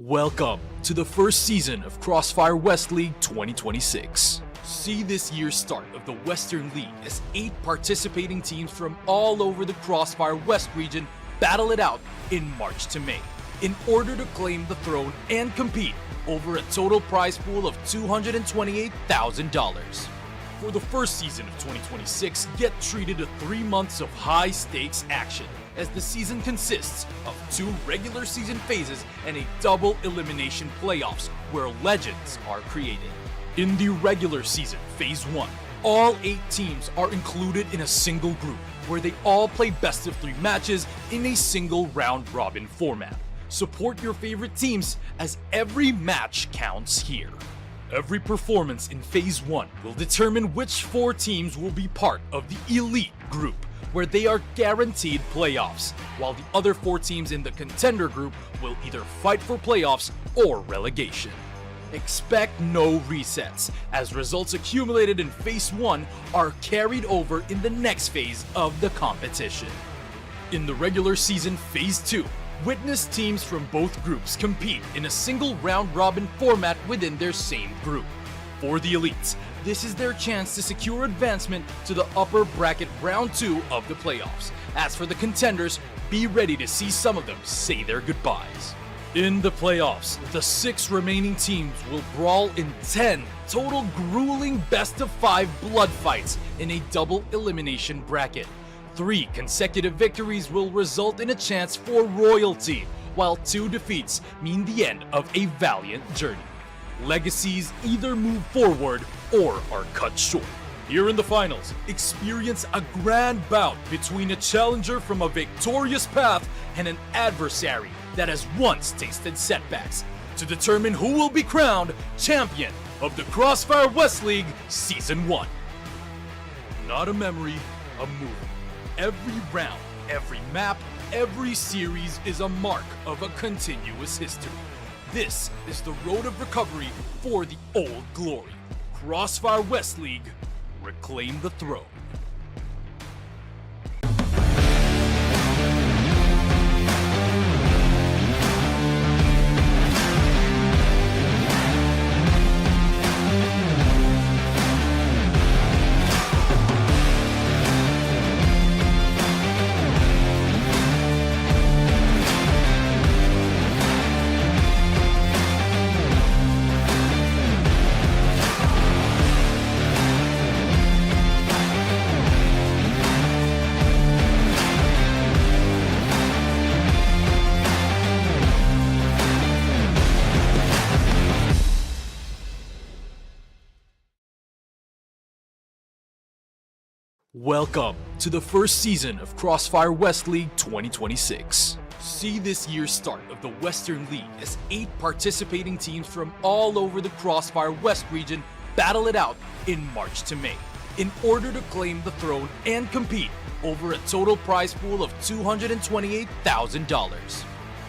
Welcome to the first season of CrossFire West League 2026. See this year's start of the Western League as 8 participating teams from all over the CrossFire West region battle it out in March to May in order to claim the throne and compete over a total prize pool of $228,000. For the first season of 2026, get treated to 3 months of high-stakes action, as the season consists of 2 regular season phases and a double elimination playoffs where legends are created. In the regular season, Phase 1, all 8 teams are included in a single group where they all play best of 3 matches in a single round-robin format. Support your favorite teams as every match counts here. Every performance in Phase 1 will determine which 4 teams will be part of the Elite group, where they are guaranteed playoffs, while the other 4 teams in the Contender group will either fight for playoffs or relegation. Expect no resets, as results accumulated in Phase 1 are carried over in the next phase of the competition. In the regular season Phase 2, witness teams from both groups compete in a single round-robin format within their same group. For the elites, this is their chance to secure advancement to the upper bracket round 2 of the playoffs. As for the contenders, be ready to see some of them say their goodbyes. In the playoffs, the 6 remaining teams will brawl in 10 total grueling best-of-5 blood fights in a double elimination bracket. 3 consecutive victories will result in a chance for royalty, while 2 defeats mean the end of a valiant journey. Legacies either move forward or are cut short. Here in the finals, experience a grand bout between a challenger from a victorious path and an adversary that has once tasted setbacks, to determine who will be crowned champion of the CrossFire West League Season 1. Not a memory, a movie. Every round, every map, every series is a mark of a continuous history. This is the road of recovery for the old glory. CrossFire West League, reclaim the throne. Welcome to the first season of CrossFire West League 2026. See this year's start of the Western League as 8 participating teams from all over the CrossFire West region battle it out in March to May in order to claim the throne and compete over a total prize pool of $228,000.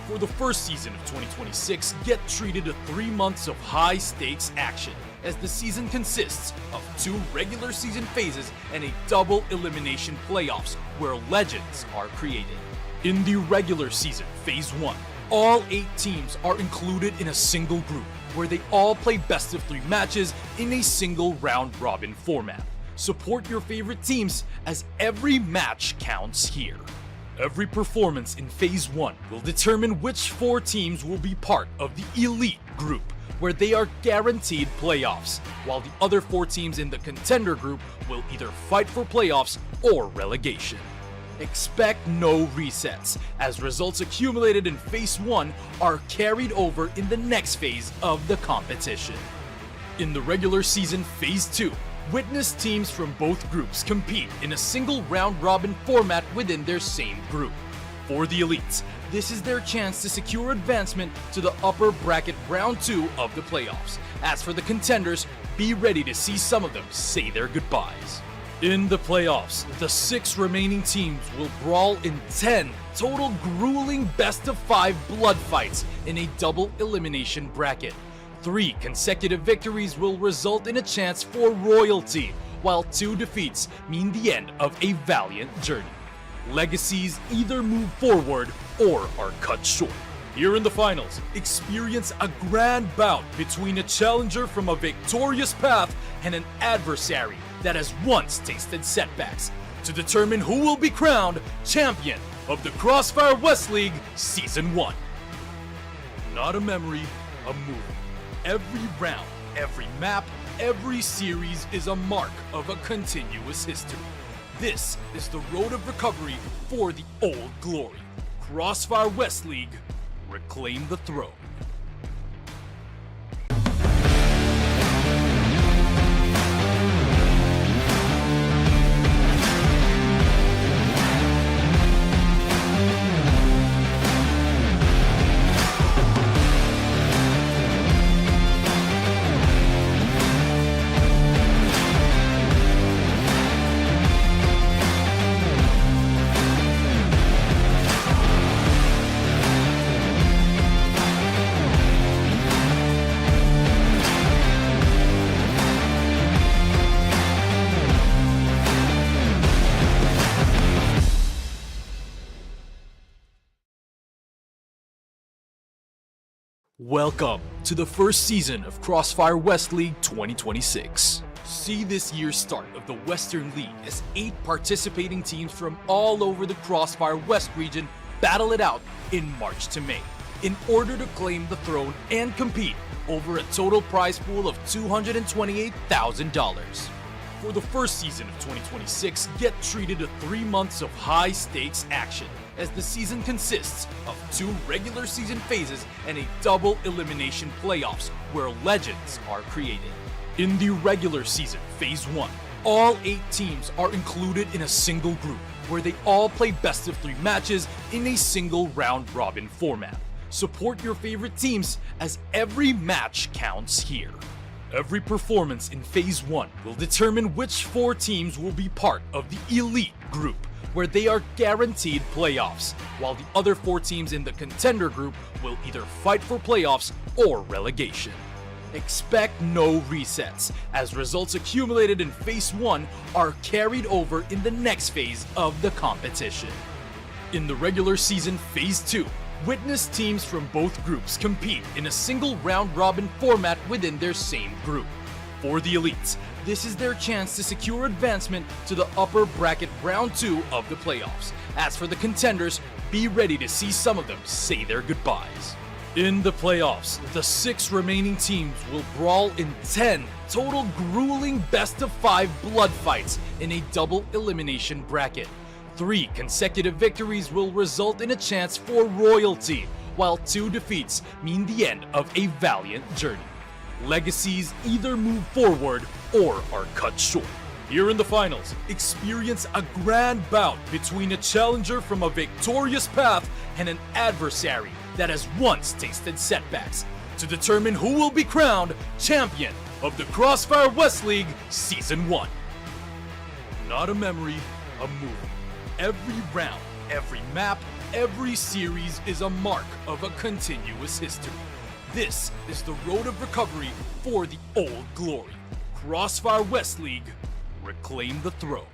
For the first season of 2026, get treated to 3 months of high-stakes action, as the season consists of 2 regular season phases and a double elimination playoffs where legends are created. In the regular season, Phase 1, all 8 teams are included in a single group where they all play best of 3 matches in a single round-robin format. Support your favorite teams as every match counts here. Every performance in Phase 1 will determine which 4 teams will be part of the Elite group, where they are guaranteed playoffs, while the other 4 teams in the Contender group will either fight for playoffs or relegation. Expect no resets, as results accumulated in Phase 1 are carried over in the next phase of the competition. In the regular season Phase 2, witness teams from both groups compete in a single round-robin format within their same group. For the elites, this is their chance to secure advancement to the upper bracket round 2 of the playoffs. As for the contenders, be ready to see some of them say their goodbyes. In the playoffs, the 6 remaining teams will brawl in 10 total grueling best-of-5 blood fights in a double elimination bracket. 3 consecutive victories will result in a chance for royalty, while 2 defeats mean the end of a valiant journey. Legacies either move forward or are cut short. Here in the finals, experience a grand bout between a challenger from a victorious path and an adversary that has once tasted setbacks to determine who will be crowned champion of the CrossFire West League Season 1. Not a memory, a movie. Every round, every map, every series is a mark of a continuous history. This is the road of recovery for the old glory. CrossFire West League, reclaim the throne. Welcome to the first season of CrossFire West League 2026. See this year's start of the Western League as 8 participating teams from all over the CrossFire West region battle it out in March to May in order to claim the throne and compete over a total prize pool of $228,000. For the first season of 2026, get treated to 3 months of high-stakes action, as the season consists of 2 regular season phases and a double elimination playoffs where legends are created. In the regular season, Phase 1, all 8 teams are included in a single group where they all play best of 3 matches in a single round-robin format. Support your favorite teams as every match counts here. Every performance in Phase 1 will determine which 4 teams will be part of the Elite group, where they are guaranteed playoffs, while the other 4 teams in the Contender group will either fight for playoffs or relegation. Expect no resets, as results accumulated in Phase 1 are carried over in the next phase of the competition. In the regular season Phase 2, witness teams from both groups compete in a single round-robin format within their same group. For the elites, this is their chance to secure advancement to the upper bracket round 2 of the playoffs. As for the contenders, be ready to see some of them say their goodbyes. In the playoffs, the 6 remaining teams will brawl in 10 total grueling best-of-5 blood fights in a double elimination bracket. 3 consecutive victories will result in a chance for royalty, while 2 defeats mean the end of a valiant journey. Legacies either move forward or are cut short. Here in the finals, experience a grand bout between a challenger from a victorious path and an adversary that has once tasted setbacks to determine who will be crowned champion of the CrossFire West League Season 1. Not a memory, a movie. Every round, every map, every series is a mark of a continuous history. This is the road of recovery for the old glory. CrossFire West League, reclaim the throne.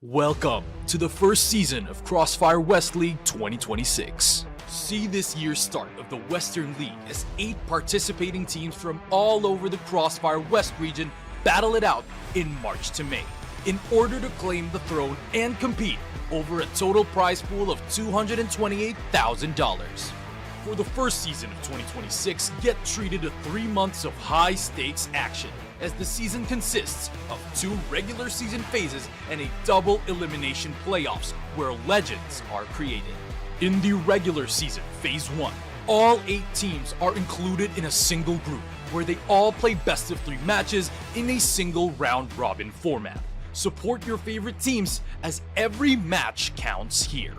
Welcome to the first season of CrossFire West League 2026. See this year's start of the Western League as 8 participating teams from all over the CrossFire West region battle it out in March to May in order to claim the throne and compete over a total prize pool of $228,000. For the first season of 2026, get treated to 3 months of high-stakes action, as the season consists of 2 regular season phases and a double elimination playoffs where legends are created. In the regular season, Phase 1, All 8 teams are included in a single group, where they all play best of 3 matches in a single round-robin format. Support your favorite teams, as every match counts here.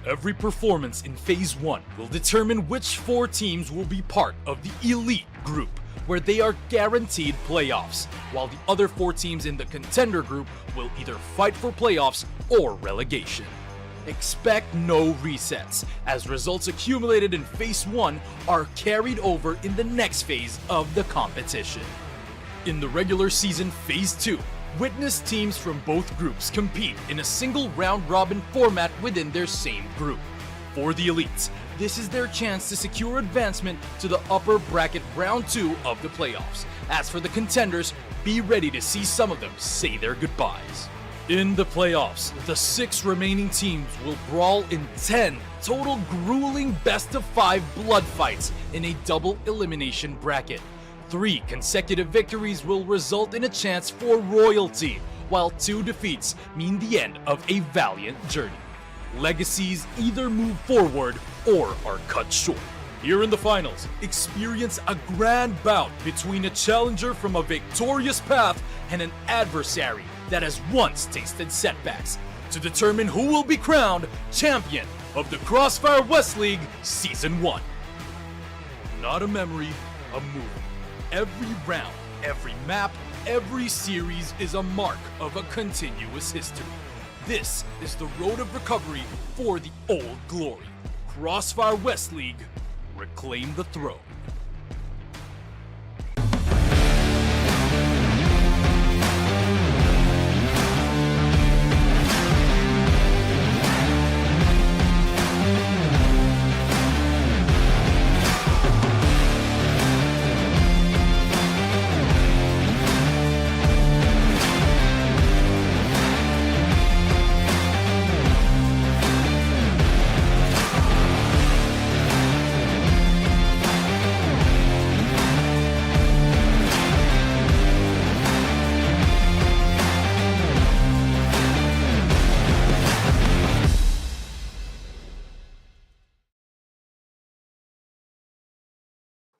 Every performance in Phase 1 will determine which 4 teams will be part of the Elite Group, where they are guaranteed playoffs, while the other 4 teams in the Contender Group will either fight for playoffs or relegation. Expect no resets, as results accumulated in Phase 1 are carried over in the next phase of the competition. In the regular season Phase 2, witness teams from both groups compete in a single round-robin format within their same group. For the elites, this is their chance to secure advancement to the upper bracket round 2 of the playoffs. As for the contenders, be ready to see some of them say their goodbyes. In the playoffs, the 6 remaining teams will brawl in 10 total grueling best-of-5 blood fights in a double elimination bracket. 3 consecutive victories will result in a chance for royalty, while 2 defeats mean the end of a valiant journey. Legacies either move forward or are cut short. Here in the finals, experience a grand bout between a challenger from a victorious path and an adversary that has once tasted setbacks, to determine who will be crowned champion of the CrossFire West League Season 1. Not a memory, a movie. Every round, every map, every series is a mark of a continuous history. This is the road of recovery for the old glory. CrossFire West League, reclaim the throne.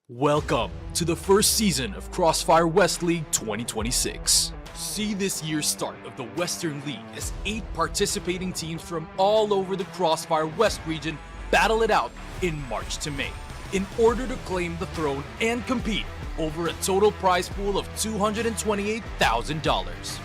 Welcome to the first season of CrossFire West League 2026. See this year's start of the Western League as 8 participating teams from all over the CrossFire West region battle it out in March to May in order to claim the throne and compete over a total prize pool of $228,000.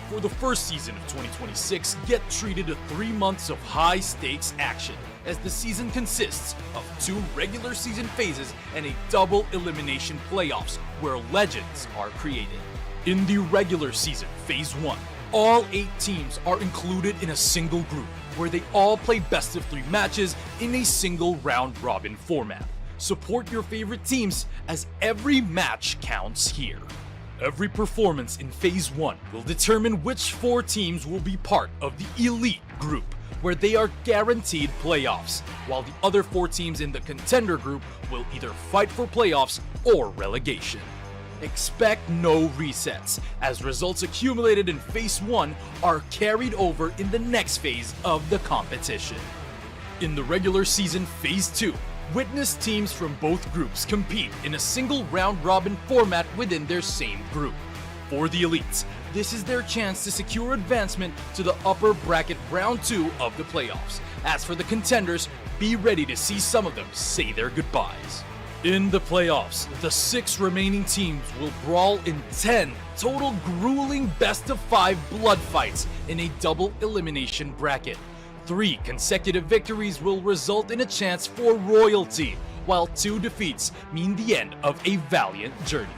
For the first season of 2026, get treated to 3 months of high-stakes action, as the season consists of 2 regular season phases and a double elimination playoffs where legends are created. In the regular season Phase 1, all 8 teams are included in a single group, where they all play best of 3 matches in a single round-robin format. Support your favorite teams, as every match counts here. Every performance in Phase 1 will determine which 4 teams will be part of the Elite Group, where they are guaranteed playoffs, while the other 4 teams in the Contender Group will either fight for playoffs or relegation. Expect no resets, as results accumulated in Phase 1 are carried over in the next phase of the competition. In the regular season Phase 2, witness teams from both groups compete in a single round-robin format within their same group. For the elites, this is their chance to secure advancement to the upper bracket round 2 of the playoffs. As for the contenders, be ready to see some of them say their goodbyes. In the playoffs, the 6 remaining teams will brawl in 10 total grueling best-of-5 blood fights in a double elimination bracket. 3 consecutive victories will result in a chance for royalty, while 2 defeats mean the end of a valiant journey.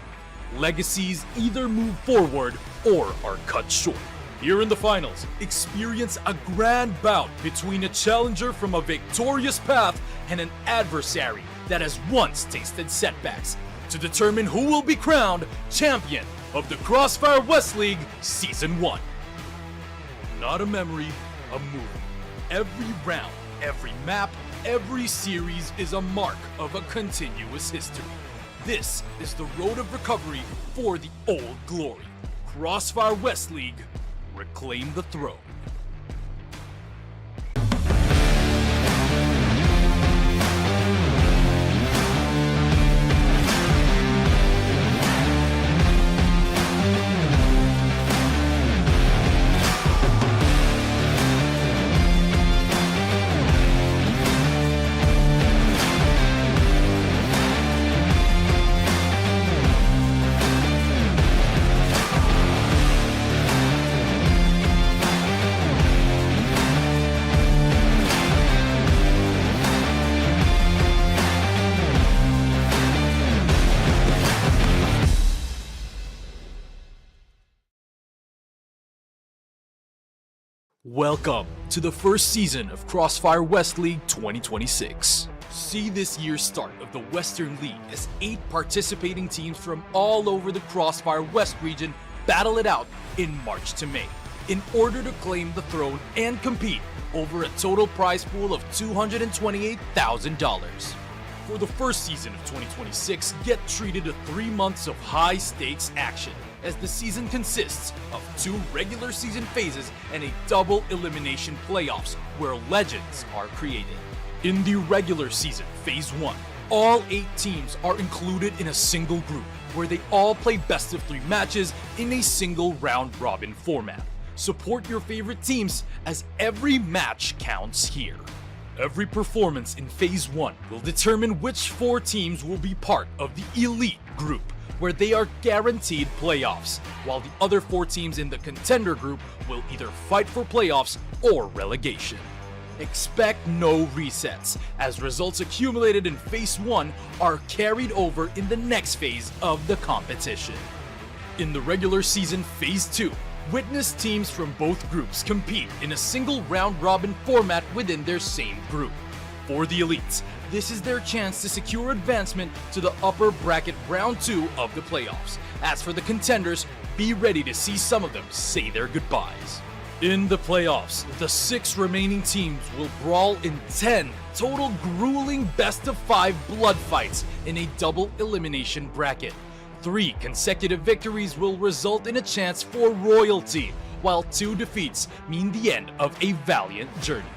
Legacies either move forward or are cut short. Here in the finals, experience a grand bout between a challenger from a victorious path and an adversary that has once tasted setbacks, to determine who will be crowned champion of the CrossFire West League Season 1. Not a memory, a movie. Every round, every map, every series is a mark of a continuous history. This is the road of recovery for the old glory. CrossFire West League, reclaim the throne. Welcome to the first season of CrossFire West League 2026. See this year's start of the Western League as 8 participating teams from all over the CrossFire West region battle it out in March to May in order to claim the throne and compete over a total prize pool of $228,000. For the first season of 2026, get treated to 3 months of high-stakes action, as the season consists of 2 regular season phases and a double elimination playoffs where legends are created. In the regular season, Phase 1, all 8 teams are included in a single group where they all play best of 3 matches in a single round-robin format. Support your favorite teams as every match counts here. Every performance in Phase 1 will determine which 4 teams will be part of the elite group, where they are guaranteed playoffs, while the other 4 teams in the contender group will either fight for playoffs or relegation. Expect no resets, as results accumulated in Phase 1 are carried over in the next phase of the competition. In the regular season Phase 2, witness teams from both groups compete in a single round-robin format within their same group. For the elites, this is their chance to secure advancement to the upper bracket round 2 of the playoffs. As for the contenders, be ready to see some of them say their goodbyes. In the playoffs, the 6 remaining teams will brawl in 10 total grueling best-of-5 blood fights in a double elimination bracket. 3 consecutive victories will result in a chance for royalty, while 2 defeats mean the end of a valiant journey.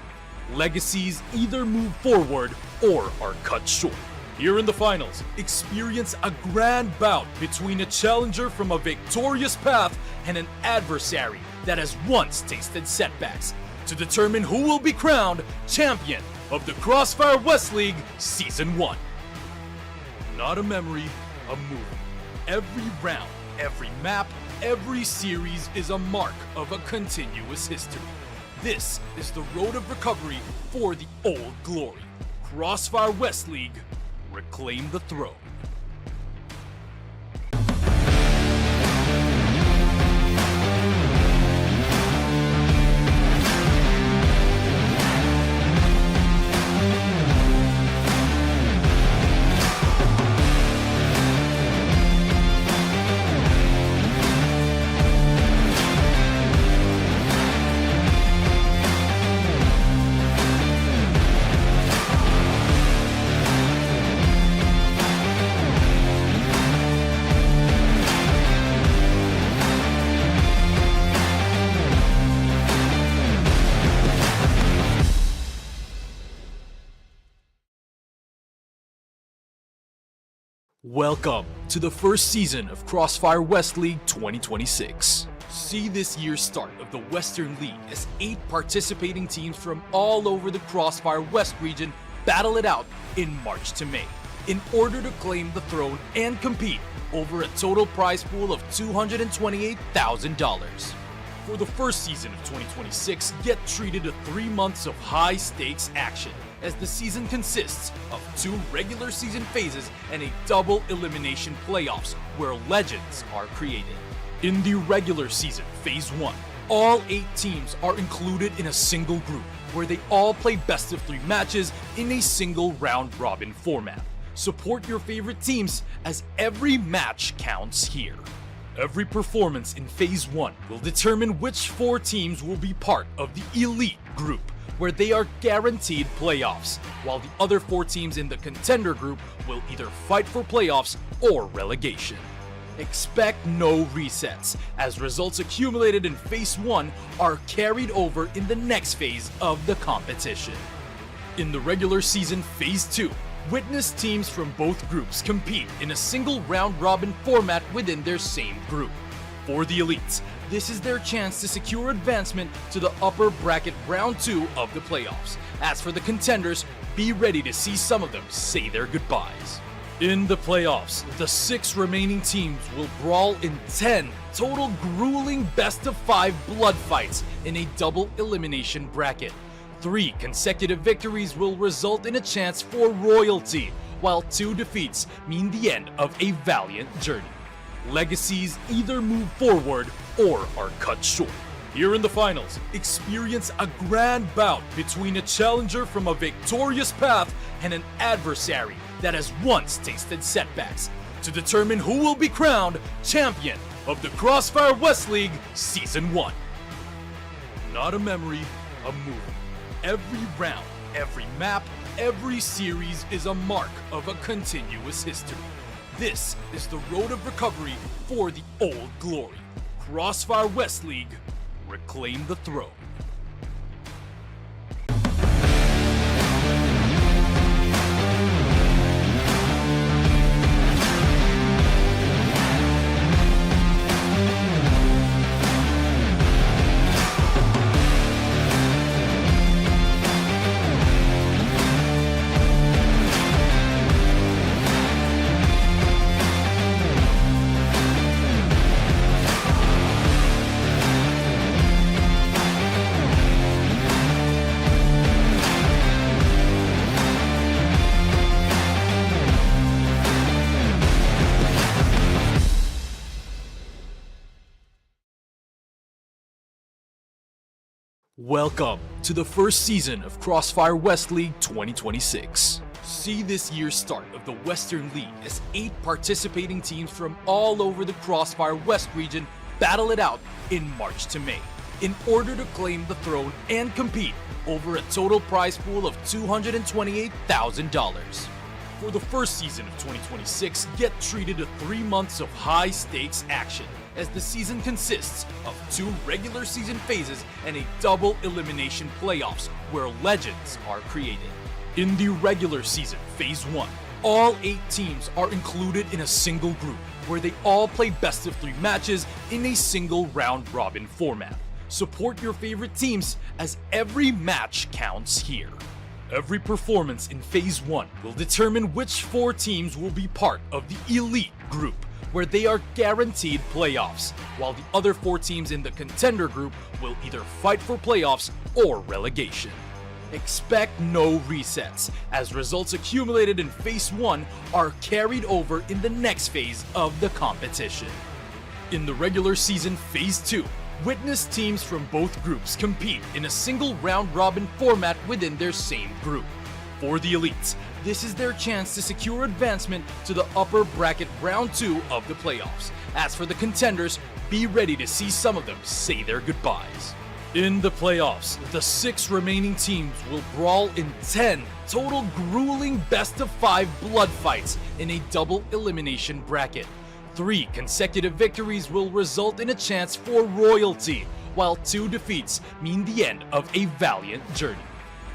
Legacies either move forward or are cut short. Here in the finals, experience a grand bout between a challenger from a victorious path and an adversary that has once tasted setbacks to determine who will be crowned champion of the CrossFire West League Season 1. Not a memory, a movie. Every round, every map, every series is a mark of a continuous history. This is the road of recovery for the old glory. CrossFire West League, reclaim the throne. Welcome to the first season of CrossFire West League 2026. See this year's start of the Western League as 8 participating teams from all over the CrossFire West region battle it out in March to May in order to claim the throne and compete over a total prize pool of $228,000. For the first season of 2026, get treated to 3 months of high-stakes action, as the season consists of 2 regular season phases and a double elimination playoffs where legends are created. In the regular season, Phase 1, all 8 teams are included in a single group where they all play best of 3 matches in a single round-robin format. Support your favorite teams as every match counts here. Every performance in Phase 1 will determine which 4 teams will be part of the elite group, where they are guaranteed playoffs, while the other 4 teams in the contender group will either fight for playoffs or relegation. Expect no resets, as results accumulated in Phase 1 are carried over in the next phase of the competition. In the regular season Phase 2, witness teams from both groups compete in a single round-robin format within their same group. For the elites, this is their chance to secure advancement to the upper bracket round 2 of the playoffs. As for the contenders, be ready to see some of them say their goodbyes. In the playoffs, the 6 remaining teams will brawl in 10 total grueling best-of-5 blood fights in a double elimination bracket. 3 consecutive victories will result in a chance for royalty, while 2 defeats mean the end of a valiant journey. Legacies either move forward or are cut short. Here in the finals, experience a grand bout between a challenger from a victorious path and an adversary that has once tasted setbacks to determine who will be crowned champion of the CrossFire West League Season 1. Not a memory, a movie. Every round, every map, every series is a mark of a continuous history. This is the road of recovery for the old glory. CrossFire West League, reclaim the throne. Welcome to the first season of CrossFire West League 2026. See this year's start of the Western League as 8 participating teams from all over the CrossFire West region battle it out in March to May in order to claim the throne and compete over a total prize pool of $228,000. For the first season of 2026, get treated to 3 months of high-stakes action, as the season consists of 2 regular season phases and a double elimination playoffs where legends are created. In the regular season, Phase 1, all 8 teams are included in a single group where they all play best of 3 matches in a single round-robin format. Support your favorite teams as every match counts here. Every performance in Phase 1 will determine which 4 teams will be part of the elite group, where they are guaranteed playoffs, while the other 4 teams in the contender group will either fight for playoffs or relegation. Expect no resets, as results accumulated in Phase 1 are carried over in the next phase of the competition. In the regular season Phase 2, witness teams from both groups compete in a single round-robin format within their same group. For the elites, this is their chance to secure advancement to the upper bracket round 2 of the playoffs. As for the contenders, be ready to see some of them say their goodbyes. In the playoffs, the 6 remaining teams will brawl in 10 total grueling best-of-5 blood fights in a double elimination bracket. 3 consecutive victories will result in a chance for royalty, while 2 defeats mean the end of a valiant journey.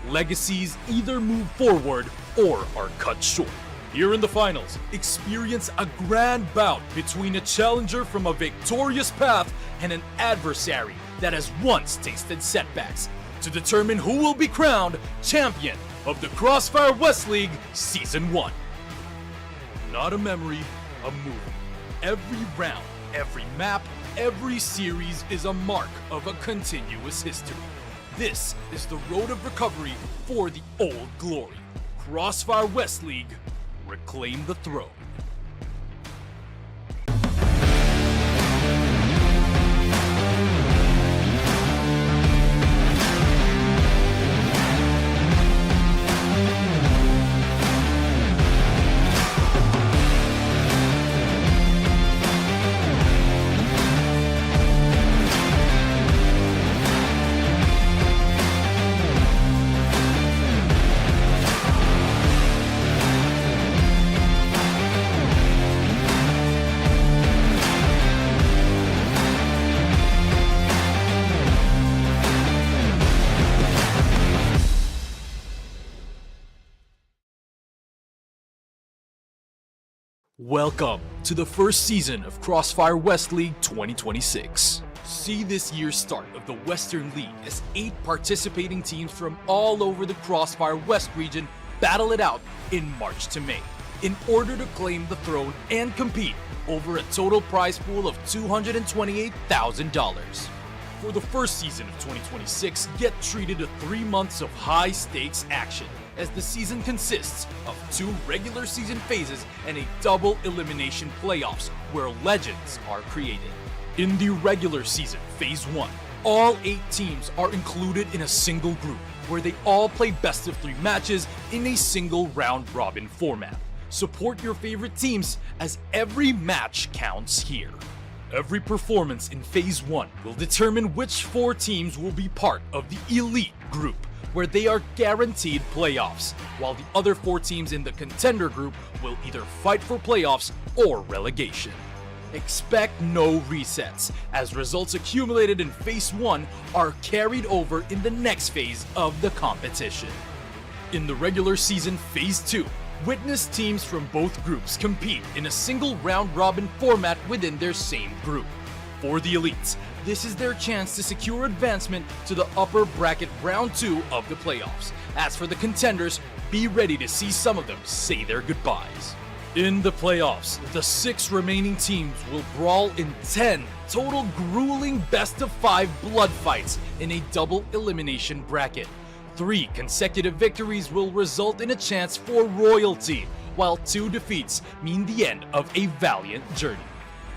Legacies either move forward or are cut short. Here in the finals, experience a grand bout between a challenger from a victorious path and an adversary that has once tasted setbacks to determine who will be crowned champion of the CrossFire West League Season 1. Not a memory, a movie. Every round, every map, every series is a mark of a continuous history. This is the road of recovery for the old glory. CrossFire West League, reclaim the throne. Welcome to the first season of CrossFire West League 2026. See this year's start of the Western League as 8 participating teams from all over the CrossFire West region battle it out in March to May in order to claim the throne and compete over a total prize pool of $228,000. For the first season of 2026, get treated to 3 months of high-stakes action, as the season consists of 2 regular season phases and a double elimination playoffs where legends are created. In the regular season, Phase 1, All 8 teams are included in a single group, where they all play best of 3 matches in a single round-robin format. Support your favorite teams, as every match counts here. Every performance in Phase 1 will determine which 4 teams will be part of the Elite Group, where they are guaranteed playoffs, while the other 4 teams in the Contender Group will either fight for playoffs or relegation. Expect no resets, as results accumulated in Phase 1 are carried over in the next phase of the competition. In the regular season Phase 2, witness teams from both groups compete in a single round-robin format within their same group. For the elites, this is their chance to secure advancement to the upper bracket round 2 of the playoffs. As for the contenders, be ready to see some of them say their goodbyes. In the playoffs, the 6 remaining teams will brawl in 10 total grueling best-of-5 blood fights in a double elimination bracket. 3 consecutive victories will result in a chance for royalty, while 2 defeats mean the end of a valiant journey.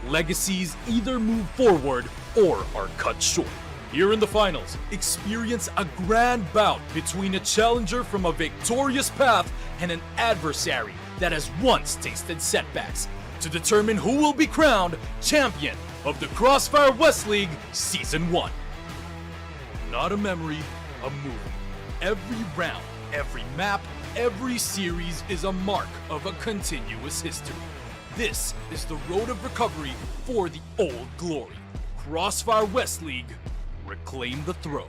Legacies either move forward or are cut short. Here in the finals, experience a grand bout between a challenger from a victorious path and an adversary that has once tasted setbacks, to determine who will be crowned champion of the CrossFire West League Season 1. Not a memory, a movie. Every round, every map, every series is a mark of a continuous history. This is the road of recovery for the old glory. CrossFire West League, reclaim the throne.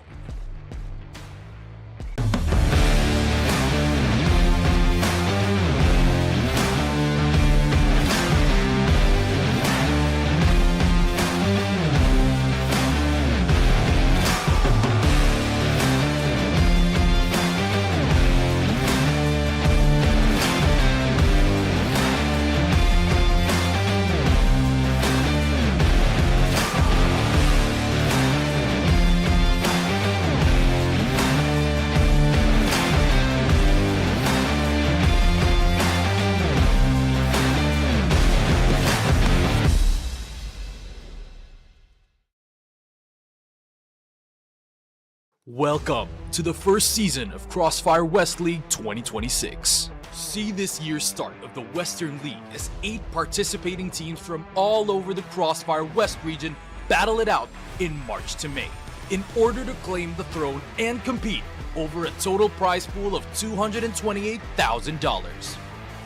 Welcome to the first season of CrossFire West League 2026. See this year's start of the Western League as 8 participating teams from all over the CrossFire West region battle it out in March to May in order to claim the throne and compete over a total prize pool of $228,000.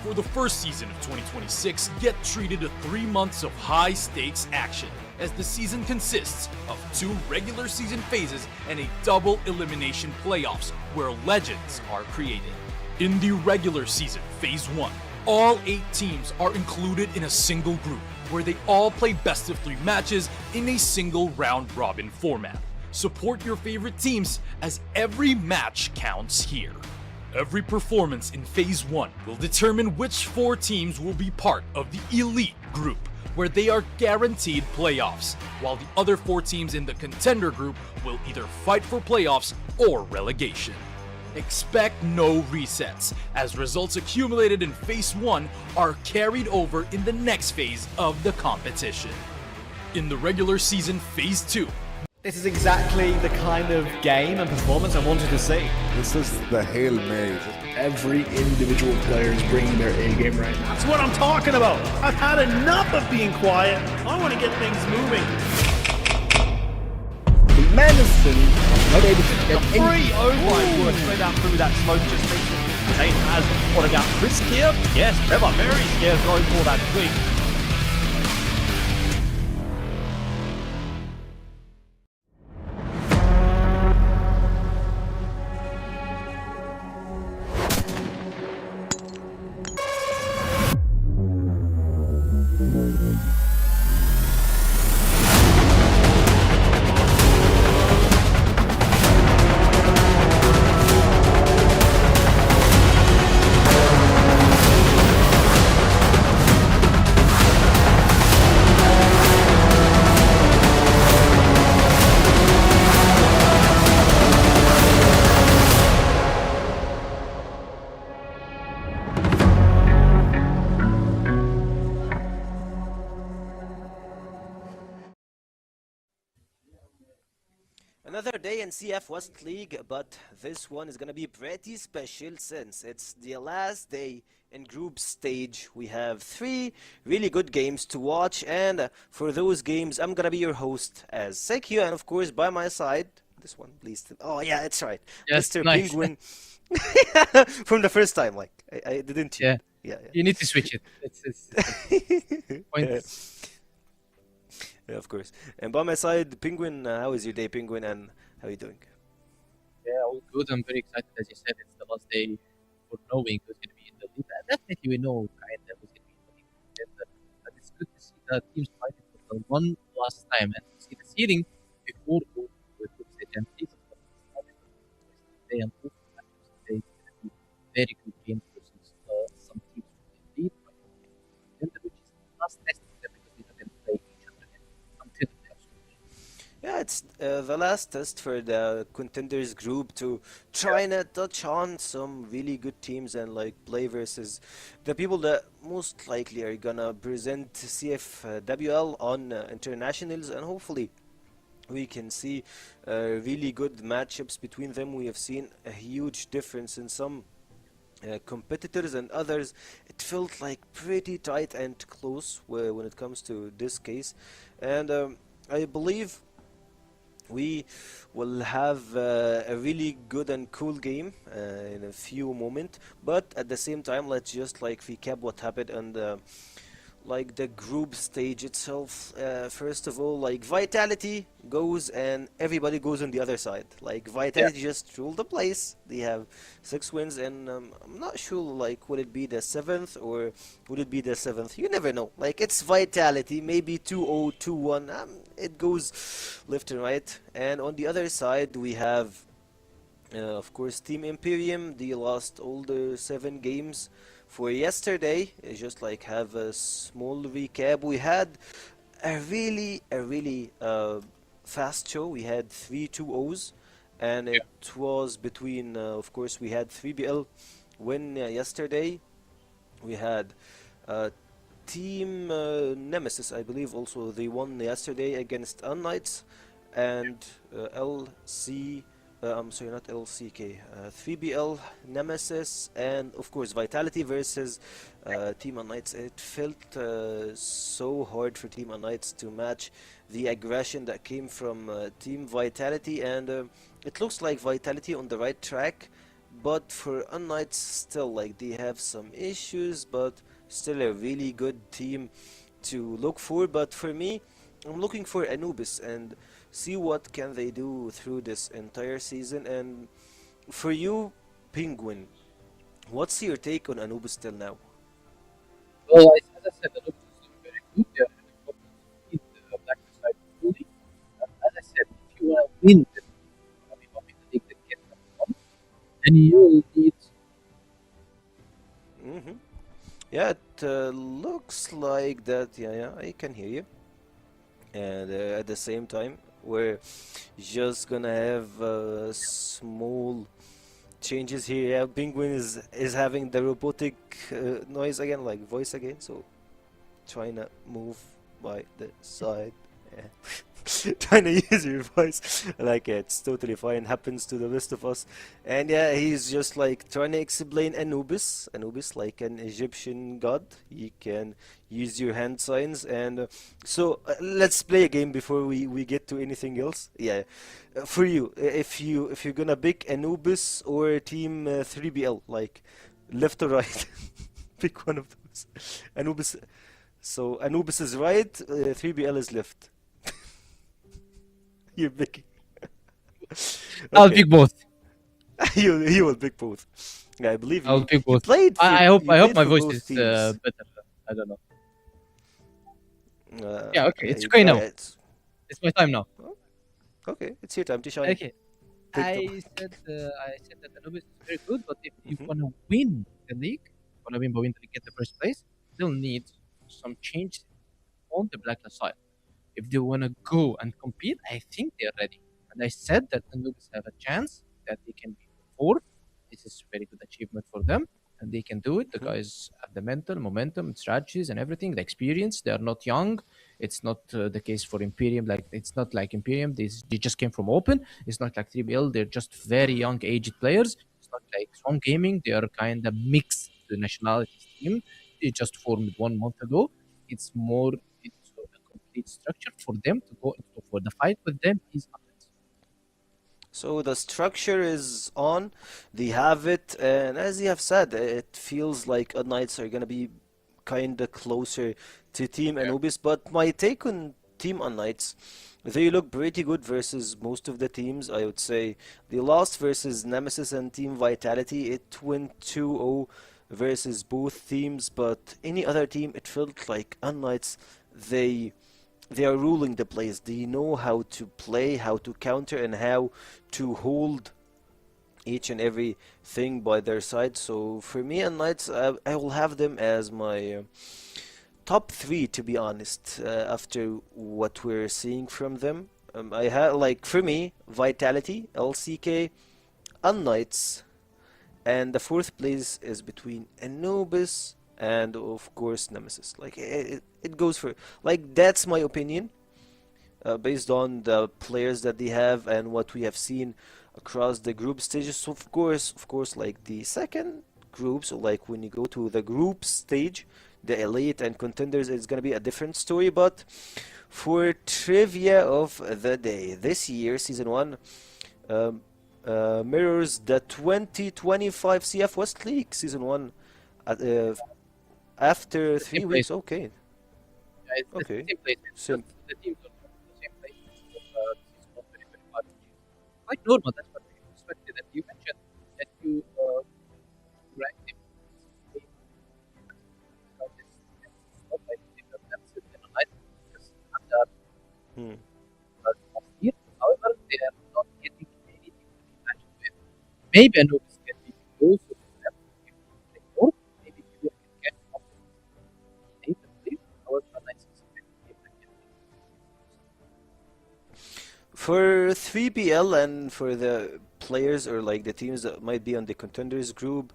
For the first season of 2026, get treated to 3 months of high-stakes action, as the season consists of 2 regular season phases and a double elimination playoffs where legends are created. In the regular season Phase 1, all 8 teams are included in a single group, where they all play best of 3 matches in a single round-robin format. Support your favorite teams, as every match counts here. Every performance in Phase 1 will determine which 4 teams will be part of the Elite Group, where they are guaranteed playoffs, while the other 4 teams in the Contender Group will either fight for playoffs or relegation. Expect no resets, as results accumulated in Phase 1 are carried over in the next phase of the competition. In the regular season Phase 2, this is exactly the kind of game and performance I wanted to see. This is the Hail Mary. Every individual player is bringing their A game right now. That's what I'm talking about. I've had enough of being quiet. I want to get things moving. Madison not able to get free override work straight out through that smoke just makes it. Zane has what about Chris here? Yes, Trevor very scared going for that quick. Another day in CF West League, but this one is gonna be pretty special since it's the last day in group stage. We have 3 really good games to watch, and for those games, I'm gonna be your host as Sekio, and of course, by my side, this one, please. Oh yeah, it's right, Yes, Mr. nice. Penguin. From the first time, like I didn't cheat. Yeah. Yeah, You need to switch it. It's yeah. pointless. Yeah, of course. And by my side, Penguin. How is your day, Penguin? And how are you doing? Yeah, all good. I'm very excited. As you said, it's the last day for knowing who's going to be in the league. And definitely, we know kind of who's going to be in the league. But it's good to see the teams fighting for the one last time and to see the seeding before going to the group stage. And this is what we started today. And also, today is going to be very good game versus some teams who can lead by which is the last test for them because they didn't play each other again until the playoffs. Yeah, it's the last test for the contenders group to try and touch on some really good teams and like play versus the people that most likely are gonna present CFWL on internationals, and hopefully we can see really good matchups between them. We have seen a huge difference in some competitors and others. It felt like pretty tight and close when it comes to this case, and I believe we will have a really good and cool game in a few moments. But at the same time, let's just like recap what happened and like the group stage itself. First of all, like Vitality goes and everybody goes on the other side. Like Vitality just ruled the place. They have 6 wins, and I'm not sure like would it be the 7th or would it be the 7th. You never know. Like it's Vitality, maybe 2-0, 2-1. It goes left and right. And on the other side, we have of course Team Imperium. They lost all the 7 games for yesterday. Just like have a small recap. We had a really fast show. We had 3 2-0s, and it was between of course we had 3BL win yesterday. We had Team Nemesis, I believe, also they won yesterday against UnKnights, and LC I'm sorry, not LCK. 3BL, Nemesis, and of course Vitality versus Team UnKnights. It felt so hard for Team UnKnights to match the aggression that came from Team Vitality, and it looks like Vitality on the right track, but for UnKnights still, like they have some issues, but still a really good team to look for. But for me, I'm looking for Anubis and see what can they do through this entire season. And for you, Penguin, what's your take on Anubis till now? Well, as I said, the Anubis is doing very good. They are having problems in the black side fully. As I said, if you want to win the league that get them, then you will need. Yeah, it looks like that. Yeah, I can hear you. And at the same time, we're just gonna have small changes here. Yeah, Penguin is having the robotic noise again, like voice again. So trying to move by the side. Yeah. Trying to use your voice, like it's totally fine, happens to the rest of us. And yeah, he's just like trying to explain Anubis like an Egyptian god. He can use your hand signs, and so let's play a game before we get to anything else. Yeah, for you, if you're gonna pick Anubis or Team 3BL, like left or right, pick one of those. Anubis. So Anubis is right, 3BL is left. You're picking. I'll Okay. pick both. You will pick both. Yeah, I believe I'll you. pick You both. played for, I hope you I hope played my for voice both is teams. better. I don't know. Uh, Yeah, okay, it's you okay now. got it. It's my time now. Okay, it's your time to shine. Okay. Take I said that Anubis is very good, but if you wanna win the league, get the first place, they'll need some change on the blacklist side. If they wanna go and compete, I think they're ready. And I said that Anubis have a chance that they can be fourth. This is a very good achievement for them, and they can do it. The guys have the mental momentum, strategies, and everything. The experience. They are not young. It's not the case for Imperium. Like it's not like Imperium. They just came from open. It's not like 3BL. They're just very young, aged players. It's not like Swan Gaming. They are kind of mixed nationalities team. They just formed 1 month ago. It's more into a complete structure for them to go into for the fight with them is UnKnights. So the structure is on, they have it, and as you have said, it feels like UnKnights are gonna be kinda closer to Team Anubis. But my take on Team UnKnights, they look pretty good versus most of the teams. I would say they lost versus Nemesis and Team Vitality. It went 2-0 versus both teams, but any other team, it felt like UnKnights, they they are ruling the place. They know how to play, how to counter, and how to hold each and every thing by their side. So for me and Knights, I will have them as my top three, to be honest. After what we're seeing from them, I have like for me, Vitality, LCK, and Knights, and the fourth place is between Anubis and of course Nemesis. Like it goes for like that's my opinion based on the players that they have and what we have seen across the group stages. So of course, like the second group, so like when you go to the group stage, the elite and contenders, it's gonna be a different story. But for trivia of the day, this year, season one mirrors the 2025 CF West League season one after 3 weeks. Okay, Yeah, it's okay. the same place. It's So just the teams are not the same place. It's not 2025. Quite normal. That's what we expected. And you mentioned that you were active. hmm. Last year. However, they are not getting anything to match with. Maybe Anubis can be closer to them if they more. Maybe you can catch up with them later. However, Knights is a bit different. For 3BL and for the players or like the teams that might be on the contenders group,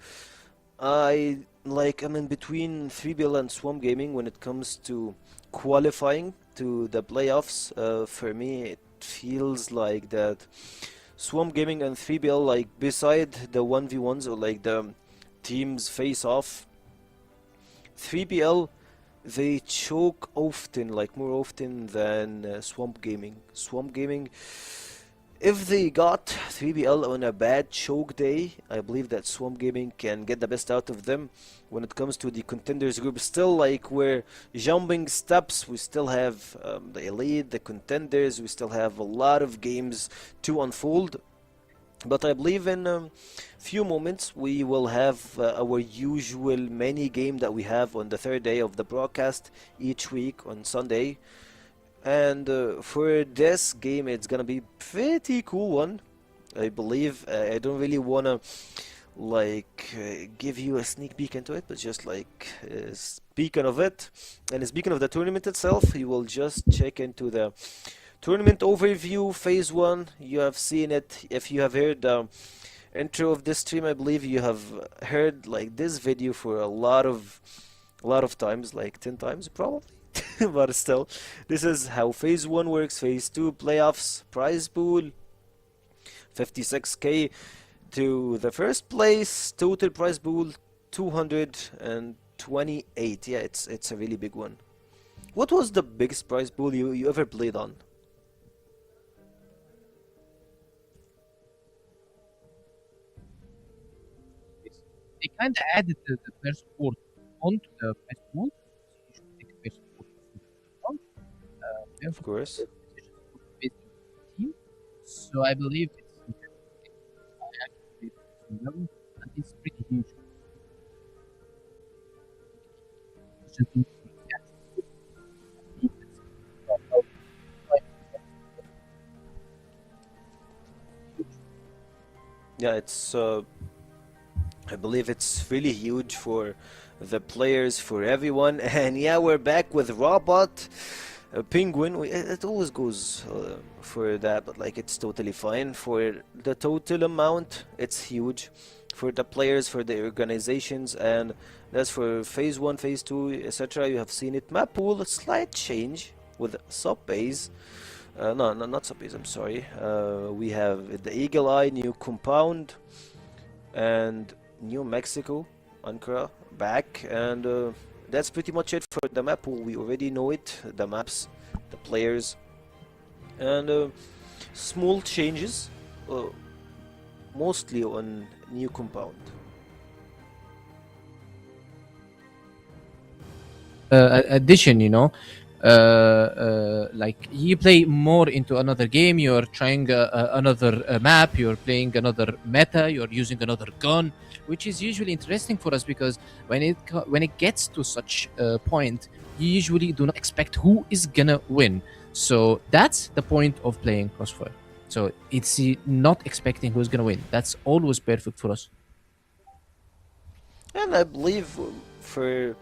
I'm in between 3BL and Swamp Gaming when it comes to qualifying to the playoffs. For me, it feels like that Swamp Gaming and 3BL, like beside the 1v1s or like the teams face off, 3BL they choke often, like more often than Swamp Gaming. Swamp Gaming, if they got 3BL on a bad choke day, I believe that Swamp Gaming can get the best out of them. When it comes to the contenders group, still like we're jumping steps. We still have the elite, the contenders. We still have a lot of games to unfold. But I believe in a few moments we will have our usual mini game that we have on the third day of the broadcast each week on Sunday. And for this game, it's gonna be pretty cool one, I believe. I don't really wanna like give you a sneak peek into it, but just like speaking of it, and speaking of the tournament itself, you will just check into the tournament overview phase one. You have seen it. If you have heard the intro of this stream, I believe you have heard like this video for a lot of times, like 10 times probably. But still, this is how phase 1 works. Phase 2 playoffs, prize pool 56k to the first place, total prize pool 228. Yeah, it's a really big one. What was the biggest prize pool you ever played on? They kind of added the player support onto the price pool. So you should take player support into account. Of course. Based on the team. So I believe it's interesting. I actually played level, and it's pretty huge. It's just need to catch it. Yeah, it's I believe it's really huge for the players, for everyone. And yeah, we're back with Robot Penguin. It always goes for that, but like it's totally fine. For the total amount, it's huge. For the players, for the organizations, and that's for phase 1, phase 2, etc. You have seen it. Map pool, a slight change. with sub base. No, not sub base. I'm sorry. We have the Eagle Eye, New Compound, and New Mexico, Ankara back, and that's pretty much it for the map. We already know it, the maps, the players, and small changes, mostly on New Compound. Addition, like you play more into another game, you're trying another map, you're playing another meta, you're using another gun, which is usually interesting for us because when it gets to such a point, you usually do not expect who is gonna win. So that's the point of playing Crossfire. So it's not expecting who's gonna win. That's always perfect for us. And I believe for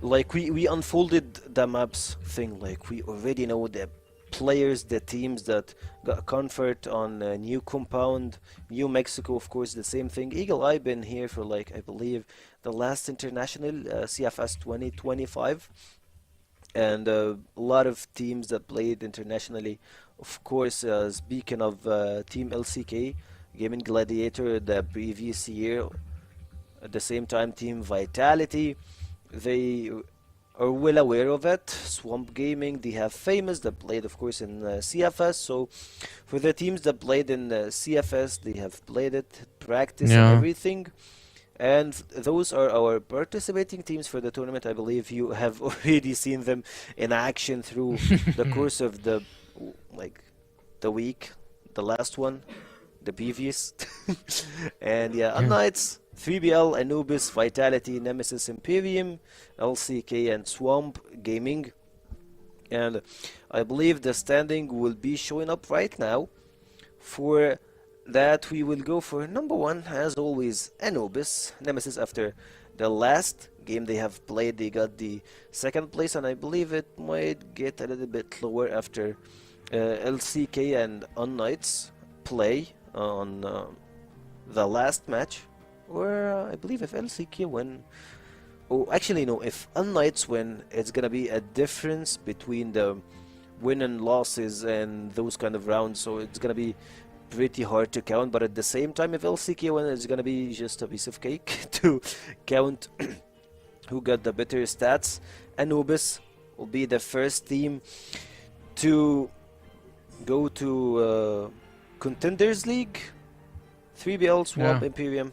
like we unfolded the maps thing, like we already know the players, the teams that got comfort on New Compound, New Mexico, of course, the same thing. Eagle Eye been here for like I believe the last international CFS 2025, and a lot of teams that played internationally. Of course, speaking of Team LCK, Gaming Gladiator the previous year, at the same time Team Vitality, they are well aware of it. Swamp Gaming, they have Famous that played of course in CFS, so for the teams that played in CFS, they have played it, practice and everything, and those are our participating teams for the tournament. I believe you have already seen them in action through the course of the week, the last one, the previous. And yeah, UnKnights, 3BL, Anubis, Vitality, Nemesis, Imperium, LCK, and Swamp Gaming. And I believe the standing will be showing up right now. For that, we will go for number one, as always, Anubis. Nemesis, after the last game they have played, they got the second place, and I believe it might get a little bit lower after LCK and UnKnights play on the last match. Or I believe if LCK win, oh actually no, if UnKnights win, it's gonna be a difference between the win and losses and those kind of rounds, so it's gonna be pretty hard to count. But at the same time, if LCK win, it's gonna be just a piece of cake to count who got the better stats. Anubis will be the first team to go to Contenders League. 3BL, Swamp, Imperium,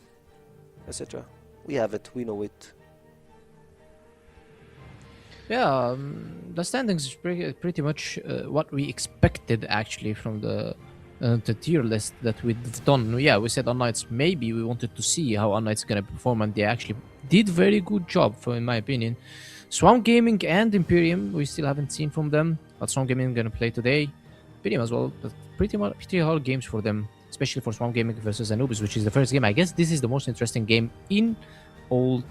etc. We have it, we know it. Yeah, the standings is pretty much what we expected actually from the tier list that we've done. Yeah, we said UnKnights, maybe we wanted to see how UnKnights gonna perform, and they actually did very good job, in my opinion. Swamp Gaming and Imperium, we still haven't seen from them, but Swamp Gaming gonna play today. Imperium as well, but pretty hard games for them, especially for Swamp Gaming versus Anubis, which is the first game. I guess this is the most interesting game in all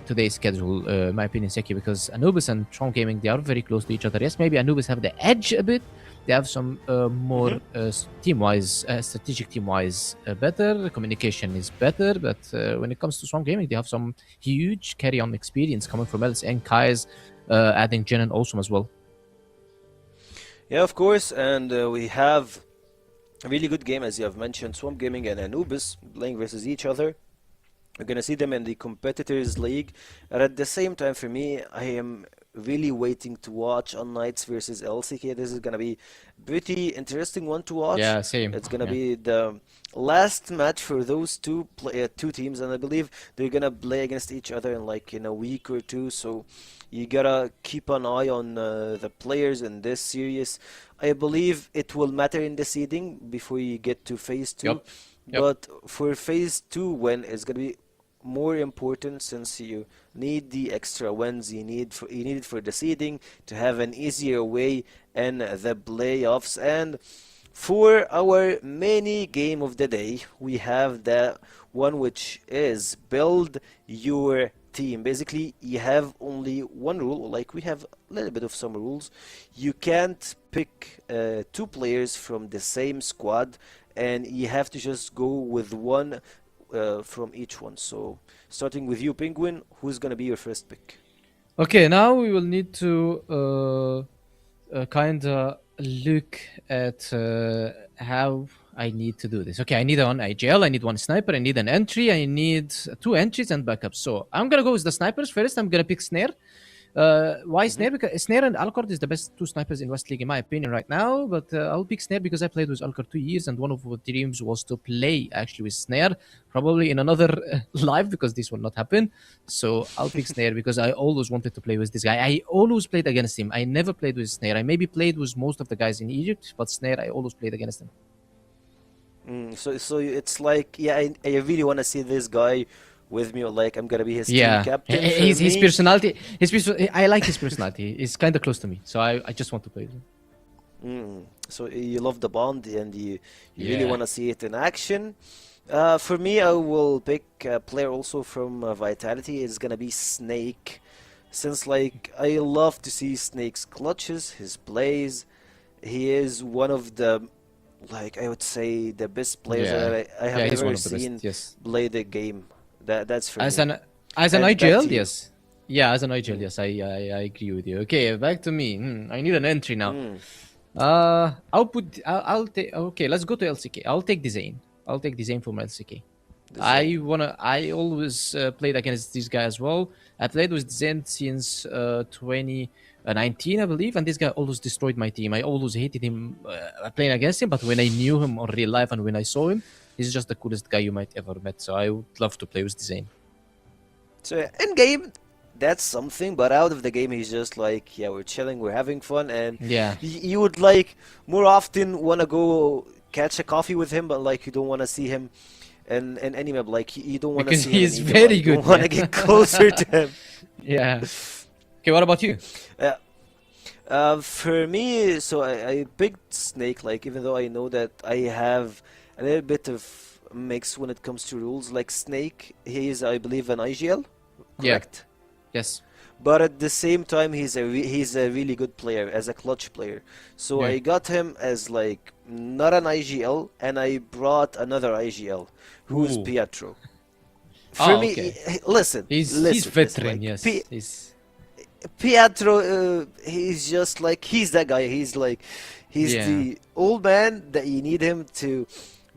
today's schedule, in my opinion, Seki, because Anubis and Swamp Gaming, they are very close to each other. Yes, maybe Anubis have the edge a bit. They have some more team-wise, strategic team-wise better. Communication is better, but when it comes to Swamp Gaming, they have some huge carry-on experience coming from LS and Kai's, adding Jen and Awesome as well. Yeah, of course, and we have a really good game, as you have mentioned, Swamp Gaming and Anubis playing versus each other. We're gonna see them in the Competitors League, and at the same time, for me, I am really waiting to watch UnKnights versus LCK. This is gonna be pretty interesting one to watch. Yeah, same. It's gonna be the last match for those two teams, and I believe they're gonna play against each other in a week or two. So you gotta keep an eye on the players in this series. I believe it will matter in the seeding before you get to phase 2. Yep. But for phase 2 win, it's gonna be more important, since you need the extra wins you need it for the seeding to have an easier way in the playoffs. And for our mini game of the day, we have the one which is build your team. Basically, you have only one rule, like we have a little bit of some rules. You can't pick 2 players from the same squad, and you have to just go with one from each one. So starting with you, Penguin, who's gonna be your first pick? Okay, now we will need to kind of look at how I need to do this. Okay, I need one IGL, I need one sniper, I need an entry, I need 2 entries and backups. So I'm gonna go with the snipers first. I'm gonna pick Snare. Why Snare? Because Snare and Alcor is the best 2 snipers in West League in my opinion right now. But I'll pick Snare because I played with Alcor 2 years, and one of our dreams was to play actually with Snare, probably in another live because this will not happen. So I'll pick Snare because I always wanted to play with this guy. I always played against him. I never played with Snare. I maybe played with most of the guys in Egypt, but Snare I always played against him. So it's like, yeah, I really want to see this guy with me, or like I'm gonna be his team Yeah, captain. For his me, personality. I like his personality. It's kind of close to me, so I just want to play with him. so you love the bond and you really Yeah. want to see it in action. For me, I will pick a player also from Vitality. It's gonna be Snake, since like I love to see Snake's clutches, his plays. He is one of the, like I would say, the best players Yeah. that I have Yeah, he's ever one of the best, seen yes. play the game. That's for As me. an And back IGL, to you. yes. Yeah, as an IGL, yes. I agree with you. Okay, back to me. I need an entry now. I'll take. Okay, let's go to LCK. I'll take Design. I'll take Design from LCK. I always played against this guy as well. I played with Zen since 2019, I believe, and this guy always destroyed my team. I always hated him playing against him, but when I knew him on real life and when I saw him, he's just the coolest guy you might ever met. So I would love to play with Design. So yeah, in game, that's something, but out of the game, he's just like, yeah, we're chilling, we're having fun, and Yeah. you would like more often want to go catch a coffee with him, but like you don't want to see him in any map. Like you don't want to Because see he's him in very You don't good, want to yeah. get closer to him. Yeah. Okay, what about you? For me, so I picked Snake, like even though I know that I have a little bit of mix when it comes to rules. Like Snake, he is, I believe, an IGL, Yeah. correct? Yes. But at the same time, he's a really good player, as a clutch player. So Yeah. I got him as like not an IGL, and I brought another IGL, who's Ooh. Pietro. Ah, For me, okay. listen, He's listen, veteran, like, yes. He's Pietro, he's just like, he's that guy. He's like, he's Yeah. the old man that you need him to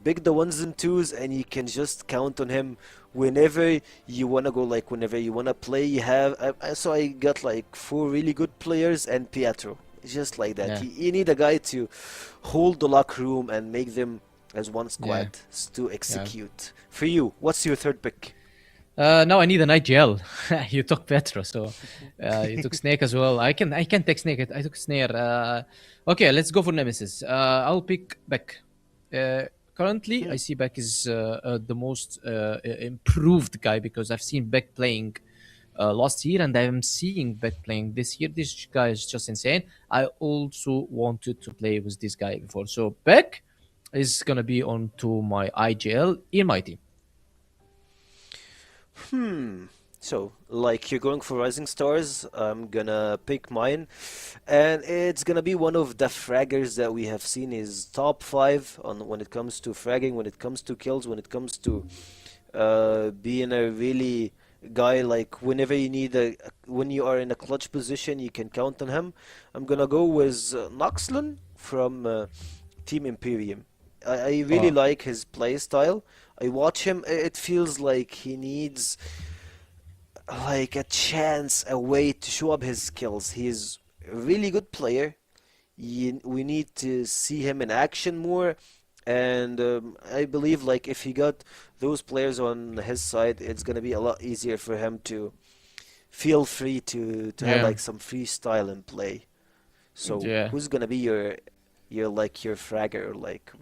pick the ones and twos, and you can just count on him whenever you wanna go. Like whenever you wanna play, you have. So I got like 4 really good players and Pietro. It's just like that. Yeah. You need a guy to hold the locker room and make them as one squad to execute. For you, what's your third pick? now I need an IGL. You took Petro, so you took Snake as well. I can take Snake. I took Snare. Okay, let's go for Nemesis. I'll pick Beck. Currently, I see Beck is the most improved guy because I've seen Beck playing last year and I'm seeing Beck playing this year. This guy is just insane. I also wanted to play with this guy before. So Beck is going to be on to my IGL in my team. So, like, you're going for Rising Stars, I'm gonna pick mine, and it's gonna be one of the fraggers that we have seen is top 5 on when it comes to fragging, when it comes to kills, when it comes to being a really guy, like, whenever you need when you are in a clutch position, you can count on him. I'm gonna go with Noxlin from Team Imperium. I really like his play style. I watch him, it feels like he needs like a chance, a way to show up his skills. He's a really good player. We need to see him in action more, and I believe like if he got those players on his side, it's gonna be a lot easier for him to feel free to have like some freestyle and play. So Yeah. who's gonna be your fragger, or like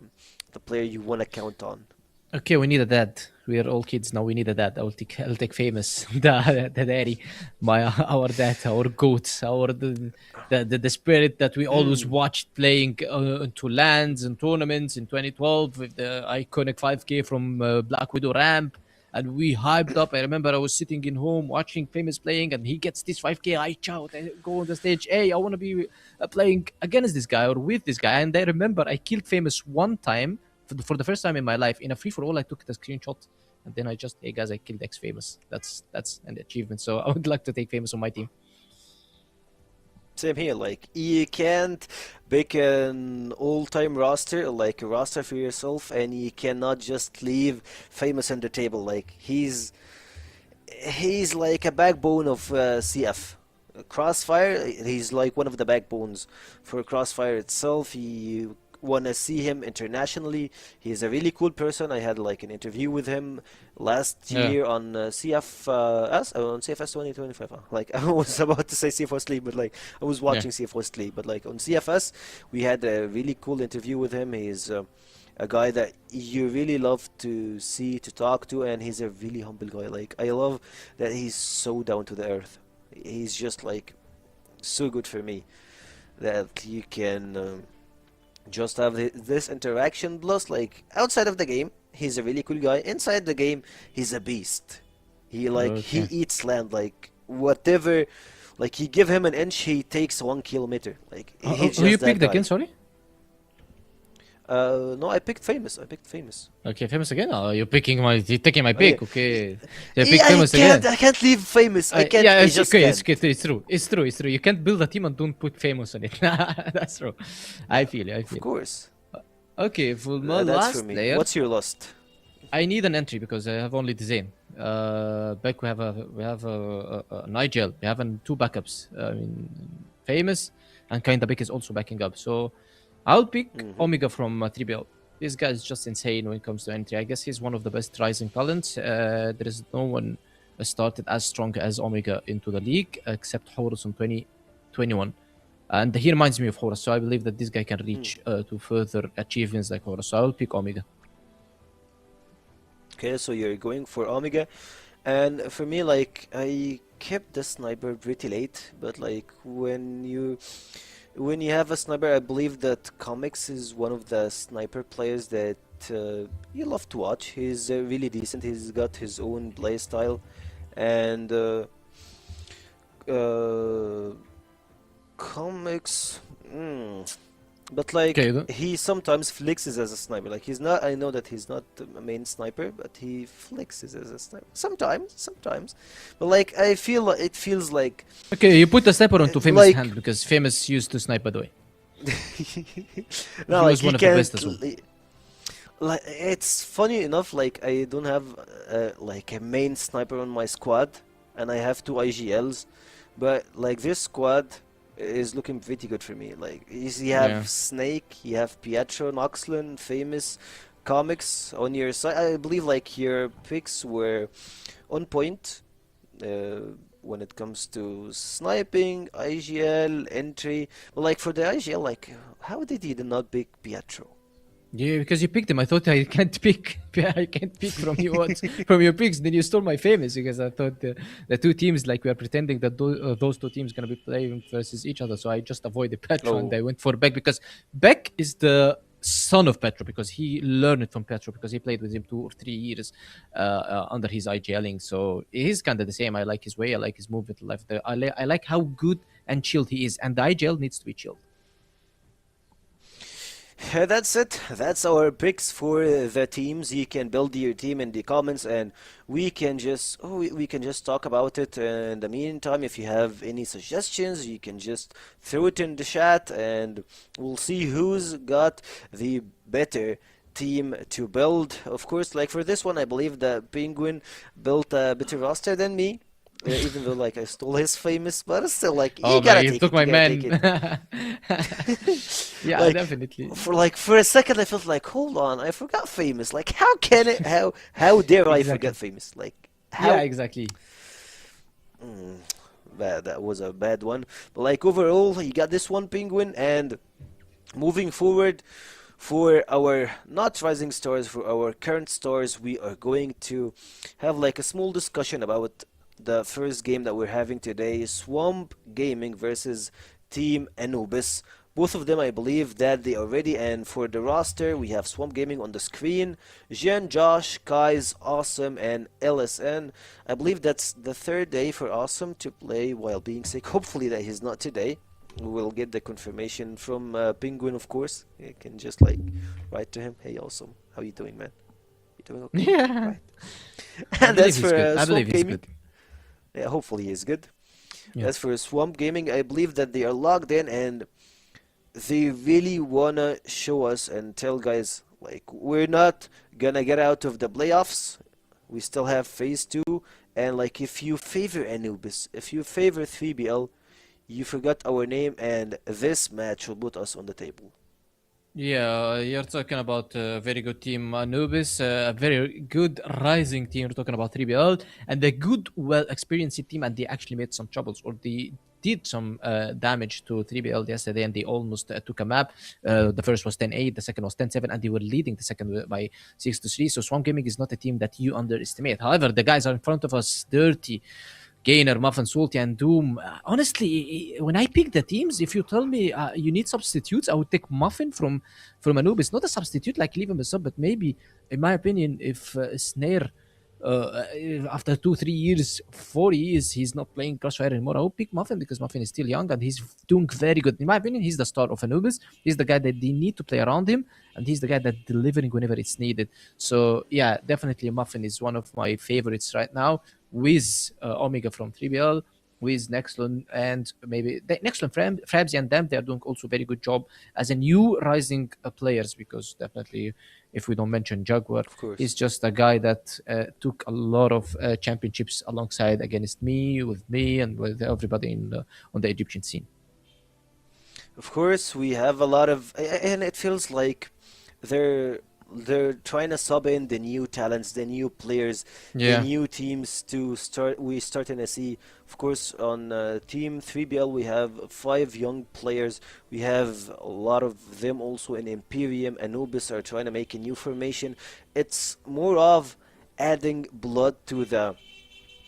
the player you wanna count on? Okay, we need a dad. We are all kids now. We need a dad. I'll take famous the daddy, our dad, our goats, the spirit that we always watched playing into lands and tournaments in 2012 with the iconic 5K from Black Widow ramp, and we hyped up. I remember I was sitting in home watching famous playing, and he gets this 5K. I shout, I go on the stage, hey, I want to be playing against this guy or with this guy. And I remember I killed famous one time. For the first time in my life, in a free-for-all, I took the screenshot, and then I just, hey guys, I killed X-Famous. That's an achievement. So I would like to take Famous on my team. Same here. Like you can't pick an all-time roster, like a roster for yourself, and you cannot just leave Famous on the table. Like he's like a backbone of CF. Crossfire, he's like one of the backbones for Crossfire itself. You want to see him internationally. He's a really cool person. I had like an interview with him last Yeah. year on on CFS 2025. Like I was about to say CFS League, but like I was watching CFS League, but like on CFS, we had a really cool interview with him. He's a guy that you really love to see, to talk to, and he's a really humble guy. Like I love that he's so down to the earth. He's just like so good for me that you can just have this interaction. Plus, like outside of the game, he's a really cool guy. Inside the game, he's a beast. He eats land like whatever. Like you give him an inch, he takes 1 kilometer. Like he's Who you just that picked guy. again? Sorry. No, I picked Famous. I picked Famous. Okay, famous again. Oh, you're taking my Oh, pick. yeah. Okay. You Yeah, picked famous again. I can't leave Famous. I can't. Yeah, I it's just okay. can't. It's okay. It's true. It's true. It's true. You can't build a team and don't put famous on it. That's true. I feel you. I feel. Of course. Okay, for my That's last for me. player, What's your last? I need an entry because I have only the Zane. Back we have a Nigel. We have two backups. I mean, famous and kinda big is also backing up. So I'll pick Omega from 3BL. This guy is just insane when it comes to entry. I guess he's one of the best rising talents. There is no one started as strong as Omega into the league except Horus in 2021. And he reminds me of Horus, so I believe that this guy can reach to further achievements like Horus. So I'll pick Omega. Okay, so you're going for Omega, and for me, like I kept the sniper pretty late, but like when you have a sniper, I believe that Comics is one of the sniper players that you love to watch. He's really decent. He's got his own play style, and Comics. But like Okay, then. he sometimes flexes as a sniper. Like he's not. I know that he's not a main sniper, but he flexes as a sniper sometimes. But like I feel it feels like Okay, you put the sniper onto famous like- hand because famous used to snipe by the way. no, He like was he one of the can't. best as well. Like it's funny enough. Like I don't have like a main sniper on my squad, and I have 2 IGLs, but like this squad is looking pretty good for me. Like you have Yeah. Snake, you have Pietro, Noxlin, Famous, Comics on your side. I believe like your picks were on point when it comes to sniping, IGL, entry. But like for the IGL, like how did you not pick Pietro? Yeah, because you picked him. I thought I can't pick. I can't pick from you from your picks. Then you stole my famous because I thought the two teams like we are pretending that those two teams gonna be playing versus each other. So I just avoided Petro and I went for Beck because Beck is the son of Petro because he learned it from Petro because he played with him 2 or 3 years under his IGLing. So he's kind of the same. I like his way. I like his movement. I like how good and chilled he is. And the IGL needs to be chilled. That's it. That's our picks for the teams. You can build your team in the comments, and we can just we can just talk about it. In the meantime, if you have any suggestions, you can just throw it in the chat, and we'll see who's got the better team to build. Of course, like for this one, I believe that Penguin built a better roster than me. Even though like I stole his famous, but still like you gotta man, you take took it, my you gotta man. take it. Yeah, Like, definitely. For a second I felt like, hold on, I forgot famous. Like how can it how dare I Exactly. forget famous? Like how Yeah, exactly. that was a bad one. But like overall you got this one Penguin, and moving forward for our not rising stars, for our current stars, we are going to have like a small discussion about the first game that we're having today, Swamp Gaming versus Team Anubis. Both of them, I believe that they are ready, and for the roster, we have Swamp Gaming on the screen, Jen, Josh, Kai's, Awesome, and LSN. I believe that's the third day for Awesome to play while being sick. Hopefully that he's not today. We will get the confirmation from Penguin, of course. You can just like write to him, hey Awesome, how you doing, man? You doing okay? Yeah. Right. I And believe that's he's for good. I Swamp believe he's Gaming. good. Yeah, hopefully he is good. Yeah. As for Swamp Gaming, I believe that they are logged in and they really wanna show us and tell guys like we're not gonna get out of the playoffs. We still have phase two, and like if you favor Anubis, if you favor 3BL, you forgot our name, and this match will put us on the table. Yeah, you're talking about a very good team, Anubis, a very good rising team. You're talking about 3BL and a good, well experienced team, and they actually made some troubles or they did some damage to 3BL yesterday, and they almost took a map. The first was 10-8, the second was 10-7, and they were leading the second by 6-3. So Swamp Gaming is not a team that you underestimate. However, the guys are in front of us, dirty. Gainer, Muffin, Salty, and Doom. Honestly, when I pick the teams, if you tell me you need substitutes, I would take Muffin from Anubis. Not a substitute like leave him a sub, but maybe, in my opinion, if Snare, after 2, 3 years, 4 years, he's not playing Crossfire anymore, I would pick Muffin because Muffin is still young and he's doing very good. In my opinion, he's the star of Anubis. He's the guy that they need to play around him, and he's the guy that delivering whenever it's needed. So yeah, definitely Muffin is one of my favorites right now, with Omega from 3BL, with Nexlon, and maybe Nexlon, Frabsy, and them. They are doing also very good job as a new rising players, because definitely, if we don't mention Jaguar, Of course. he's just a guy that took a lot of championships alongside against me, with me, and with everybody on the Egyptian scene. Of course, we have a lot of, and it feels like they're trying to sub in the new talents, the new players, the Yeah. new teams to start. We starting to see, of course, on Team 3BL we have 5 young players. We have a lot of them also in Imperium. Anubis are trying to make a new formation. It's more of adding blood to the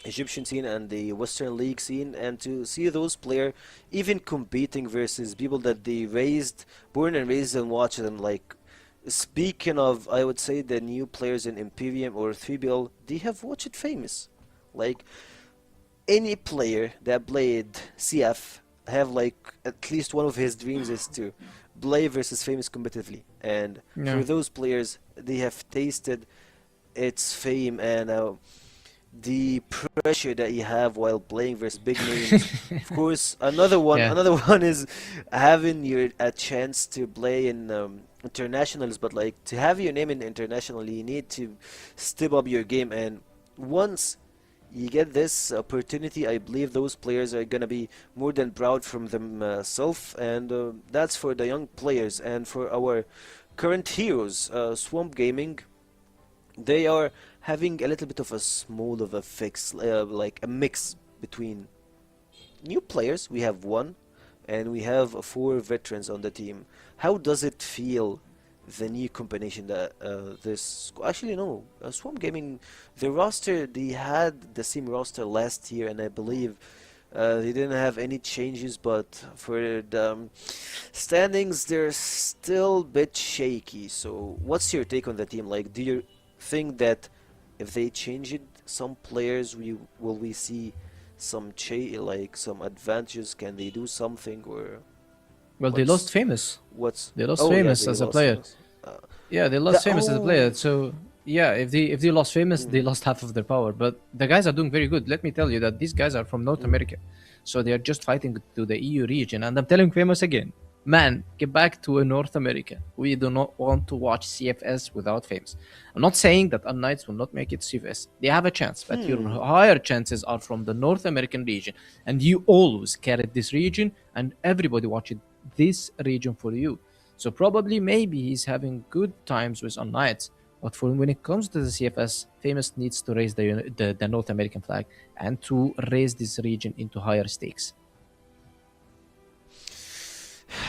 Egyptian scene and the Western League scene, and to see those players even competing versus people that they raised, born and raised, and watch them. Like, speaking of, I would say the new players in Imperium or 3BL, they have watched Famous. Like, any player that played CF have like at least one of his dreams is to play versus Famous competitively, and Yeah. for those players, they have tasted its fame and the pressure that you have while playing versus big names. Of course, another one, Yeah. another one is having a chance to play in internationals. But like to have your name in international, you need to step up your game. And once you get this opportunity, I believe those players are gonna be more than proud from themselves. And that's for the young players. And for our current heroes, Swamp Gaming, they are having a little bit of a small of a fix, like a mix between new players. We have one, and we have 4 veterans on the team. How does it feel, the new combination that actually no, Swamp Gaming, the roster, they had the same roster last year, and I believe they didn't have any changes, but for the standings, they're still a bit shaky. So what's your take on the team? Like, do you think that if they change it, some players will we see some like some advantages? Can they do something, or Well, they what's lost Famous. what's They lost oh yeah, Famous they as a lost player. Famous. Yeah, they lost The- Famous as a player. oh. So yeah, if they lost Famous, they lost half of their power. But the guys are doing very good. Let me tell you that these guys are from North America, so they are just fighting to the EU region. And I'm telling Famous again, man, get back to North America. We do not want to watch CFS without Famous. I'm not saying that UnKnights will not make it CFS. They have a chance, but your higher chances are from the North American region, and you always carried this region, and everybody watched this region for you. So probably maybe he's having good times with UnKnights, but for when it comes to the CFS, Famous needs to raise the North American flag and to raise this region into higher stakes.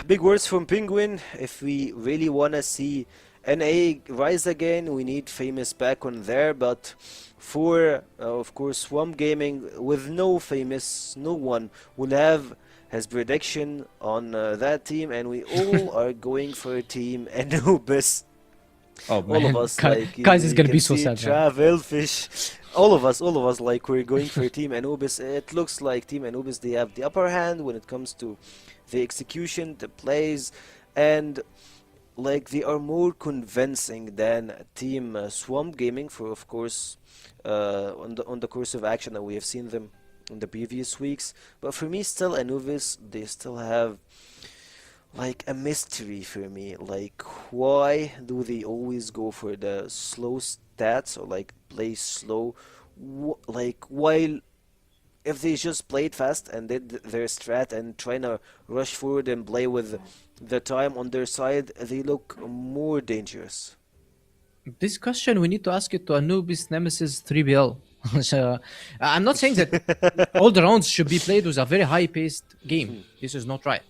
Big words from Penguin. If we really want to see NA rise again, we need Famous back on there. But for, of course, Swamp Gaming, with no Famous, no one will have his prediction on that team. And we all are going for Team Anubis. Oh All of us, like, guys, is you gonna can be so see sad. man. Travel Fish, all of us, like we're going for Team Anubis. It looks like Team Anubis, they have the upper hand when it comes to the execution, the plays, and like they are more convincing than Team Swamp Gaming. For of course, on the course of action that we have seen them in the previous weeks. But for me, still Anubis, they still have like a mystery for me. Like, why do they always go for the slow stats or like play slow? Like, while if they just played fast and did their strat and trying to rush forward and play with the time on their side, they look more dangerous. This question we need to ask it to Anubis Nemesis 3BL. So, I'm not saying that all the rounds should be played with a very high-paced game. This is not right.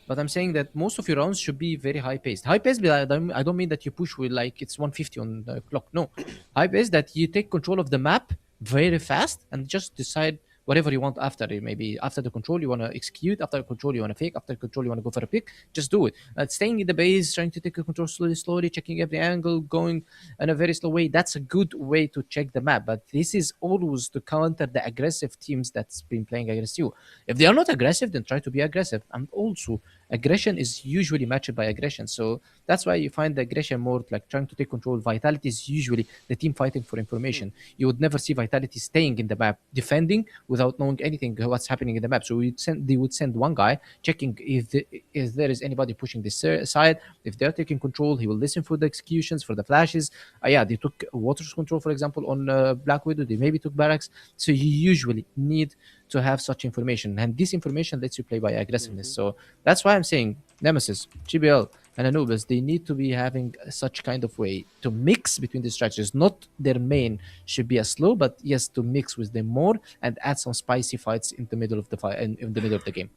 But I'm saying that most of your rounds should be very high-paced. High-paced, I don't mean that you push with like it's 150 on the clock. No, high-paced that you take control of the map very fast and just decide whatever you want after it. Maybe after the control you want to execute, after the control you want to fake, after the control you want to go for a pick. Just do it. Staying in the base, trying to take the control slowly, checking every angle, going in a very slow way. That's a good way to check the map. But this is always to counter the aggressive teams that's been playing against you. If they are not aggressive, then try to be aggressive. And also, aggression is usually matched by aggression. So that's why you find the aggression more like trying to take control. Vitality is usually the team fighting for information. You would never see Vitality staying in the map, defending without knowing anything what's happening in the map. So they would send one guy checking if there is anybody pushing this side. If they're taking control, he will listen for the executions, for the flashes. Yeah, they took Water's control, for example, on Black Widow. They maybe took Barracks. So you usually need to have such information, and this information lets you play by aggressiveness. So that's why I'm saying Nemesis, GBL, and Anubis, they need to be having such kind of way to mix between the strategies. Not their main should be as slow, but yes, to mix with them more and add some spicy fights in the middle of the fight, in the middle of the game.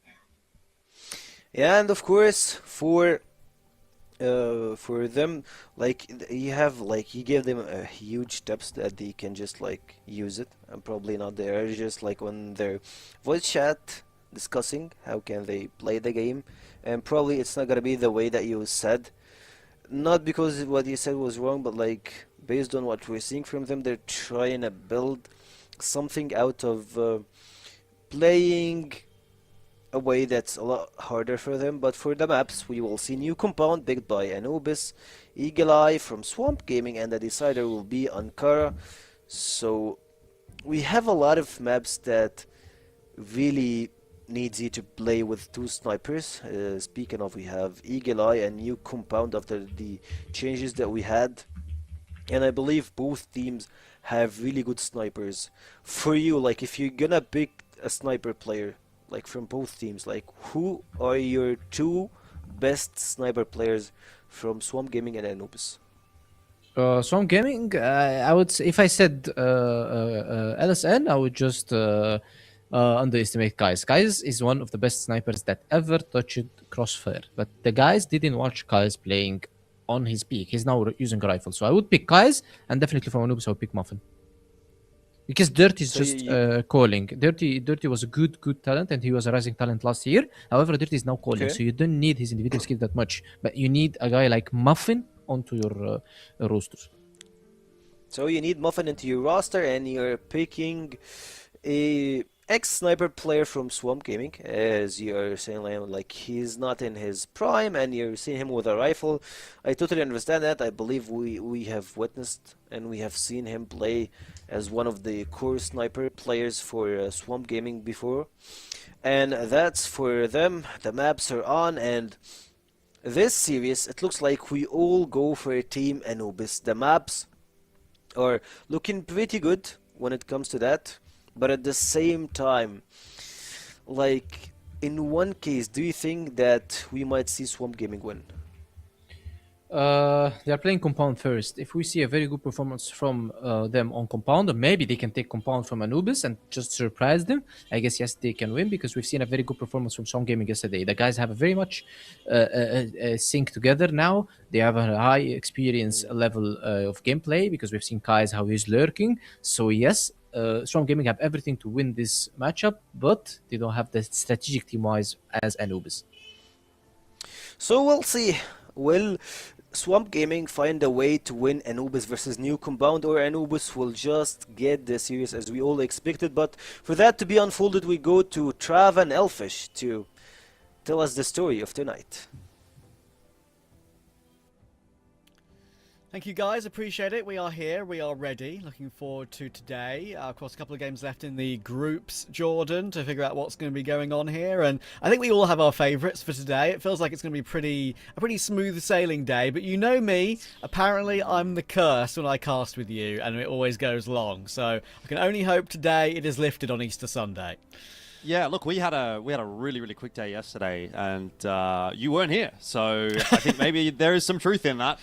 Yeah, and of course for them, like you gave them a huge tips that they can just like use it, and probably not there, just like on their voice chat discussing how can they play the game, and probably it's not gonna be the way that you said, not because what you said was wrong, but like based on what we're seeing from them, they're trying to build something out of playing a way that's a lot harder for them. But for the maps, we will see new compound picked by Anubis, Eagle Eye from Swamp Gaming, and the decider will be Ankara. So we have a lot of maps that really needs you to play with two snipers. Speaking of, we have Eagle Eye and new compound after the changes that we had, and I believe both teams have really good snipers. For you, like if you're gonna pick a sniper player, like from both teams, like who are your two best sniper players from Swamp Gaming and Anubis? Swamp Gaming, I would say if I said LSN, I would just underestimate Guys. Guys is one of the best snipers that ever touched Crossfire, but the guys didn't watch Guys playing on his peak. He's now using a rifle, so I would pick Guys, and definitely from Anubis I would pick Muffin. Because Dirty is So just calling. Dirty was a good talent, and he was a rising talent last year. However, Dirty is now calling, Okay. so you don't need his individual skill that much. But you need a guy like Muffin onto your roster. So you need Muffin into your roster, and you're picking a ex-sniper player from Swamp Gaming, as you're saying, like he's not in his prime, and you're seeing him with a rifle. I totally understand that. I believe we have witnessed and we have seen him play as one of the core sniper players for Swamp Gaming before, and that's for them. The maps are on, and this series, it looks like we all go for a team Anubis. The maps are looking pretty good when it comes to that, but at the same time, like in one case, do you think that we might see Swamp Gaming win? They are playing Compound first. If we see a very good performance from them on Compound, or maybe they can take Compound from Anubis and just surprise them, I guess yes, they can win, because we've seen a very good performance from Swamp Gaming yesterday. The guys have a very much sync together now. They have a high experience level of gameplay, because we've seen Kai's how he's lurking. So yes, Swamp Gaming have everything to win this matchup, but they don't have the strategic team-wise as Anubis. So we'll see. Will Swamp Gaming find a way to win Anubis versus New Compound, or Anubis will just get the series as we all expected? But for that to be unfolded, we go to Trav and Elfish to tell us the story of tonight. Thank you guys, appreciate it. We are here, we are ready. Looking forward to today. Of course, a couple of games left in the groups, Jordan, to figure out what's going to be going on here. And I think we all have our favourites for today. It feels like it's going to be a pretty smooth sailing day. But you know me, apparently I'm the curse when I cast with you, and it always goes long. So I can only hope today it is lifted on Easter Sunday. Yeah, look, we had a really, really quick day yesterday, and you weren't here. So I think maybe there is some truth in that.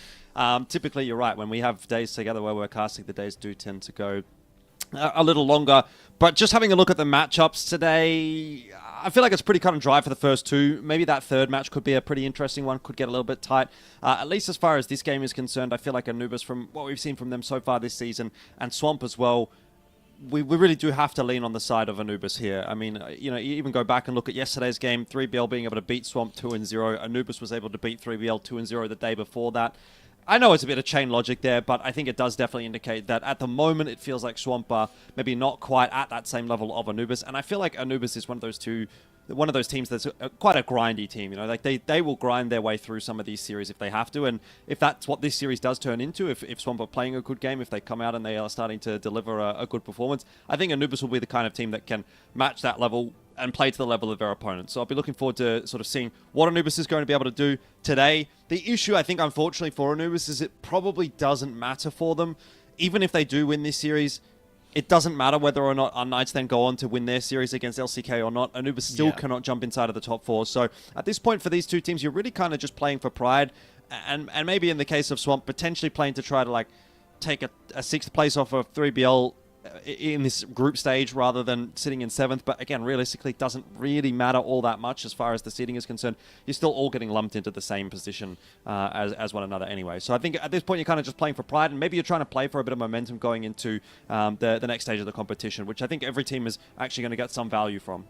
Typically, you're right. When we have days together where we're casting, the days do tend to go a little longer. But just having a look at the matchups today, I feel like it's pretty cut and dry for the first two. Maybe that third match could be a pretty interesting one, could get a little bit tight. At least as far as this game is concerned, I feel like Anubis, from what we've seen from them so far this season, and Swamp as well, we really do have to lean on the side of Anubis here. I mean, you even go back and look at yesterday's game, 3BL being able to beat Swamp 2-0. Anubis was able to beat 3BL 2-0 the day before that. I know it's a bit of chain logic there, but I think it does definitely indicate that at the moment it feels like Swamp are maybe not quite at that same level of Anubis, and I feel like Anubis is one of those teams that's quite a grindy team. Like they will grind their way through some of these series if they have to, and if that's what this series does turn into, if Swamp are playing a good game, if they come out and they are starting to deliver a good performance, I think Anubis will be the kind of team that can match that level and play to the level of their opponents. So I'll be looking forward to sort of seeing what Anubis is going to be able to do today. The issue, I think, unfortunately for Anubis is it probably doesn't matter for them. Even if they do win this series, it doesn't matter whether or not UnKnights then go on to win their series against LCK or not. Anubis still cannot jump inside of the top four. So at this point for these two teams, you're really kind of just playing for pride. And maybe in the case of Swamp, potentially playing to try to like take a sixth place off of 3BL in this group stage rather than sitting in seventh. But again, realistically, it doesn't really matter all that much as far as the seeding is concerned. You're still all getting lumped into the same position as one another anyway. So I think at this point, you're kind of just playing for pride, and maybe you're trying to play for a bit of momentum going into the next stage of the competition, which I think every team is actually going to get some value from.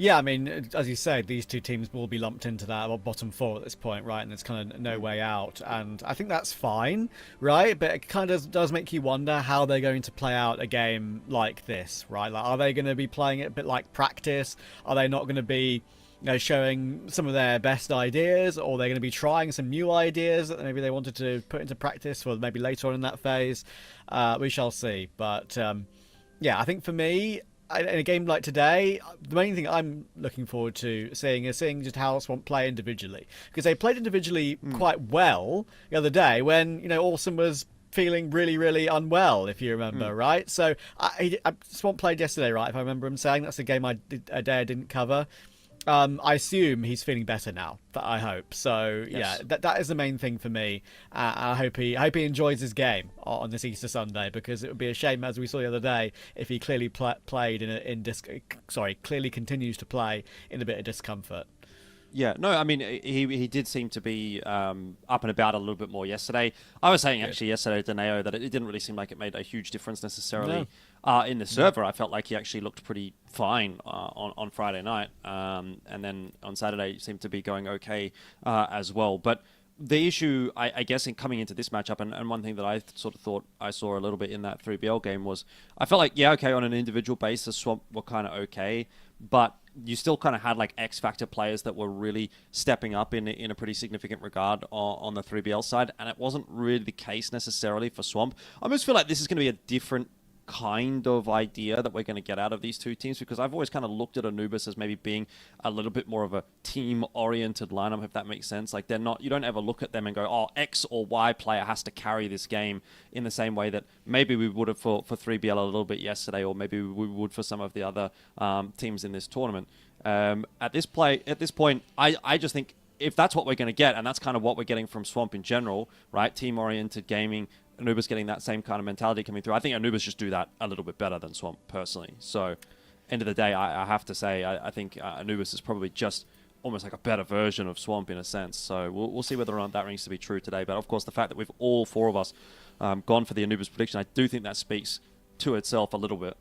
Yeah, I mean, as you said, these two teams will be lumped into that bottom four at this point, right? And there's kind of no way out. And I think that's fine, right? But it kind of does make you wonder how they're going to play out a game like this, right? Like, are they going to be playing it a bit like practice? Are they not going to be showing some of their best ideas? Or are they going to be trying some new ideas that maybe they wanted to put into practice for maybe later on in that phase? We shall see. But, yeah, I think for me, in a game like today, the main thing I'm looking forward to seeing is just how Swamp play individually. Because they played individually quite well the other day when, Awesome was feeling really, really unwell, if you remember, right? So Swamp played yesterday, right? If I remember him saying, that's a game a day I didn't cover. I assume he's feeling better now. I hope so. Yes. Yeah, that is the main thing for me. I hope he enjoys his game on this Easter Sunday, because it would be a shame, as we saw the other day, if he clearly clearly continues to play in a bit of discomfort. Yeah, no, I mean, he did seem to be up and about a little bit more yesterday. I was saying actually yesterday to Neo that it didn't really seem like it made a huge difference necessarily in the server. I felt like he actually looked pretty fine on Friday night. And then on Saturday, he seemed to be going okay as well. But the issue, I guess, in coming into this matchup, and one thing that I sort of thought I saw a little bit in that 3BL game was, I felt like, on an individual basis, Swamp were kind of okay, but you still kind of had like X-Factor players that were really stepping up in a pretty significant regard on the 3BL side, and it wasn't really the case necessarily for Swamp. I almost feel like this is going to be a different kind of idea that we're going to get out of these two teams, because I've always kind of looked at Anubis as maybe being a little bit more of a team-oriented lineup, if that makes sense. Like, they're not, you don't ever look at them and go, oh, X or Y player has to carry this game in the same way that maybe we would have for 3BL a little bit yesterday, or maybe we would for some of the other teams in this tournament. At this point, I just think if that's what we're going to get, and that's kind of what we're getting from Swamp in general, right? Team-oriented gaming, Anubis getting that same kind of mentality coming through. I think Anubis just do that a little bit better than Swamp, personally. So, end of the day, I have to say, I think Anubis is probably just almost like a better version of Swamp in a sense. So, we'll see whether or not that rings to be true today. But, of course, the fact that we've all four of us gone for the Anubis prediction, I do think that speaks to itself a little bit.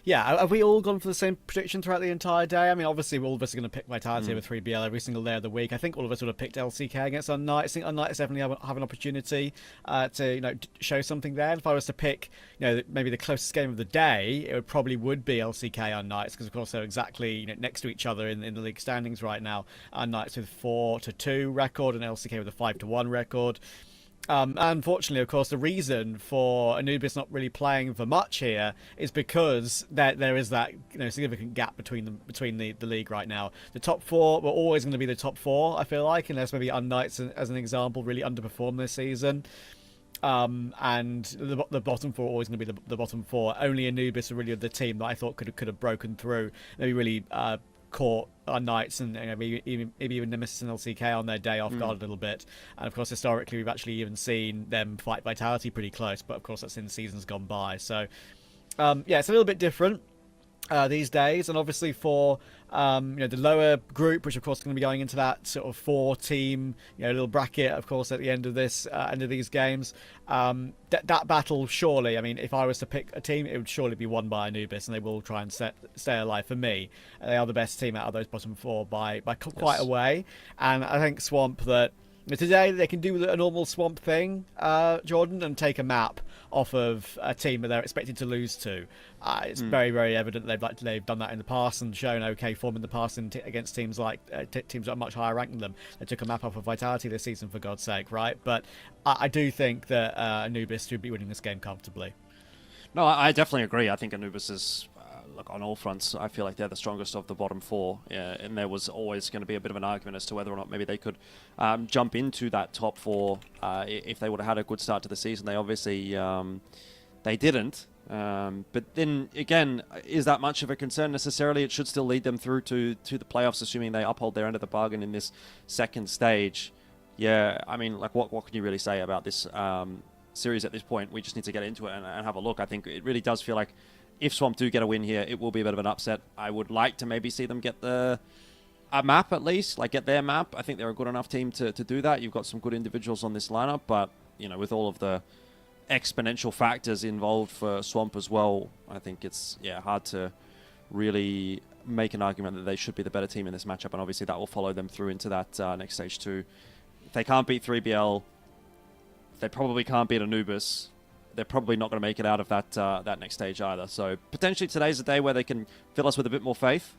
Yeah, have we all gone for the same prediction throughout the entire day? I mean, obviously, all of us are going to pick Vitality with 3BL every single day of the week. I think all of us would have picked LCK against UnKnights. I think UnKnights definitely have an opportunity to show something there. And if I was to pick, maybe the closest game of the day, it would be LCK UnKnights, because of course they're exactly next to each other in the league standings right now. UnKnights with 4-2 record and LCK with a 5-1 record. Unfortunately, of course, the reason for Anubis not really playing for much here is because there is that significant gap between the league right now. The top four were always going to be the top four, I feel like, unless maybe UnKnights, as an example, really underperformed this season. And the bottom four are always going to be the bottom four. Only Anubis are really the team that I thought could have broken through. Maybe really caught UnKnights and maybe even Nemesis and LCK on their day off guard a little bit. And of course, historically, we've actually even seen them fight Vitality pretty close. But of course, that's in seasons gone by. So yeah, it's a little bit different these days. And obviously for the lower group, which of course is going to be going into that sort of 4-team little bracket, of course, at the end of these games, that battle, surely, I mean, if I was to pick a team, it would surely be won by Anubis, and they will try and stay alive. For me, they are the best team out of those bottom four by quite a way. And I think Swamp, that today they can do a normal Swamp thing, Jordan, and take a map off of a team that they're expected to lose to. It's very, very evident they've done that in the past and shown okay form in the past against teams like teams that are much higher ranked than them. They took a map off of Vitality this season, for God's sake, right? But I do think that Anubis should be winning this game comfortably. No, I definitely agree. I think Anubis is, look, on all fronts, I feel like they're the strongest of the bottom four. And there was always going to be a bit of an argument as to whether or not maybe they could jump into that top four if they would have had a good start to the season. They obviously they didn't. But then again, is that much of a concern necessarily? It should still lead them through to the playoffs, assuming they uphold their end of the bargain in this second stage. Yeah, I mean, like, what can you really say about this series at this point? We just need to get into it and have a look. I think it really does feel like if Swamp do get a win here, it will be a bit of an upset. I would like to maybe see them get a map at least, like get their map. I think they're a good enough team to do that. You've got some good individuals on this lineup, but with all of the exponential factors involved for Swamp as well, I think it's hard to really make an argument that they should be the better team in this matchup, and obviously that will follow them through into that next stage too. If they can't beat 3BL, they probably can't beat Anubis. They're probably not going to make it out of that next stage either. So potentially today's a day where they can fill us with a bit more faith.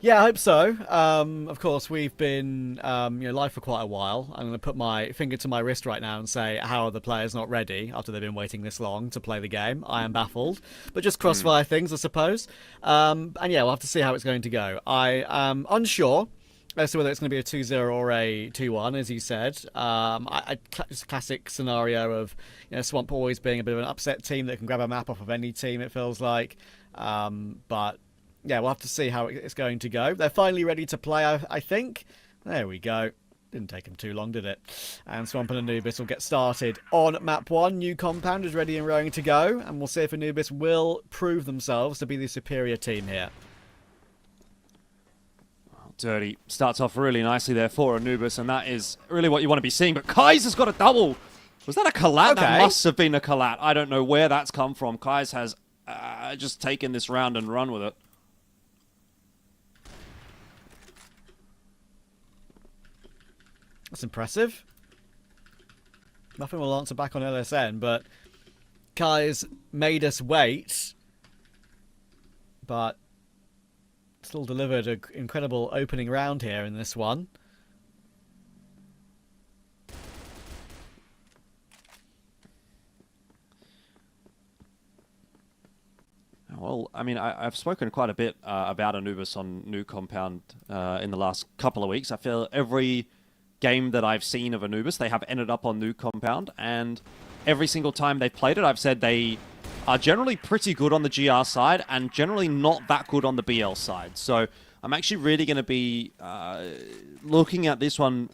Yeah, I hope so. Of course, we've been live for quite a while. I'm going to put my finger to my wrist right now and say, how are the players not ready after they've been waiting this long to play the game? I am baffled. But just CrossFire things, I suppose. And yeah, we'll have to see how it's going to go. I am unsure as to whether it's going to be a 2-0 or a 2-1, as you said. It's a classic scenario of Swamp always being a bit of an upset team that can grab a map off of any team, it feels like. But yeah, we'll have to see how it's going to go. They're finally ready to play, I think. There we go. Didn't take them too long, did it? And Swamp and Anubis will get started on map 1. New compound is ready and raring to go. And we'll see if Anubis will prove themselves to be the superior team here. Dirty starts off really nicely there for Anubis, and that is really what you want to be seeing. But Kai's has got a double. Was that a collat? Okay. That must have been a collat. I don't know where that's come from. Kai's has just taken this round and run with it. That's impressive. Nothing will answer back on LSN, but Kai's made us wait. But still delivered an incredible opening round here in this one. Well, I mean, I've spoken quite a bit about Anubis on New Compound in the last couple of weeks. I feel every game that I've seen of Anubis, they have ended up on New Compound, and every single time they've played it, I've said they are generally pretty good on the GR side and generally not that good on the BL side. So I'm actually really going to be looking at this one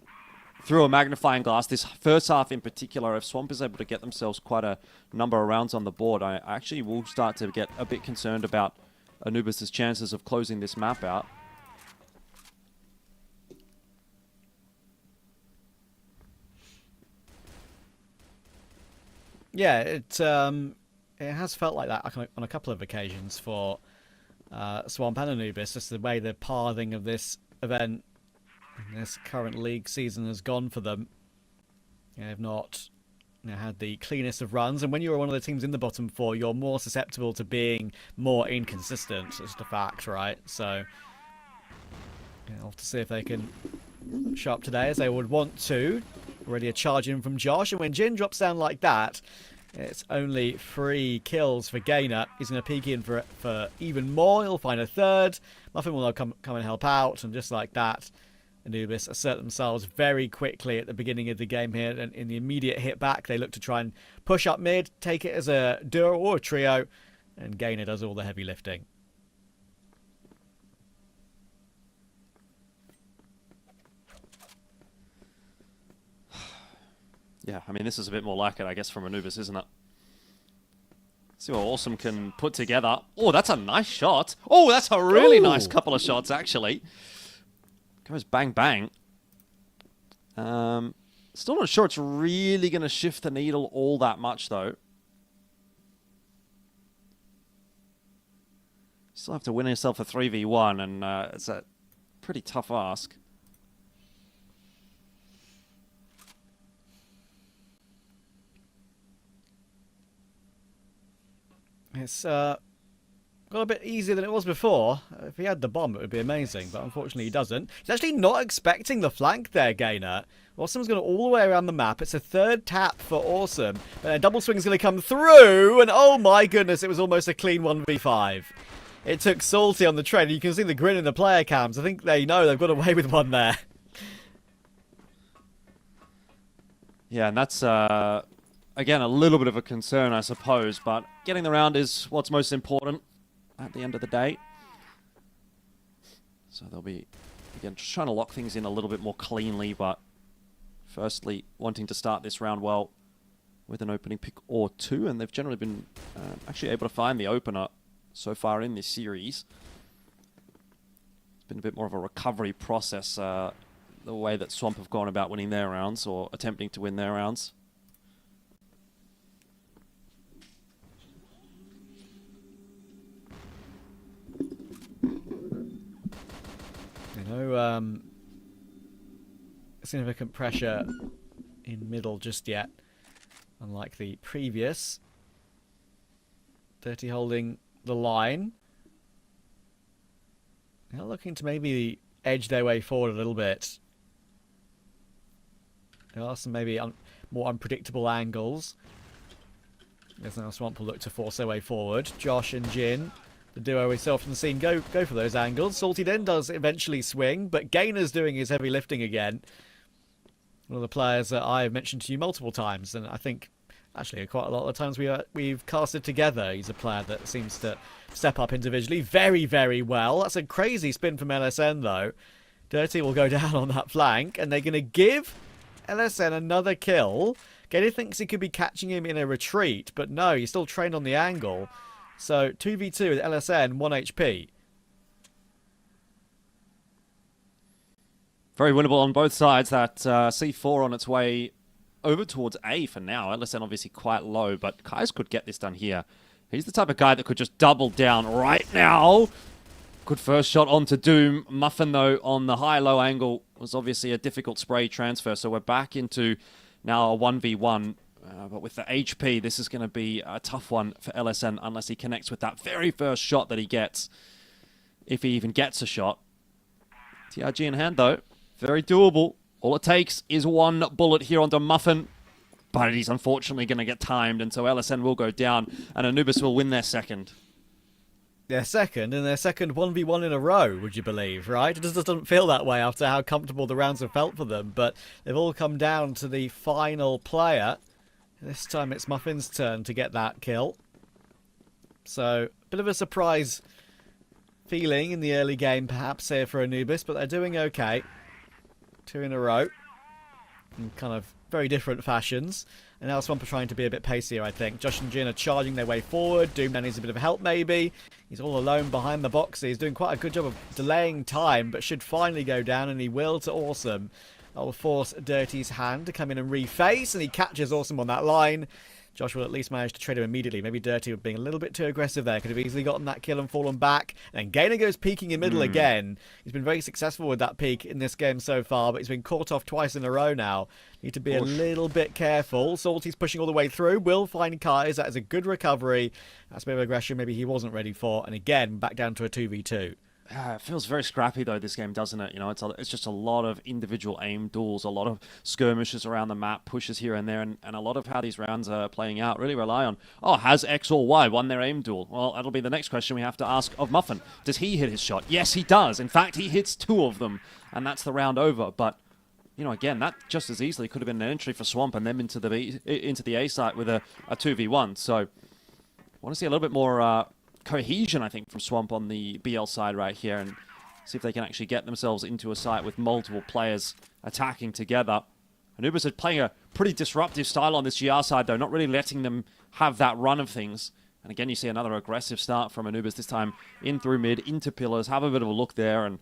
through a magnifying glass. This first half in particular, if Swamp is able to get themselves quite a number of rounds on the board, I actually will start to get a bit concerned about Anubis' chances of closing this map out. Yeah, it has felt like that on a couple of occasions for Swamp and Anubis. Just the way the pathing of this event, this current league season has gone for them. They've not had the cleanest of runs, and when you're one of the teams in the bottom 4, you're more susceptible to being more inconsistent. It's just a fact, right? So we'll have to see if they can show up today as they would want to. Already a charge in from Josh, and when Jin drops down like that, it's only 3 kills for Gainer. He's going to peek in for even more. He'll find a third. Muffin will now come and help out, and just like that, Anubis assert themselves very quickly at the beginning of the game here, and in the immediate hit back, they look to try and push up mid, take it as a duo or a trio, and Gainer does all the heavy lifting. Yeah, I mean, this is a bit more like it, I guess, from Anubis, isn't it? See what Awesome can put together. Oh, that's a nice shot. Oh, that's a really nice couple of shots, actually. Goes bang, bang. Still not sure it's really going to shift the needle all that much, though. Still have to win yourself a 3v1, and it's a pretty tough ask. It's got a bit easier than it was before. If he had the bomb, it would be amazing, but unfortunately he doesn't. He's actually not expecting the flank there, Gainer. Awesome's going all the way around the map. It's a third tap for Awesome, but a double swing's going to come through, and oh my goodness, it was almost a clean 1v5. It took Salty on the trend. You can see the grin in the player cams. I think they know they've got away with one there. Yeah, and that's... again, a little bit of a concern, I suppose, but getting the round is what's most important at the end of the day. So they'll be, again, just trying to lock things in a little bit more cleanly, but firstly, wanting to start this round well with an opening pick or two, and they've generally been actually able to find the opener so far in this series. It's been a bit more of a recovery process, the way that Swamp have gone about winning their rounds, or attempting to win their rounds. No significant pressure in middle just yet, unlike the previous. Dirty holding the line. They're looking to maybe edge their way forward a little bit. There are some maybe more unpredictable angles. There's now Swamp will look to force their way forward. Josh and Jin, the duo we've so often seen go for those angles. Salty then does eventually swing, but Gainer's doing his heavy lifting again. One of the players that I've mentioned to you multiple times, and I think actually quite a lot of the times we've casted together. He's a player that seems to step up individually very, very well. That's a crazy spin from LSN though. Dirty will go down on that flank, and they're going to give LSN another kill. Gainer thinks he could be catching him in a retreat, but no, he's still trained on the angle. So 2v2 with LSN, 1 HP. Very winnable on both sides. That C4 on its way over towards A for now. LSN obviously quite low, but Kais could get this done here. He's the type of guy that could just double down right now. Good first shot onto Doom. Muffin, though, on the high-low angle was obviously a difficult spray transfer, so we're back into now a 1v1. But with the HP, this is going to be a tough one for LSN unless he connects with that very first shot that he gets. If he even gets a shot. TRG in hand, though. Very doable. All it takes is one bullet here onto Muffin. But he's unfortunately going to get timed, and so LSN will go down, and Anubis will win their second. Their second 1v1 in a row, would you believe, right? It just doesn't feel that way after how comfortable the rounds have felt for them, but they've all come down to the final player. This time it's Muffin's turn to get that kill. So, a bit of a surprise feeling in the early game, perhaps, here for Anubis, but they're doing okay. 2 in a row. In kind of very different fashions. And now Swamp are trying to be a bit pacier, I think. Josh and Jin are charging their way forward. Doom now needs a bit of help, maybe. He's all alone behind the box. He's doing quite a good job of delaying time, but should finally go down, and he will to Awesome. That will force Dirty's hand to come in and reface, and he catches Awesome on that line. Josh will at least manage to trade him immediately. Maybe Dirty being a little bit too aggressive there. Could have easily gotten that kill and fallen back. And Gainer goes peeking in middle again. He's been very successful with that peek in this game so far, but he's been caught off twice in a row now. Need to be a little bit careful. Salty's pushing all the way through. Will find Kais. That is a good recovery. That's a bit of aggression maybe he wasn't ready for. And again, back down to a 2v2. It feels very scrappy though, this game, doesn't it? You know, it's just a lot of individual aim duels, a lot of skirmishes around the map, pushes here and there, and a lot of how these rounds are playing out really rely on, has X or Y won their aim duel? Well, that'll be the next question we have to ask of Muffin. Does he hit his shot? Yes, he does. In fact, he hits 2 of them, and that's the round over. But, you know, again, that just as easily could have been an entry for Swamp and them into the A site with a 2v1. So, I want to see a little bit more cohesion, I think, from Swamp on the BL side right here, and see if they can actually get themselves into a site with multiple players attacking together. Anubis are playing a pretty disruptive style on this GR side, though, not really letting them have that run of things. And again, you see another aggressive start from Anubis, this time in through mid, into pillars, have a bit of a look there, and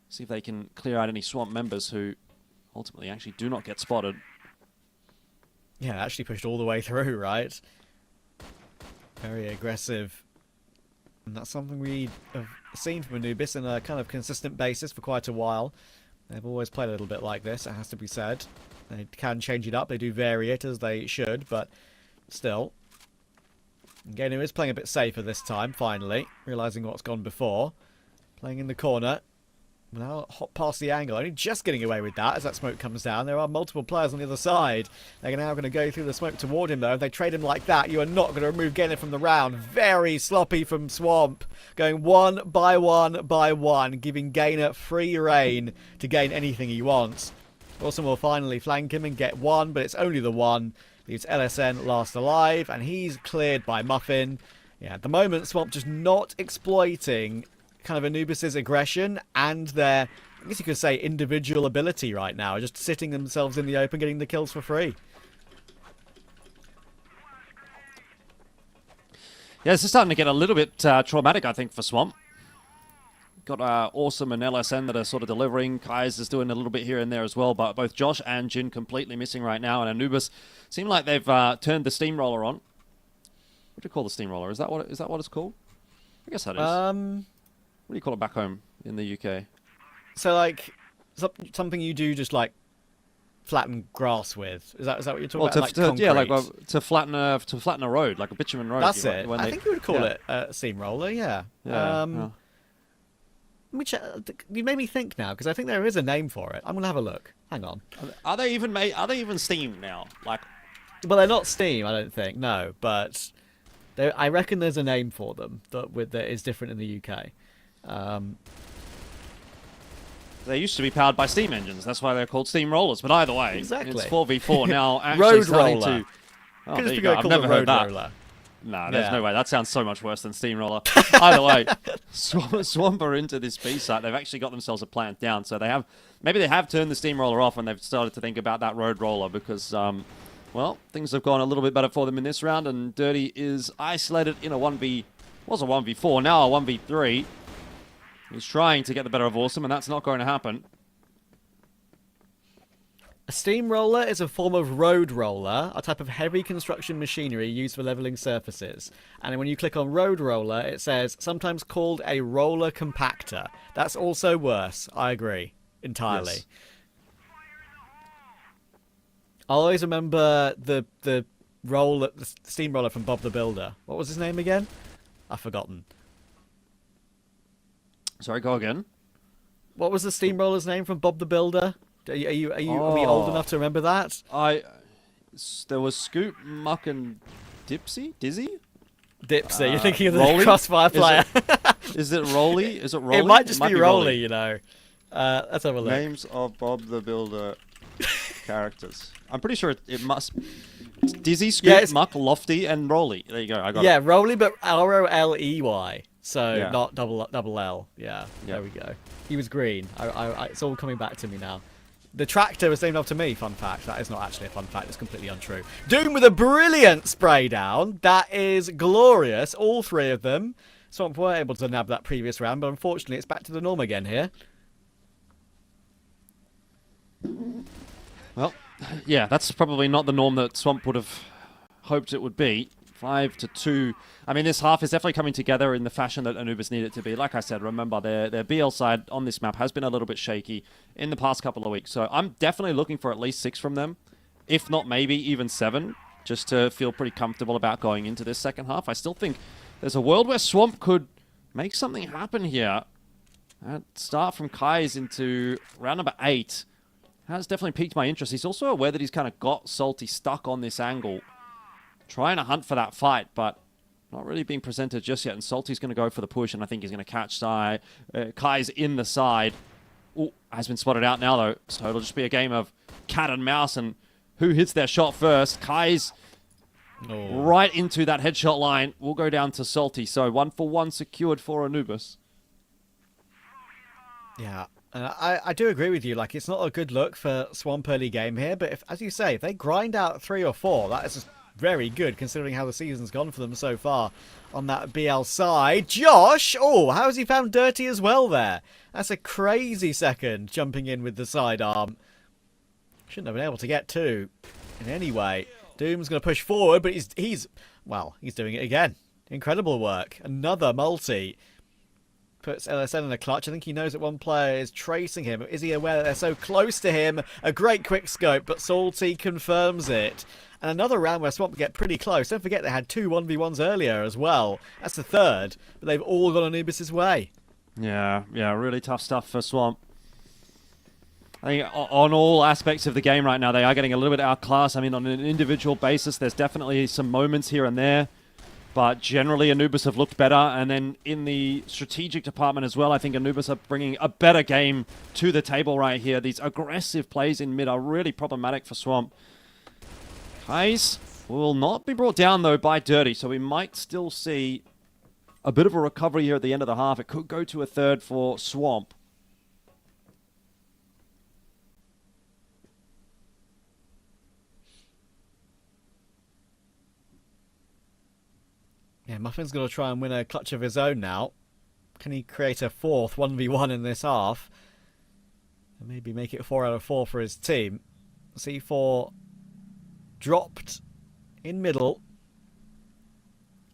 see if they can clear out any Swamp members who ultimately actually do not get spotted. Yeah, actually pushed all the way through, right? Very aggressive. And that's something we have seen from Anubis on a kind of consistent basis for quite a while. They've always played a little bit like this, it has to be said. They can change it up, they do vary it as they should, but still. Gano is playing a bit safer this time, finally, realising what's gone before. Playing in the corner. Now hot past the angle, only just getting away with that as that smoke comes down. There are multiple players on the other side. They're now going to go through the smoke toward him though. If they trade him like that, you are not going to remove Gainer from the round. Very sloppy from Swamp. Going one by one, giving Gainer free reign to gain anything he wants. Wilson will finally flank him and get one, but it's only the one. Leaves LSN last alive, and he's cleared by Muffin. Yeah, at the moment, Swamp just not exploiting kind of Anubis's aggression and their, I guess you could say, individual ability right now. Just sitting themselves in the open, getting the kills for free. Yeah, this is starting to get a little bit traumatic, I think, for Swamp. Got Awesome and LSN that are sort of delivering. Kai's is doing a little bit here and there as well, but both Josh and Jin completely missing right now, and Anubis seem like they've turned the steamroller on. What do you call the steamroller? Is that what it's called? I guess that is. What do you call it back home in the UK? So, like, something you do just, like, flatten grass with. Is that what you're talking about? To flatten a road, like a bitumen road. That's it. I think you would call it a steamroller, yeah. You made me think now, because I think there is a name for it. I'm going to have a look. Hang on. Are they even steam now? Like, well, they're not steam, I don't think, no. But I reckon there's a name for them that is different in the UK. They used to be powered by steam engines. That's why they're called steamrollers. But either way, exactly. It's 4v4 now. Actually road roller. There you go. I've never heard that. Roller. No, there's no way. That sounds so much worse than steamroller. Either way, Swamp are into this B site. They've actually got themselves a plant down. So maybe they have turned the steamroller off and they've started to think about that road roller because, well, things have gone a little bit better for them in this round. And Dirty is isolated in a 1v4, now a 1v3. He's trying to get the better of Awesome, and that's not going to happen. A steamroller is a form of road roller, a type of heavy construction machinery used for leveling surfaces. And when you click on road roller, it says, sometimes called a roller compactor. That's also worse. I agree. Entirely. Yes. I'll always remember the steamroller from Bob the Builder. What was his name again? I've forgotten. Sorry, go again. What was the steamroller's name from Bob the Builder? Are we old enough to remember that? There was Scoop, Muck, and Dizzy? Dipsy. You're thinking of the Rolly? Crossfire player. Is it Rolly? Is it Rolly? It might just be Rolly, you know. Let's have a look. Names of Bob the Builder characters. I'm pretty sure it must... Dizzy, Scoop, Muck, Lofty, and Rolly. There you go. I got it. Yeah, Rolly, but Roley. So not double L. Yeah, there we go. He was green. It's all coming back to me now. The tractor was named after me. Fun fact. That is not actually a fun fact. It's completely untrue. Doom with a brilliant spray down. That is glorious. All three of them. Swamp were able to nab that previous round, but unfortunately it's back to the norm again here. Well, yeah, that's probably not the norm that Swamp would have hoped it would be. 5-2. I mean, this half is definitely coming together in the fashion that Anubis need it to be. Like I said, remember, their BL side on this map has been a little bit shaky in the past couple of weeks. So I'm definitely looking for at least 6 from them, if not maybe even 7, just to feel pretty comfortable about going into this second half. I still think there's a world where Swamp could make something happen here. That start from Kai's into round number 8 has definitely piqued my interest. He's also aware that he's kind of got Salty stuck on this angle, trying to hunt for that fight, but not really being presented just yet. And Salty's going to go for the push, and I think he's going to catch Kai's in the side. Oh, has been spotted out now, though. So it'll just be a game of cat and mouse, and who hits their shot first. Kai's right into that headshot line. Will go down to Salty. So 1-for-1 secured for Anubis. Yeah, I do agree with you. Like, it's not a good look for Swamp early game here, but if, as you say, if they grind out 3 or 4, that is just very good considering how the season's gone for them so far on that BL side. Josh! Oh, how has he found Dirty as well there? That's a crazy second, jumping in with the sidearm. Shouldn't have been able to get 2 in any way. Doom's going to push forward, but he's doing it again. Incredible work. Another multi. Puts LSN in a clutch. I think he knows that one player is tracing him. Is he aware that they're so close to him? A great quick scope, but Salty confirms it. And another round where Swamp get pretty close. Don't forget they had 2 1v1s earlier as well. That's the 3rd, but they've all gone Anubis' way. Yeah, really tough stuff for Swamp. I think on all aspects of the game right now, they are getting a little bit outclassed. I mean, on an individual basis, there's definitely some moments here and there. But generally, Anubis have looked better. And then in the strategic department as well, I think Anubis are bringing a better game to the table right here. These aggressive plays in mid are really problematic for Swamp. Kais will not be brought down, though, by Dirty. So we might still see a bit of a recovery here at the end of the half. It could go to a 3rd for Swamp. Yeah, Muffin's going to try and win a clutch of his own now. Can he create a 4th 1v1 in this half? And maybe make it 4 out of 4 for his team. C4 dropped in middle.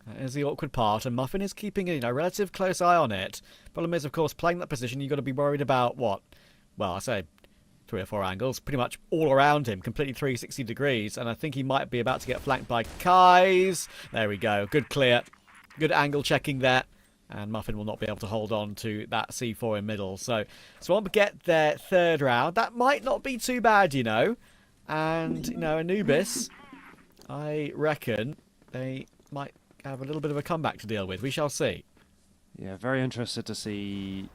That is the awkward part, and Muffin is keeping a relative close eye on it. Problem is, of course, playing that position, you've got to be worried about what? Well, I say 3 or 4 angles, pretty much all around him, completely 360 degrees, and I think he might be about to get flanked by Kais. There we go, good clear, good angle checking there, and Muffin will not be able to hold on to that C4 in middle. So Swamp get their 3rd round. That might not be too bad, you know, and, you know, Anubis, I reckon they might have a little bit of a comeback to deal with. We shall see. Yeah, very interested to see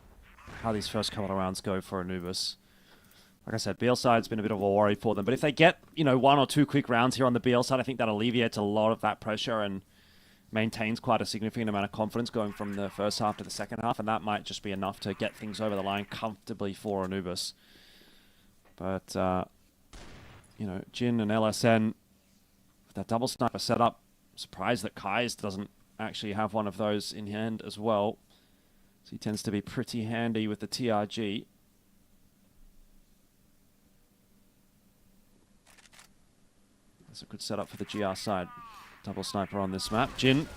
how these first couple of rounds go for Anubis. Like I said, BL side's been a bit of a worry for them. But if they get, 1 or 2 quick rounds here on the BL side, I think that alleviates a lot of that pressure and maintains quite a significant amount of confidence going from the first half to the second half. And that might just be enough to get things over the line comfortably for Anubis. But, Jin and LSN, with that double sniper setup, surprised that Kais doesn't actually have one of those in hand as well. So he tends to be pretty handy with the TRG. That's a good setup for the GR side. Double sniper on this map. Jin,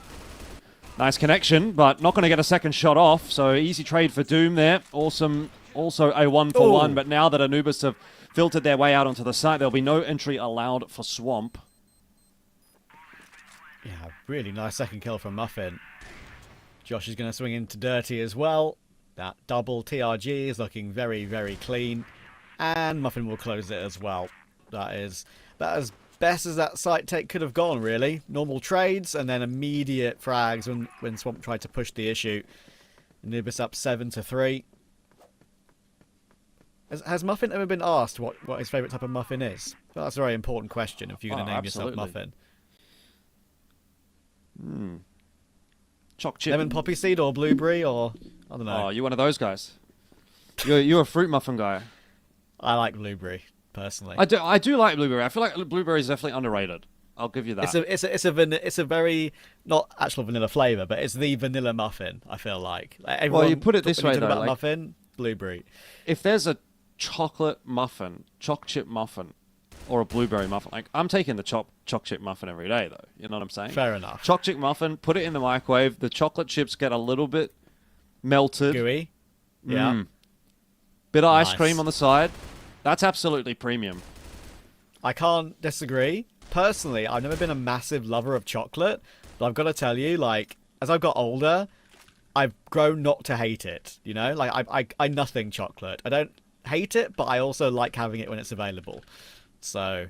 nice connection, but not going to get a second shot off. So easy trade for Doom there. Awesome. Also a 1-for-1, but now that Anubis have filtered their way out onto the site, there'll be no entry allowed for Swamp. Yeah, really nice second kill from Muffin. Josh is going to swing into Dirty as well. That double TRG is looking very, very clean. And Muffin will close it as well. That is as best as that site take could have gone, really. Normal trades and then immediate frags when Swamp tried to push the issue. Anubis up 7-3. Has Muffin ever been asked what his favourite type of muffin is? Well, that's a very important question if you're going to name yourself Muffin. Choc chip. Lemon poppy seed or blueberry or I don't know. Oh, you're one of those guys. You're a fruit muffin guy. I like blueberry personally. I do like blueberry. I feel like blueberry is definitely underrated. I'll give you that. It's a very not actual vanilla flavor, but it's the vanilla muffin. I feel like well, you put it this way though. About muffin, blueberry. If there's a chocolate muffin, choc chip muffin, or a blueberry muffin, like I'm taking the choc chip muffin every day though. You know what I'm saying? Fair enough. Choc chip muffin. Put it in the microwave. The chocolate chips get a little bit melted. Gooey. Yeah. Bit of ice cream on the side. That's absolutely premium. I can't disagree. Personally, I've never been a massive lover of chocolate, but I've got to tell you, like, as I've got older, I've grown not to hate it. You know, like I nothing chocolate. I don't hate it, but I also like having it when it's available. So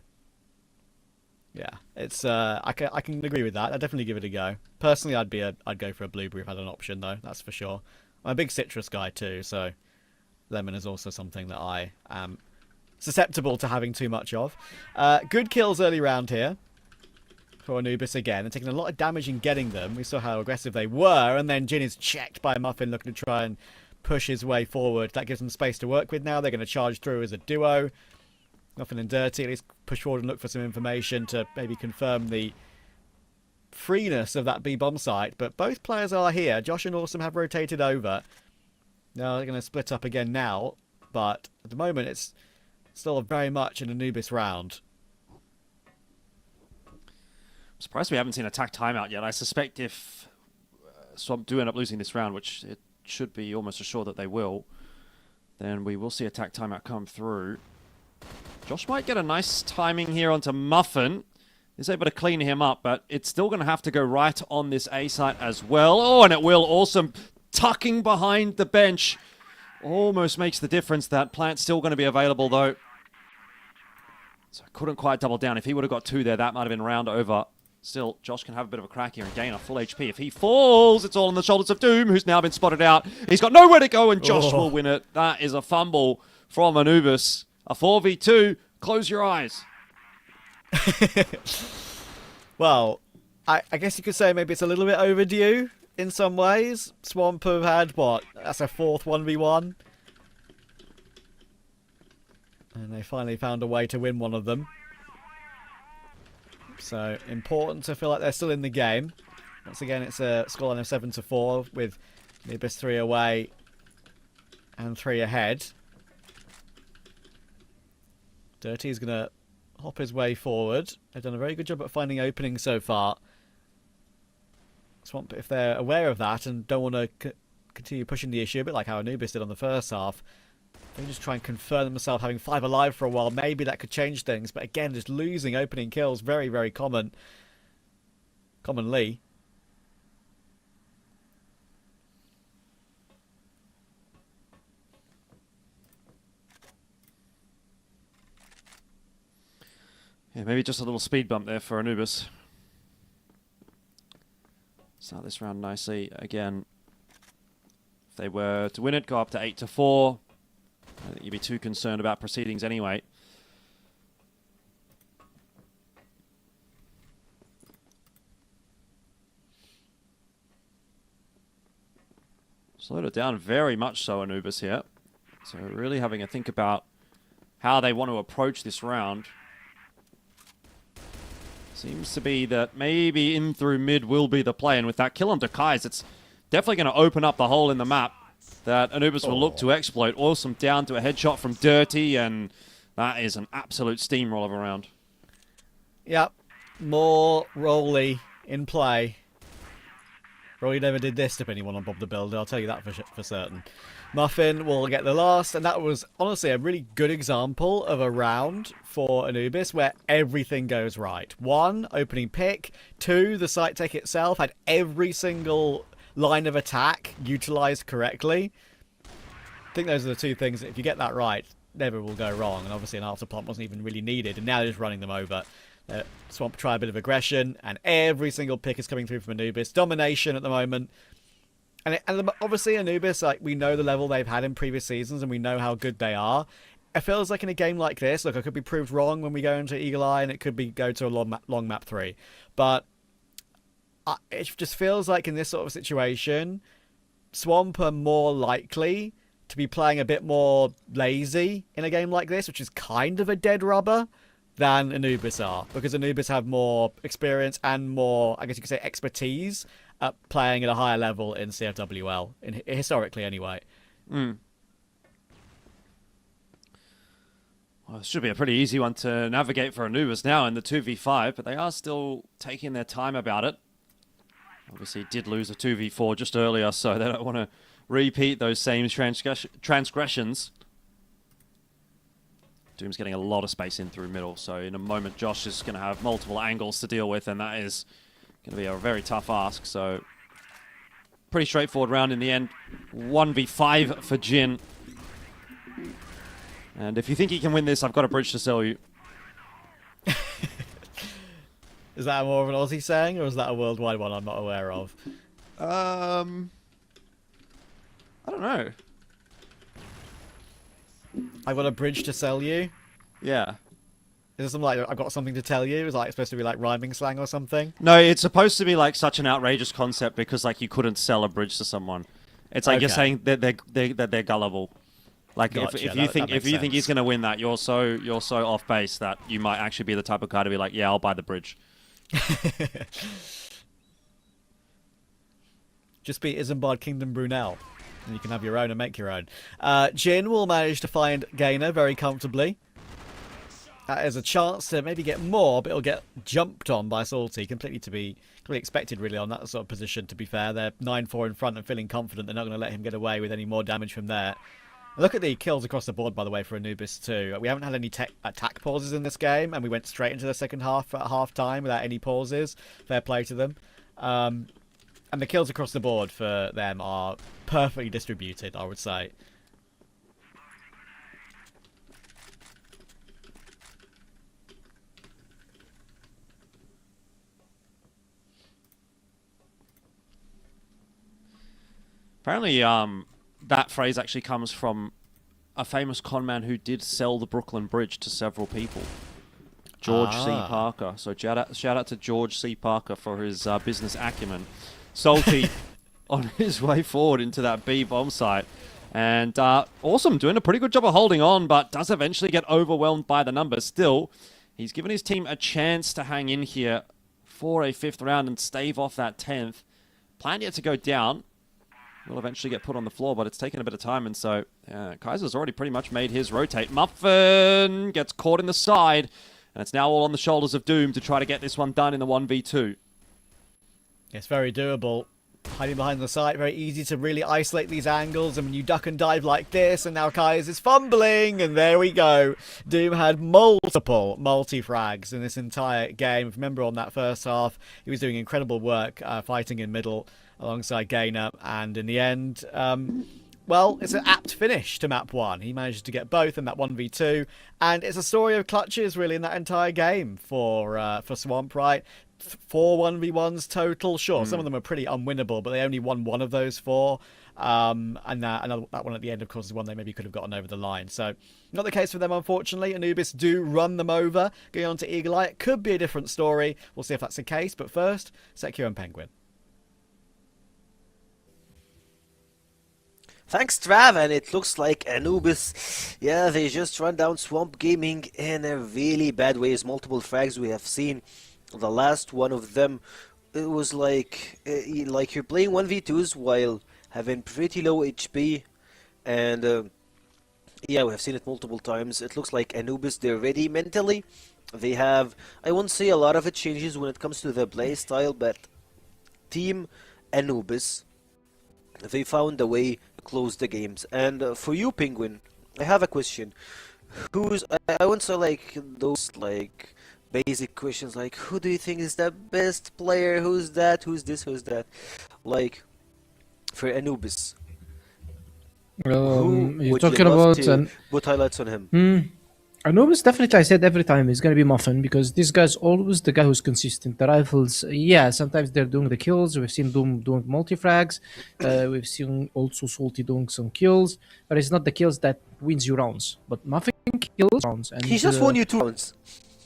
yeah, it's I can agree with that. I'd definitely give it a go. Personally, I'd go for a blueberry if I had an option though. That's for sure. I'm a big citrus guy too, so lemon is also something that I am susceptible to having too much of. Good kills early round here for Anubis again, and taking a lot of damage in getting them. We saw how aggressive they were, and then Jin is checked by Muffin looking to try and push his way forward. That gives them space to work with now. They're going to charge through as a duo. Muffin and Dirty at least push forward and look for some information to maybe confirm the freeness of that B-bomb site. But both players are here. Josh and Awesome have rotated over. Now they're going to split up again now, but at the moment it's still very much an Anubis round. I'm surprised we haven't seen a attack timeout yet. I suspect if Swamp do end up losing this round, which it should be almost assured that they will, then we will see attack timeout come through. Josh might get a nice timing here onto Muffin. He's able to clean him up, but it's still going to have to go right on this A site as well. Oh, and it will. Awesome. Tucking behind the bench. Almost makes the difference. That plant's still going to be available, though. So I couldn't quite double down. If he would have got 2 there, that might have been round over. Still, Josh can have a bit of a crack here and gain a full HP. If he falls, it's all on the shoulders of Doom, who's now been spotted out. He's got nowhere to go, and Josh will win it. That is a fumble from Anubis. A 4v2. Close your eyes. Well, I guess you could say maybe it's a little bit overdue in some ways. Swamp have had, what, that's a 4th 1v1. And they finally found a way to win one of them. So, important to feel like they're still in the game. Once again, it's a scoreline of 7-4 with Anubis 3 away and 3 ahead. Dirty is going to hop his way forward. They've done a very good job at finding openings so far. Swamp, if they're aware of that and don't want to continue pushing the issue, a bit like how Anubis did on the first half, they just try and confirm themselves having 5 alive for a while. Maybe that could change things. But again, just losing opening kills, very, very commonly. Yeah, maybe just a little speed bump there for Anubis. Start this round nicely. Again, if they were to win it, go up to 8-4. I don't think you'd be too concerned about proceedings anyway. Slowed it down very much so, Anubis here. So really having a think about how they want to approach this round. Seems to be that maybe in through mid will be the play, and with that kill onto Kais, it's definitely going to open up the hole in the map that Anubis will look to exploit. Awesome down to a headshot from Dirty, and that is an absolute steamroller around. Yep, more Rolly in play. Rolly never did this to anyone on Bob the Builder, I'll tell you that for certain. Muffin will get the last, and that was honestly a really good example of a round for Anubis where everything goes right. 1, opening pick. 2, the site tech itself had every single line of attack utilized correctly. I think those are the 2 things that if you get that right, never will go wrong. And obviously an after plant wasn't even really needed, and now they're just running them over. Swamp try a bit of aggression, and every single pick is coming through from Anubis. Domination at the moment. And obviously Anubis, like, we know the level they've had in previous seasons, and we know how good they are. It feels like in a game like this, look, I could be proved wrong when we go into Eagle Eye, and it could be go to a long map 3. But it just feels like in this sort of situation, Swamp are more likely to be playing a bit more lazy in a game like this, which is kind of a dead rubber, than Anubis are. Because Anubis have more experience and more, I guess you could say, expertise at playing at a higher level in CFWL, historically anyway. Well, it should be a pretty easy one to navigate for Anubis now in the 2v5, but they are still taking their time about it. Obviously did lose a 2v4 just earlier, so they don't want to repeat those same transgressions. Doom's getting a lot of space in through middle, so in a moment Josh is going to have multiple angles to deal with, and that is going to be a very tough ask. So pretty straightforward round in the end. 1v5 for Jin. And if you think he can win this, I've got a bridge to sell you. Is that more of an Aussie saying, or is that a worldwide one I'm not aware of? I don't know. I've got a bridge to sell you? Yeah. Is it something like, I've got something to tell you? Is it like supposed to be like rhyming slang or something? No, it's supposed to be like such an outrageous concept because like you couldn't sell a bridge to someone. It's like you're saying that they're gullible. Like Gotcha, if you think sense. he's gonna win that, you're so off base that you might actually be the type of guy to be like, yeah, I'll buy the bridge. Just be Isambard Kingdom Brunel, and you can have your own and make your own. Jin will manage to find Gainer very comfortably. There's a chance to maybe get more, but it'll get jumped on by Salty. Completely expected, really, on that sort of position, to be fair. They're 9-4 in front and feeling confident they're not going to let him get away with any more damage from there. Look at the kills across the board, by the way, for Anubis too. We haven't had any attack pauses in this game, and we went straight into the second half at half-time without any pauses. Fair play to them. And the kills across the board for them are perfectly distributed, I would say. Apparently, that phrase actually comes from a famous conman who did sell the Brooklyn Bridge to several people. George C. Parker. So shout out to George C. Parker for his business acumen. Salty on his way forward into that B bomb site. And awesome, doing a pretty good job of holding on, but does eventually get overwhelmed by the numbers. Still, he's given his team a chance to hang in here for a 5th round and stave off that 10th. Plan yet to go down. Will eventually get put on the floor, but it's taken a bit of time, and so Kaiser's already pretty much made his rotate. Muffin gets caught in the side, and it's now all on the shoulders of Doom to try to get this one done in the 1v2. It's very doable. Hiding behind the site, very easy to really isolate these angles, and when you duck and dive like this, and now Kaiser is fumbling, and there we go. Doom had multi-frags in this entire game. Remember, on that first half, he was doing incredible work fighting in middle, alongside Gainer, and in the end, well, it's an apt finish to map 1. He managed to get both in that 1v2, and it's a story of clutches, really, in that entire game for Swamp, right? 4 1v1s total. Sure, some of them are pretty unwinnable, but they only won one of those 4. And that one at the end, of course, is one they maybe could have gotten over the line. So, not the case for them, unfortunately. Anubis do run them over. Going on to Eagle Eye, it could be a different story. We'll see if that's the case, but first, Sekio and Penguin. Thanks, Trav, and it looks like Anubis, yeah, they just run down Swamp Gaming in a really bad ways. Multiple frags we have seen. The last one of them, it was like you're playing 1v2s while having pretty low HP, and yeah, we have seen it multiple times. It looks like Anubis, they're ready mentally. They have, I won't say a lot of it changes when it comes to the play style, but Team Anubis, they found a way to close the games. And for you, Penguin, I have a question. I won't say like those like basic questions like who do you think is the best player, who's that, who's this, who's that. Like for Anubis, who you're would you talking love about to put highlights on him? Anubis, definitely, I said every time it's going to be Muffin because this guy's always the guy who's consistent. The rifles, yeah, sometimes they're doing the kills. We've seen Doom doing multi-frags. We've seen also Salty doing some kills, but it's not the kills that wins you rounds. But Muffin kills rounds. And He just won you 2 rounds.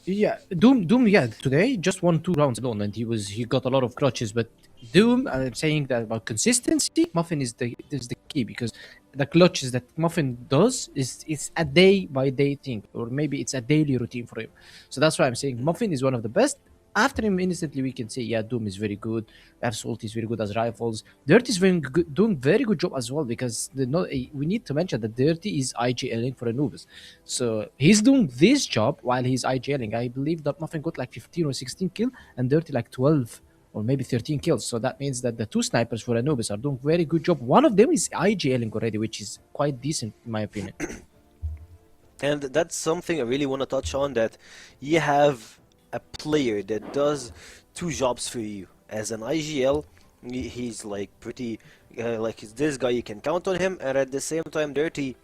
Yeah, Doom, yeah, today just won 2 rounds alone, and he got a lot of clutches. But Doom, I'm saying that about consistency, Muffin is the key because the clutches that Muffin does it's a day by day thing, or maybe it's a daily routine for him. So that's why I'm saying Muffin is one of the best. After him, instantly we can say, yeah, Doom is very good. Absolute is very good as rifles. Dirty is doing very good job as well because we need to mention that Dirty is IGLing for Anubis. So he's doing this job while he's IGLing. I believe that Muffin got like 15 or 16 kills and Dirty like 12 or maybe 13 kills. So that means that the 2 snipers for Anubis are doing very good job. One of them is IGLing already, which is quite decent in my opinion. And that's something I really want to touch on, that you have a player that does 2 jobs for you. As an IGL, he's like pretty Like he's this guy, you can count on him, and at the same time, Dirty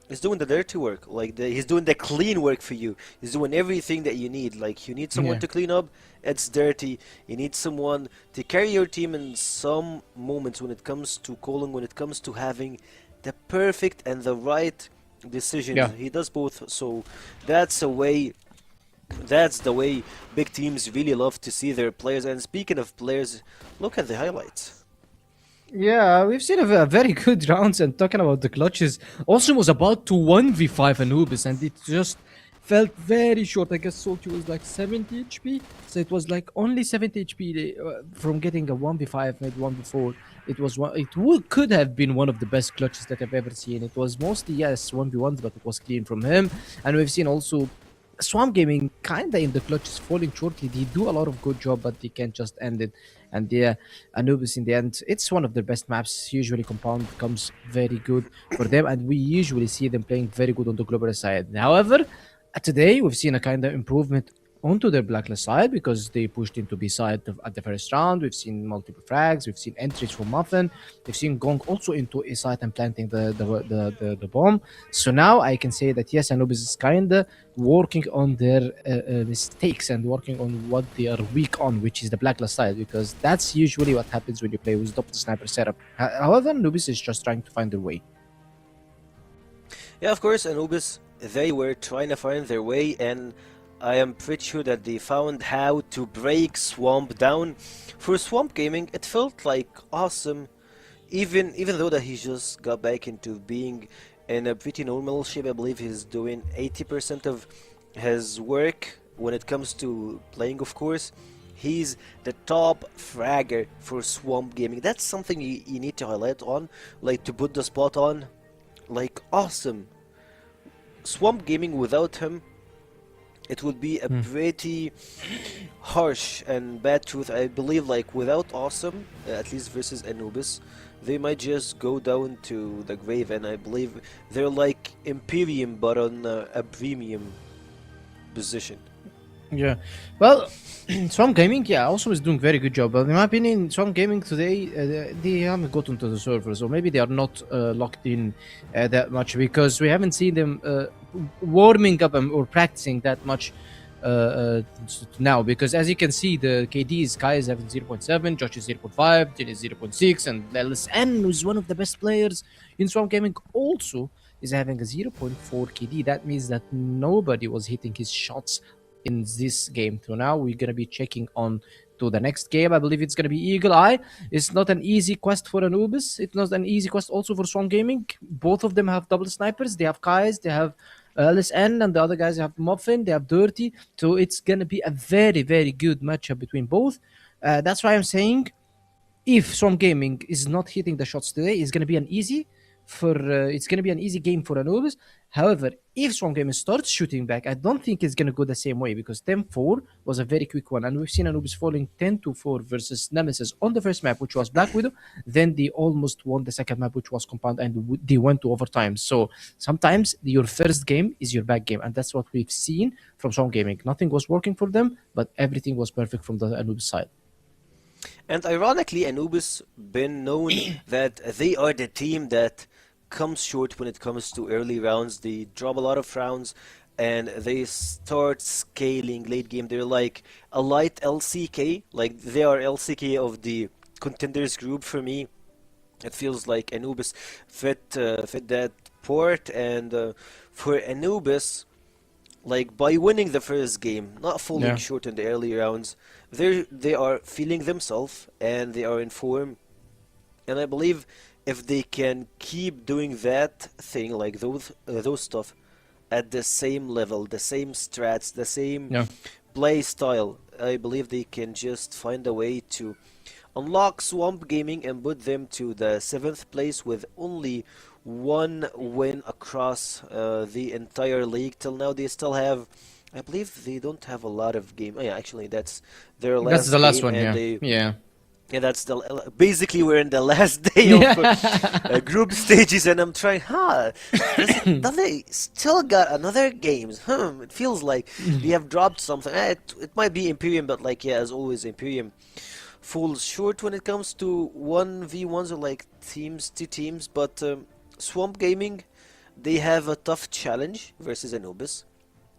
is doing the dirty work. Like he's doing the clean work for you. He's doing everything that you need. Like you need someone Yeah. to clean up, it's Dirty. You need someone to carry your team in some moments when it comes to calling, when it comes to having the perfect and the right decisions. Yeah. He does both. So that's a way. That's the way big teams really love to see their players. And speaking of players, look at the highlights. Yeah, we've seen a very good rounds, and talking about the clutches, also was about to 1v5 Anubis, and it just felt very short. I guess Salty was like 70 HP, so it was like only 70 HP from getting a 1v5, maybe 1v4. Could have been one of the best clutches that I've ever seen. It was mostly, yes, 1v1s, but it was clean from him. And we've seen also Swamp Gaming kinda in the clutches falling shortly. They do a lot of good job, but they can't just end it. And yeah, Anubis in the end, it's one of their best maps. Usually Compound becomes very good for them, and we usually see them playing very good on the global side. However, today we've seen a kind of improvement onto their blacklist side because they pushed into B side at the first round. We've seen multiple frags, we've seen entries from Muffin, we've seen Gong also into A side and planting the bomb. So now I can say that yes, Anubis is kinda working on their mistakes and working on what they are weak on, which is the blacklist side, because that's usually what happens when you play with double sniper setup. However, Anubis is just trying to find their way. Yeah, of course, Anubis, they were trying to find their way, and I am pretty sure that they found how to break Swamp down. For Swamp Gaming, it felt like awesome, even though that he just got back into being in a pretty normal shape. I believe he's doing 80% of his work when it comes to playing, of course. He's the top fragger for Swamp Gaming. That's something you need to highlight on, like to put the spot on. Like, awesome. Swamp Gaming without him, it would be a pretty harsh and bad truth. I believe, like, without Awesome, at least versus Anubis, they might just go down to the grave, and I believe they're like Imperium but on a premium position. Yeah, well, Swamp Gaming, yeah, also is doing very good job. But in my opinion, Swamp Gaming today, they haven't gotten to the servers, or maybe they are not locked in that much because we haven't seen them warming up or practicing that much now. Because as you can see, the KD is Kai is having 0.7, Josh is 0.5, Jin is 0.6, and LSN, who's one of the best players in Swamp Gaming, also is having a 0.4 KD. That means that nobody was hitting his shots in this game. So now we're gonna be checking on to the next game. I believe it's gonna be Eagle Eye. It's not an easy quest for Anubis. It's not an easy quest also for Swamp Gaming. Both of them have double snipers. They have Kais, they have LSN, and the other guys have Muffin, they have Dirty. So it's gonna be a very, very good matchup between both. That's why I'm saying if Swamp Gaming is not hitting the shots today, it's gonna be an easy game for Anubis. However, if Swamp Gaming starts shooting back, I don't think it's gonna go the same way because 10-4 was a very quick one, and we've seen Anubis falling 10-4 versus Nemesis on the first map, which was Black Widow. Then they almost won the second map, which was Compound, and they went to overtime. So sometimes your first game is your back game, and that's what we've seen from Swamp Gaming. Nothing was working for them, but everything was perfect from the Anubis side. And ironically, Anubis been known that they are the team that comes short when it comes to early rounds. They drop a lot of rounds and they start scaling late game. They're like a light LCK, like they are LCK of the contenders group for me. It feels like Anubis fit that port, and for Anubis, like by winning the first game, not falling short in the early rounds, they are feeling themselves and they are in form. And I believe if they can keep doing that thing, like those stuff, at the same level, the same strats, the same play style, I believe they can just find a way to unlock Swamp Gaming and put them to the 7th place with only one win across the entire league. Till now, they still have, I believe they don't have a lot of game. Oh, yeah, actually, that's their last. That's the last game, one, and yeah. Yeah, that's the basically we're in the last day of group stages, and I'm trying. Does they still got another games? It feels like they have dropped something. It might be Imperium, but like as always, Imperium falls short when it comes to 1v1s or like teams to teams, but Swamp Gaming, they have a tough challenge versus Anubis.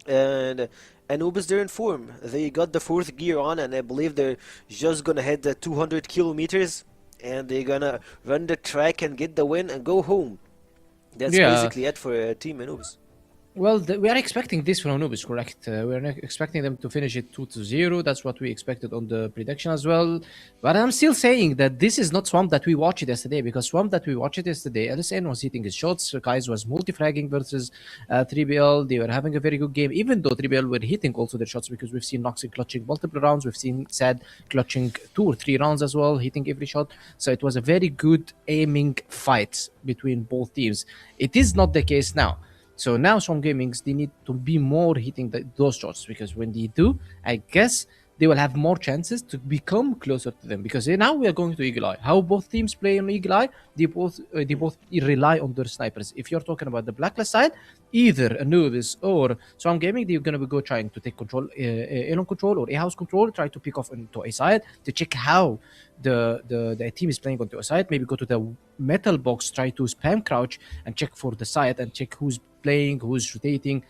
And Anubis, they're in form. They got the 4th gear on, and I believe they're just gonna hit the 200 kilometers, and they're gonna run the track and get the win and go home. That's basically it for Team Anubis. Well, we are expecting this from Anubis, correct? We are expecting them to finish it 2-0. That's what we expected on the prediction as well. But I'm still saying that this is not Swamp that we watched yesterday, because Swamp that we watched yesterday, LSN was hitting his shots. Guys was multi-fragging versus 3BL. They were having a very good game, even though 3BL were hitting also their shots, because we've seen Noxy clutching multiple rounds. We've seen Sad clutching 2 or 3 rounds as well, hitting every shot. So it was a very good aiming fight between both teams. It is not the case now. So now Swamp Gamings, they need to be more hitting those shots, because when they do, I guess they will have more chances to become closer to them, because now we are going to Eagle Eye. How both teams play on Eagle Eye, they both rely on their snipers. If you're talking about the Blacklist side, either Anubis or Swamp Gaming, they're going to go trying to take control, Elon control or A-house control, try to pick off into a side to check how the team is playing onto a side. Maybe go to the metal box, try to spam crouch and check for the side and check who's playing, who's rotating,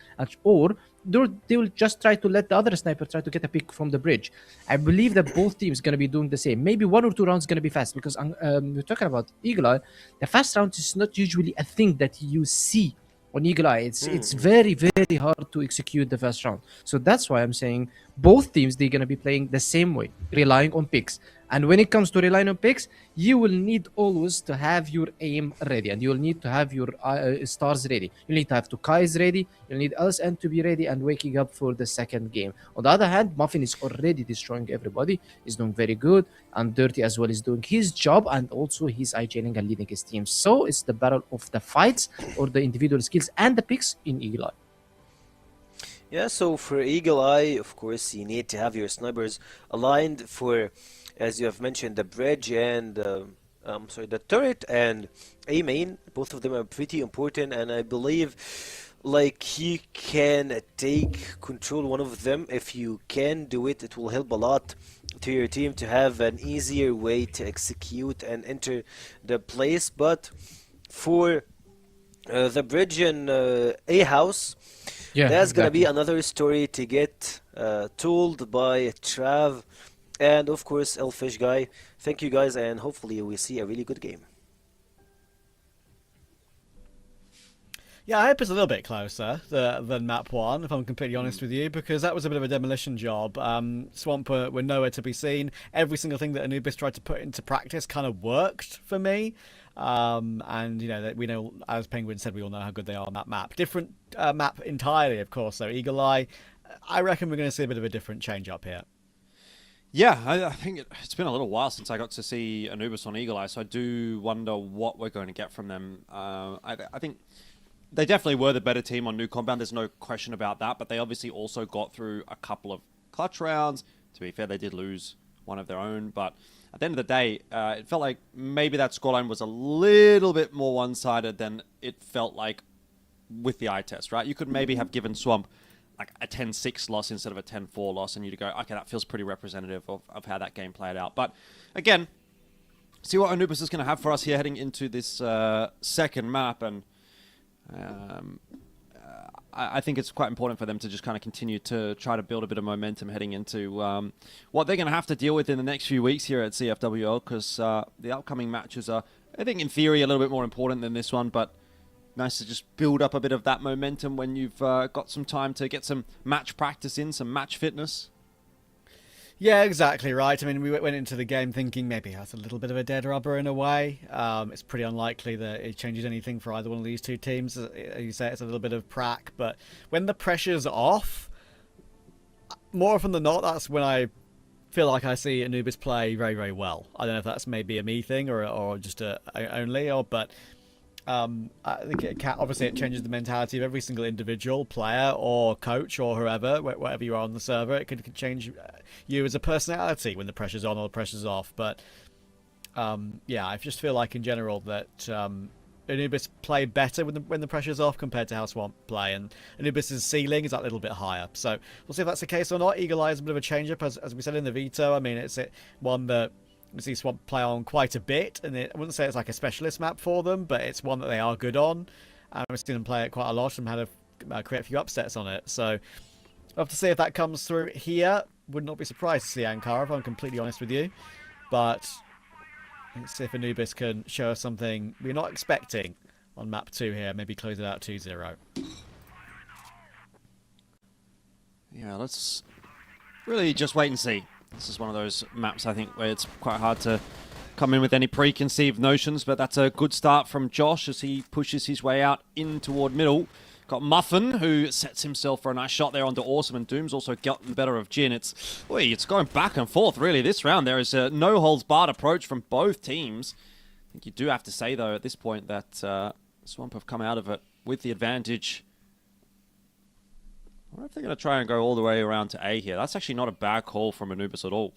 or they will just try to let the other sniper try to get a pick from the bridge. I believe that both teams going to be doing the same. Maybe 1 or 2 rounds going to be fast, because we're talking about Eagle Eye. The fast rounds is not usually a thing that you see on Eagle Eye. It's very, very hard to execute the first round. So that's why I'm saying both teams, they're going to be playing the same way, relying on picks. And when it comes to relying on picks, you will need always to have your aim ready, and you'll need to have your stars ready. You need to have Tukai's ready, you'll need LSN to be ready and waking up for the second game. On the other hand, Muffin is already destroying everybody, is doing very good, and Dirty as well is doing his job, and also he's IGLing and leading his team. So it's the battle of the fights or the individual skills and the picks in Eagle Eye. Yeah, so for Eagle Eye, of course, you need to have your snipers aligned for, as you have mentioned, the bridge and the turret and A main. Both of them are pretty important, and I believe like you can take control one of them. If you can do it, it will help a lot to your team to have an easier way to execute and enter the place. But for the bridge and A house, that's gonna be another story to get told by Trav and of course Elfish Guy. Thank you guys, and hopefully we see a really good game. Yeah, I hope it's a little bit closer than map 1, if I'm completely honest with you, because that was a bit of a demolition job. Swamp were nowhere to be seen. Every single thing that Anubis tried to put into practice kind of worked for me. And, you know, we know, as Penguin said, we all know how good they are on that map. Different map entirely, of course, so Eagle Eye. I reckon we're going to see a bit of a different change up here. Yeah, I think it's been a little while since I got to see Anubis on Eagle Eye, so I do wonder what we're going to get from them. I think they definitely were the better team on New Compound, there's no question about that, but they obviously also got through a couple of clutch rounds. To be fair, they did lose one of their own, but at the end of the day, it felt like maybe that scoreline was a little bit more one-sided than it felt like with the eye test, right? You could maybe have given Swamp like a 10-6 loss instead of a 10-4 loss, and you'd go, okay, that feels pretty representative of how that game played out. But again, see what Anubis is going to have for us here heading into this second map, and I think it's quite important for them to just kind of continue to try to build a bit of momentum heading into what they're going to have to deal with in the next few weeks here at CFWL, because the upcoming matches are, I think, in theory, a little bit more important than this one, but nice to just build up a bit of that momentum when you've got some time to get some match practice in, some match fitness. Yeah, exactly right. I mean, we went into the game thinking maybe that's a little bit of a dead rubber in a way. It's pretty unlikely that it changes anything for either one of these two teams. As you say, it's a little bit of prac, but when the pressure's off, more often than not, that's when I feel like I see Anubis play very, very well. I don't know if that's maybe a me thing or just but I think obviously it changes the mentality of every single individual player or coach or whoever, whatever you are on the server. It could change you as a personality when the pressure's on or the pressure's off. But yeah, I just feel like in general that Anubis play better when the pressure's off compared to how Swamp play, and Anubis's ceiling is that little bit higher. So we'll see if that's the case or not. Eagle Eye is a bit of a change-up, as we said in the veto. I mean, it's one that see Swamp play on quite a bit, and I wouldn't say it's like a specialist map for them, but it's one that they are good on. I've seen them play it quite a lot and had to create a few upsets on it. So we'll have to see if that comes through here. Would not be surprised to see Ankara, if I'm completely honest with you. But let's see if Anubis can show us something we're not expecting on map 2 here. Maybe close it out 2-0. Yeah, let's really just wait and see. This is one of those maps, I think, where it's quite hard to come in with any preconceived notions, but that's a good start from Josh as he pushes his way out in toward middle. Got Muffin, who sets himself for a nice shot there onto Awesome, and Doom's also gotten better of Jin. It's going back and forth, really, this round. There is a no-holds-barred approach from both teams. I think you do have to say, though, at this point that Swamp have come out of it with the advantage. I wonder if they're going to try and go all the way around to A here. That's actually not a bad call from Anubis at all.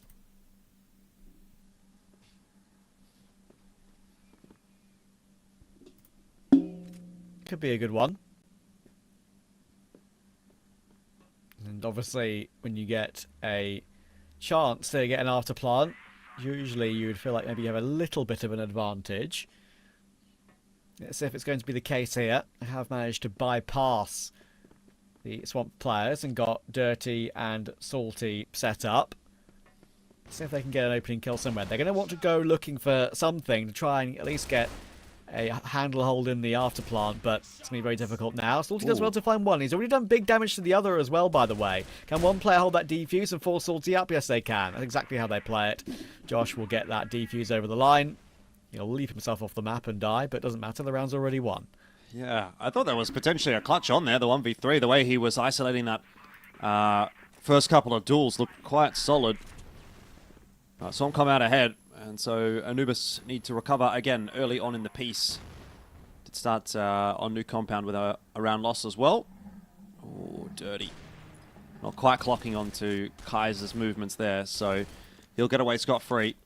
Could be a good one. And obviously, when you get a chance to get an after plant, usually you would feel like maybe you have a little bit of an advantage. Let's see if it's going to be the case here. I have managed to bypass the Swamp players and got Dirty and Salty set up. See if they can get an opening kill somewhere. They're going to want to go looking for something to try and at least get a handle hold in the after plant, but it's going to be very difficult now. Salty does well to find one. He's already done big damage to the other as well, by the way. Can one player hold that defuse and force Salty up? Yes, they can. That's exactly how they play it. Josh will get that defuse over the line. He'll leave himself off the map and die, but it doesn't matter. The round's already won. Yeah, I thought there was potentially a clutch on there, the 1v3. The way he was isolating that first couple of duels looked quite solid. Swamp come out ahead, and so Anubis need to recover again early on in the piece. Did start on new compound with a round loss as well. Oh, Dirty. Not quite clocking onto Kaiser's movements there, so he'll get away scot-free.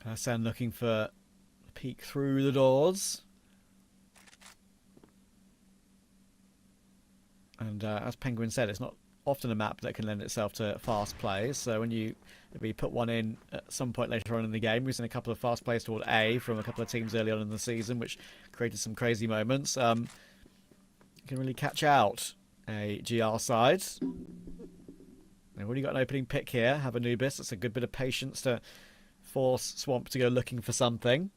Hassan looking for a peek through the doors. And as Penguin said, it's not often a map that can lend itself to fast plays. So when you maybe put one in at some point later on in the game, we've seen a couple of fast plays toward A from a couple of teams early on in the season, which created some crazy moments. You can really catch out a GR side. They've already got an opening pick here. Have Anubis. That's a good bit of patience to force Swamp to go looking for something.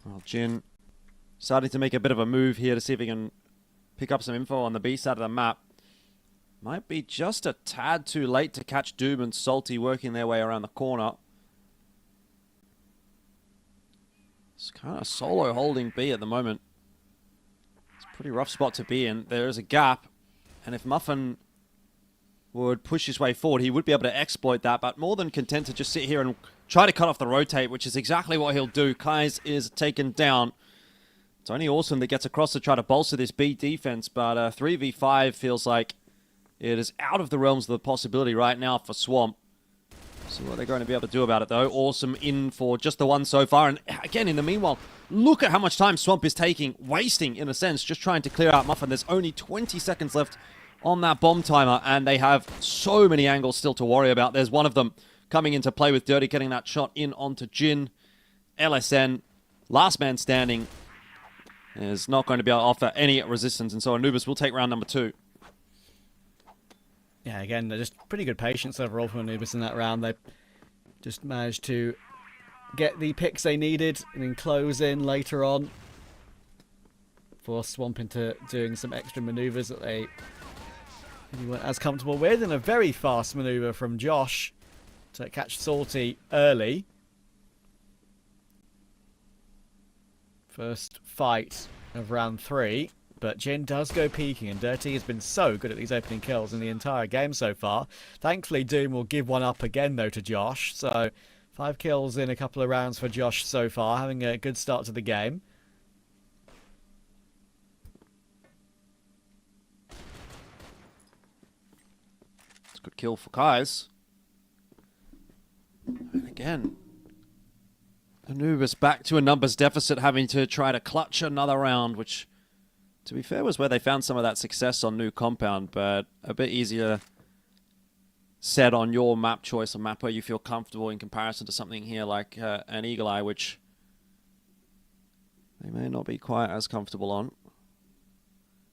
Well, Jin starting to make a bit of a move here to see if he can pick up some info on the B side of the map. Might be just a tad too late to catch Doom and Salty working their way around the corner. It's kind of solo holding B at the moment. It's a pretty rough spot to be in. There is a gap, and if Muffin would push his way forward, he would be able to exploit that, but more than content to just sit here and try to cut off the rotate, which is exactly what he'll do. Kais is taken down. It's only Awesome that gets across to try to bolster this B defense, but 3v5 feels like it is out of the realms of the possibility right now for Swamp. See what they're going to be able to do about it, though. Awesome in for just the one so far. And again, in the meanwhile, look at how much time Swamp is taking, wasting, in a sense, just trying to clear out Muffin. There's only 20 seconds left on that bomb timer, and they have so many angles still to worry about. There's one of them coming into play with Dirty, getting that shot in onto Jin. LSN, last man standing, is not going to be able to offer any resistance, and so Anubis will take round number 2. Yeah, again, just pretty good patience overall from Anubis in that round. They just managed to get the picks they needed and then close in later on. Force Swamp into doing some extra maneuvers that they maybe weren't as comfortable with. And a very fast maneuver from Josh to catch Salty early. First fight of round 3. But Jin does go peeking, and Dirty has been so good at these opening kills in the entire game so far. Thankfully, Doom will give one up again, though, to Josh. So 5 kills in a couple of rounds for Josh so far, having a good start to the game. It's a good kill for Kais. And again, Anubis back to a numbers deficit, having to try to clutch another round, which, to be fair, was where they found some of that success on New Compound, but a bit easier said on your map choice, a map where you feel comfortable in comparison to something here like an Eagle Eye, which they may not be quite as comfortable on.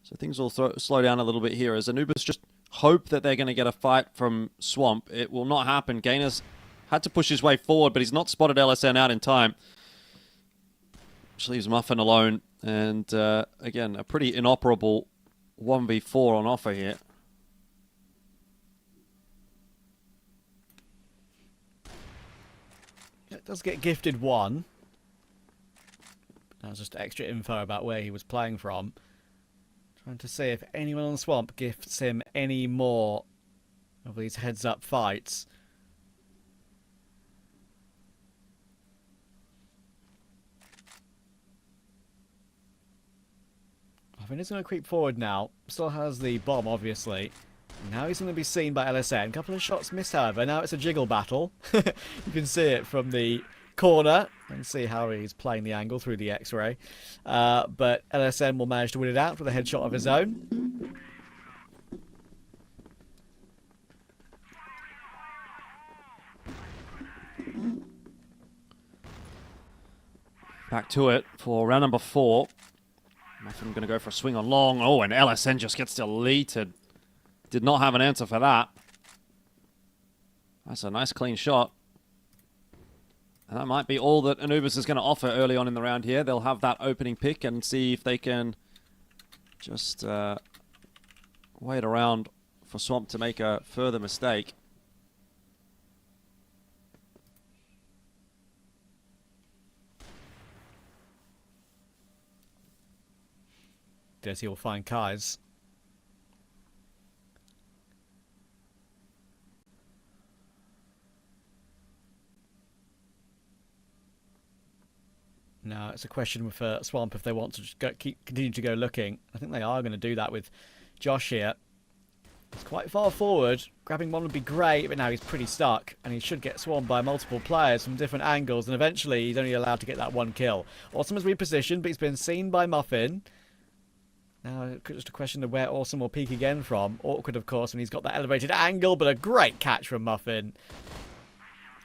So things will slow down a little bit here as Anubis just hope that they're going to get a fight from Swamp. It will not happen. Gainer's had to push his way forward, but he's not spotted LSN out in time. Which leaves Muffin alone. And again, a pretty inoperable 1v4 on offer here. It does get gifted one. That's just extra info about where he was playing from. Trying to see if anyone on Swamp gifts him any more of these heads-up fights. I think he's going to creep forward now. Still has the bomb, obviously. Now he's going to be seen by LSN. Couple of shots missed, however. Now it's a jiggle battle. You can see it from the corner and see how he's playing the angle through the X-ray. But LSN will manage to win it out with a headshot of his own. Back to it for round number 4. Muffin going to go for a swing on long. Oh, and LSN just gets deleted. Did not have an answer for that. That's a nice clean shot. And that might be all that Anubis is going to offer early on in the round here. They'll have that opening pick and see if they can just wait around for Swamp to make a further mistake. Desi will find Kais. Now it's a question for Swamp if they want to just continue to go looking. I think they are going to do that with Josh here. He's quite far forward. Grabbing one would be great, but now he's pretty stuck. And he should get swarmed by multiple players from different angles. And eventually he's only allowed to get that one kill. Awesome has repositioned, but he's been seen by Muffin. Now it's just a question of where Awesome will peek again from. Awkward, of course, when he's got that elevated angle, but a great catch from Muffin.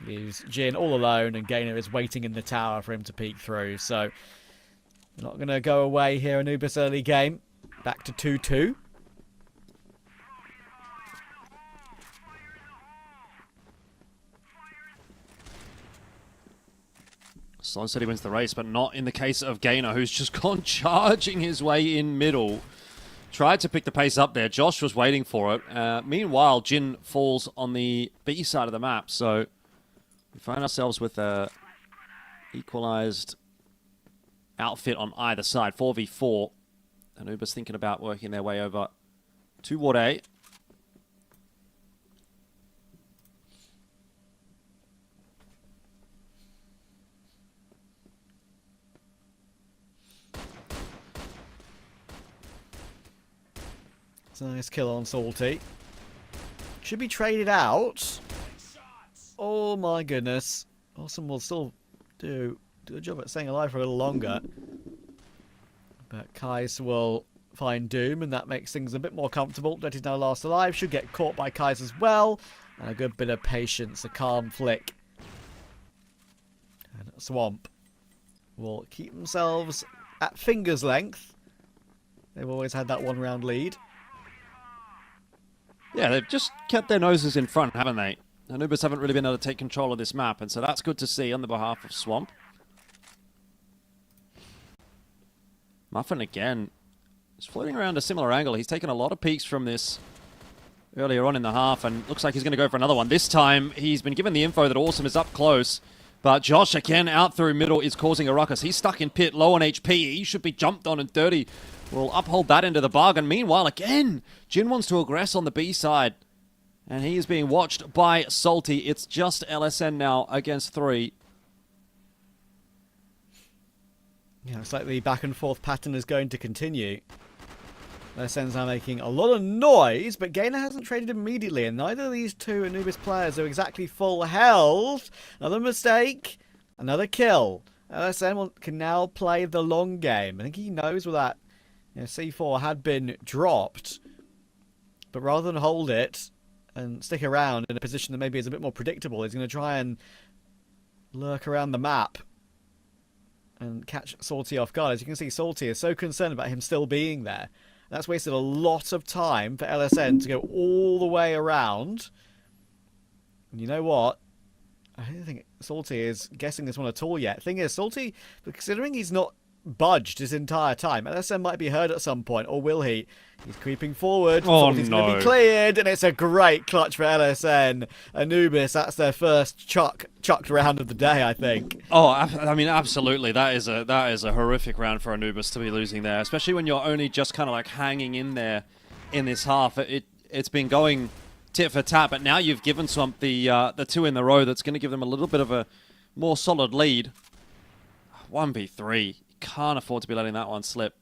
Leaves Jin all alone, and Gainer is waiting in the tower for him to peek through. So, not going to go away here, Anubis early game. Back to 2-2. Sloan said he wins the race, but not in the case of Gainer, who's just gone charging his way in middle. Tried to pick the pace up there. Josh was waiting for it. Meanwhile, Jin falls on the B side of the map, so we find ourselves with a equalized outfit on either side. 4v4. Anubis thinking about working their way over to Ward A. It's a nice kill on Salty. Should be traded out. Oh my goodness. Awesome will still do a job at staying alive for a little longer. But Kais will find Doom, and that makes things a bit more comfortable. Dirty's now last alive. Should get caught by Kais as well. And a good bit of patience, a calm flick. And Swamp will keep themselves at finger's length. They've always had that one-round lead. Yeah, they've just kept their noses in front, haven't they? Anubis haven't really been able to take control of this map, and so that's good to see on the behalf of Swamp. Muffin again is floating around a similar angle. He's taken a lot of peeks from this earlier on in the half, and looks like he's going to go for another one. This time, he's been given the info that Awesome is up close, but Josh again out through middle is causing a ruckus. He's stuck in pit, low on HP. He should be jumped on, and Dirty will uphold that end of the bargain. Meanwhile, again, Jin wants to aggress on the B side. And he is being watched by Salty. It's just LSN now against 3. Yeah, it's like the back and forth pattern is going to continue. LSN's now making a lot of noise, but Gainer hasn't traded immediately, and neither of these two Anubis players are exactly full health. Another mistake, another kill. LSN can now play the long game. I think he knows where that C4 had been dropped, but rather than hold it and stick around in a position that maybe is a bit more predictable, he's going to try and lurk around the map and catch Salty off guard. As you can see, Salty is so concerned about him still being there. That's wasted a lot of time for LSN to go all the way around. And you know what? I don't think Salty is guessing this one at all yet. Thing is, Salty, considering he's not budged his entire time, LSN might be heard at some point, or will he? He's creeping forward. Oh, Salty's going to be cleared, and it's a great clutch for LSN. Anubis, that's their first chucked round of the day, I think. Oh, I mean, absolutely. That is a horrific round for Anubis to be losing there, especially when you're only just kind of like hanging in there in this half. It's been going tit for tat, but now you've given Swamp the 2 in the row. That's going to give them a little bit of a more solid lead. 1v3. Can't afford to be letting that one slip.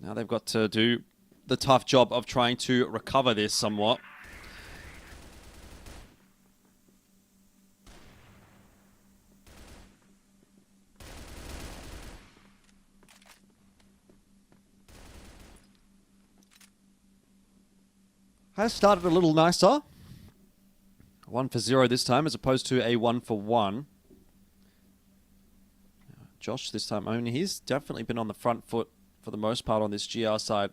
Now they've got to do the tough job of trying to recover this somewhat. Has started a little nicer. 1-for-0 this time as opposed to a 1-for-1. Josh this time, I mean, he's definitely been on the front foot for the most part on this GR side.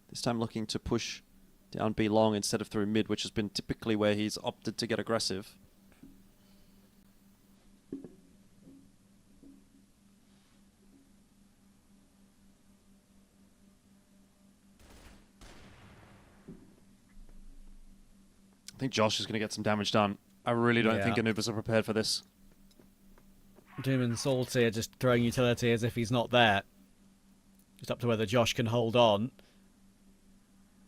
This time looking to push down B long instead of through mid, which has been typically where he's opted to get aggressive. I think Josh is going to get some damage done. I really don't think Anubis are prepared for this. Doom and Salty are just throwing utility as if he's not there. Just up to whether Josh can hold on.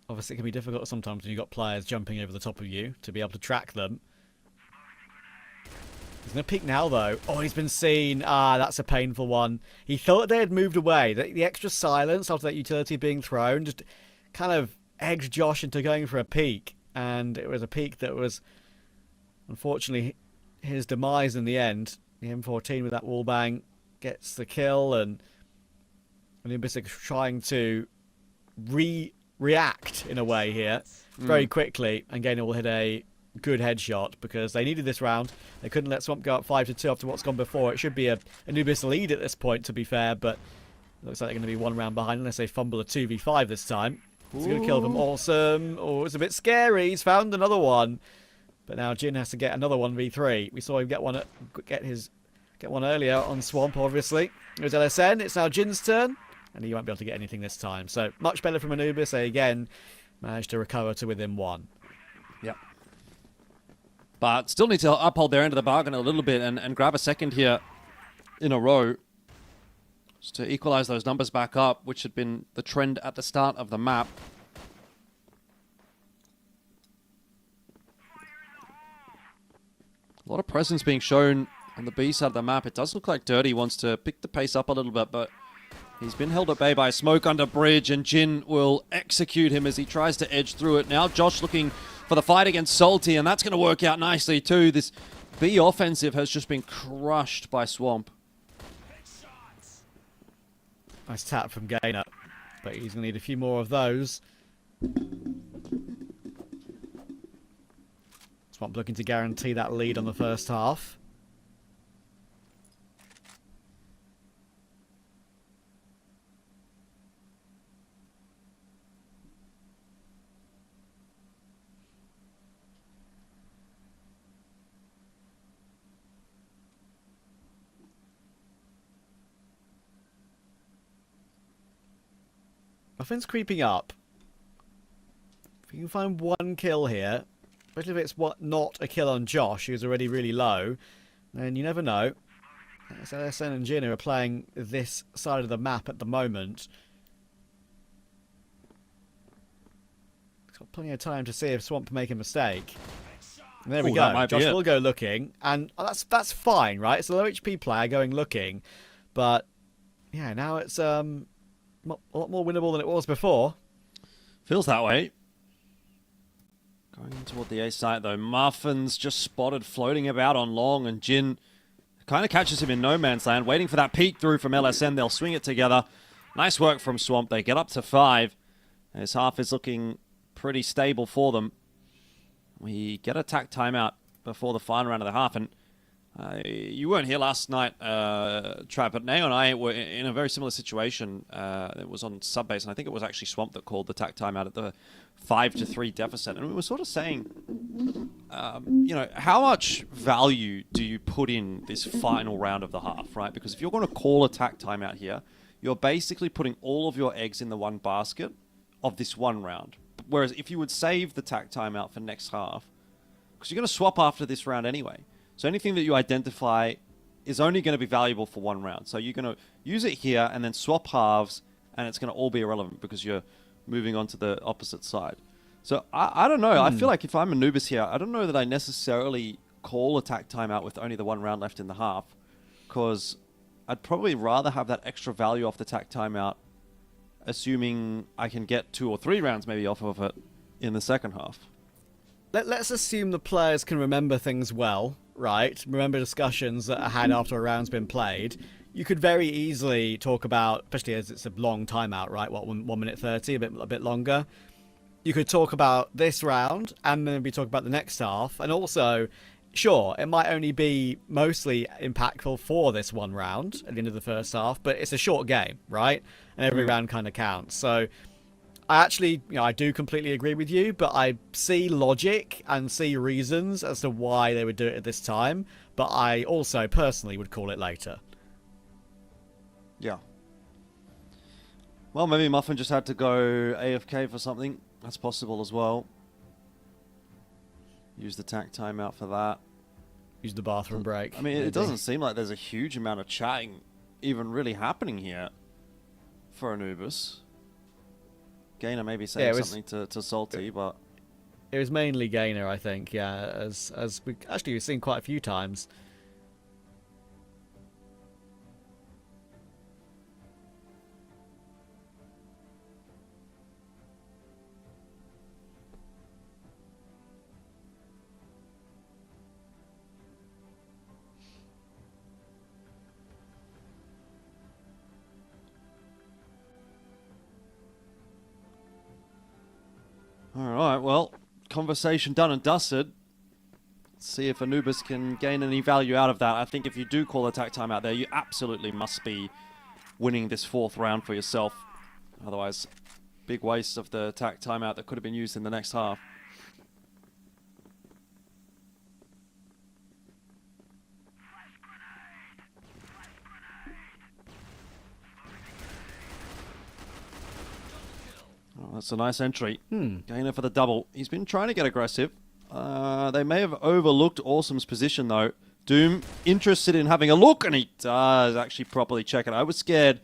Obviously, it can be difficult sometimes when you've got players jumping over the top of you to be able to track them. He's going to peek now, though. Oh, he's been seen. Ah, that's a painful one. He thought they had moved away. The extra silence after that utility being thrown just kind of egged Josh into going for a peek. And it was a peek that was, unfortunately, his demise in the end. The M14 with that wallbang gets the kill, and Anubis is trying to react in a way here very quickly, and Gainer will hit a good headshot because they needed this round. They couldn't let Swamp go up 5-2 after what's gone before. It should be a Anubis lead at this point, to be fair, but it looks like they're going to be one round behind unless they fumble a 2v5 this time. It's going to kill them. Awesome. Oh, it's a bit scary. He's found another one. But now Jin has to get another 1v3. We saw him get one earlier on Swamp, obviously. It was LSN. It's now Jin's turn. And he won't be able to get anything this time. So much better from Anubis. They again managed to recover to within 1. Yep. But still need to uphold their end of the bargain a little bit and grab a second here in a row. Just to equalize those numbers back up, which had been the trend at the start of the map. A lot of presence being shown on the B side of the map. It does look like Dirty wants to pick the pace up a little bit, but he's been held at bay by smoke under bridge, and Jin will execute him as he tries to edge through it. Now Josh looking for the fight against Salty, and that's going to work out nicely too. This B offensive has just been crushed by Swamp. Nice tap from Gainer, but he's going to need a few more of those. Swamp looking to guarantee that lead on the first half. Nothing's creeping up. If you can find one kill here, especially if it's not a kill on Josh, who's already really low, then you never know. LSN and Jin are playing this side of the map at the moment. got plenty of time to see if Swamp make a mistake. And there we Ooh, that go. might be Josh it. will go looking, and that's fine, right? It's a low HP player going looking, but yeah, now it's a lot more winnable than it was before. Feels that way. Going toward the A site though, Muffin's just spotted floating about on long, and Jin kind of catches him in no man's land, waiting for that peek through from LSN. They'll swing it together. Nice work from Swamp. They get up to 5. This half is looking pretty stable for them. We get a tack timeout before the final round of the half, and you weren't here last night, Trav, but Nao and I were in a very similar situation. It was on Subbase, and I think it was actually Swamp that called the tack timeout at the 5-3 deficit, and we were sort of saying, how much value do you put in this final round of the half, right? Because if you're going to call a tack timeout here, you're basically putting all of your eggs in the one basket of this one round. Whereas if you would save the tack timeout for next half, because you're going to swap after this round anyway. So anything that you identify is only going to be valuable for one round. So you're going to use it here and then swap halves, and it's going to all be irrelevant because you're moving on to the opposite side. So I don't know. I feel like if I'm Anubis here, I don't know that I necessarily call a tack timeout with only the one round left in the half, because I'd probably rather have that extra value off the tack timeout, assuming I can get 2 or 3 rounds maybe off of it in the second half. Let's assume the players can remember things well, right? Remember discussions that are had after a round's been played. You could very easily talk about, especially as it's a long timeout, right? What, 1 minute 30, a bit longer. You could talk about this round and then maybe talk about the next half. And also, sure, it might only be mostly impactful for this one round at the end of the first half, but it's a short game, right? And every round kind of counts. So I actually, I do completely agree with you, but I see logic and see reasons as to why they would do it at this time. But I also personally would call it later. Yeah. Well, maybe Muffin just had to go AFK for something. That's possible as well. Use the tack timeout for that. Use the bathroom break. I mean, maybe. it doesn't seem like there's a huge amount of chatting even really happening here for Anubis. Gainer maybe saying something to Salty, but it was mainly Gainer, I think. Yeah, as we've seen quite a few times. Alright, well, conversation done and dusted. Let's see if Anubis can gain any value out of that. I think if you do call attack time out there, you absolutely must be winning this 4th round for yourself. Otherwise, big waste of the attack timeout that could have been used in the next half. Oh, that's a nice entry. Gainer for the double. He's been trying to get aggressive. They may have overlooked Awesome's position, though. Doom interested in having a look, and he does actually properly check it. I was scared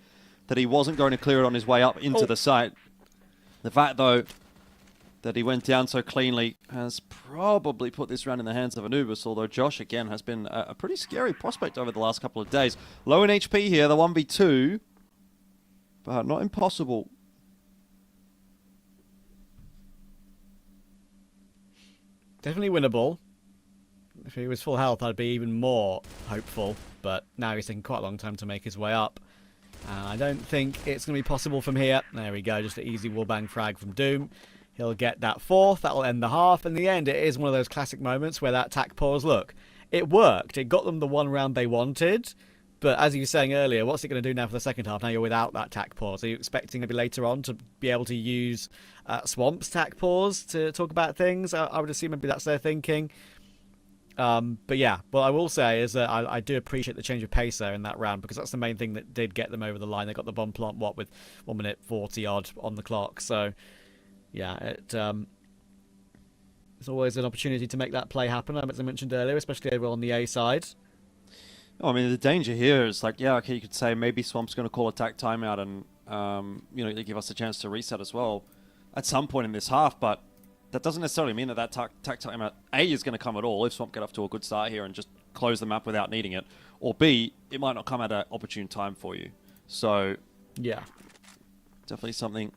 that he wasn't going to clear it on his way up into the site. The fact, though, that he went down so cleanly has probably put this round in the hands of Anubis, although Josh, again, has been a pretty scary prospect over the last couple of days. Low in HP here, the 1v2, but not impossible. Definitely winnable. If he was full health, I'd be even more hopeful. But now he's taking quite a long time to make his way up. And I don't think it's going to be possible from here. There we go, just an easy wallbang frag from Doom. He'll get that 4th. That'll end the half. In the end, it is one of those classic moments where that tack pause, look, it worked. It got them the one round they wanted. But as you were saying earlier, what's it going to do now for the second half? Now you're without that tack pause. Are you expecting maybe later on to be able to use Swamp's tack pause to talk about things? I would assume maybe that's their thinking. But yeah, what I will say is that I do appreciate the change of pace there in that round, because that's the main thing that did get them over the line. They got the bomb plant, with 1 minute 40 odd on the clock. So yeah, it's always an opportunity to make that play happen, as I mentioned earlier, especially over on the A side. Oh, I mean, the danger here is like, yeah, okay, you could say maybe Swamp's going to call attack timeout and, they give us a chance to reset as well at some point in this half. But that doesn't necessarily mean that that tack timeout A is going to come at all if Swamp get off to a good start here and just close the map without needing it, or B, it might not come at an opportune time for you. So yeah, definitely something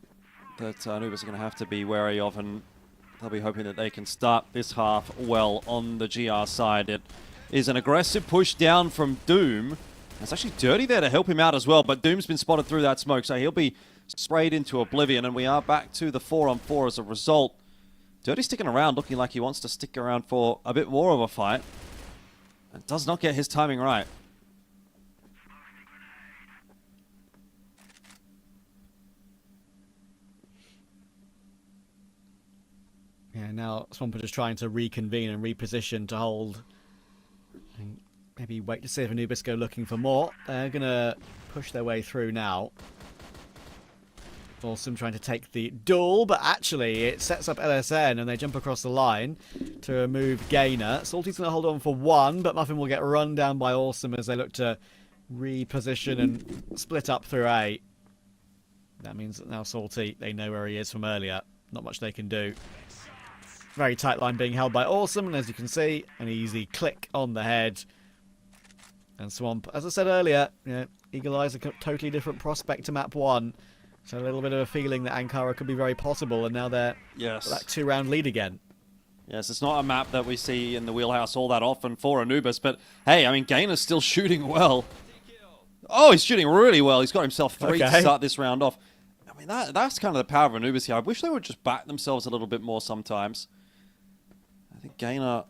that Anubis are going to have to be wary of, and they'll be hoping that they can start this half well on the GR side. It is an aggressive push down from Doom. It's actually Dirty there to help him out as well, but Doom's been spotted through that smoke, so he'll be sprayed into oblivion, and we are back to the 4-on-4 as a result. Dirty sticking around, looking like he wants to stick around for a bit more of a fight. And does not get his timing right. Yeah, now Swamp are just trying to reconvene and reposition to hold. And maybe wait to see if Anubis go looking for more. They're going to push their way through now. Awesome trying to take the duel, but actually it sets up LSN and they jump across the line to remove Gainer. Salty's going to hold on for one, but Muffin will get run down by Awesome as they look to reposition and split up through A. That means that now Salty, they know where he is from earlier. Not much they can do. Very tight line being held by Awesome, and as you can see, an easy click on the head. And Swamp, as I said earlier, Eagle Eye's a totally different prospect to map 1. So a little bit of a feeling that Ankara could be very possible, and now they're that 2-round lead again. Yes, it's not a map that we see in the wheelhouse all that often for Anubis, but hey, I mean, Gainer's still shooting well. Oh, he's shooting really well. He's got himself 3 to start this round off. I mean, that's kind of the power of Anubis here. I wish they would just back themselves a little bit more sometimes. I think Gainer,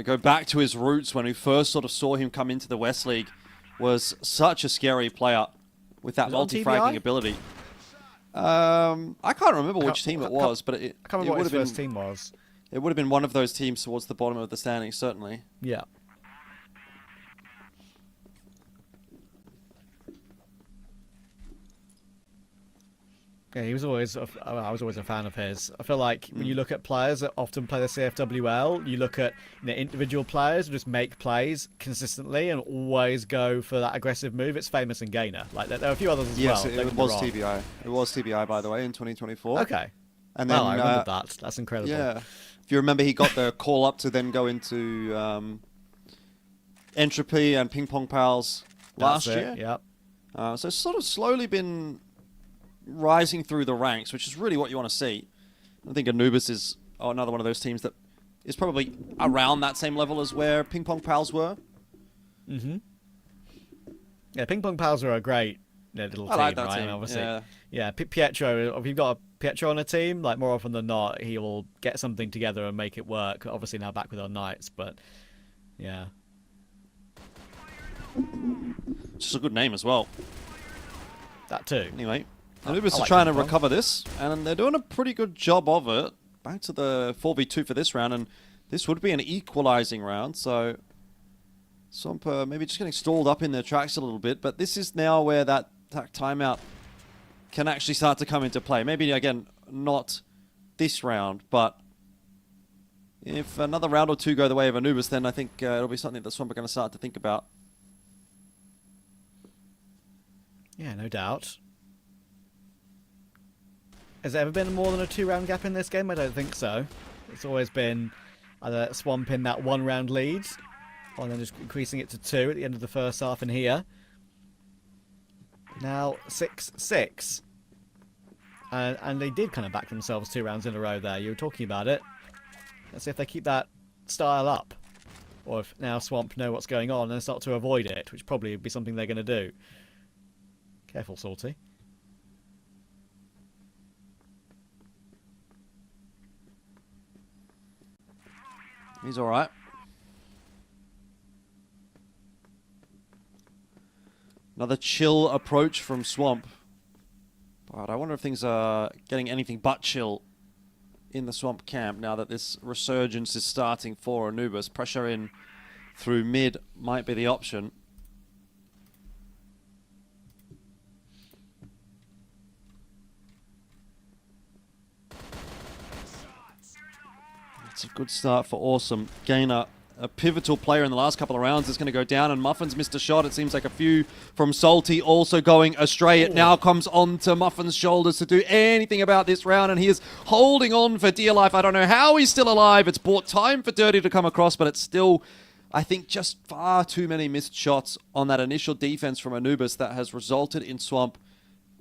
go back to his roots when we first sort of saw him come into the West League, was such a scary player with that multi-fragging ability. I can't remember which team it was, but it I can't remember what his first team was. It would have been one of those teams towards the bottom of the standings, certainly. Yeah. Yeah, I was always a fan of his. I feel like when you look at players that often play the CFWL, you look at individual players who just make plays consistently and always go for that aggressive move. It's Famous and Gainer. Like there are a few others as well. Yes, it was TBI. It was TBI, by the way, in 2024. Okay. And then, I remember that. That's incredible. Yeah. If you remember, he got the call up to then go into Entropy and Ping Pong Pals last year. Yep. So it's sort of slowly been rising through the ranks, which is really what you want to see. I think Anubis is another one of those teams that is probably around that same level as where Ping Pong Pals were. Mm-hmm. Yeah, Ping Pong Pals are a great little team, like that right? team. And obviously, yeah, Pietro, if you've got a Pietro on a team, like more often than not, he will get something together and make it work. Obviously now back with UnKnights, but yeah. Just a good name as well. That too. Anyway, Anubis are trying to recover this, and they're doing a pretty good job of it. Back to the 4v2 for this round, and this would be an equalizing round, so Swamp maybe just getting stalled up in their tracks a little bit, but this is now where that timeout can actually start to come into play. Maybe, again, not this round, but if another round or two go the way of Anubis, then I think it'll be something that Swamp are going to start to think about. Yeah, no doubt. Has there ever been more than a 2-round gap in this game? I don't think so. It's always been either Swamp in that 1-round lead, or then just increasing it to 2 at the end of the first half in here. Now 6-6. And they did kind of back themselves 2 rounds in a row there. You were talking about it. Let's see if they keep that style up. Or if now Swamp know what's going on and start to avoid it, which probably would be something they're going to do. Careful, Salty. He's all right. Another chill approach from Swamp. But I wonder if things are getting anything but chill in the Swamp camp now that this resurgence is starting for Anubis. Pressure in through mid might be the option. It's a good start for Awesome. Gainer a pivotal player in the last couple of rounds is going to go down, and Muffin's missed a shot. It seems like a few from Salty also going astray. It now comes onto Muffin's shoulders to do anything about this round, and he is holding on for dear life. I don't know how he's still alive. It's bought time for Dirty to come across, but it's still, I think, just far too many missed shots on that initial defense from Anubis that has resulted in Swamp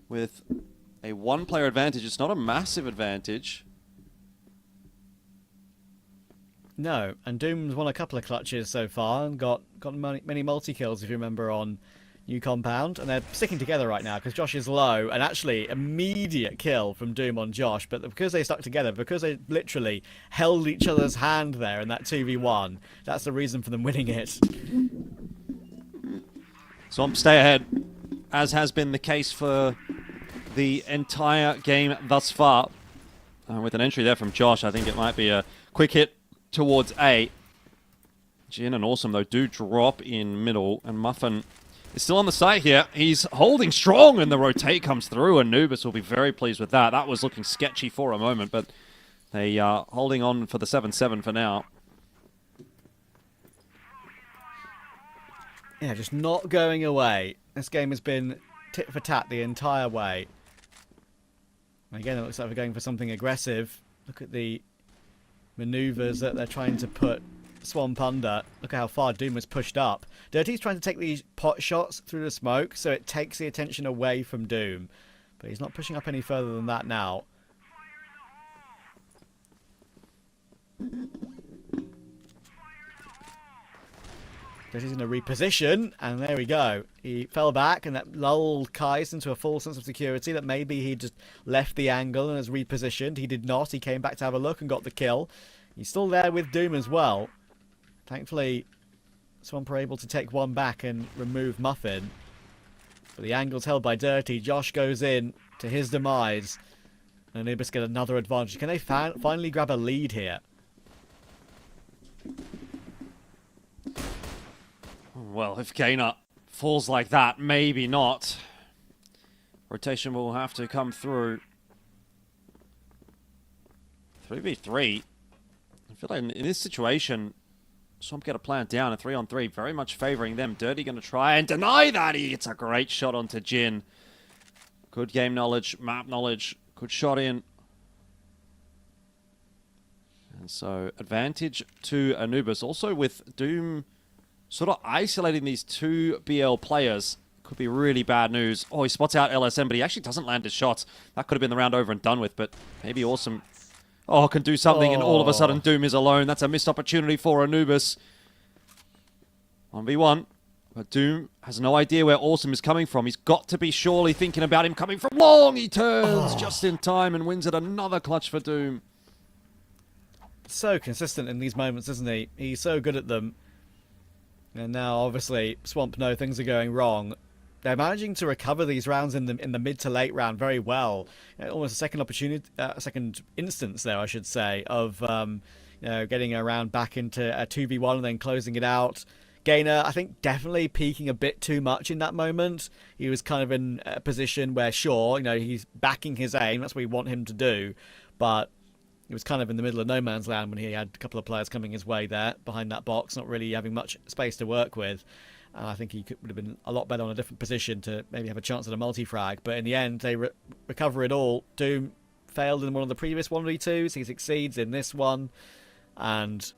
with a one-player advantage. It's not a massive advantage. No, and Doom's won a couple of clutches so far and got many multi-kills, if you remember, on New Compound. And they're sticking together right now because Josh is low, and actually immediate kill from Doom on Josh. But because they stuck together, because they literally held each other's hand there in that 2v1, that's the reason for them winning it. Swamp stay ahead, as has been the case for the entire game thus far. With an entry there from Josh, I think it might be a quick hit towards A. Jin and Awesome, though, do drop in middle, and Muffin is still on the site here. He's holding strong, and the rotate comes through, and Anubis will be very pleased with that. That was looking sketchy for a moment, but they are holding on for the 7-7 for now. Yeah, just not going away. This game has been tit for tat the entire way. Again, it looks like we're going for something aggressive. Look at the maneuvers that they're trying to put Swamp under. Look at how far Doom has pushed up. Dirty's trying to take these pot shots through the smoke, so it takes the attention away from Doom. But he's not pushing up any further than that now. Dirty's going to reposition, and there we go. He fell back, and that lulled Kais into a false sense of security that maybe he just left the angle and has repositioned. He did not. He came back to have a look and got the kill. He's still there with Doom as well. Thankfully, Swamp are able to take one back and remove Muffin. But the angle's held by Dirty. Josh goes in to his demise. And Anubis get another advantage. Can they finally grab a lead here? Well, if Gainer falls like that, maybe not. Rotation will have to come through. 3v3. I feel like in this situation, Swamp get a plant down, a 3-on-3, very much favoring them. Dirty going to try and deny that. It's a great shot onto Jin. Good game knowledge, map knowledge, good shot in. And so advantage to Anubis. Also with Doom sort of isolating these two BL players could be really bad news. Oh, he spots out LSM, but he actually doesn't land his shots. That could have been the round over and done with, but maybe Awesome can do something, and all of a sudden Doom is alone. That's a missed opportunity for Anubis. 1v1, but Doom has no idea where Awesome is coming from. He's got to be surely thinking about him coming from long. He turns just in time and wins it. Another clutch for Doom. So consistent in these moments, isn't he? He's so good at them. And now, obviously, Swamp know things are going wrong. They're managing to recover these rounds in the mid to late round very well. Almost a second opportunity, second instance there, I should say, of getting a round back into a 2v1 and then closing it out. Gainer, I think, definitely peaking a bit too much in that moment. He was kind of in a position where, sure, he's backing his aim. That's what we want him to do, but he was kind of in the middle of no man's land when he had a couple of players coming his way there behind that box, not really having much space to work with. And I think he would have been a lot better on a different position to maybe have a chance at a multi-frag. But in the end, they recover it all. Doom failed in one of the previous 1v2s. He succeeds in this one. And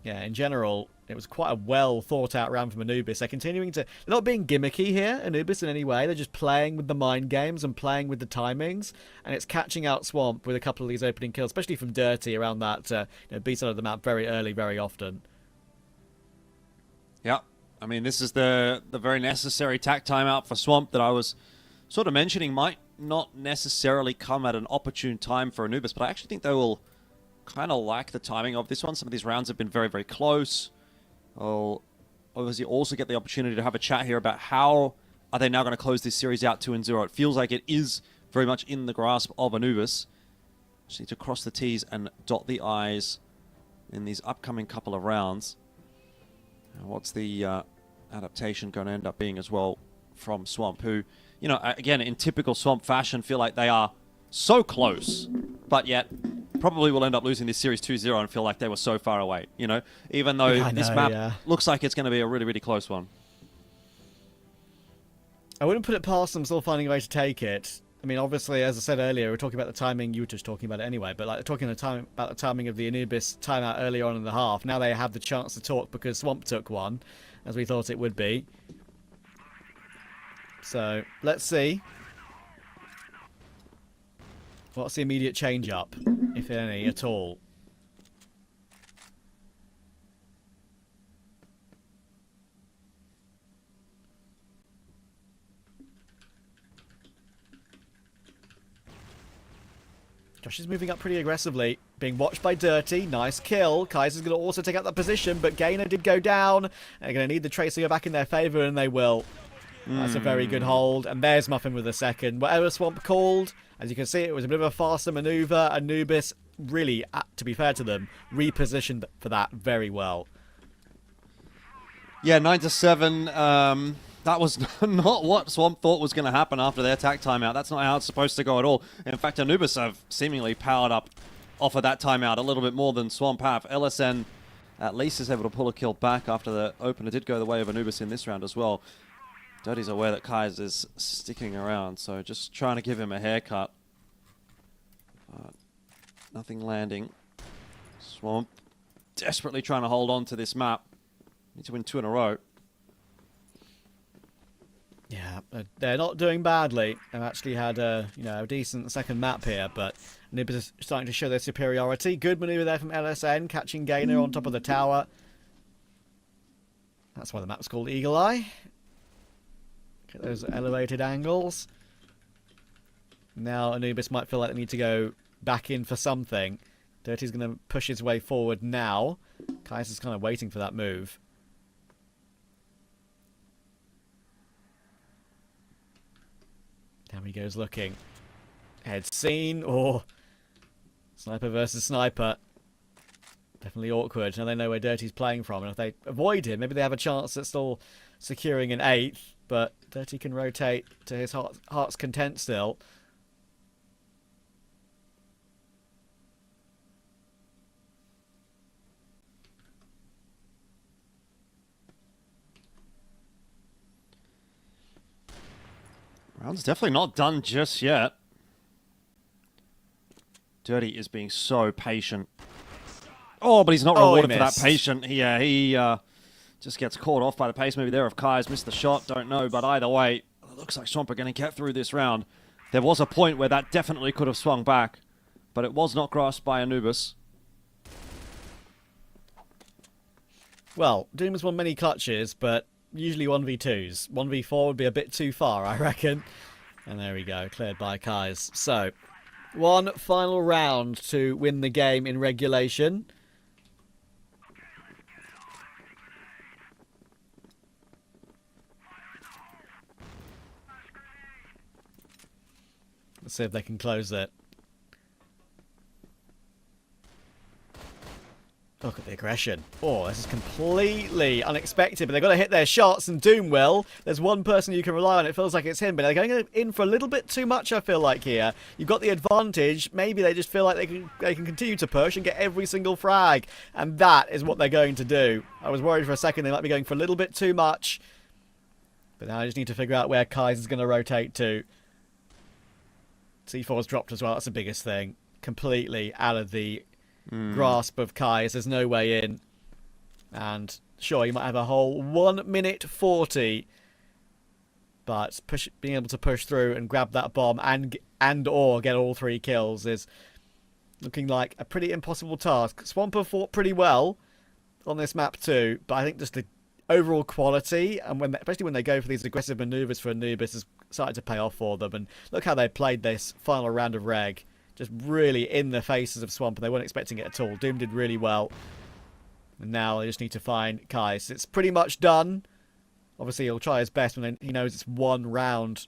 yeah, in general, it was quite a well thought out round from Anubis. They're continuing to... They're not being gimmicky here, Anubis, in any way. They're just playing with the mind games and playing with the timings. And it's catching out Swamp with a couple of these opening kills, especially from Dirty around that B side of the map very early, very often. Yeah. I mean, this is the very necessary tack timeout for Swamp that I was sort of mentioning might not necessarily come at an opportune time for Anubis, but I actually think they will kind of like the timing of this one. Some of these rounds have been very, very close. I'll obviously also get the opportunity to have a chat here about how are they now going to close this series out 2-0. It feels like it is very much in the grasp of Anubis. Just need to cross the T's and dot the I's in these upcoming couple of rounds. What's the adaptation going to end up being as well from Swamp, who, again, in typical Swamp fashion, feel like they are so close, but yet probably will end up losing this series 2-0 and feel like they were so far away, you know, even though this map looks like it's going to be a really, really close one. I wouldn't put it past them still finding a way to take it. I mean, obviously, as I said earlier, we're talking about the timing. You were just talking about it anyway, but like talking about the timing of the Anubis timeout earlier on in the half. Now they have the chance to talk because Swamp took one, as we thought it would be. So let's see. What's the immediate change up, if any, at all? Josh is moving up pretty aggressively, being watched by Dirty. Nice kill. Kaiser's going to also take out that position, but Gainer did go down. They're going to need the Tracer to go back in their favour, and they will. That's a very good hold. And there's Muffin with the second. Whatever Swamp called, as you can see, it was a bit of a faster manoeuvre. Anubis, really, to be fair to them, repositioned for that very well. Yeah, 9-7. That was not what Swamp thought was going to happen after their attack timeout. That's not how it's supposed to go at all. In fact, Anubis have seemingly powered up off of that timeout a little bit more than Swamp have. LSN at least is able to pull a kill back after the opener did go the way of Anubis in this round as well. Dirty's aware that Kai's is sticking around, so just trying to give him a haircut. Nothing landing. Swamp desperately trying to hold on to this map. Need to win 2 in a row. Yeah, they're not doing badly. They've actually had a decent second map here, but Anubis is starting to show their superiority. Good manoeuvre there from LSN, catching Gainer on top of the tower. That's why the map's called Eagle Eye. Get those elevated angles. Now Anubis might feel like they need to go back in for something. Dirty's going to push his way forward now. Kaiser's kind of waiting for that move. Down he goes looking. Head seen, or sniper versus sniper. Definitely awkward. Now they know where Dirty's playing from, and if they avoid him, maybe they have a chance at still securing an 8th, but Dirty can rotate to his heart's content still. Round's definitely not done just yet. Dirty is being so patient. Oh, but he's not rewarded for that patience. Yeah, he just gets caught off by the pace maybe there of Kai's. Missed the shot, don't know. But either way, it looks like Swamp are going to get through this round. There was a point where that definitely could have swung back, but it was not grasped by Anubis. Well, Doom has won many clutches, but usually 1v2s. 1v4 would be a bit too far, I reckon. And there we go, cleared by Kai's. So, one final round to win the game in regulation. Let's see if they can close it. Look at the aggression. Oh, this is completely unexpected, but they've got to hit their shots, and Doom will. There's one person you can rely on. It feels like it's him, but they're going in for a little bit too much, I feel like, here. You've got the advantage. Maybe they just feel like they can continue to push and get every single frag, and that is what they're going to do. I was worried for a second they might be going for a little bit too much, but now I just need to figure out where Kai's going to rotate to. C4's dropped as well. That's the biggest thing. Completely out of the grasp of Kai's. There's no way in. And sure, you might have a whole 1 minute 40, but being able to push through and grab that bomb and or get all 3 kills is looking like a pretty impossible task. Swamper fought pretty well on this map too, but I think just the overall quality, and especially when they go for these aggressive maneuvers for Anubis, has started to pay off for them. And look how they played this final round of reg. Just really in the faces of Swamp, and they weren't expecting it at all. Doom did really well. And now they just need to find Kai's. It's pretty much done. Obviously, he'll try his best when he knows it's 1 round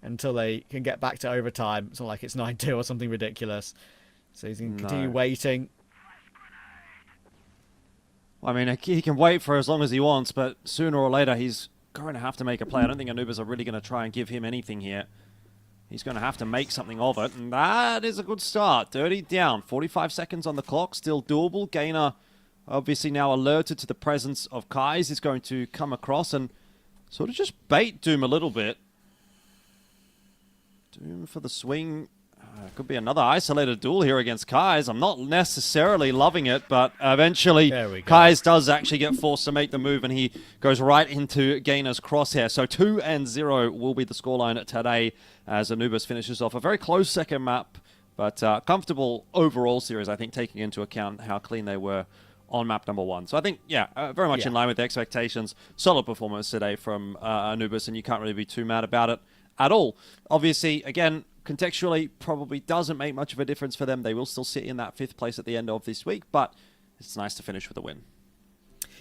until they can get back to overtime. It's not like it's 9-2 or something ridiculous. So he's going to continue waiting. I mean, he can wait for as long as he wants, but sooner or later he's going to have to make a play. I don't think Anubis are really going to try and give him anything here. He's going to have to make something of it, and that is a good start. Dirty down, 45 seconds on the clock, still doable. Gainer, obviously now alerted to the presence of Kais, is going to come across and sort of just bait Doom a little bit. Doom for the swing. Could be another isolated duel here against Kais. I'm not necessarily loving it, but eventually Kais does actually get forced to make the move, and he goes right into Gainer's crosshair. So 2-0 will be the scoreline today as Anubis finishes off a very close second map, but comfortable overall series, I think, taking into account how clean they were on map number 1. So I think, very much in line with the expectations. Solid performance today from Anubis, and you can't really be too mad about it at all. Obviously, again, contextually, probably doesn't make much of a difference for them. They will still sit in that 5th place at the end of this week, but it's nice to finish with a win.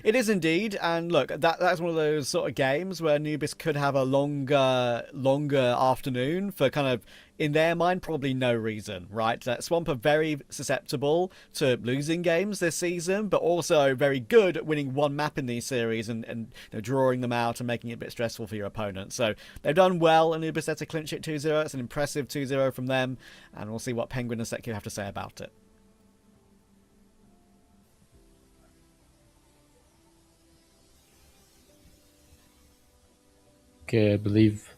It is indeed, and look, that's one of those sort of games where Anubis could have a longer afternoon for kind of, in their mind, probably no reason, right? Swamp are very susceptible to losing games this season, but also very good at winning one map in these series and you know, drawing them out and making it a bit stressful for your opponent. So they've done well. Anubis had to clinch it 2-0. It's an impressive 2-0 from them, and we'll see what Penguin and Sekio have to say about it. Okay, I believe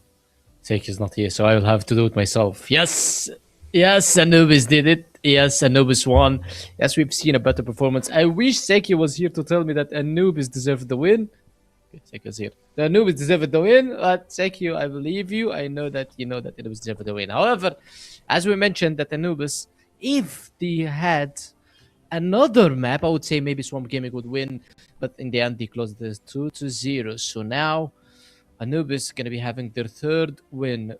Sek is not here, so I will have to do it myself. Yes, Anubis did it. Yes, Anubis won. Yes, we've seen a better performance. I wish Seki was here to tell me that Anubis deserved the win. Okay, Seki's here. The Anubis deserved the win, but Seki, I believe you. I know that you know that Anubis deserved the win. However, as we mentioned, that Anubis, if they had another map, I would say maybe Swamp Gaming would win, but in the end they closed this 2-0. So now Anubis is going to be having their 3rd win.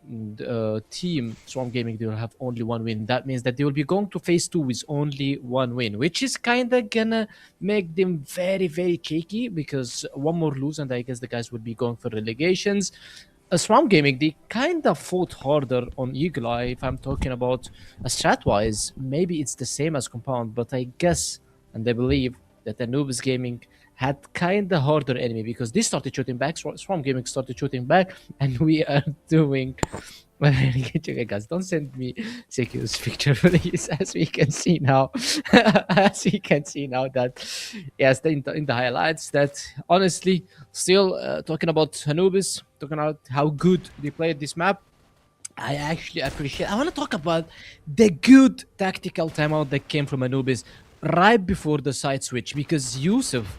Team Swamp Gaming, they will have only 1 win. That means that they will be going to phase 2 with only 1 win, which is kind of going to make them very, very shaky, because one more lose and I guess the guys will be going for relegations. Swamp Gaming, they kind of fought harder on Eagle Eye. If I'm talking about strat-wise, maybe it's the same as Compound, but I guess and I believe that Anubis Gaming had kind of harder enemy, because they started shooting back, Swamp Gaming started shooting back, and we are doing... Guys, don't send me Sekio's picture, please, as we can see now. That, yes, in the highlights, that honestly, still talking about Anubis, talking about how good they played this map, I actually appreciate... I want to talk about the good tactical timeout that came from Anubis right before the side switch, because Yusuf,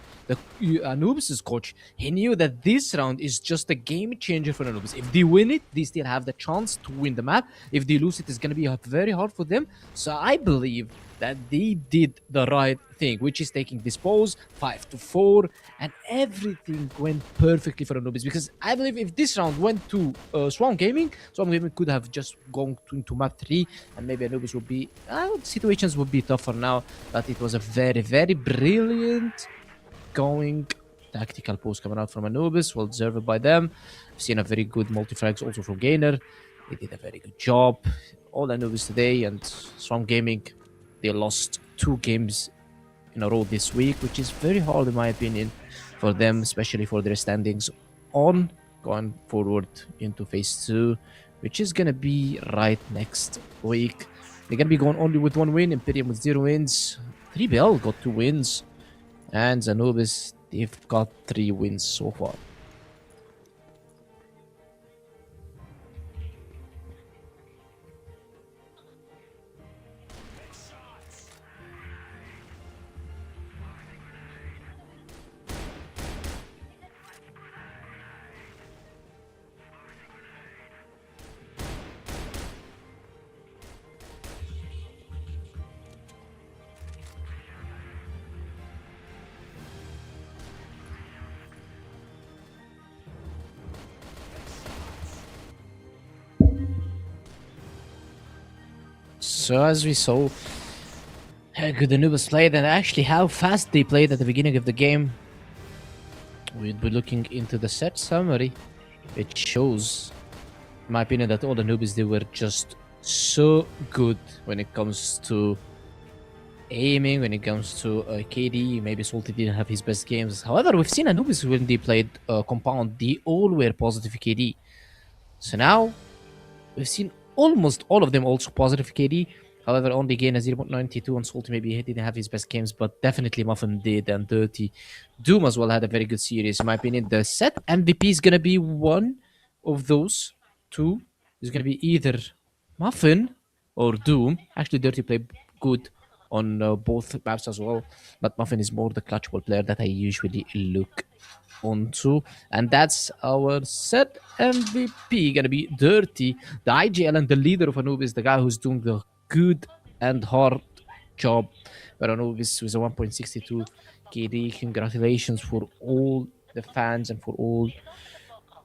Anubis' coach, he knew that this round is just a game changer for Anubis. If they win it, they still have the chance to win the map. If they lose it, it's going to be very hard for them. So I believe that they did the right thing, which is taking this pose 5-4, and everything went perfectly for Anubis. Because I believe if this round went to Swamp Gaming could have just gone into map 3, and maybe Anubis would be... situations would be tougher now, but it was a very, very brilliant going tactical post coming out from Anubis, well deserved by them. I've seen a very good multi-frags also from Gainer. They did a very good job. All Anubis today, and Swamp Gaming, they lost 2 games in a row this week, which is very hard in my opinion for them, especially for their standings on going forward into phase 2, which is gonna be right next week. They're gonna be going only with 1 win, Imperium with 0 wins, 3BL got 2 wins, and Anubis, they've got 3 wins so far. So as we saw how good Anubis played, and actually how fast they played at the beginning of the game, we'll be looking into the set summary. It shows, in my opinion, that all the Anubis, they were just so good when it comes to aiming, when it comes to KD. Maybe Salty didn't have his best games. However, we've seen Anubis when they played Compound, they all were positive KD. So now, we've seen almost all of them also positive KD. However, only gained a 0.92 on Salty. Maybe he didn't have his best games, but definitely Muffin did, and Dirty Doom as well had a very good series. In my opinion, the set MVP is going to be one of those two. It's going to be either Muffin or Doom. Actually, Dirty played good on both maps as well, but Muffin is more the clutchable player that I usually look onto, and that's our set MVP. Gonna be Dirty, the IGL and the leader of Anubis, the guy who's doing the good and hard job. But Anubis with a 1.62 KD. Congratulations for all the fans and for all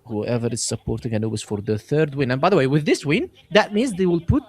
whoever is supporting Anubis for the third win. And by the way, with this win, that means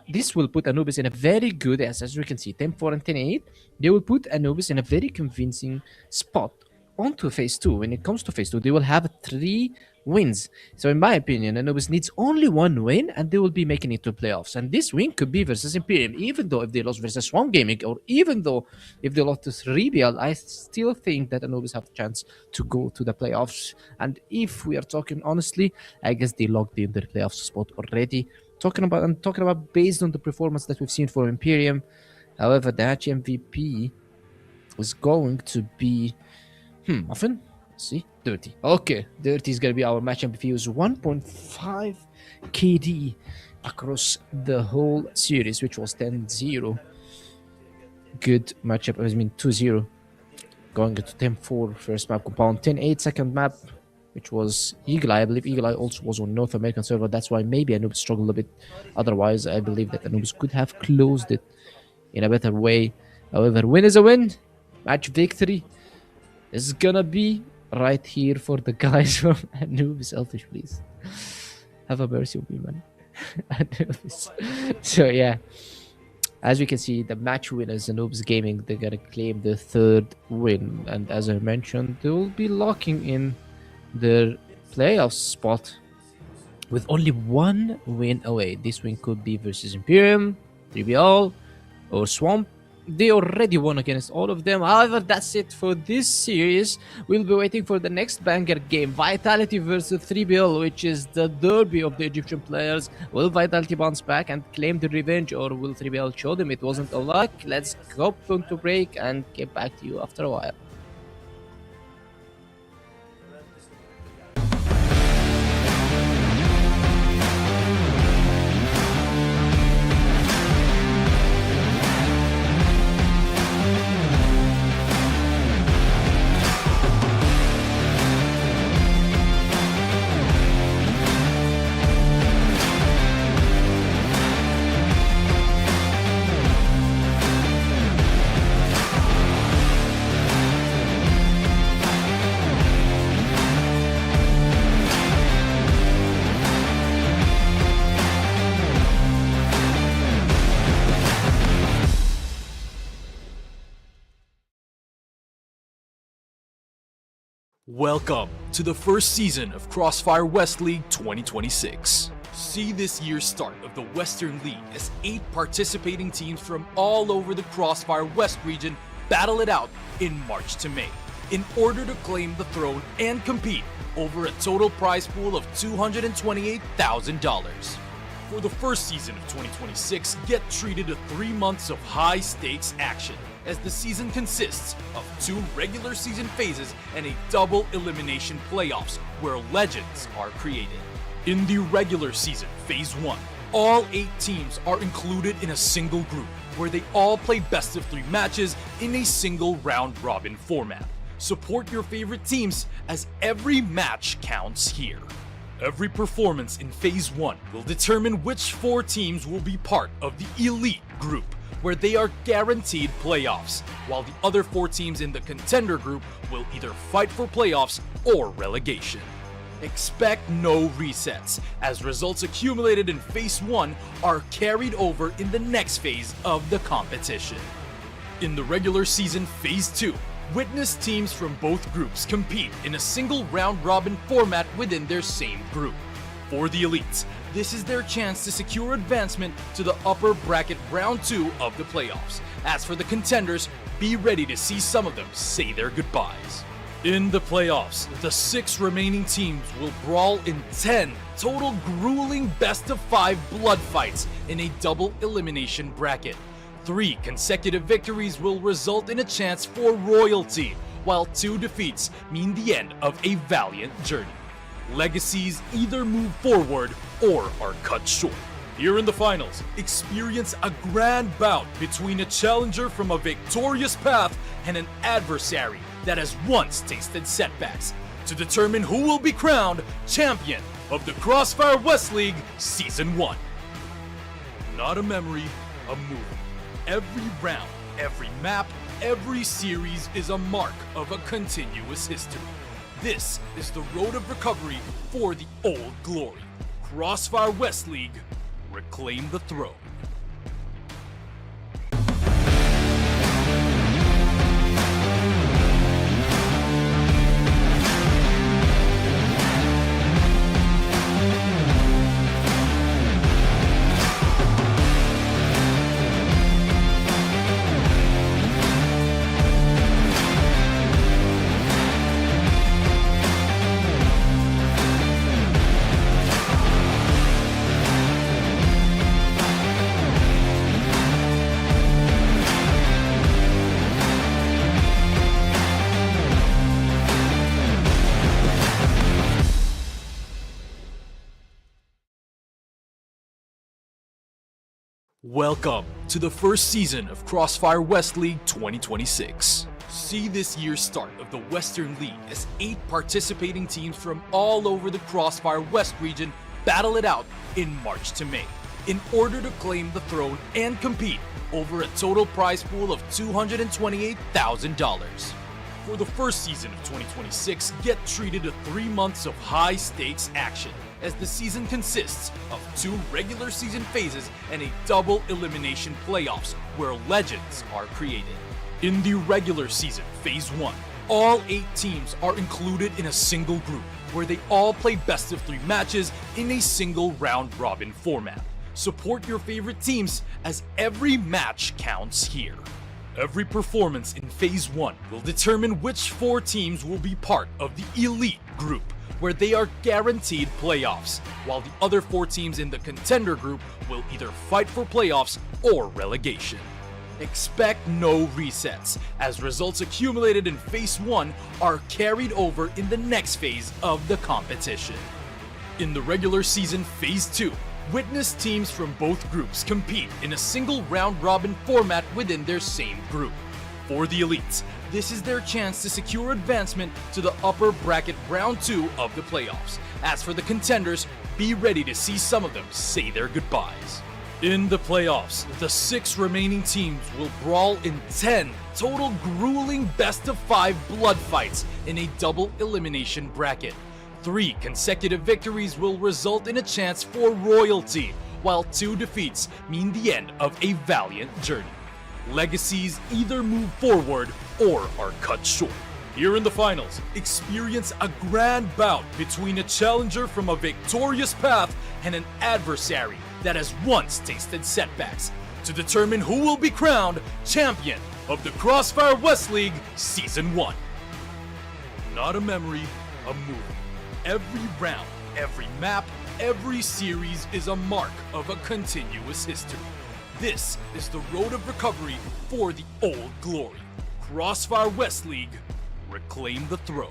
this will put Anubis in a very good, as we can see, 10-4 and 10-8. They will put Anubis in a very convincing spot onto phase 2. When it comes to phase 2, they will have 3 wins. So in my opinion, Anubis needs only 1 win and they will be making it to playoffs. And this win could be versus Imperium, even though if they lost versus Swan Gaming, or even though if they lost to 3BL, I still think that Anubis have a chance to go to the playoffs. And if we are talking honestly, I guess they locked in their playoff spot already. Talking about based on the performance that we've seen for Imperium. However, the match MVP is going to be Muffin? See? Dirty. Okay, Dirty is going to be our match MVP with 1.5 KD across the whole series, which was 10-0. Good matchup. 2-0. Going to 10-4 first map compound. 10-8 second map, which was Eagle Eye. I believe Eagle Eye also was on North American server. That's why maybe Anubis struggled a bit. Otherwise, I believe that Anubis could have closed it in a better way. However, win is a win. Match victory is gonna be right here for the guys from Anubis. Selfish, please. Have a mercy on me, man. Anubis. So yeah, as we can see, the match winners, Anubis Gaming, they're gonna claim the 3rd win, and as I mentioned, they will be locking in their playoff spot with only 1 win away. This win could be versus Imperium, 3BL, or Swamp. They already won against all of them. However, that's it for this series. We'll be waiting for the next banger game, Vitality versus 3BL, which is the derby of the Egyptian players. Will Vitality bounce back and claim the revenge, or will 3BL show them it wasn't a luck? Let's go to break and get back to you after a while. Welcome to the first season of CrossFire West League 2026. See this year's start of the Western League as 8 participating teams from all over the CrossFire West region battle it out in March to May in order to claim the throne and compete over a total prize pool of $228,000. For the first season of 2026, get treated to 3 months of high-stakes action, as the season consists of 2 regular season phases and a double elimination playoffs where legends are created. In the regular season, Phase 1, all 8 teams are included in a single group where they all play best of 3 matches in a single round-robin format. Support your favorite teams as every match counts here. Every performance in Phase 1 will determine which 4 teams will be part of the Elite Group, where they are guaranteed playoffs, while the other 4 teams in the Contender Group will either fight for playoffs or relegation. Expect no resets, as results accumulated in Phase 1 are carried over in the next phase of the competition. In the regular season Phase 2, witness teams from both groups compete in a single round-robin format within their same group. For the elites, this is their chance to secure advancement to the upper bracket round 2 of the playoffs. As for the contenders, be ready to see some of them say their goodbyes. In the playoffs, the 6 remaining teams will brawl in 10 total grueling best-of-5 blood fights in a double elimination bracket. 3 consecutive victories will result in a chance for royalty, while 2 defeats mean the end of a valiant journey. Legacies either move forward or are cut short. Here in the finals, experience a grand bout between a challenger from a victorious path and an adversary that has once tasted setbacks to determine who will be crowned champion of the CrossFire West League Season 1. Not a memory, a movie. Every round, every map, every series is a mark of a continuous history. This is the road of recovery for the old glory. CrossFire West League, reclaim the throne. Welcome to the first season of CrossFire West League 2026. See this year's start of the Western League as 8 participating teams from all over the CrossFire West region battle it out in March to May in order to claim the throne and compete over a total prize pool of $228,000. For the first season of 2026, get treated to 3 months of high-stakes action, as the season consists of 2 regular season phases and a double elimination playoffs where legends are created. In the regular season, Phase 1, all 8 teams are included in a single group where they all play best of 3 matches in a single round-robin format. Support your favorite teams as every match counts here. Every performance in Phase 1 will determine which 4 teams will be part of the Elite Group, where they are guaranteed playoffs, while the other 4 teams in the Contender Group will either fight for playoffs or relegation. Expect no resets, as results accumulated in Phase 1 are carried over in the next phase of the competition. In the regular season Phase 2, witness teams from both groups compete in a single round-robin format within their same group. For the elites, this is their chance to secure advancement to the upper bracket round 2 of the playoffs. As for the contenders, be ready to see some of them say their goodbyes. In the playoffs, the 6 remaining teams will brawl in 10 total grueling best-of-5 blood fights in a double elimination bracket. 3 consecutive victories will result in a chance for royalty, while 2 defeats mean the end of a valiant journey. Legacies either move forward or are cut short. Here in the finals, experience a grand bout between a challenger from a victorious path and an adversary that has once tasted setbacks to determine who will be crowned champion of the CrossFire West League Season 1. Not a memory, a movie. Every round, every map, every series is a mark of a continuous history. This is the road of recovery for the old glory. CrossFire West League, reclaim the throne.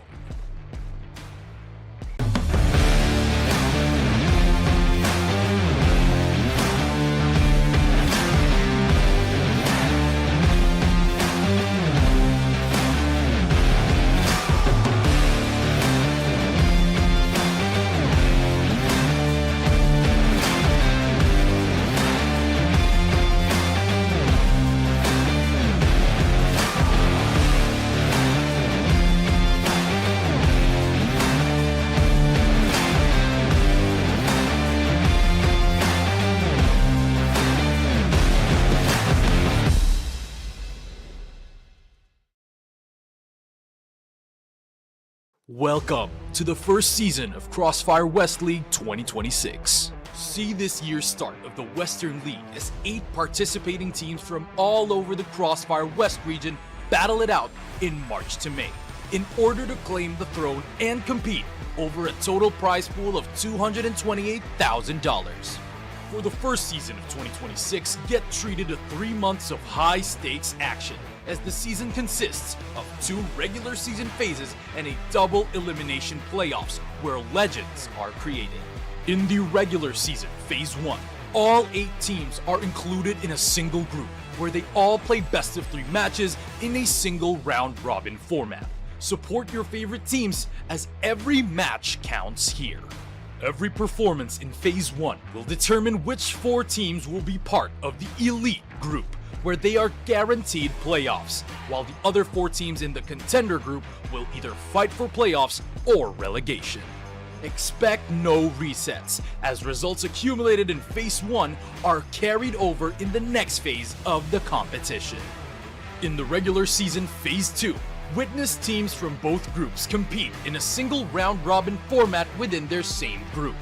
Welcome to the first season of CrossFire West League 2026. See this year's start of the Western League as 8 participating teams from all over the CrossFire West region battle it out in March to May in order to claim the throne and compete over a total prize pool of $228,000. For the first season of 2026, get treated to 3 months of high-stakes action, as the season consists of 2 regular season phases and a double elimination playoffs where legends are created. In the regular season, Phase 1, all 8 teams are included in a single group where they all play best of 3 matches in a single round-robin format. Support your favorite teams, as every match counts here. Every performance in Phase 1 will determine which 4 teams will be part of the Elite Group, where they are guaranteed playoffs, while the other 4 teams in the Contender Group will either fight for playoffs or relegation. Expect no resets, as results accumulated in Phase 1 are carried over in the next phase of the competition. In the regular season Phase 2, witness teams from both groups compete in a single round-robin format within their same group.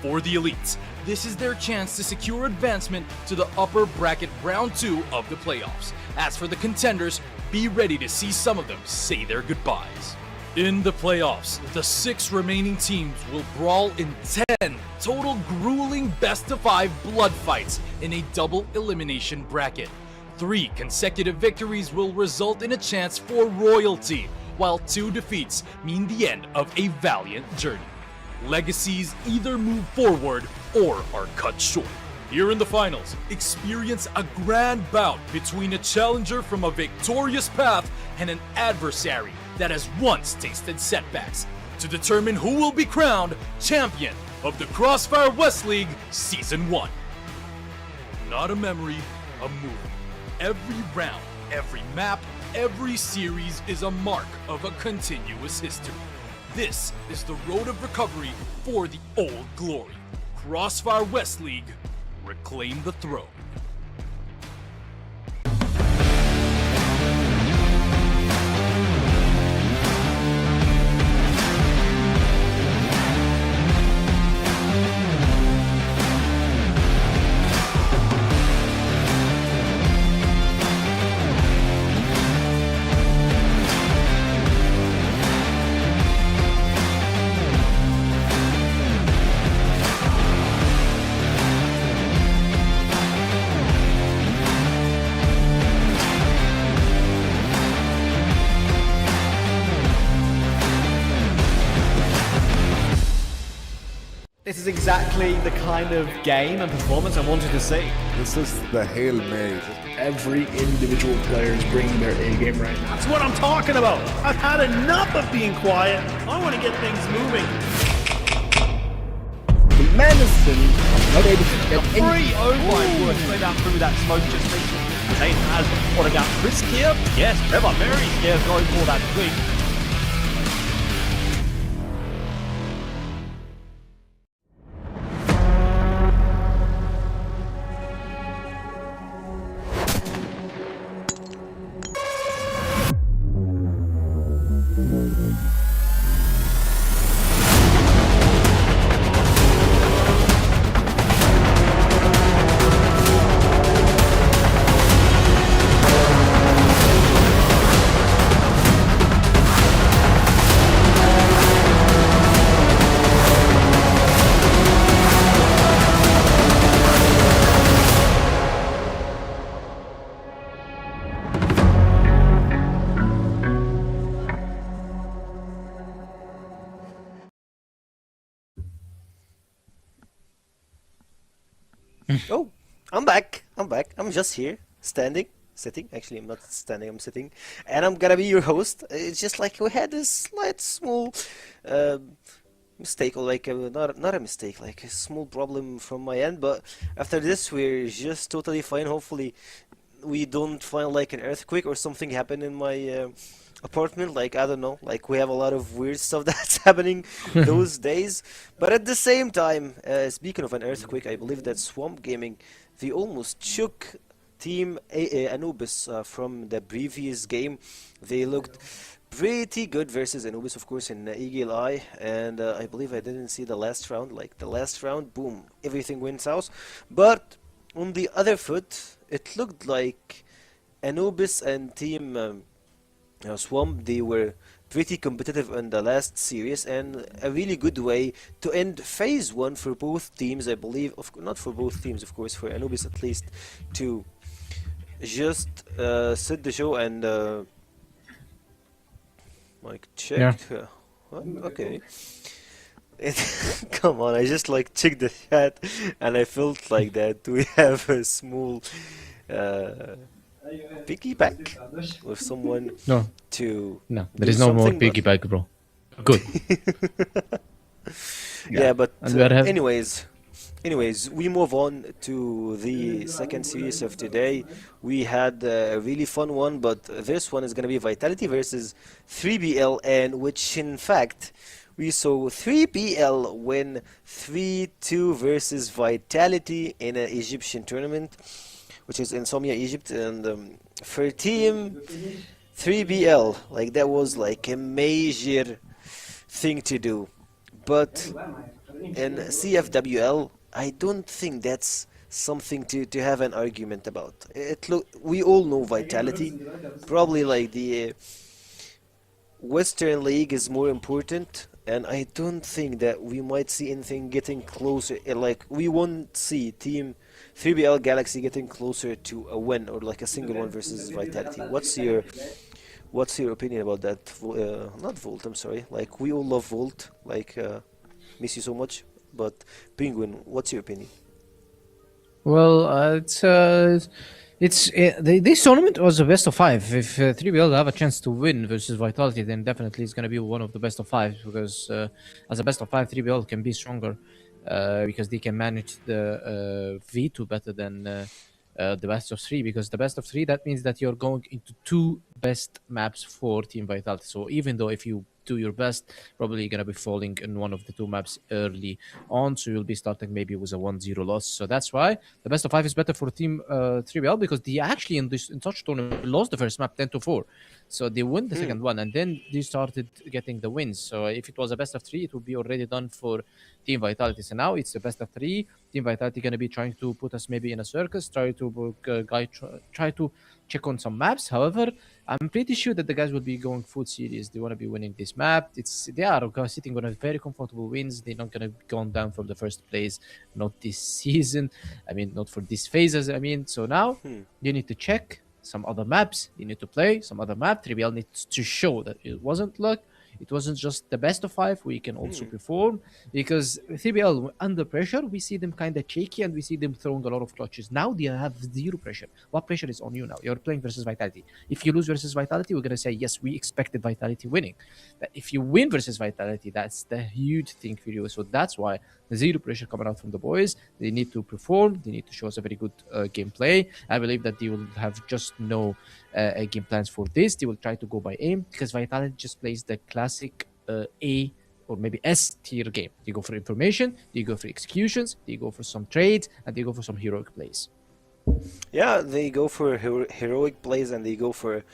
For the elites, this is their chance to secure advancement to the upper bracket round 2 of the playoffs. As for the contenders, be ready to see some of them say their goodbyes. In the playoffs, the 6 remaining teams will brawl in 10 total grueling best-of-5 blood fights in a double elimination bracket. 3 consecutive victories will result in a chance for royalty, while 2 defeats mean the end of a valiant journey. Legacies either move forward or are cut short. Here in the finals, experience a grand bout between a challenger from a victorious path and an adversary that has once tasted setbacks, to determine who will be crowned champion of the CrossFire West League Season 1. Not a memory, a movie. Every round, every map, every series is a mark of a continuous history. This is the road of recovery for the old glory. CrossFire West League, reclaim the throne. This is exactly the kind of game and performance I wanted to see. This is the Hail Mary. Every individual player is bringing their A game right now. That's what I'm talking about. I've had enough of being quiet. I want to get things moving. Madison not able to get free. Oh my word, straight out through that smoke just recently. Zane has spotting out Chris here. Yes, Trevor very scared going for that swing. Oh, I'm back. I'm just here, sitting. Actually, I'm not standing, I'm sitting. And I'm gonna be your host. It's just like we had this slight small mistake, or like not a mistake, like a small problem from my end. But after this, we're just totally fine. Hopefully, we don't find like an earthquake or something happen in my apartment. Like, I don't know, like we have a lot of weird stuff that's happening those days. But at the same time, speaking of an earthquake, I believe that Swamp Gaming, they almost shook team Anubis from the previous game. They looked pretty good versus Anubis, of course, in Eagle Eye, and I believe I didn't see the last round. Like the last round, boom, everything went south. But on the other foot, it looked like Anubis and team Swamp, they were pretty competitive in the last series, and a really good way to end phase one for both teams, I believe. Not for both teams, of course, for Anubis at least, to just set the show and like Yeah. check. What? Okay. Come on, I just like checked the chat and I felt like that we have a small uh, piggyback with someone No, to no, there do is no more something, but piggyback, bro. Good. yeah, but And we are having. anyways, we move on to the second series of today. We had a really fun one, but this one is gonna be Vitality versus 3BL, and which in fact we saw 3BL win 3-2 versus Vitality in an Egyptian tournament, which is in Somia, Egypt, and for team 3BL, like that was like a major thing to do. But in CFWL, I don't think that's something to have an argument about. We all know Vitality. Probably like the Western League is more important, and I don't think that we might see anything getting closer. Like we won't see Team 3BL Galaxy getting closer to a win or like a single one versus Vitality. What's your opinion about that? Not Volt, I'm sorry. Like we all love Volt. Like miss you so much. But Penguin, what's your opinion? Well, this tournament was a best of five. If 3BL have a chance to win versus Vitality, then definitely it's going to be one of the best of five because as a best of five, 3BL can be stronger because they can manage the V2 better than the best of three. Because the best of three, that means that you're going into two best maps for Team Vitality. So even though if you do your best, probably you're going to be falling in one of the two maps early on, so you'll be starting maybe with a 1-0 loss. So that's why the best of five is better for Team 3BL because they actually in such tournament lost the first map 10-4, so they win the second one and then they started getting the wins. So if it was a best of three, it would be already done for Team Vitality. So now it's the best of three. Team Vitality going to be trying to put us maybe in a circus, try to try to check on some maps. However, I'm pretty sure that the guys will be going full series. They want to be winning this map. They are sitting on a very comfortable wins. They're not gonna go down from the first place. Not this season. I mean, not for these phases. I mean, so now you need to check some other maps. You need to play some other map. 3BL needs to show that it wasn't luck. It wasn't just the best of five. We can also perform because 3BL under pressure, we see them kind of shaky and we see them throwing a lot of clutches. Now they have zero pressure. What pressure is on you now? You're playing versus Vitality. If you lose versus Vitality, we're gonna say yes, we expected Vitality winning. But if you win versus Vitality, that's the huge thing for you. So that's why the zero pressure coming out from the boys. They need to perform. They need to show us a very good gameplay. I believe that they will have just no game plans for this. They will try to go by aim because Vitality just plays the classic A or maybe S tier game. They go for information, they go for executions, they go for some trades, and they go for some heroic plays. Yeah, they go for heroic plays and they go for,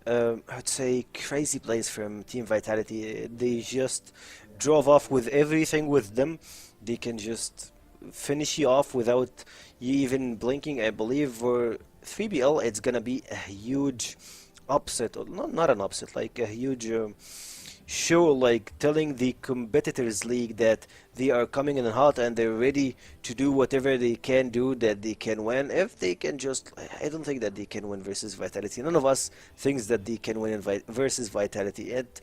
I would say, crazy plays from Team Vitality. They just drove off with everything with them. They can just finish you off without you even blinking. I believe for 3BL, it's gonna be a huge upset, or not an upset, like a huge show, like telling the competitors league that they are coming in hot and they're ready to do whatever they can do, that they can win. If they can just, I don't think that they can win versus Vitality. None of us thinks that they can win versus Vitality. It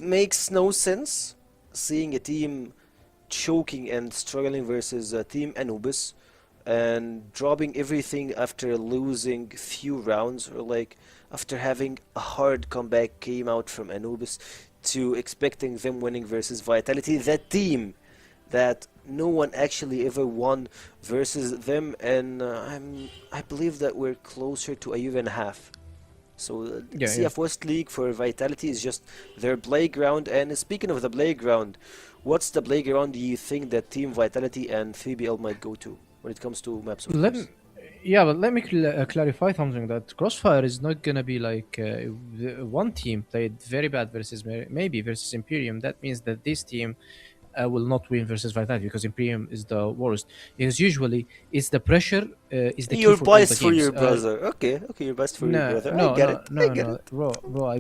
makes no sense seeing a team choking and struggling versus Team Anubis and dropping everything after losing few rounds, or like after having a hard comeback came out from Anubis, to expecting them winning versus Vitality, that team that no one actually ever won versus them, and I believe that we're closer to a year and a half. So CF West League for Vitality is just their playground. And speaking of the playground, what's the playground do you think that Team Vitality and 3BL might go to when it comes to maps? Of course? Yeah, but let me clarify something, that CrossFire is not gonna be like one team played very bad versus maybe versus Imperium. That means that this team will not win versus Vitality because Imperium is the worst. Because usually it's the pressure is the key You're for all the biased for games. your brother. Okay, you're biased for your brother. I get it. I get it. Bro.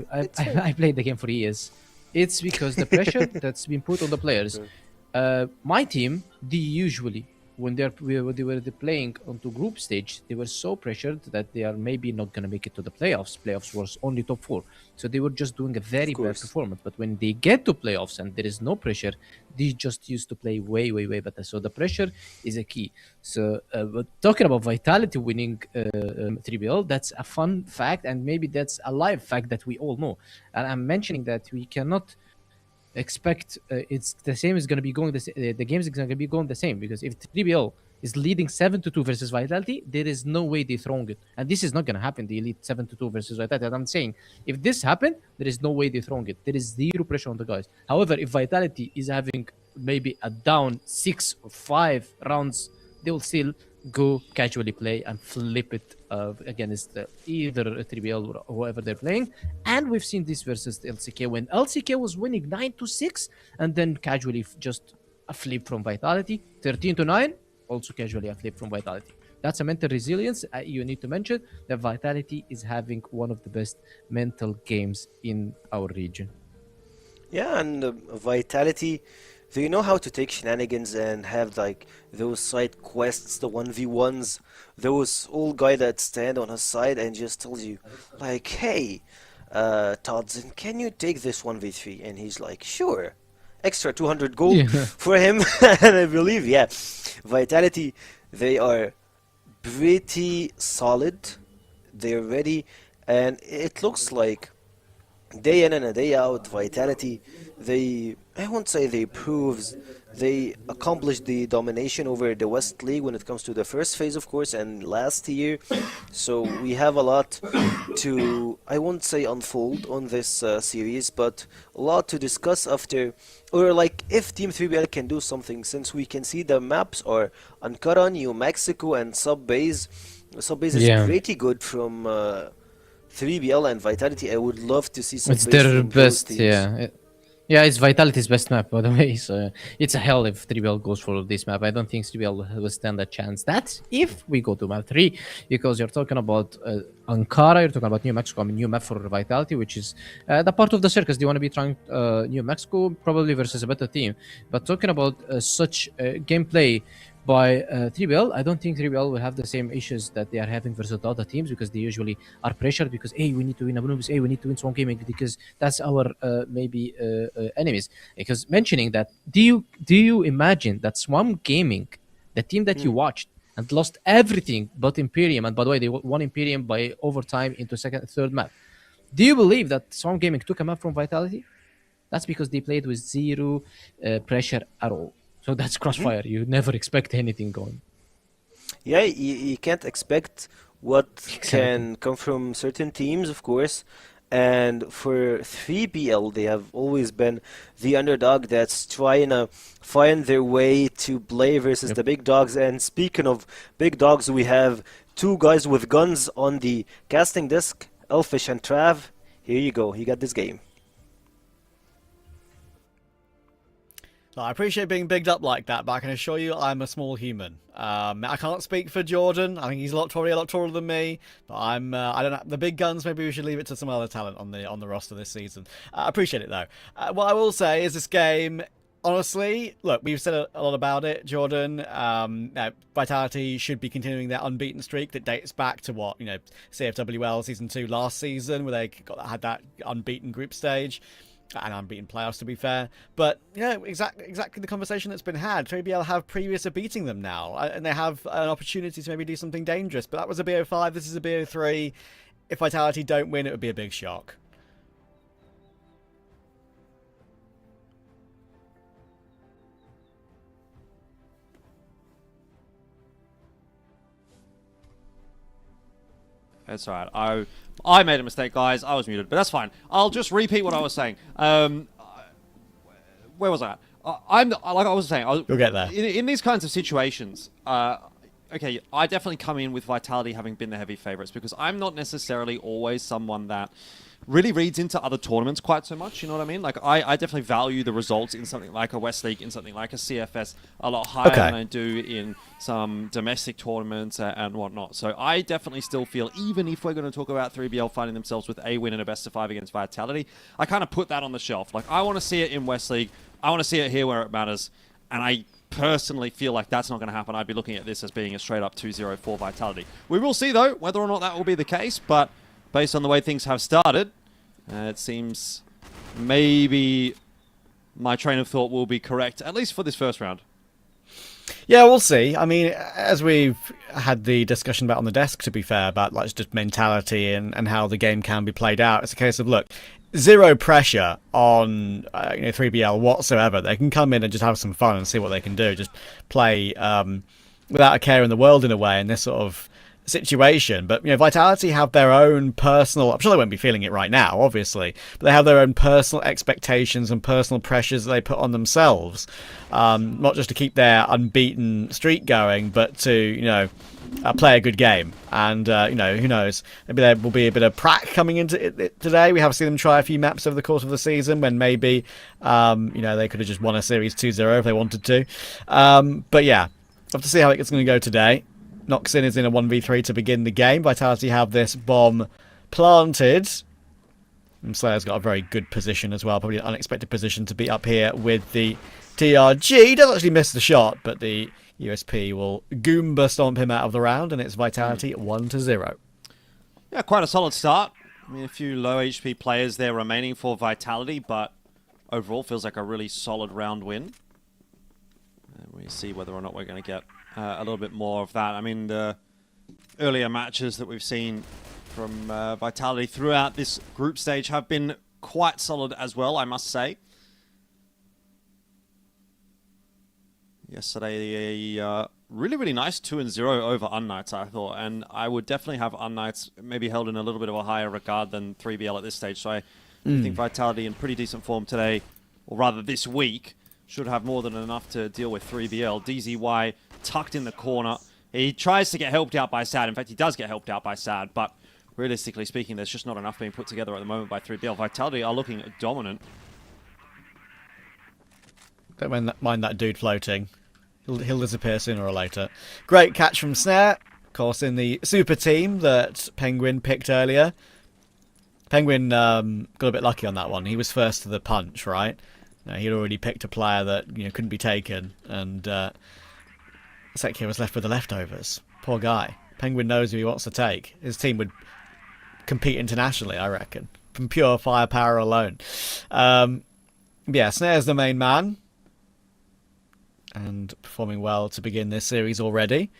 I played the game for years. It's because the pressure that's been put on the players. My team, they usually when they were playing onto group stage, they were so pressured that they are maybe not gonna make it to the playoffs. Playoffs was only top 4, so they were just doing a very bad performance. But when they get to playoffs and there is no pressure, they just used to play way better. So the pressure is a key. So but talking about Vitality winning 3BL, that's a fun fact, and maybe that's a live fact that we all know. And I'm mentioning that we cannot expect it's the same is going to be going the games is going to be going the same, because if 3BL is leading 7-2 versus Vitality, there is no way they throwing it, and this is not going to happen. They lead 7-2 versus Vitality, and I'm saying if this happened, there is no way they throwing it. There is zero pressure on the guys. However, if Vitality is having maybe a down 6 or 5 rounds, they will still go casually play and flip it against either 3BL or whoever they're playing. And we've seen this versus the LCK when LCK was winning 9-6 and then casually just a flip from Vitality, 13-9, also casually a flip from Vitality. That's a mental resilience. You need to mention that Vitality is having one of the best mental games in our region. Yeah, and Vitality, they know how to take shenanigans and have like those side quests, the 1v1s, those old guy that stand on his side and just tells you like, hey, Todson, can you take this 1v3? And he's like, sure. Extra 200 gold for him. And I believe, yeah, Vitality, they are pretty solid. They're ready, and it looks like day in and a day out, Vitality, I won't say they accomplished the domination over the West League when it comes to the first phase, of course, and last year. So we have a lot to, I won't say unfold on this series, but a lot to discuss after, or like if Team 3BL can do something, since we can see the maps are Ankara, New Mexico, and Subbase. Subbase is pretty good from 3BL and Vitality. I would love to see some. It's their best, yeah, it's Vitality's best map, by the way. So it's a hell if 3BL goes for this map. I don't think 3BL will stand a chance. That's if we go to map 3, because you're talking about Ankara, you're talking about New Mexico. I mean, new map for Vitality, which is the part of the circus. They want to be trying New Mexico, probably versus a better team. But talking about such gameplay by 3BL, I don't think 3BL will have the same issues that they are having versus the other teams, because they usually are pressured because, hey, we need to win Anubis, hey, we need to win Swan Gaming, because that's our maybe enemies. Because mentioning that, do you imagine that Swan Gaming, the team that you watched and lost everything but Imperium, and by the way, they won Imperium by overtime into third map. Do you believe that Swan Gaming took a map from Vitality? That's because they played with zero pressure at all. So that's CrossFire. You never expect anything going. Yeah, you can't expect what can come from certain teams, of course. And for 3BL, they have always been the underdog that's trying to find their way to play versus the big dogs. And speaking of big dogs, we have two guys with guns on the casting disc, Elfish and Trav. Here you go. You got this game. I appreciate being bigged up like that, but I can assure you I'm a small human. I can't speak for Jordan. I think he's probably a lot taller than me, but I don't know, the big guns. Maybe we should leave it to some other talent on the roster this season. I appreciate it though. What I will say is this game, honestly, look, we've said a lot about it, Jordan. Vitality should be continuing their unbeaten streak that dates back to what, CFWL Season 2 last season, where they had that unbeaten group stage. And unbeaten playoffs, to be fair. But, exactly the conversation that's been had. 3BL have previous of beating them now, and they have an opportunity to maybe do something dangerous. But that was a BO5, this is a BO3. If Vitality don't win, it would be a big shock. That's all right. I made a mistake, guys. I was muted, but that's fine. I'll just repeat what I was saying. Where was I at? Like I was saying, You'll get there. In these kinds of situations, okay, I definitely come in with Vitality having been the heavy favorites, because I'm not necessarily always someone that really reads into other tournaments quite so much, you know what I mean? Like, I definitely value the results in something like a West League, in something like a CFS, a lot higher than I do in some domestic tournaments and whatnot. So I definitely still feel, even if we're going to talk about 3BL finding themselves with a win in a best of 5 against Vitality, I kind of put that on the shelf. Like, I want to see it in West League. I want to see it here where it matters. And I personally feel like that's not going to happen. I'd be looking at this as being a straight up 2-0 for Vitality. We will see, though, whether or not that will be the case. But based on the way things have started, it seems maybe my train of thought will be correct, at least for this first round. Yeah, we'll see. I mean, as we've had the discussion about on the desk, to be fair, about like just mentality and how the game can be played out, it's a case of, look, zero pressure on 3BL whatsoever. They can come in and just have some fun and see what they can do. Just play without a care in the world in a way in this sort of situation. But Vitality have their own personal, I'm sure they won't be feeling it right now, obviously, but they have their own personal expectations and personal pressures that they put on themselves, not just to keep their unbeaten streak going, but to play a good game. And who knows, maybe there will be a bit of prac coming into it today. We have seen them try a few maps over the course of the season when maybe they could have just won a series 2-0 if they wanted to, but yeah, have to see how it's going to go today. Noxin is in a 1v3 to begin the game. Vitality have this bomb planted. And Slayer's got a very good position as well. Probably an unexpected position to be up here with the TRG. Does actually miss the shot, but the USP will Goomba stomp him out of the round, and it's Vitality 1-0. Yeah, quite a solid start. I mean, a few low HP players there remaining for Vitality, but overall feels like a really solid round win. And we see whether or not we're going to get a little bit more of that. I mean, the earlier matches that we've seen from Vitality throughout this group stage have been quite solid as well, I must say. Yesterday, a really, really nice 2-0 over UnKnights, I thought. And I would definitely have UnKnights maybe held in a little bit of a higher regard than 3BL at this stage. So I think Vitality in pretty decent form today, or rather this week, should have more than enough to deal with 3BL. DZY tucked in the corner. He tries to get helped out by Sad. In fact, he does get helped out by Sad, but realistically speaking, there's just not enough being put together at the moment by 3BL. Vitality are looking dominant. Don't mind that dude floating. He'll disappear sooner or later. Great catch from Snare. Of course, in the super team that Penguin picked earlier. Penguin got a bit lucky on that one. He was first to the punch, right? He'd already picked a player that couldn't be taken, and Sekir was left with the leftovers. Poor guy. Penguin knows who he wants to take. His team would compete internationally, I reckon, from pure firepower alone. Yeah, Snare's the main man, and performing well to begin this series already.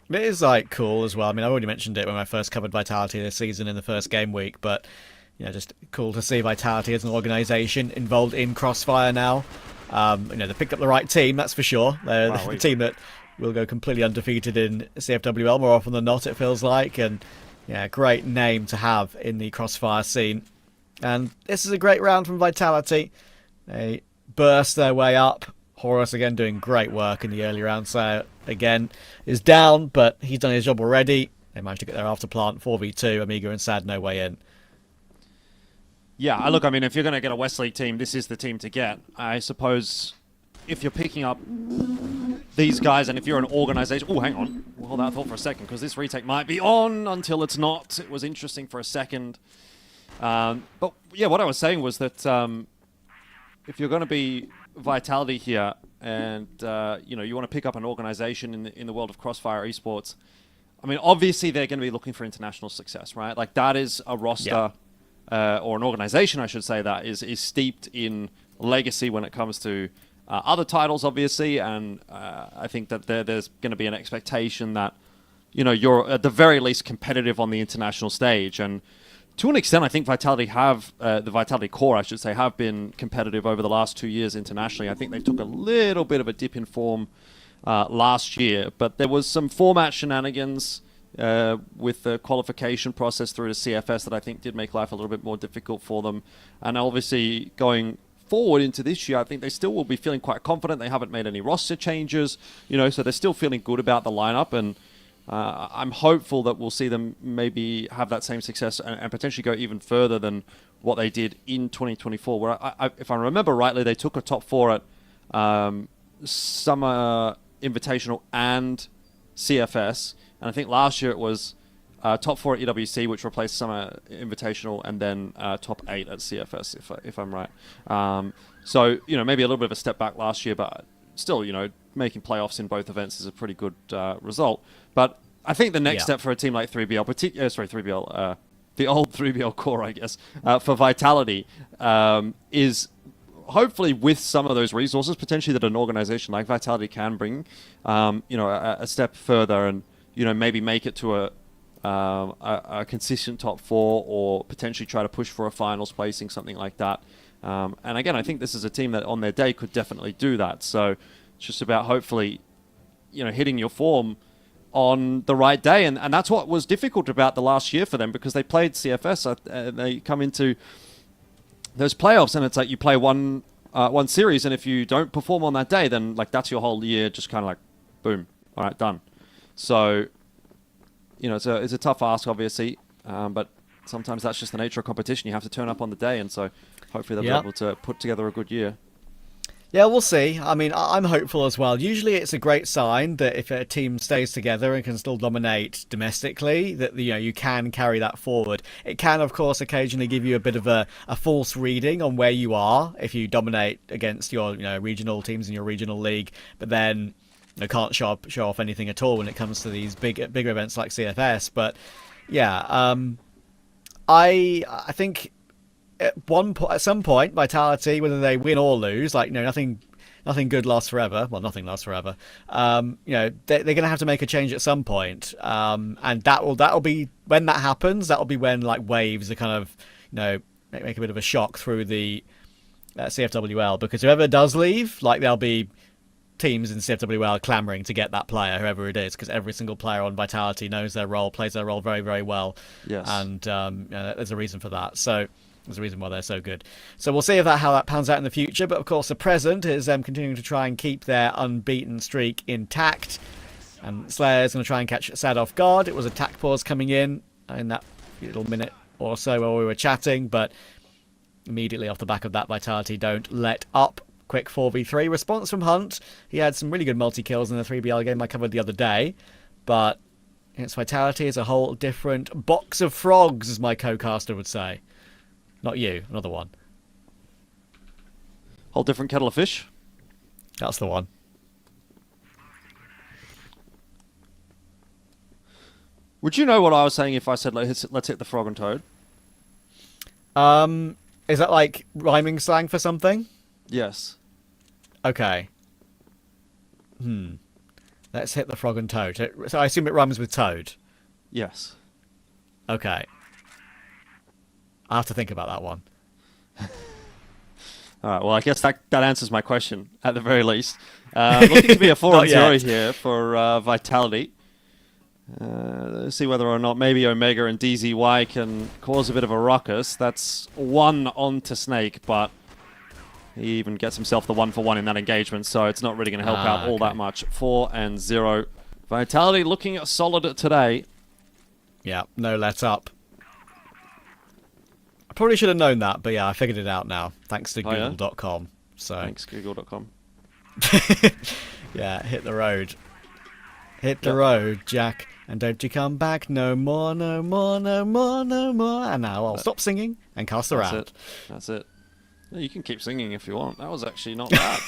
It is cool as well. I mean, I already mentioned it when I first covered Vitality this season in the first game week, but just cool to see Vitality as an organisation involved in CrossFire now. They picked up the right team, that's for sure. They're the team that will go completely undefeated in CFWL more often than not, it feels like, and great name to have in the CrossFire scene. And this is a great round from Vitality. They burst their way up. Horus again doing great work in the early round. So again is down, but he's done his job already. They managed to get their after plant 4v2. Amiga and Sad no way in. Yeah, look, I mean, if you're going to get a West League team, this is the team to get. I suppose if you're picking up these guys, and if you're an organization... Oh, hang on. We'll hold that thought for a second, because this retake might be on until it's not. It was interesting for a second. But yeah, what I was saying was that if you're going to be Vitality here, and you want to pick up an organization in the world of CrossFire Esports, I mean, obviously they're going to be looking for international success, right? Like, that is a roster, or an organization, I should say, that is steeped in legacy when it comes to other titles, obviously, and I think that there's going to be an expectation that, you're at the very least competitive on the international stage. And to an extent, I think Vitality have, the Vitality core, I should say, have been competitive over the last 2 years internationally. I think they took a little bit of a dip in form last year, but there was some format shenanigans with the qualification process through to CFS that I think did make life a little bit more difficult for them. And obviously going forward into this year, I think they still will be feeling quite confident. They haven't made any roster changes, so they're still feeling good about the lineup, and I'm hopeful that we'll see them maybe have that same success and potentially go even further than what they did in 2024, where if I remember rightly, they took a top 4 at Summer Invitational and CFS, and I think last year it was top 4 at EWC, which replaced Summer Invitational, and then top 8 at CFS, if I'm right. So maybe a little bit of a step back last year, but still, making playoffs in both events is a pretty good result. But I think the next step for a team like 3BL, 3BL, the old 3BL core, I guess, for Vitality, is hopefully with some of those resources, potentially that an organization like Vitality can bring, a step further, and maybe make it to a consistent top 4, or potentially try to push for a finals placing, something like that. And again, I think this is a team that on their day could definitely do that. So it's just about hopefully, hitting your form on the right day. And that's what was difficult about the last year for them, because they played CFS. They come into those playoffs, and it's like you play one series, and if you don't perform on that day, then that's your whole year, just kind of like, boom, all right, done. So, it's a tough ask, obviously, but sometimes that's just the nature of competition. You have to turn up on the day, and so hopefully they'll be able to put together a good year. Yeah, we'll see. I mean, I'm hopeful as well. Usually it's a great sign that if a team stays together and can still dominate domestically, that you can carry that forward. It can, of course, occasionally give you a bit of a false reading on where you are if you dominate against your regional teams in your regional league, but then can't show off anything at all when it comes to these bigger events like CFS. But yeah, I think at some point, Vitality, whether they win or lose, nothing good lasts forever. Well, nothing lasts forever. They're going to have to make a change at some point, and that'll be when that happens. That'll be when waves are kind of make a bit of a shock through the CFWL, because whoever does leave, there'll be teams in CFWL clamoring to get that player, whoever it is, because every single player on Vitality knows their role, plays their role very, very well. Yes. And there's a reason for that. So there's a reason why they're so good. So we'll see how that pans out in the future. But of course, the present is continuing to try and keep their unbeaten streak intact. And Slayer's going to try and catch Sad off guard. It was a tack pause coming in that little minute or so while we were chatting, but immediately off the back of that, Vitality don't let up. Quick 4v3 response from Hunt. He had some really good multi-kills in the 3BL game I covered the other day, but its Vitality is a whole different box of frogs, as my co-caster would say. Not you, another one. Whole different kettle of fish? That's the one. Would you know what I was saying if I said let's hit the frog and toad? Is that rhyming slang for something? Yes. Okay. Let's hit the frog and toad. So I assume it rhymes with toad? Yes. Okay. I'll have to think about that one. All right, well, I guess that answers my question, at the very least. Looking to be a 4-0 here for Vitality. Let's see whether or not maybe Omega and DZY can cause a bit of a ruckus. That's one onto Snake, but he even gets himself the 1-for-1 in that engagement, so it's not really going to help out all that much. 4-0. Vitality looking solid today. Yeah, no let up. I probably should have known that, but yeah, I figured it out now, thanks to Google.com. So. Thanks, Google.com. Yeah, hit the road. Hit the road, Jack, and don't you come back no more, no more, no more, no more. And now I'll stop singing and cast around. That's it. Yeah, you can keep singing if you want. That was actually not bad.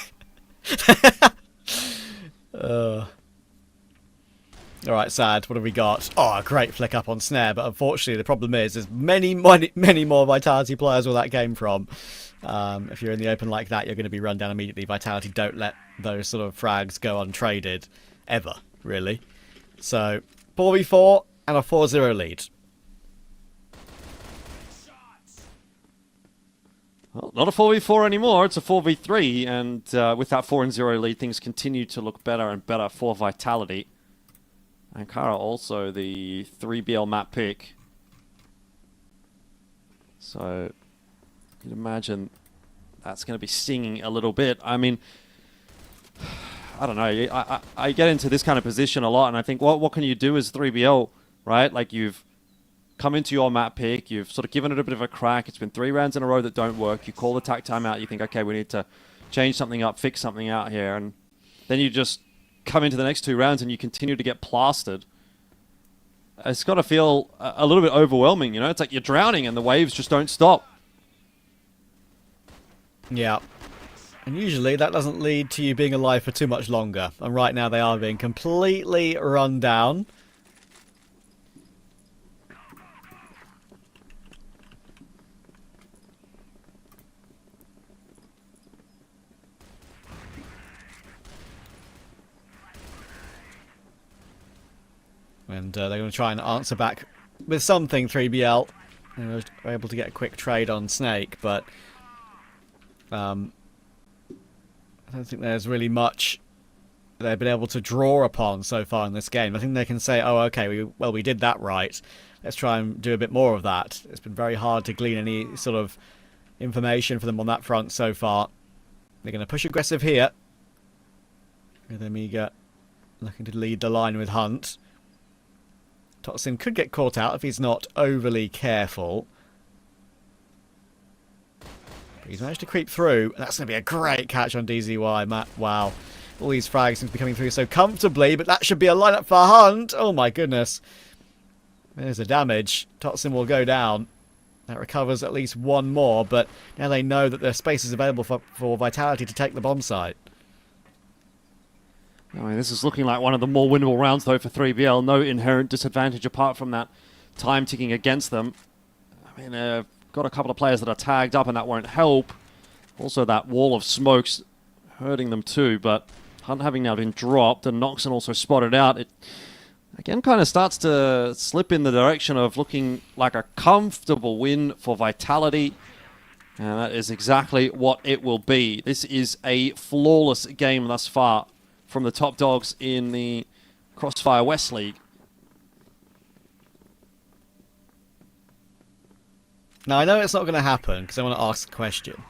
Alright, Sad, what have we got? Oh, a great flick up on Snare, but unfortunately the problem is there's many more Vitality players where that came from. If you're in the open like that, you're going to be run down immediately. Vitality don't let those sort of frags go untraded, ever, really. So, 4v4 and a 4-0 lead. Well, not a 4v4 anymore, it's a 4v3, and with that 4-0 lead, things continue to look better and better for Vitality. Ankara also the 3BL map pick. So, you'd imagine that's going to be stinging a little bit. I mean, I don't know. I get into this kind of position a lot, and I think, what can you do as 3BL, right? Like, you've come into your map pick, you've sort of given it a bit of a crack. It's been 3 rounds in a row that don't work. You call the tack timeout. You think, okay, we need to change something up, fix something out here, and then you just come into the next 2 rounds and you continue to get plastered. It's got to feel a little bit overwhelming, you know? It's like you're drowning and the waves just don't stop. Yeah. And usually that doesn't lead to you being alive for too much longer. And right now they are being completely run down. And they're going to try and answer back with something, 3BL. They were able to get a quick trade on Snake, but I don't think there's really much they've been able to draw upon so far in this game. I think they can say, oh, okay, we did that right. Let's try and do a bit more of that. It's been very hard to glean any sort of information for them on that front so far. They're going to push aggressive here. With Amiga looking to lead the line with Hunt. Toxin could get caught out if he's not overly careful. But he's managed to creep through. And that's going to be a great catch on DZY. Wow. All these frags seem to be coming through so comfortably, but that should be a lineup for Hunt. Oh my goodness. There's the damage. Toxin will go down. That recovers at least one more, but now they know that there's space is available for Vitality to take the bomb site. I mean, this is looking like one of the more winnable rounds, though, for 3BL. No inherent disadvantage apart from that time ticking against them. I mean, they've got a couple of players that are tagged up, and that won't help. Also, that wall of smokes hurting them too, but Hunt having now been dropped, and Noxon also spotted out. It, again, kind of starts to slip in the direction of looking like a comfortable win for Vitality. And that is exactly what it will be. This is a flawless game thus far from the top dogs in the CrossFire West League. Now, I know it's not going to happen because I want to ask a question.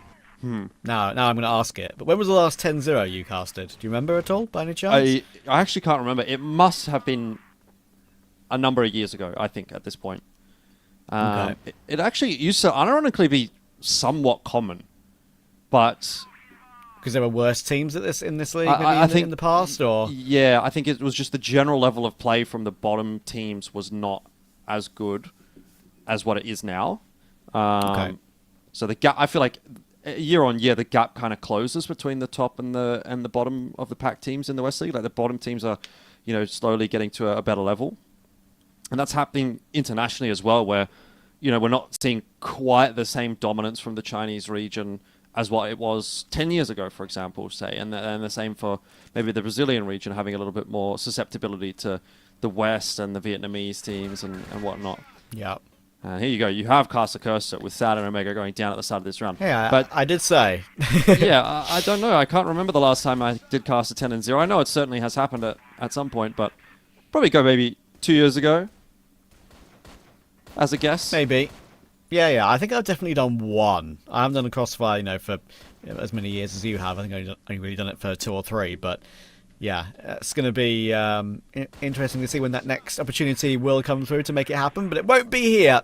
Now I'm going to ask it. But when was the last 10-0 you casted? Do you remember at all, by any chance? I actually can't remember. It must have been a number of years ago, I think, at this point. Okay. It actually used to, ironically, be somewhat common. But because there were worse teams at this in this league I think in the past, or yeah, I think it was just the general level of play from the bottom teams was not as good as what it is now. Okay. So the gap, I feel like year on year, the gap kind of closes between the top and the bottom of the pack teams in the West League. Like the bottom teams are, you know, slowly getting to a better level, and that's happening internationally as well, where, you know, we're not seeing quite the same dominance from the Chinese region as what it was 10 years ago, for example, say. And the same for maybe the Brazilian region, having a little bit more susceptibility to the West and the Vietnamese teams and whatnot. yeah. And here you go. You have cast a cursor with Sad and Omega going down at the start of this round. Yeah, but I did say. yeah, I don't know. I can't remember the last time I did cast a 10-0. I know it certainly has happened at some point, but probably go maybe 2 years ago as a guess. Maybe. Yeah. I think I've definitely done one. I haven't done a Crossfire, you know, for as many years as you have. I think I've only really done it for 2 or 3. But yeah, it's going to be interesting to see when that next opportunity will come through to make it happen. But it won't be here.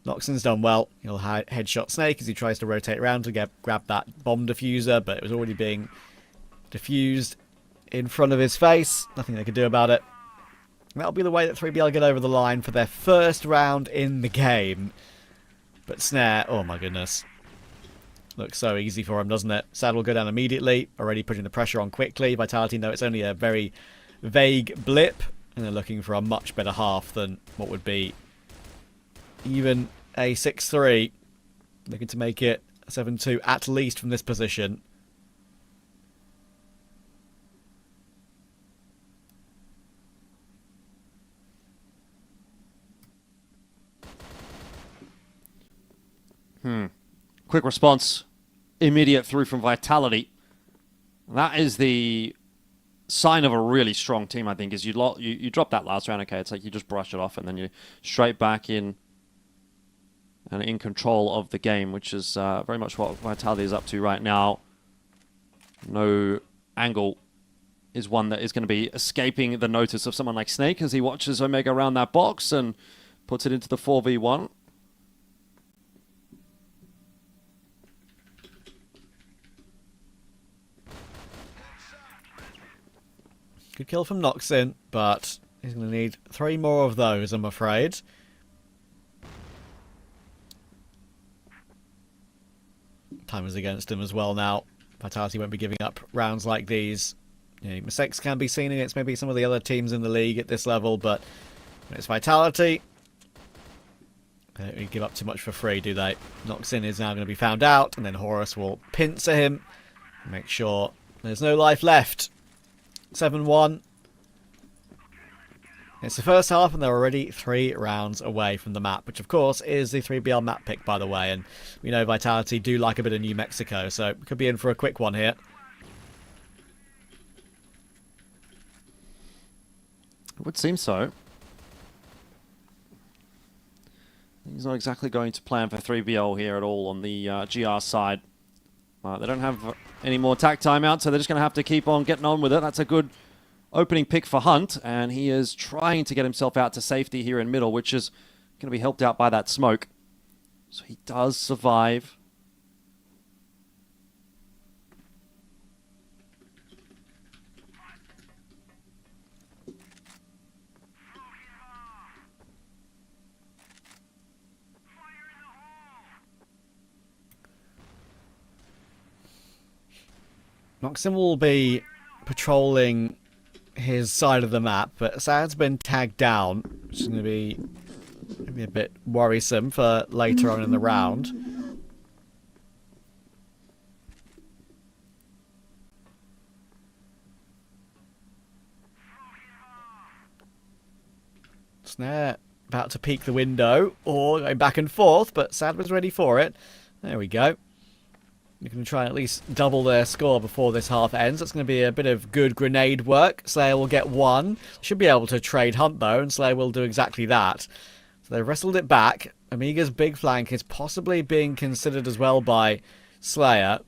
Noxon's done well. He'll headshot Snake as he tries to rotate around to grab that bomb diffuser, but it was already being diffused in front of his face. Nothing they could do about it. And that'll be the way that 3BL get over the line for their first round in the game. But Snare, oh my goodness. Looks so easy for him, doesn't it? Sad will go down immediately, already putting the pressure on quickly. Vitality know it's only a very vague blip, and they're looking for a much better half than what would be even a 6-3. Looking to make it a 7-2 at least from this position. Quick response. Immediate through from Vitality. That is the sign of a really strong team, I think, is you drop that last round, okay, it's like you just brush it off and then you straight back in and in control of the game, which is very much what Vitality is up to right now. No angle is one that is going to be escaping the notice of someone like Snake as he watches Omega around that box and puts it into the 4v1. Good kill from Noxin, but he's going to need 3 more of those, I'm afraid. Time is against him as well now. Vitality won't be giving up rounds like these. You know, mistakes can be seen against maybe some of the other teams in the league at this level, but when it's Vitality, they don't really give up too much for free, do they? Noxin is now going to be found out, and then Horus will pincer him, make sure there's no life left. 7-1. It's the first half and they're already 3 rounds away from the map, which of course is the 3BL map pick, by the way, and we know Vitality do like a bit of New Mexico, so we could be in for a quick one here. It would seem so. He's not exactly going to plan for 3BL here at all on the GR side. They don't have any more tack timeout, so they're just going to have to keep on getting on with it. That's a good opening pick for Hunt, and he is trying to get himself out to safety here in middle, which is going to be helped out by that smoke. So he does survive. Noxin will be patrolling his side of the map, but Sad's been tagged down, which is going to be maybe a bit worrisome for later on in the round. Snare about to peek the window, or going back and forth, but Sad was ready for it. There we go. You can try and at least double their score before this half ends. That's going to be a bit of good grenade work. Slayer will get 1. Should be able to trade Hunt, though, and Slayer will do exactly that. So they've wrestled it back. Amiga's big flank is possibly being considered as well by Slayer.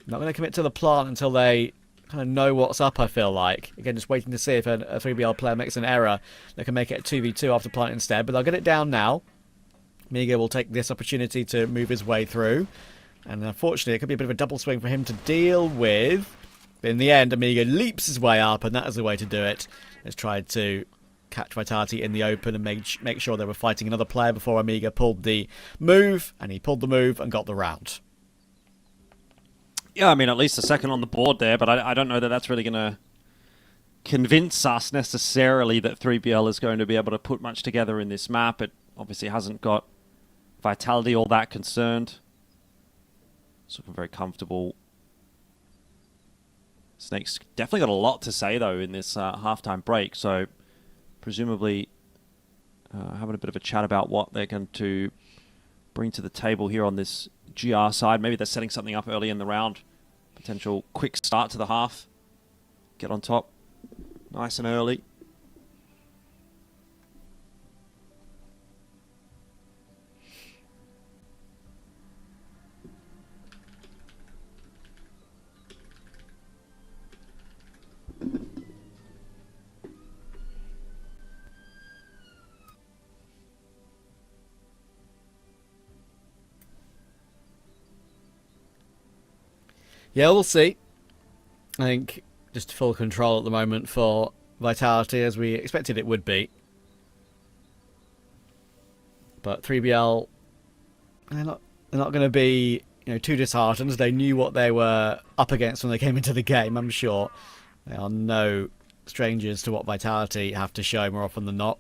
Not going to commit to the plant until they kind of know what's up, I feel like. Again, just waiting to see if a 3BL player makes an error. They can make it a 2v2 after plant instead, but they'll get it down now. Amiga will take this opportunity to move his way through. And unfortunately, it could be a bit of a double swing for him to deal with. But in the end, Amiga leaps his way up, and that is the way to do it. Has tried to catch Vitality in the open and make sure they were fighting another player before Amiga pulled the move. And he pulled the move and got the round. Yeah, I mean, at least a second on the board there, but I don't know that that's really going to convince us necessarily that 3BL is going to be able to put much together in this map. It obviously hasn't got Vitality all that concerned. It's looking very comfortable. Snake's definitely got a lot to say, though, in this halftime break. So, presumably, having a bit of a chat about what they're going to bring to the table here on this GR side. Maybe they're setting something up early in the round. Potential quick start to the half. Get on top nice and early. Yeah, we'll see. I think just full control at the moment for Vitality, as we expected it would be. But 3BL, they're not going to be too disheartened. They knew what they were up against when they came into the game, I'm sure. They are no strangers to what Vitality have to show more often than not.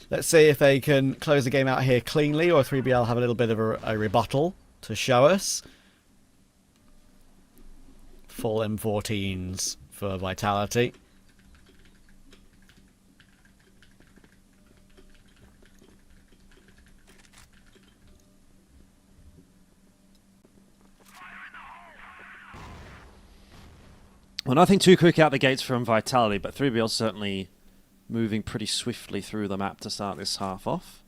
Let's see if they can close the game out here cleanly, or 3BL have a little bit of a rebuttal to show us. Full M14s for Vitality. Well, nothing too quick out the gates from Vitality, but 3BL certainly moving pretty swiftly through the map to start this half off.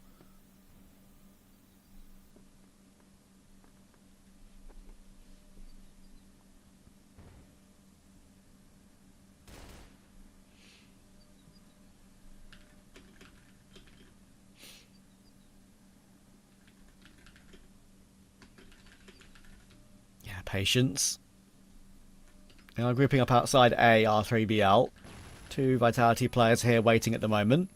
patience. They are grouping up outside A, R3BL. 2 Vitality players here waiting at the moment.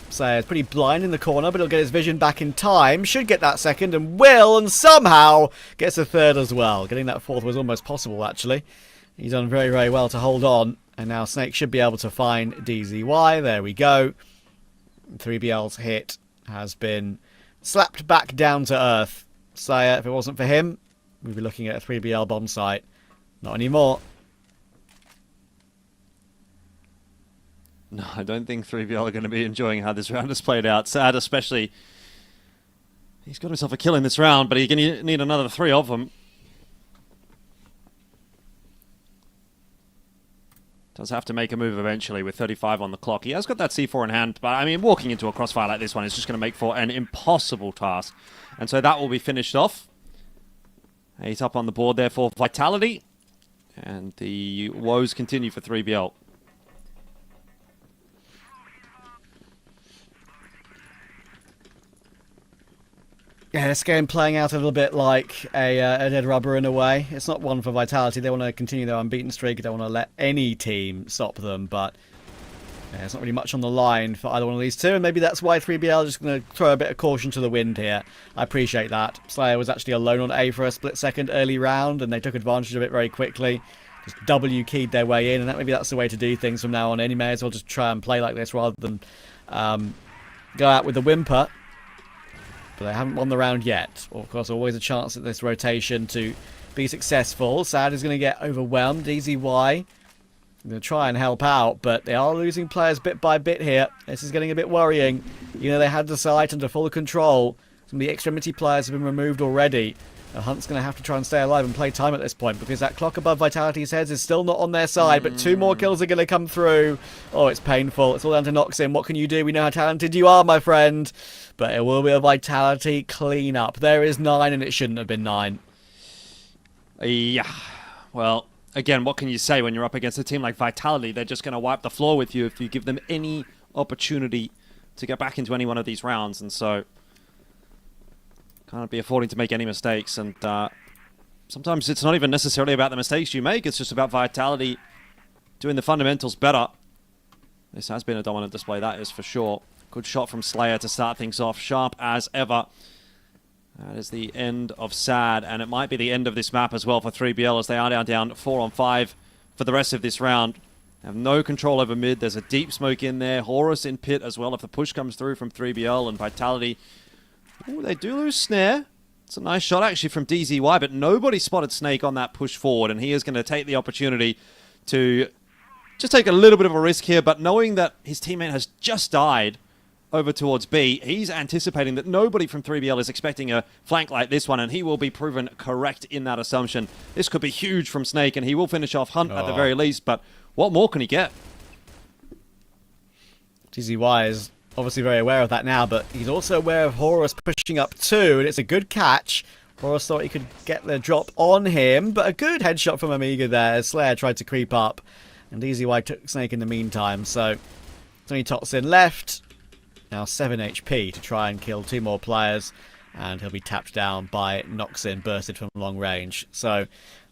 Slayer's pretty blind in the corner, but he'll get his vision back in time. Should get that second and will, and somehow gets a third as well. Getting that fourth was almost possible, actually. He's done very, very well to hold on. And now Snake should be able to find DZY. There we go. 3BL's hit has been slapped back down to earth. Slayer, if it wasn't for him, we'd be looking at a 3BL bomb site. Not anymore. No, I don't think 3BL are going to be enjoying how this round has played out. Sad, especially. He's got himself a kill in this round, but he's going to need another 3 of them. Does have to make a move eventually with 35 on the clock. He has got that C4 in hand, but I mean, walking into a crossfire like this one is just going to make for an impossible task. And so that will be finished off. 8 up on the board there for Vitality. And the woes continue for 3BL. Yeah, this game playing out a little bit like a dead rubber in a way. It's not one for Vitality. They want to continue their unbeaten streak. They don't want to let any team stop them, but yeah, there's not really much on the line for either one of these two, and maybe that's why 3BL is just going to throw a bit of caution to the wind here. I appreciate that. Slayer was actually alone on A for a split second early round, and they took advantage of it very quickly. Just W-keyed their way in, and maybe that's the way to do things from now on. Any may as well just try and play like this rather than go out with the whimper. But they haven't won the round yet. Of course, always a chance at this rotation to be successful. Sad is going to get overwhelmed. DZY going to try and help out, but they are losing players bit by bit here. This is getting a bit worrying. You know, they had the site under full control. Some of the extremity players have been removed already. Hunt's going to have to try and stay alive and play time at this point because that clock above Vitality's heads is still not on their side, but 2 more kills are going to come through. Oh, it's painful. It's all down to Noxin. What can you do? We know how talented you are, my friend. But it will be a Vitality clean-up. There is 9, and it shouldn't have been 9. Yeah. Well, again, what can you say when you're up against a team like Vitality? They're just going to wipe the floor with you if you give them any opportunity to get back into any one of these rounds. And so can't be affording to make any mistakes, and sometimes it's not even necessarily about the mistakes you make, it's just about Vitality doing the fundamentals better. This has been a dominant display, that is for sure. Good shot from Slayer to start things off, sharp as ever. That is the end of Sad, and it might be the end of this map as well for 3BL as they are now down 4 on 5 for the rest of this round. They have no control over mid, there's a deep smoke in there, Horus in pit as well if the push comes through from 3BL, and Vitality. Ooh, they do lose Snare. It's a nice shot actually from DZY, but nobody spotted Snake on that push forward, and he is going to take the opportunity to just take a little bit of a risk here, but knowing that his teammate has just died over towards B, he's anticipating that nobody from 3BL is expecting a flank like this one, and he will be proven correct in that assumption. This could be huge from Snake, and he will finish off Hunt at the very least, but what more can he get? DZY is obviously very aware of that now, but he's also aware of Horus pushing up 2, and it's a good catch. Horus thought he could get the drop on him, but a good headshot from Amiga there. Slayer tried to creep up, and DZY took Snake in the meantime, so it's only Toxin left. Now 7 HP to try and kill 2 more players, and he'll be tapped down by Noxin, bursted from long range. So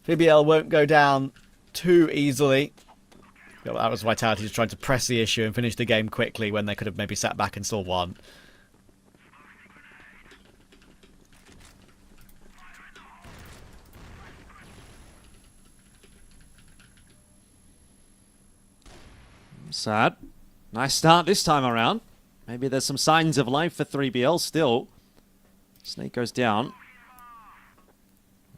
3BL won't go down too easily. That was Vitality just trying to press the issue and finish the game quickly when they could have maybe sat back and still won. Sad. Nice start this time around. Maybe there's some signs of life for 3BL still. Snake goes down.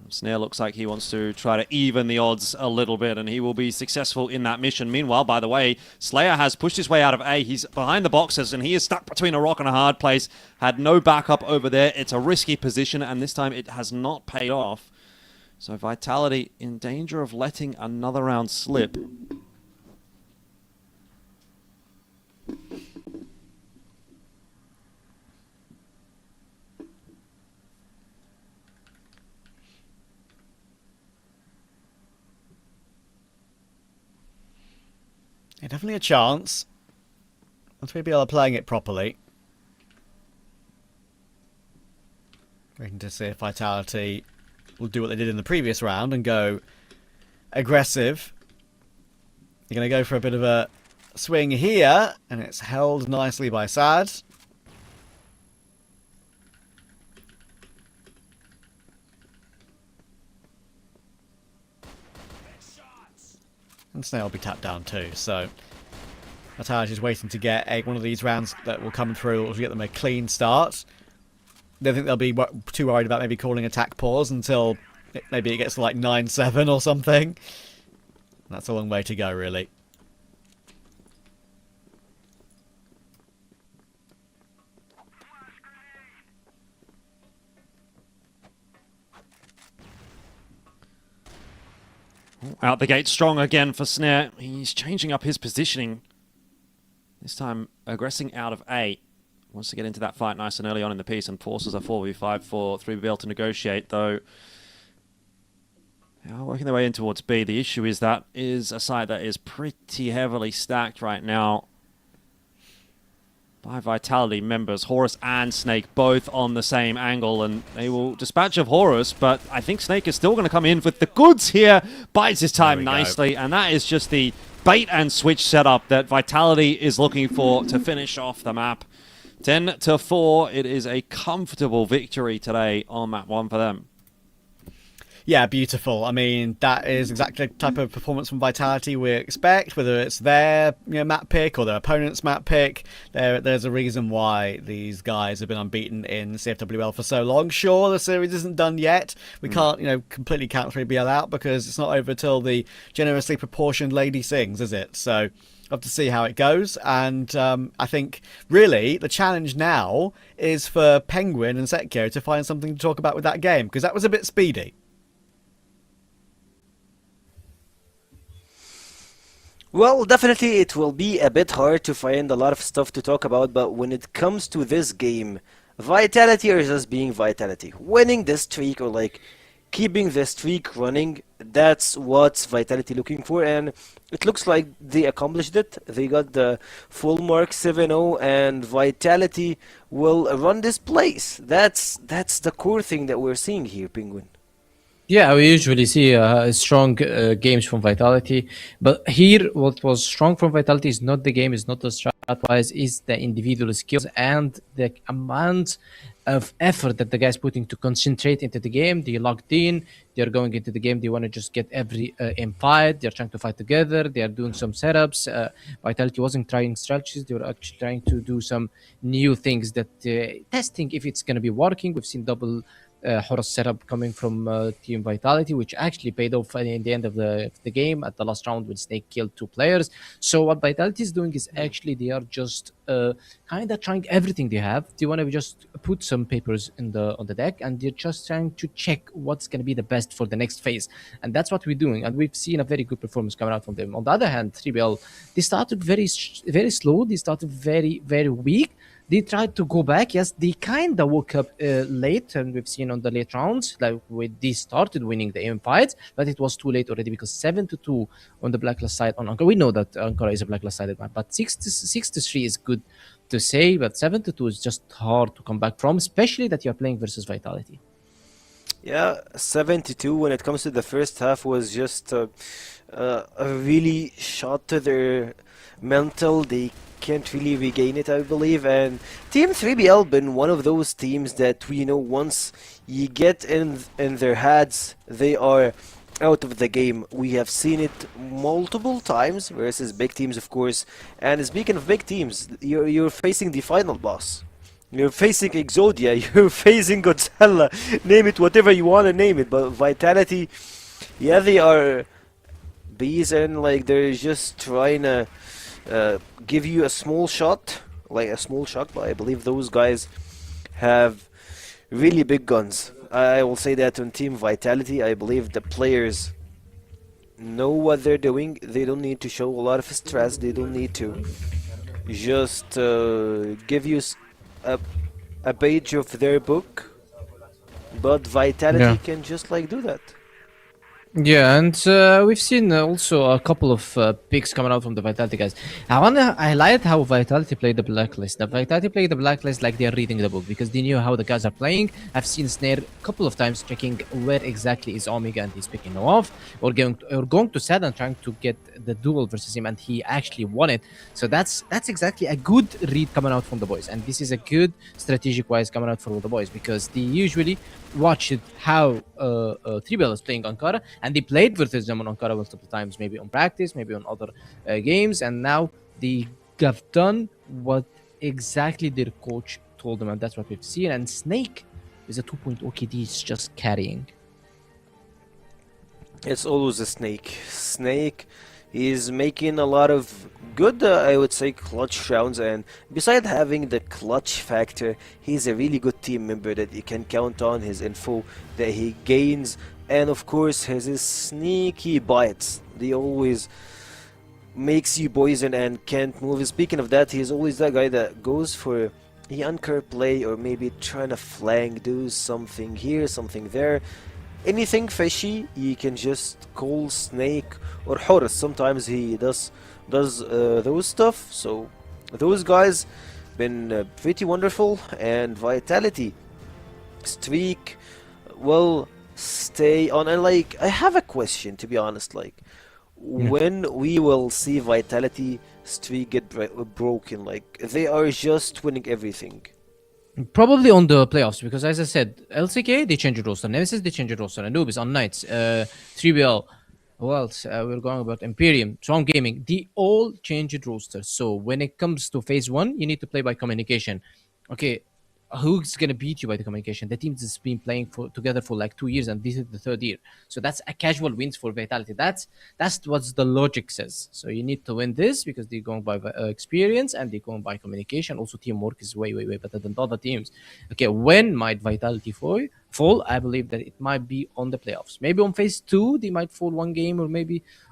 Snare looks like he wants to try to even the odds a little bit, and he will be successful in that mission. Meanwhile, by the way, Slayer has pushed his way out of A. He's behind the boxes, and he is stuck between a rock and a hard place. Had no backup over there. It's a risky position, and this time it has not paid off. So Vitality in danger of letting another round slip. Yeah, definitely a chance. And 3BL are playing it properly. Waiting to see if Vitality will do what they did in the previous round and go aggressive. They're going to go for a bit of a swing here, and it's held nicely by Sad. And Snail will be tapped down too, so Vitality is waiting to get one of these rounds that will come through or to get them a clean start. Don't think they'll be too worried about maybe calling attack pause until maybe it gets to like 9-7 or something. That's a long way to go, really. Out the gate strong again for Snare. He's changing up his positioning. This time aggressing out of A. Wants to get into that fight nice and early on in the piece and forces a 4v5 for 3BL to negotiate, though. Working their way in towards B. The issue is that is a side that is pretty heavily stacked right now by Vitality members. Horus and Snake both on the same angle, and they will dispatch of Horus, but I think Snake is still going to come in with the goods here. Bites his time nicely, and that is just the bait and switch setup that Vitality is looking for to finish off the map. 10-4, it is a comfortable victory today on map 1 for them. Yeah, beautiful. I mean, that is exactly the type of performance from Vitality we expect, whether it's their map pick or their opponent's map pick. There's a reason why these guys have been unbeaten in CFWL for so long. Sure, the series isn't done yet. We can't, completely count 3BL out because it's not over till the generously proportioned lady sings, is it? So we'll have to see how it goes. And I think, really, the challenge now is for Penguin and Sekio to find something to talk about with that game, because that was a bit speedy. Well, definitely it will be a bit hard to find a lot of stuff to talk about, but when it comes to this game, Vitality are just being Vitality. Winning this streak or like keeping the streak running, that's what's Vitality looking for, and it looks like they accomplished it. They got the full mark 7-0, and Vitality will run this place. That's the core thing that we're seeing here, Penguin. Yeah, we usually see strong games from Vitality, but here what was strong from Vitality is not the game, is not the strat-wise, is the individual skills and the amount of effort that the guys putting to concentrate into the game. They locked in, they're going into the game, they want to just get every in fight, they're trying to fight together, they are doing some setups. Vitality wasn't trying strategies, they were actually trying to do some new things that testing if it's going to be working. We've seen double Horus setup coming from Team Vitality, which actually paid off in the end of the game at the last round when Snake killed 2 players. So what Vitality is doing is actually they are just kind of trying everything they have. They want to just put some papers on the deck, and they're just trying to check what's going to be the best for the next phase. And that's what we're doing. And we've seen a very good performance coming out from them. On the other hand, 3BL, they started very slow. They started very, very weak. They tried to go back. Yes, they kind of woke up late, and we've seen on the late rounds, like they started winning the aim fights, but it was too late already because 7-2 on the Blacklist side on Ankara. We know that Ankara is a Blacklist sided map, but 6-3 is good to say, but 7-2 is just hard to come back from, especially that you're playing versus Vitality. Yeah, 7-2 when it comes to the first half was just a really shot to their mental. They can't really regain it, I believe, and Team 3BL been one of those teams that we know once you get in their heads, they are out of the game. We have seen it multiple times versus big teams, of course. And speaking of big teams, you're facing the final boss. You're facing Exodia, you're facing Godzilla, name it whatever you want to name it. But Vitality, yeah, they are bees, and like they're just trying to give you a small shot, but I believe those guys have really big guns. I will say that on Team Vitality, I believe the players know what they're doing. They don't need to show a lot of stress. They don't need to just give you a page of their book, but Vitality can just like do that. Yeah, and we've seen also a couple of picks coming out from the Vitality guys. I want to highlight how Vitality played the Blacklist. The Vitality played the Blacklist like they're reading the book because they knew how the guys are playing. I've seen Snare a couple of times checking where exactly is Omega and he's picking him off, or going to Sad and trying to get the duel versus him, and he actually won it. So that's exactly a good read coming out from the boys, and this is a good strategic wise coming out for all the boys because they usually watched how 3BL is playing Ankara, and they played versus them on Ankara multiple times, maybe on practice, maybe on other games, and now they have done what exactly their coach told them, and that's what we've seen. And Snake is a 2.0 KD, is just carrying. It's always a Snake. Snake is making a lot of good, I would say, clutch rounds, and beside having the clutch factor, he's a really good team member that you can count on, his info that he gains, and of course his sneaky bites. They always makes you poison and can't move. Speaking of that, he's always that guy that goes for the anchor play or maybe trying to flank, do something here, something there. Anything fishy, you can just call Snake or Horus. Sometimes he does those stuff. So those guys been pretty wonderful, and Vitality streak will stay on. And like, I have a question, to be honest. Like, when we will see Vitality streak get broken, like they are just winning everything. Probably on the playoffs, because as I said, LCK, they changed the roster. Nemesis, they changed the roster. Anubis, UnKnights, 3BL. Who else? We're going about Imperium, Strong Gaming. They all changed rosters. So when it comes to phase one, you need to play by communication. Okay, who's gonna beat you by the communication? The teams has been playing together for like 2 years, and this is the third year. So that's a casual wins for Vitality. That's what the logic says. So you need to win this because they're going by experience and they're going by communication. Also, teamwork is way better than the other teams. Okay, when might Vitality fall? I believe that it might be on the playoffs. Maybe on phase two, they might fall one game,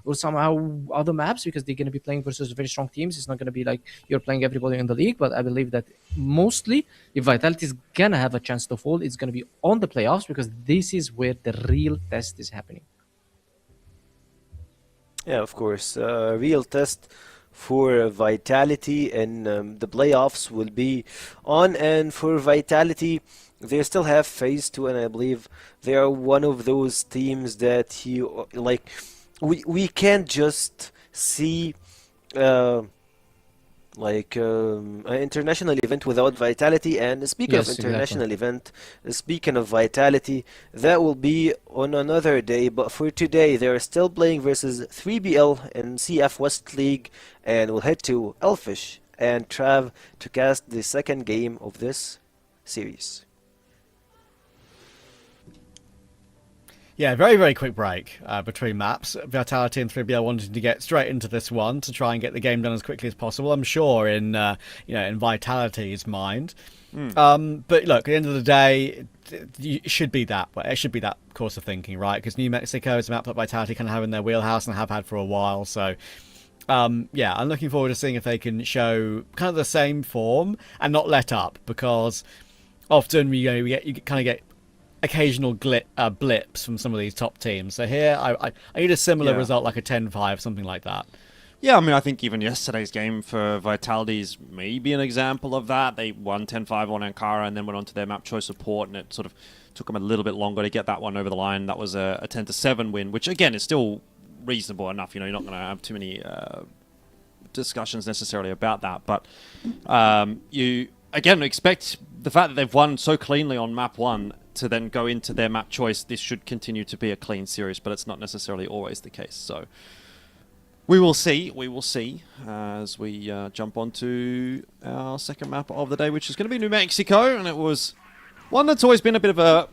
or somehow other maps, because they're going to be playing versus very strong teams. It's not going to be like you're playing everybody in the league, but I believe that mostly if Vitality is going to have a chance to fall, it's going to be on the playoffs, because this is where the real test is happening. Yeah, of course. Real test for Vitality and the playoffs will be on. And for Vitality, they still have phase two, and I believe they are one of those teams that you like. We can't just see an international event without Vitality. And speaking of Yes, international exactly. event, speaking of Vitality, that will be on another day. But for today, they are still playing versus 3BL in CF West League, and we'll head to Elfish and Trav to cast the second game of this series. Yeah, very quick break between maps. Vitality and 3BL wanting to get straight into this one to try and get the game done as quickly as possible. I'm sure in in Vitality's mind. But look, at the end of the day, it should be that way. It should be that course of thinking, right? Because New Mexico is a map that Vitality kind of have in their wheelhouse and have had for a while. So yeah, I'm looking forward to seeing if they can show kind of the same form and not let up, because often you kind of get occasional blips from some of these top teams. So here, I need a similar result, like a 10-5, something like that. Yeah, I mean, I think even yesterday's game for Vitality is maybe an example of that. They won 10-5 on Ankara and then went on to their map choice support, and it sort of took them a little bit longer to get that one over the line. That was a 10-7 win, which again is still reasonable enough. You're not going to have too many discussions necessarily about that, but you again expect the fact that they've won so cleanly on map one to then go into their map choice. This should continue to be a clean series, but it's not necessarily always the case. So we will see as we jump onto our second map of the day, which is going to be New Mexico, and it was one that's always been a bit of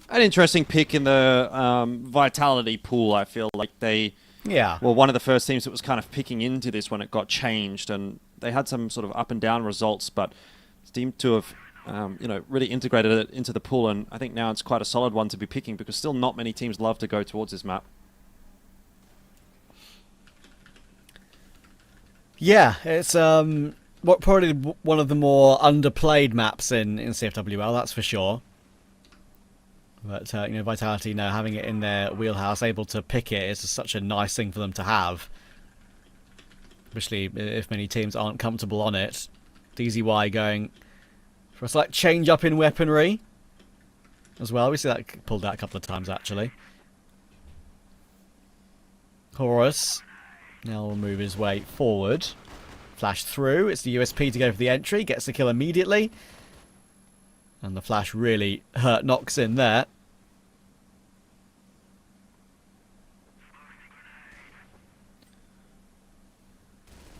an interesting pick in the Vitality pool. I feel like they were one of the first teams that was kind of picking into this when it got changed, and they had some sort of up and down results, but seemed to have really integrated it into the pool, and I think now it's quite a solid one to be picking, because still not many teams love to go towards this map. Yeah, it's probably one of the more underplayed maps in CFWL, that's for sure. But Vitality, having it in their wheelhouse, able to pick it, is just such a nice thing for them to have. Especially if many teams aren't comfortable on it. DZY going for a slight change up in weaponry as well. We see that pulled out a couple of times actually. Horus now will move his way forward. Flash through. It's the USP to go for the entry. Gets the kill immediately. And the flash really hurt Nox in there.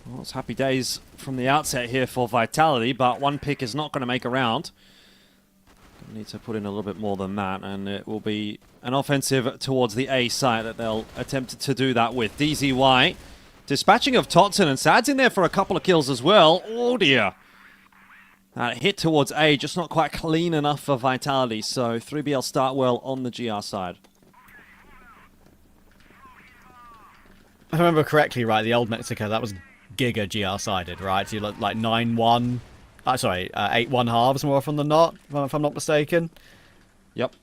Well, it's happy days from the outset here for Vitality, but one pick is not going to make a round. Need to put in a little bit more than that, and it will be an offensive towards the A site that they'll attempt to do that with. DZY dispatching of Totson, and Sad's in there for a couple of kills as well. Oh dear. That hit towards A, just not quite clean enough for Vitality, so 3BL start well on the GR side. If I remember correctly, right, the old Mexico, that was Giga GR sided, right? So you look like 9-1, 8-1 halves more often than not, if I'm not mistaken. Yep.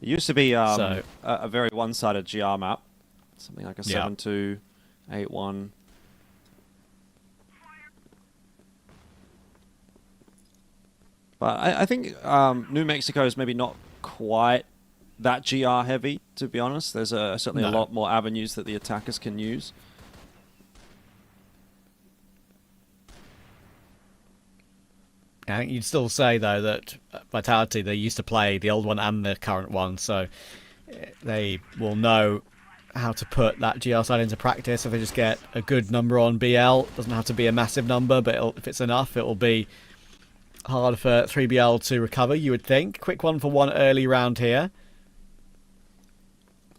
It used to be a very one-sided GR map, something like a 7-2, 8-1. But I think New Mexico is maybe not quite that GR heavy, to be honest. There's certainly a lot more avenues that the attackers can use. I think you'd still say, though, that Vitality, they used to play the old one and the current one, so they will know how to put that GR side into practice. If they just get a good number on BL, doesn't have to be a massive number, but if it's enough, it will be hard for 3BL to recover, you would think. Quick one for one early round here.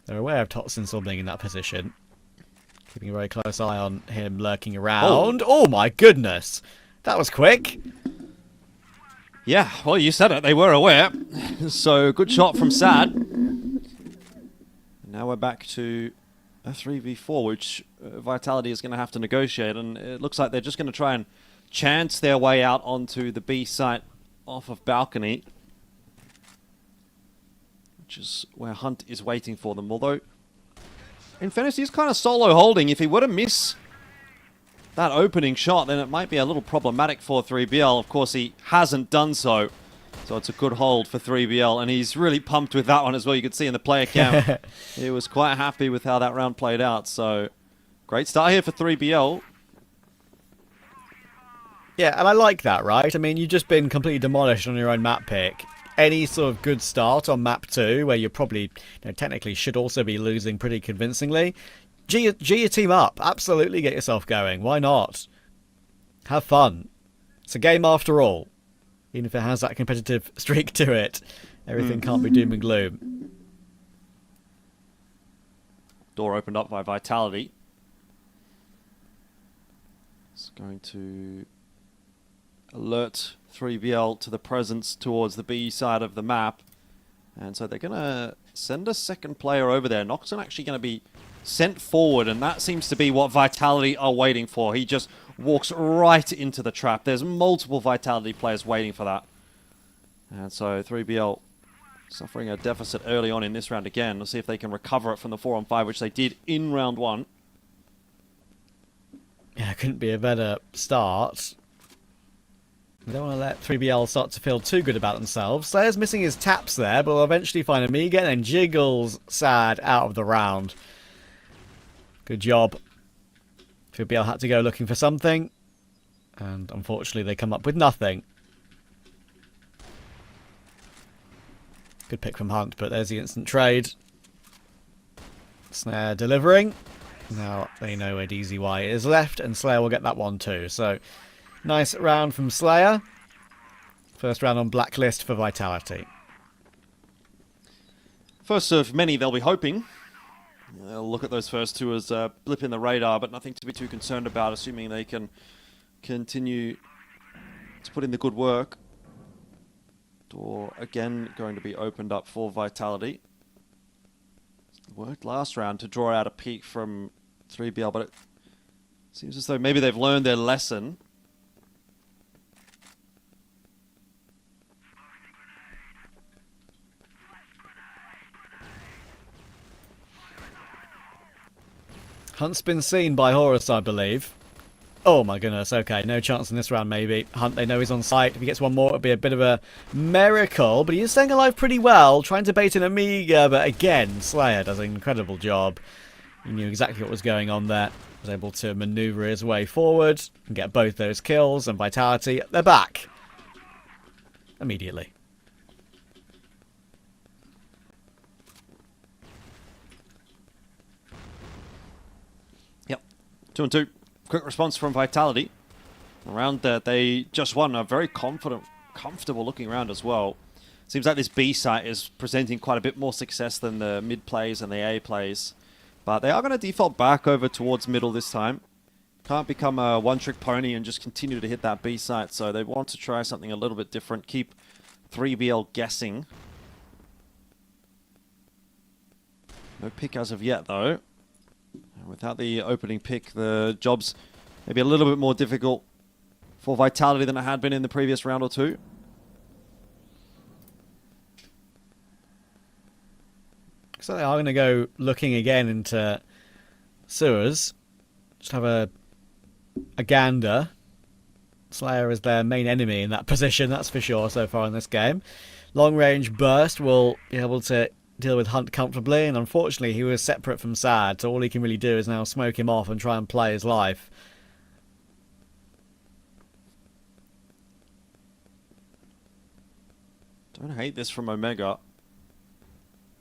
They're aware of Totson still being in that position. Keeping a very close eye on him lurking around. Oh my goodness! That was quick! Yeah, well, you said it. They were aware. So, good shot from Sad. Now we're back to a 3v4, which Vitality is going to have to negotiate. And it looks like they're just going to try and chance their way out onto the B site off of balcony, which is where Hunt is waiting for them. Although, in fairness, he's kind of solo holding. If he were to miss that opening shot, then it might be a little problematic for 3BL. Of course, he hasn't done so. So it's a good hold for 3BL, and he's really pumped with that one as well. You could see in the player count. He was quite happy with how that round played out. So, great start here for 3BL. Yeah, and I like that, right? I mean, you've just been completely demolished on your own map pick. Any sort of good start on map 2, where you probably technically should also be losing pretty convincingly, G your team up. Absolutely get yourself going. Why not? Have fun. It's a game after all. Even if it has that competitive streak to it, everything can't be doom and gloom. Door opened up by Vitality. It's going to alert 3BL to the presence towards the B side of the map. And so they're going to send a second player over there. Noxon actually going to be sent forward, and that seems to be what Vitality are waiting for. He just walks right into the trap. There's multiple Vitality players waiting for that. And so 3BL suffering a deficit early on in this round again. We'll see if they can recover it from the 4-on-5, which they did in round 1. Yeah, couldn't be a better start. We don't want to let 3BL start to feel too good about themselves. Slayer's missing his taps there, but will eventually find Amiga and then jiggles Sad out of the round. Good job. 3BL had to go looking for something, and unfortunately they come up with nothing. Good pick from Hunt, but there's the instant trade. Snare delivering. Now they know where DZY is left, and Slayer will get that one too. So, nice round from Slayer. First round on blacklist for Vitality. First of many they'll be hoping. They'll look at those first two as a blip in the radar, but nothing to be too concerned about, assuming they can continue to put in the good work. Door again going to be opened up for Vitality. Worked last round to draw out a peek from 3BL, but it seems as though maybe they've learned their lesson. Hunt's been seen by Horus, I believe. Oh my goodness, okay, no chance in this round maybe. Hunt, they know he's on site. If he gets one more, it'll be a bit of a miracle. But he is staying alive pretty well, trying to bait an Amiga. But again, Slayer does an incredible job. He knew exactly what was going on there. Was able to maneuver his way forward and get both those kills. And Vitality, they're back. Immediately. Yep, 2-2. Quick response from Vitality. A round that they just won. A very confident, comfortable looking round as well. Seems like this B site is presenting quite a bit more success than the mid plays and the A plays. But they are going to default back over towards middle this time. Can't become a one-trick pony and just continue to hit that B site. So they want to try something a little bit different. Keep 3BL guessing. No pick as of yet, though. Without the opening pick, the job's maybe a little bit more difficult for Vitality than it had been in the previous round or two. So they are going to go looking again into sewers. Just have a gander. Slayer is their main enemy in that position, that's for sure, so far in this game. Long range burst will be able to deal with Hunt comfortably, and unfortunately he was separate from Sad, so all he can really do is now smoke him off and try and play his life. Don't hate this from Omega.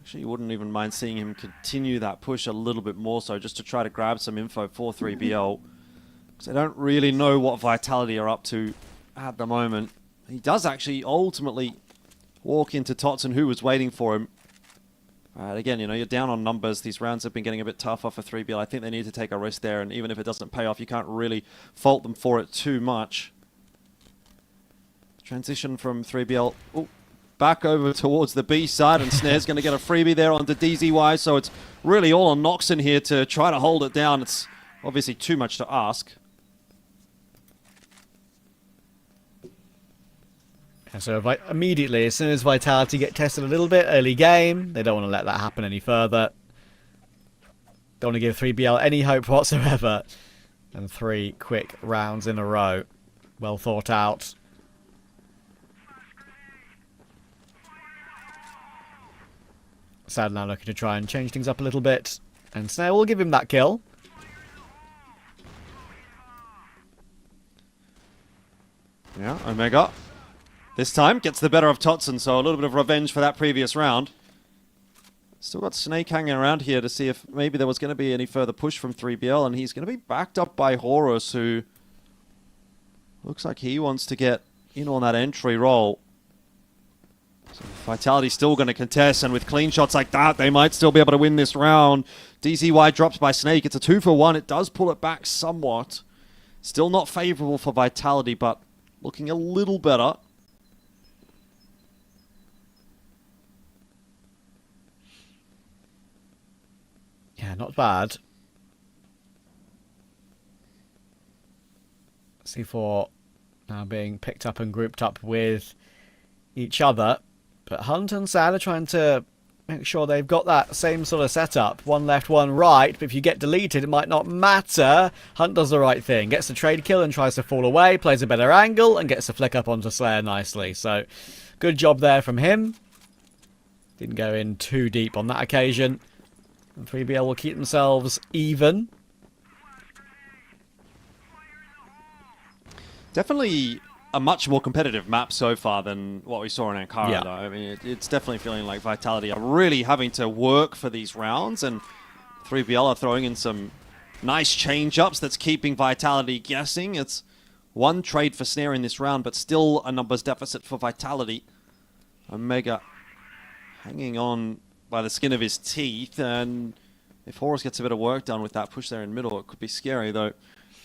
Actually, you wouldn't even mind seeing him continue that push a little bit more so, just to try to grab some info for 3BL. Because I don't really know what Vitality are up to at the moment. He does actually ultimately walk into Totson, who was waiting for him. Again, you know, you're down on numbers. These rounds have been getting a bit tougher for 3BL. I think they need to take a risk there, and even if it doesn't pay off, you can't really fault them for it too much. Transition from 3BL back over towards the B side, and Snare's going to get a freebie there onto DZY, so it's really all on Noxon here to try to hold it down. It's obviously too much to ask. So immediately, as soon as Vitality get tested a little bit early game, they don't want to let that happen any further. Don't want to give 3BL any hope whatsoever. And 3 quick rounds in a row. Well thought out. Sad now looking to try and change things up a little bit. And Snare will give him that kill. Yeah, Omega. This time gets the better of Totson, so a little bit of revenge for that previous round. Still got Snake hanging around here to see if maybe there was going to be any further push from 3BL, and he's going to be backed up by Horus, who looks like he wants to get in on that entry roll. So Vitality's still going to contest, and with clean shots like that, they might still be able to win this round. DZY drops by Snake. It's a 2-for-1. It does pull it back somewhat. Still not favorable for Vitality, but looking a little better. Yeah, not bad. C4 now being picked up and grouped up with each other. But Hunt and Sad are trying to make sure they've got that same sort of setup. One left, one right. But if you get deleted, it might not matter. Hunt does the right thing. Gets the trade kill and tries to fall away. Plays a better angle and gets the flick up onto Slayer nicely. So, good job there from him. Didn't go in too deep on that occasion. And 3BL will keep themselves even. Definitely a much more competitive map so far than what we saw in Ankara, Yeah. though. I mean, it's definitely feeling like Vitality are really having to work for these rounds, and 3BL are throwing in some nice change-ups that's keeping Vitality guessing. It's one trade for Snare in this round, but still a numbers deficit for Vitality. Omega hanging on by the skin of his teeth, and if Horus gets a bit of work done with that push there in middle, it could be scary, though.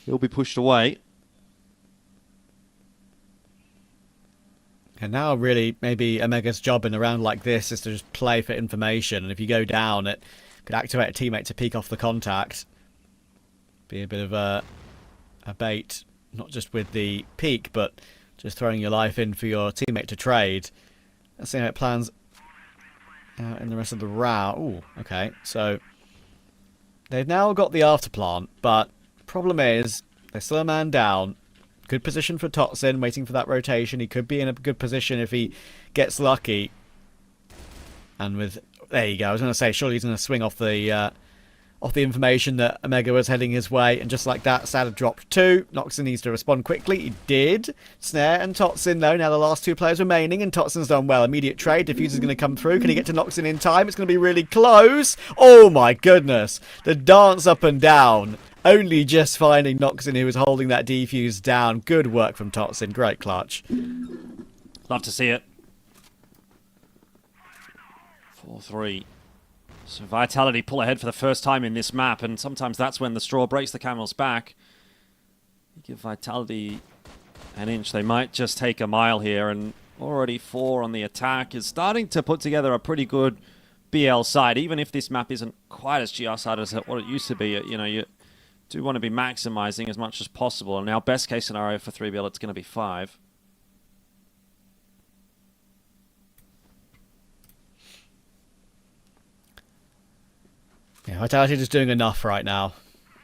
He'll be pushed away. And now really maybe Omega's job in a round like this is to just play for information. And if you go down, it could activate a teammate to peek off the contact. Be a bit of a bait, not just with the peek, but just throwing your life in for your teammate to trade. Let's see how it plans out in the rest of the round. Ooh, okay. So They've now got the afterplant, but problem is they're still a man down. Good position for Totsin, waiting for that rotation. He could be in a good position if he gets lucky. And with... There you go. I was going to say, surely he's going to swing off the information that Omega was heading his way. And just like that, Sad dropped 2. Noxon needs to respond quickly. He did. Snare and Totsin, though. Now the last 2 players remaining. And Totsin's done well. Immediate trade. Diffuser's going to come through. Can he get to Noxon in time? It's going to be really close. Oh, my goodness. The dance up and down. Only just finding Noxon, who was holding that defuse down. Good work from Totsin. Great clutch. Love to see it. 4-3. So Vitality pull ahead for the first time in this map, and sometimes that's when the straw breaks the camel's back. You give Vitality an inch, they might just take a mile here, and already 4 on the attack is starting to put together a pretty good BL side. Even if this map isn't quite as GR side as what it used to be, you know, you do want to be maximizing as much as possible. And now best case scenario for 3BL, it's going to be 5. Yeah, Vitality just doing enough right now.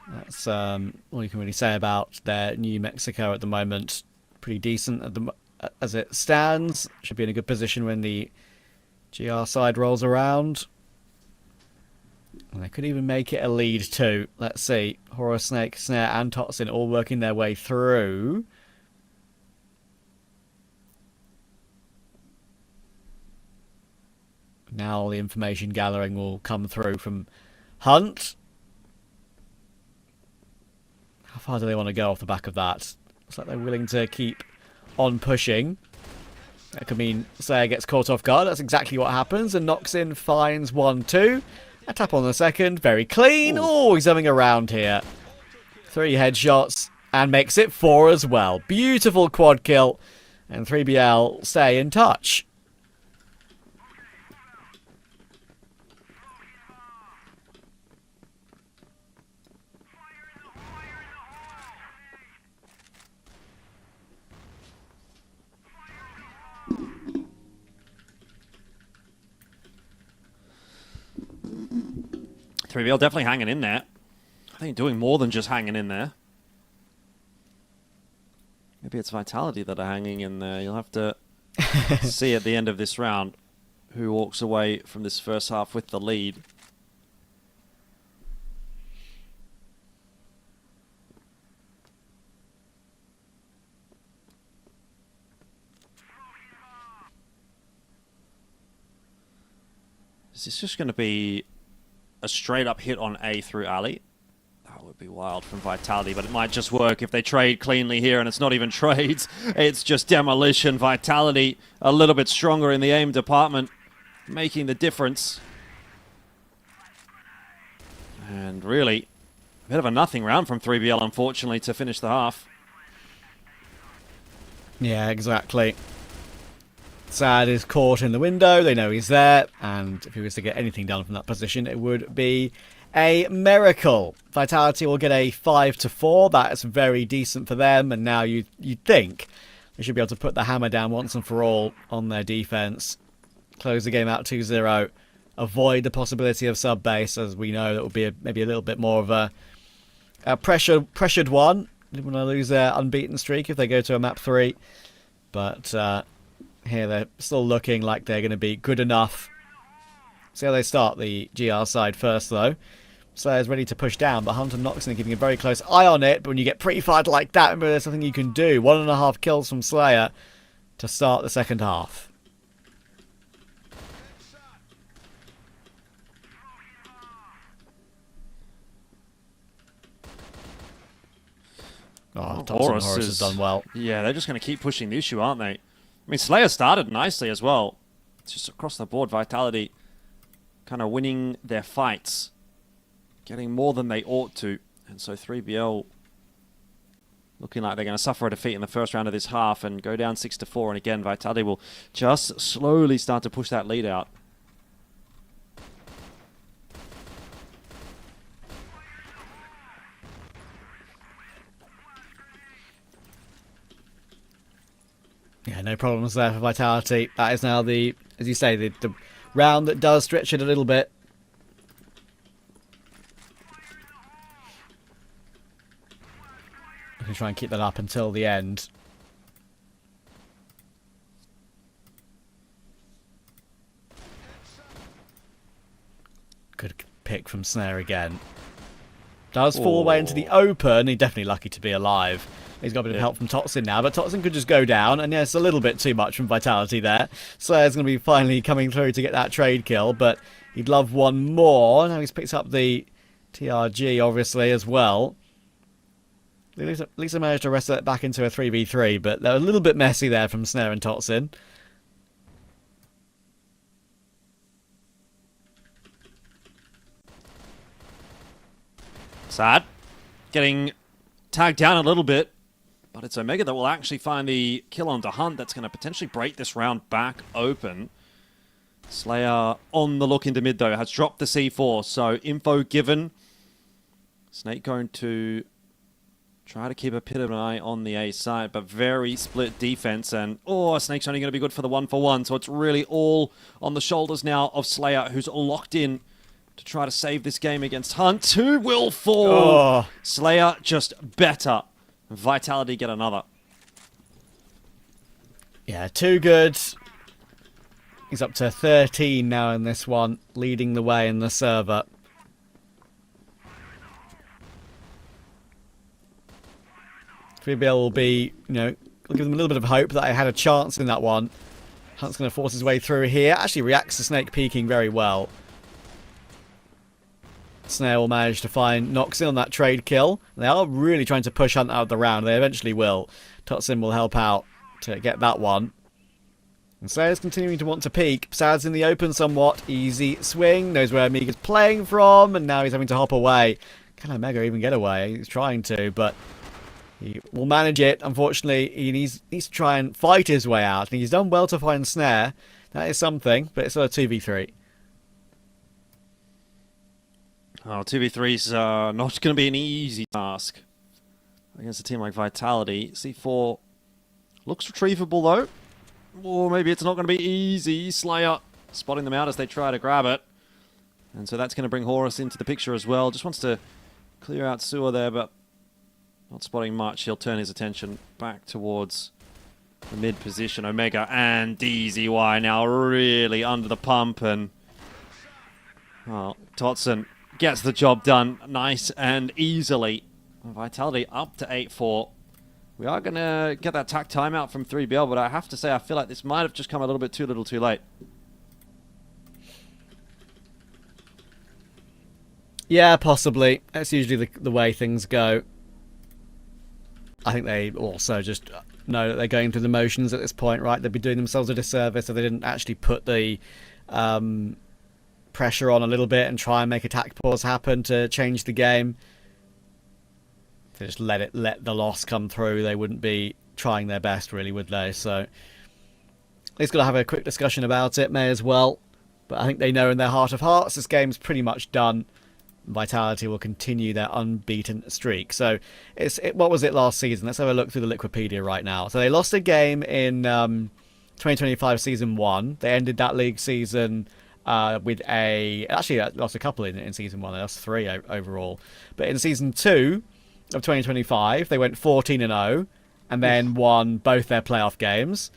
That's all you can really say about their New Mexico at the moment. Pretty decent as it stands. Should be in a good position when the GR side rolls around. And they could even make it a lead too. Let's see. Horror Snake, Snare and Totsin all working their way through. Now all the information gathering will come through from Hunt. How far do they want to go off the back of that? Looks like they're willing to keep on pushing. That could mean Slayer gets caught off guard. That's exactly what happens. And Noxin finds 1-2. A tap on the second. Very clean. Oh, he's having a round here. 3 headshots. And makes it 4 as well. Beautiful quad kill. And 3BL stay in touch. Trivial definitely hanging in there. I think doing more than just hanging in there. Maybe it's Vitality that are hanging in there. You'll have to see at the end of this round who walks away from this first half with the lead. Is this just going to be a straight up hit on A through Ali? That would be wild from Vitality, but it might just work if they trade cleanly here, and it's not even trades. It's just demolition. Vitality a little bit stronger in the aim department, making the difference. And really, a bit of a nothing round from 3BL, unfortunately, to finish the half. Yeah, exactly. Sad is caught in the window. They know he's there. And if he was to get anything done from that position, it would be a miracle. Vitality will get a 5-4. That's very decent for them. And now you'd think they should be able to put the hammer down once and for all on their defense. Close the game out 2-0. Avoid the possibility of sub-base, as we know that will be maybe a little bit more of a pressured one. They want to lose their unbeaten streak if they go to a map 3. But here they're still looking like they're going to be good enough. See how they start the GR side first, though. Slayer's ready to push down, but Hunt and Noxon are keeping a very close eye on it. But when you get pre-fired like that, remember there's something you can do. 1.5 kills from Slayer to start the second half. Oh, Horus has done well. Yeah, they're just going to keep pushing the issue, aren't they? I mean, Slayer started nicely as well. It's just across the board, Vitality kind of winning their fights. Getting more than they ought to. And so 3BL looking like they're going to suffer a defeat in the first round of this half and go down 6-4. And again, Vitality will just slowly start to push that lead out. Yeah, no problems there for Vitality. That is now the, as you say, the round that does stretch it a little bit. to try and keep that up until the end. Good pick from Snare again. Does fall away into the open. He's definitely lucky to be alive. He's got a bit of help from Totson now, but Totson could just go down. And yes, a little bit too much from Vitality there. Slaye's going to be finally coming through to get that trade kill, but he'd love one more. Now he's picked up the TRG, obviously, as well. At least I managed to wrestle it back into a 3v3, but they're a little bit messy there from Snare and Totson. Sad. Getting tagged down a little bit, but it's Omega that will actually find the kill onto Hunt that's going to potentially break this round back open. Slayer on the look into mid, though, has dropped the C4, so info given. Snake going to try to keep a bit of an eye on the A side, but very split defense, and Snake's only going to be good for the 1-for-1, so it's really all on the shoulders now of Slayer, who's locked in to try to save this game against Hunt. 2 will fall. Slayer just better. Vitality get another. Yeah, too good. He's up to 13 now in this one, leading the way in the server. BL will be, will give them a little bit of hope that I had a chance in that one. Hunt's going to force his way through here. Actually reacts to Snake peeking very well. Snare will manage to find Noxin on that trade kill. They are really trying to push Hunt out of the round. They eventually will. Totsin will help out to get that one. And Slaye's continuing to want to peek. Sad's in the open somewhat. Easy swing. Knows where Amiga's playing from. And now he's having to hop away. Can Omega even get away? He's trying to, but he will manage it. Unfortunately, he needs to try and fight his way out. And he's done well to find Snare. That is something, but it's still a 2v3. Oh, 2v3's not going to be an easy task against a team like Vitality. C4 looks retrievable, though. Or maybe it's not going to be easy. Slayer spotting them out as they try to grab it. And so that's going to bring Horus into the picture as well. Just wants to clear out Sewer there, but not spotting much. He'll turn his attention back towards the mid position. Omega and DZY now really under the pump. And Totson gets the job done nice and easily. Vitality up to 8-4. We are going to get that tack timeout from 3BL, but I have to say I feel like this might have just come a little bit too little too late. Yeah, possibly. That's usually the way things go. I think they also just know that they're going through the motions at this point, right? They'd be doing themselves a disservice if they didn't actually put the pressure on a little bit and try and make attack pause happen to change the game. If they just let the loss come through, they wouldn't be trying their best, really, would they? So at least got to have a quick discussion about it, may as well. But I think they know in their heart of hearts this game's pretty much done. Vitality will continue their unbeaten streak. So what was it last season? Let's have a look through the Liquipedia right now. So they lost a game in 2025 Season 1. They ended that league season with actually lost a couple in Season 1. They lost 3 overall. But in Season 2 of 2025, they went 14-0 and then won both their playoff games.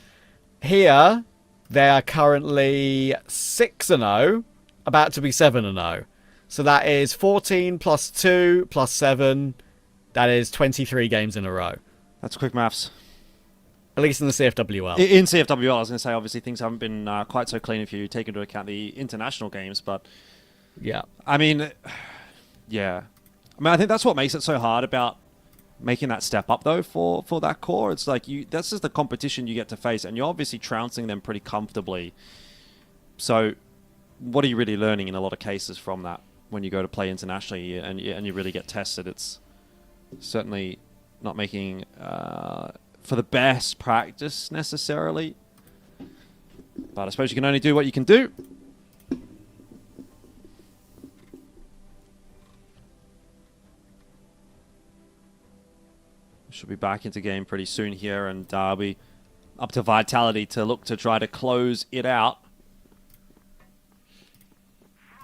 Here, they are currently 6-0, about to be 7-0. So that is 14 plus 2 plus 7. That is 23 games in a row. That's quick maths. At least in the CFWL. In CFWL, I was going to say, obviously, things haven't been quite so clean if you take into account the international games, but yeah. I mean, yeah. I mean, I think that's what makes it so hard about making that step up, though, for that core. It's like, that's just the competition you get to face, and you're obviously trouncing them pretty comfortably. So what are you really learning in a lot of cases from that? When you go to play internationally and you really get tested, it's certainly not making for the best practice necessarily. But I suppose you can only do what you can do. Should be back into game pretty soon here, and Derby up to Vitality to look to try to close it out.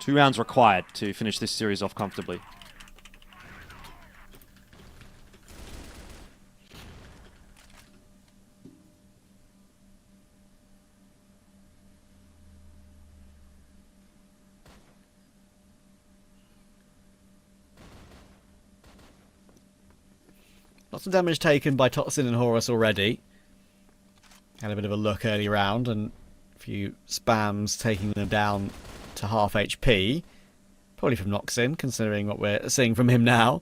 2 rounds required to finish this series off comfortably. Lots of damage taken by Totson and Horus already. Had a bit of a look early round, and a few spams taking them down to half HP. Probably from Noxin, considering what we're seeing from him now.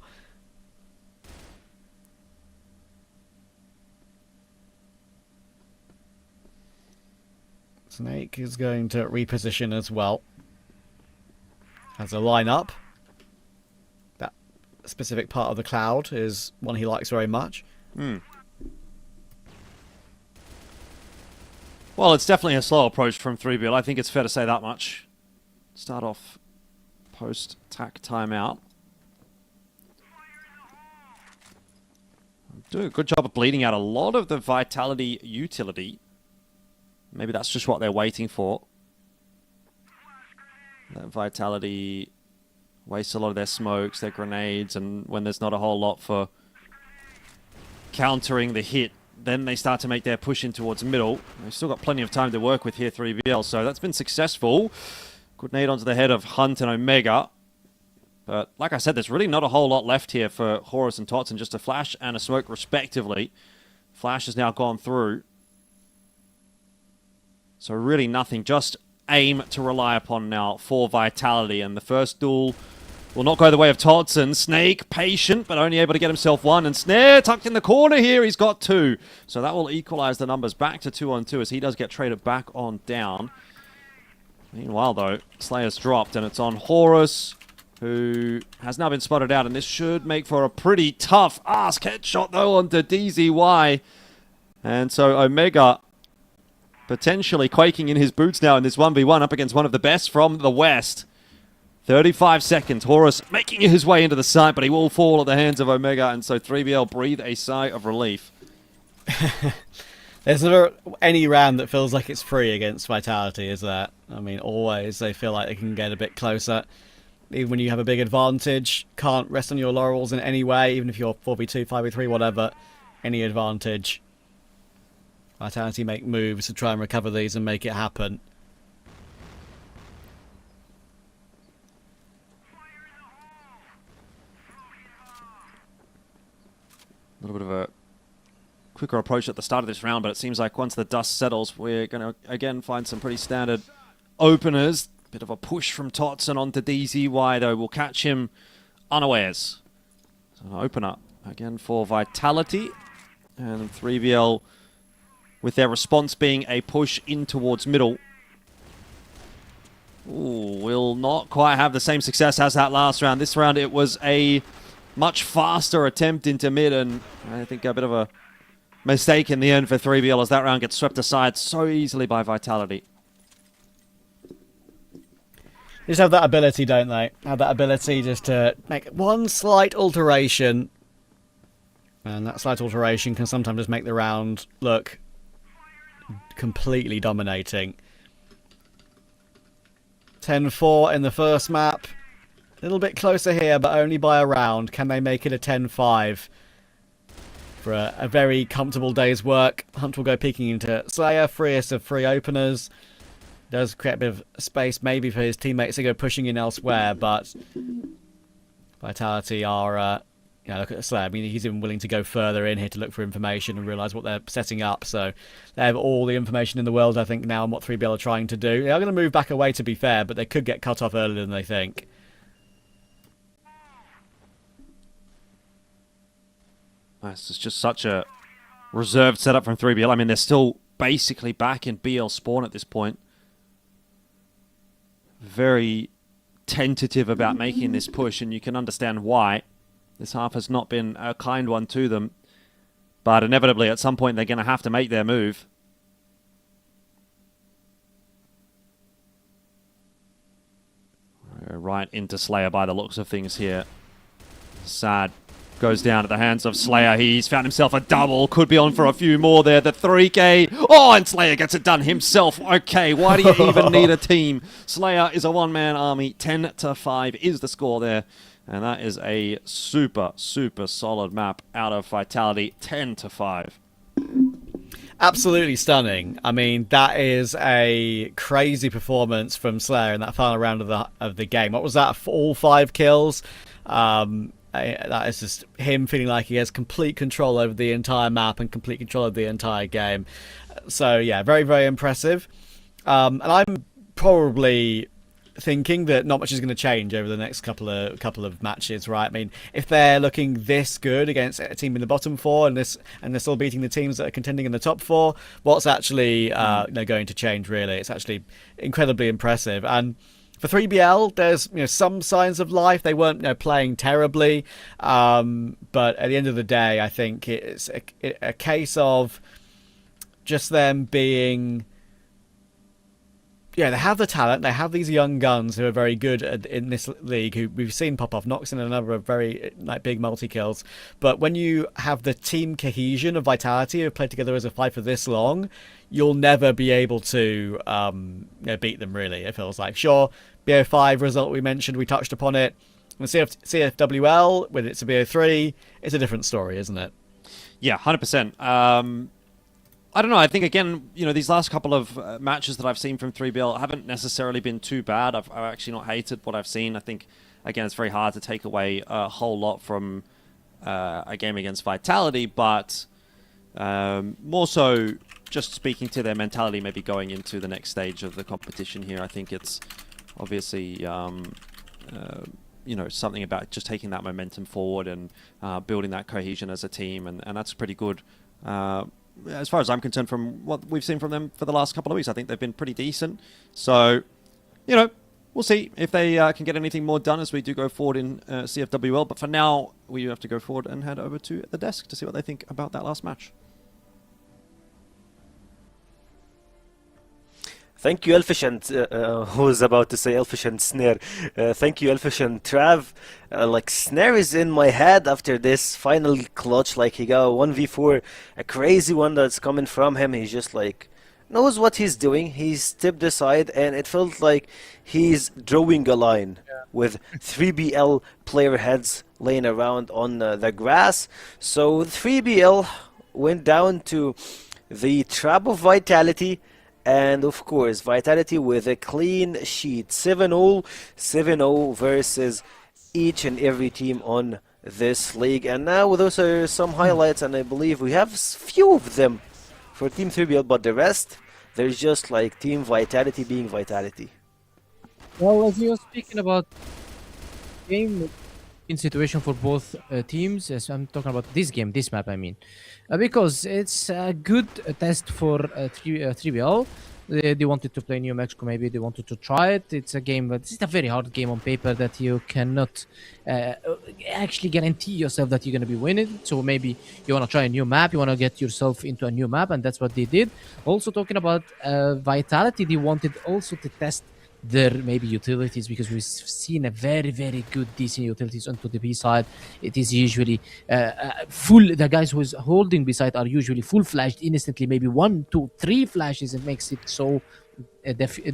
Snake is going to reposition as well. As a lineup. That specific part of the cloud is one he likes very much. Well, it's definitely a slow approach from 3BL. I think it's fair to say that much. Start off post-tack timeout. Doing a good job of bleeding out a lot of the Vitality utility. Maybe that's just what they're waiting for. That Vitality wastes a lot of their smokes, their grenades, and when there's not a whole lot for countering the hit, then they start to make their push in towards middle. They've still got plenty of time to work with here, 3BL, so that's been successful. Good nade onto the head of Hunt and Omega. But like I said, there's really not a whole lot left here for Horus and Tots, and just a flash and a smoke respectively. Flash has now gone through. So really nothing, just aim to rely upon now for Vitality. And the first duel will not go the way of Todson. Snake, patient, but only able to get himself one. And Snare tucked in the corner here, he's got two. So that will equalize the numbers back to 2-on-2 as he does get traded back on down. Meanwhile, though, Slayer's dropped, and it's on Horus, who has now been spotted out. And this should make for a pretty tough ask headshot, though, onto DZY. And so Omega potentially quaking in his boots now in this 1v1 up against one of the best from the West. 35 seconds. Horus making his way into the site, but he will fall at the hands of Omega, and so 3BL breathe a sigh of relief. There's never any round that feels like it's free against Vitality, is there? I mean, always they feel like they can get a bit closer. Even when you have a big advantage, can't rest on your laurels in any way, even if you're 4v2, 5v3, whatever, any advantage. Vitality make moves to try and recover these and make it happen. A little bit of a quicker approach at the start of this round, but it seems like once the dust settles, we're going to again find some pretty standard openers. Bit of a push from Totson onto DZY, though. We'll catch him unawares. So an opener again for Vitality. And 3BL with their response being a push in towards middle. Ooh, will not quite have the same success as that last round. This round it was a much faster attempt into mid, and I think a bit of a mistake in the end for 3BL as that round gets swept aside so easily by Vitality. They just have that ability, don't they? Have that ability just to make one slight alteration. And that slight alteration can sometimes just make the round look completely dominating. 10-4 in the first map. A little bit closer here, but only by a round. Can they make it a 10-5? For a very comfortable day's work. Hunt will go peeking into Slayer, freest of free openers. Does create a bit of space maybe for his teammates to go pushing in elsewhere, but Vitality are, look at Slayer. I mean, he's even willing to go further in here to look for information and realise what they're setting up. So they have all the information in the world, I think, now on what 3BL are trying to do. They are going to move back away, to be fair, but they could get cut off earlier than they think. This is just such a reserved setup from 3BL. I mean, they're still basically back in BL spawn at this point. Very tentative about making this push, and you can understand why. This half has not been a kind one to them, but inevitably at some point they're going to have to make their move. Right into Slayer by the looks of things here. Sad goes down at the hands of Slayer. He's found himself a double. Could be on for a few more there. The 3K. Oh, and Slayer gets it done himself. Okay, why do you even need a team? Slayer is a one-man army. 10-5 is the score there. And that is a super, super solid map out of Vitality. 10-5. Absolutely stunning. I mean, that is a crazy performance from Slayer in that final round of the game. What was that? All 5 kills. That is just him feeling like he has complete control over the entire map and complete control of the entire game. So yeah, very, very impressive. And I'm probably thinking that not much is going to change over the next couple of matches, right? I mean, if they're looking this good against a team in the bottom four and they're still beating the teams that are contending in the top four, what's actually going to change? Really, it's actually incredibly impressive. And for 3BL, there's some signs of life. They weren't playing terribly, but at the end of the day, I think it's a case of just them being. Yeah, they have the talent. They have these young guns who are very good in this league, who we've seen pop off. Nox in a number of very big multi-kills. But when you have the team cohesion of Vitality, who have played together as a five for this long, you'll never be able to beat them, really, it feels like. Sure, BO5 result we mentioned, we touched upon it. And CFWL, when it's a BO3, it's a different story, isn't it? Yeah, 100%. I don't know. I think, again, these last couple of matches that I've seen from 3BL haven't necessarily been too bad. I've actually not hated what I've seen. I think, again, it's very hard to take away a whole lot from a game against Vitality, but more so just speaking to their mentality maybe going into the next stage of the competition here. I think it's obviously, something about just taking that momentum forward and building that cohesion as a team, and that's pretty good. As far as I'm concerned, from what we've seen from them for the last couple of weeks, I think they've been pretty decent. So, we'll see if they can get anything more done as we do go forward in CFWL. But for now, we have to go forward and head over to the desk to see what they think about that last match. Thank you, Elfish, and who was about to say Elfish and Snare. Thank you, Elfish and Trav. Snare is in my head after this final clutch. He got a 1v4, a crazy one that's coming from him. He's just knows what he's doing. He's stepped aside, and it felt like he's drawing a line with 3BL player heads laying around on the grass. So 3BL went down to the trap of Vitality. And of course, Vitality with a clean sheet, 7-0, 7-0 versus each and every team on this league. And now those are some highlights, and I believe we have few of them for Team 3BL, but the rest, there's just Team Vitality being Vitality. Well, as you were speaking about game in situation for both teams, as I'm talking about this map, I mean. Because it's a good test for 3BL. They wanted to play New Mexico, maybe they wanted to try it. It's a game, but it's a very hard game on paper that you cannot actually guarantee yourself that you're going to be winning. So maybe you want to try a new map, you want to get yourself into a new map, and that's what they did. Also talking about Vitality, they wanted also to test their maybe utilities, because we've seen a very, very good decent utilities onto the B side. It is usually full. The guys who's holding B side are usually full flashed instantly, maybe 1, 2, 3 flashes. It makes it so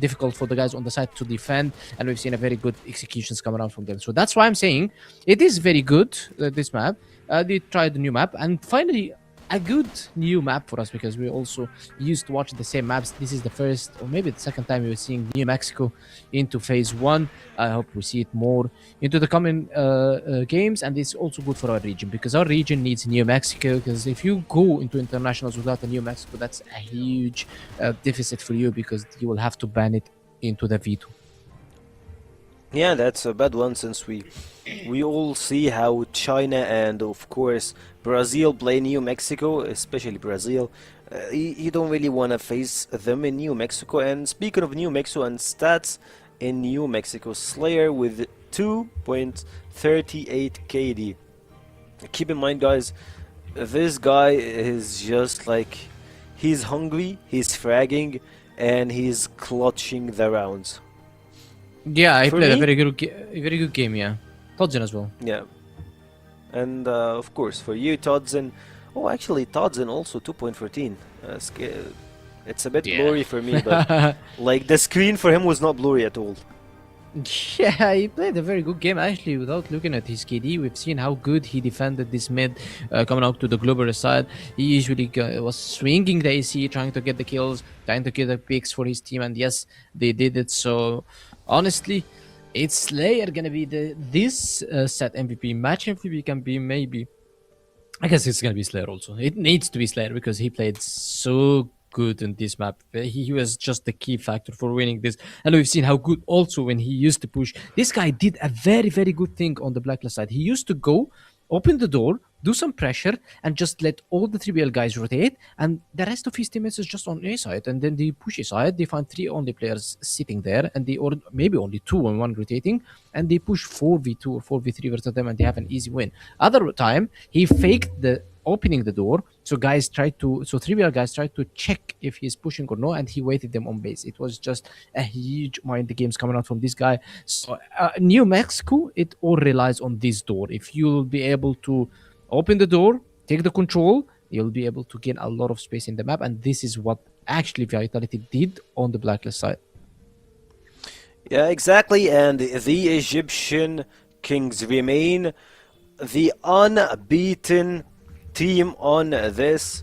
difficult for the guys on the side to defend, and we've seen a very good executions come around from them. So that's why I'm saying it is very good, this map. They tried the new map, and finally a good new map for us, because we also used to watch the same maps. This is the first or maybe the second time we were seeing New Mexico into phase 1. I hope we see it more into the coming games, and it's also good for our region, because our region needs New Mexico. Because if you go into internationals without a New Mexico, that's a huge deficit for you, because you will have to ban it into the V2. Yeah, that's a bad one, since we all see how China and of course Brazil play New Mexico, especially Brazil. You don't really want to face them in New Mexico. And speaking of New Mexico and stats in New Mexico, Slayer with 2.38 KD. Keep in mind, guys, this guy is just he's hungry, he's fragging, and he's clutching the rounds. Yeah, he For played a me- very good game. Yeah, Todzin as well. Yeah. And of course, for you, Todzin. Oh, actually, Todzin also 2.14. It's a bit Yeah. blurry for me, but the screen for him was not blurry at all. Yeah, he played a very good game. Actually, without looking at his KD, we've seen how good he defended this mid coming out to the global side. He usually was swinging the AC, trying to get the kills, trying to get the picks for his team, and yes, they did it. So honestly, It's Slayer gonna be this set MVP. Match MVP can be maybe. I guess it's gonna be Slayer also. It needs to be Slayer because he played so good in this map. He was just the key factor for winning this. And we've seen how good also when he used to push. This guy did a very, very good thing on the Blacklist side. He used to go, open the door, do some pressure, and just let all the 3BL guys rotate, and the rest of his teammates is just on A side. And then they push A side, they find 3 only players sitting there, and or maybe only 2 and 1 rotating, and they push 4v2 or 4v3 versus them, and they have an easy win. Other time, he faked the opening the door, so 3BL guys tried to check if he's pushing or no, and he waited them on base. It was just a huge mind the games coming out from this guy. So New Mexico, it all relies on this door. If you'll be able to open the door, take the control, you'll be able to gain a lot of space in the map, and this is what actually Vitality did on the Blacklist side. Yeah, exactly, and the Egyptian Kings remain the unbeaten team on this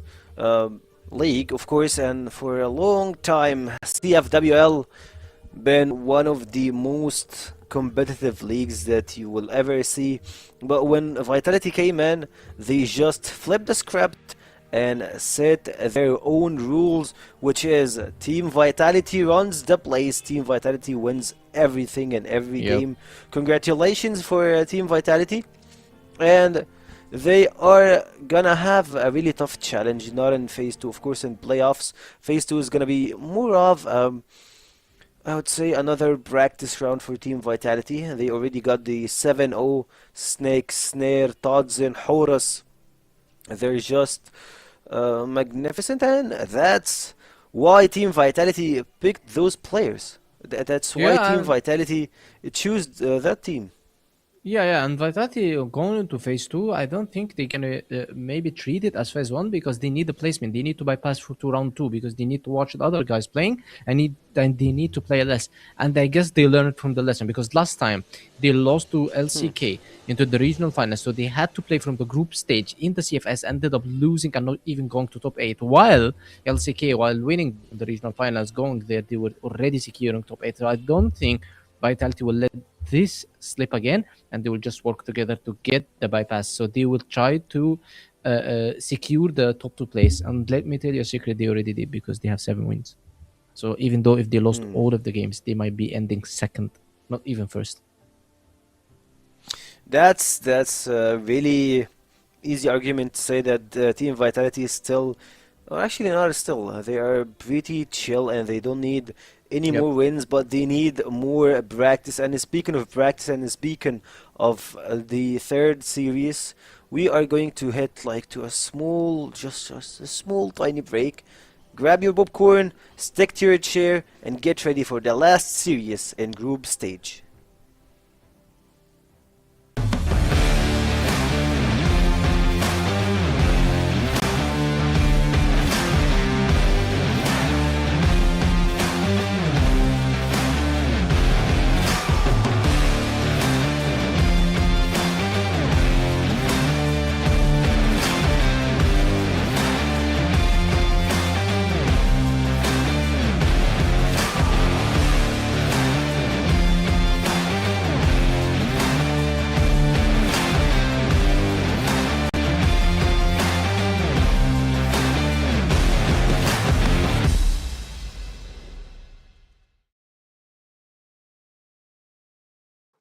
league, of course, and for a long time CFWL been one of the most competitive leagues that you will ever see. But when Vitality came in, they just flipped the script and set their own rules, which is Team Vitality runs the place, Team Vitality wins everything in every game. Congratulations for Team Vitality, and they are gonna have a really tough challenge, not in Phase 2, of course, in playoffs. Phase 2 is gonna be more of I would say another practice round for Team Vitality. They already got the 7-0 Snake, Snare, Todzen, Horus. They're just magnificent, and that's why Team Vitality picked those players. That's why Team Vitality chose that team. Yeah, and Vitality going into Phase 2, I don't think they can maybe treat it as Phase 1 because they need the placement. They need to bypass to round 2 because they need to watch the other guys playing and they need to play less. And I guess they learned from the lesson because last time they lost to LCK into the regional finals, so they had to play from the group stage in the CFS, ended up losing and not even going to top 8. While LCK, while winning the regional finals, going there, they were already securing top 8. So I don't think Vitality will let this slip again, and they will just work together to get the bypass. So they will try to secure the top 2 place. And let me tell you a secret, they already did because they have 7 wins. So even though if they lost all of the games, they might be ending second, not even first. That's a really easy argument to say that Team Vitality is still, or actually not still, they are pretty chill and they don't need any more wins, but they need more practice. And speaking of practice and speaking of the third series, we are going to hit like to a small, just a small tiny break. Grab your popcorn, stick to your chair, and get ready for the last series in group stage.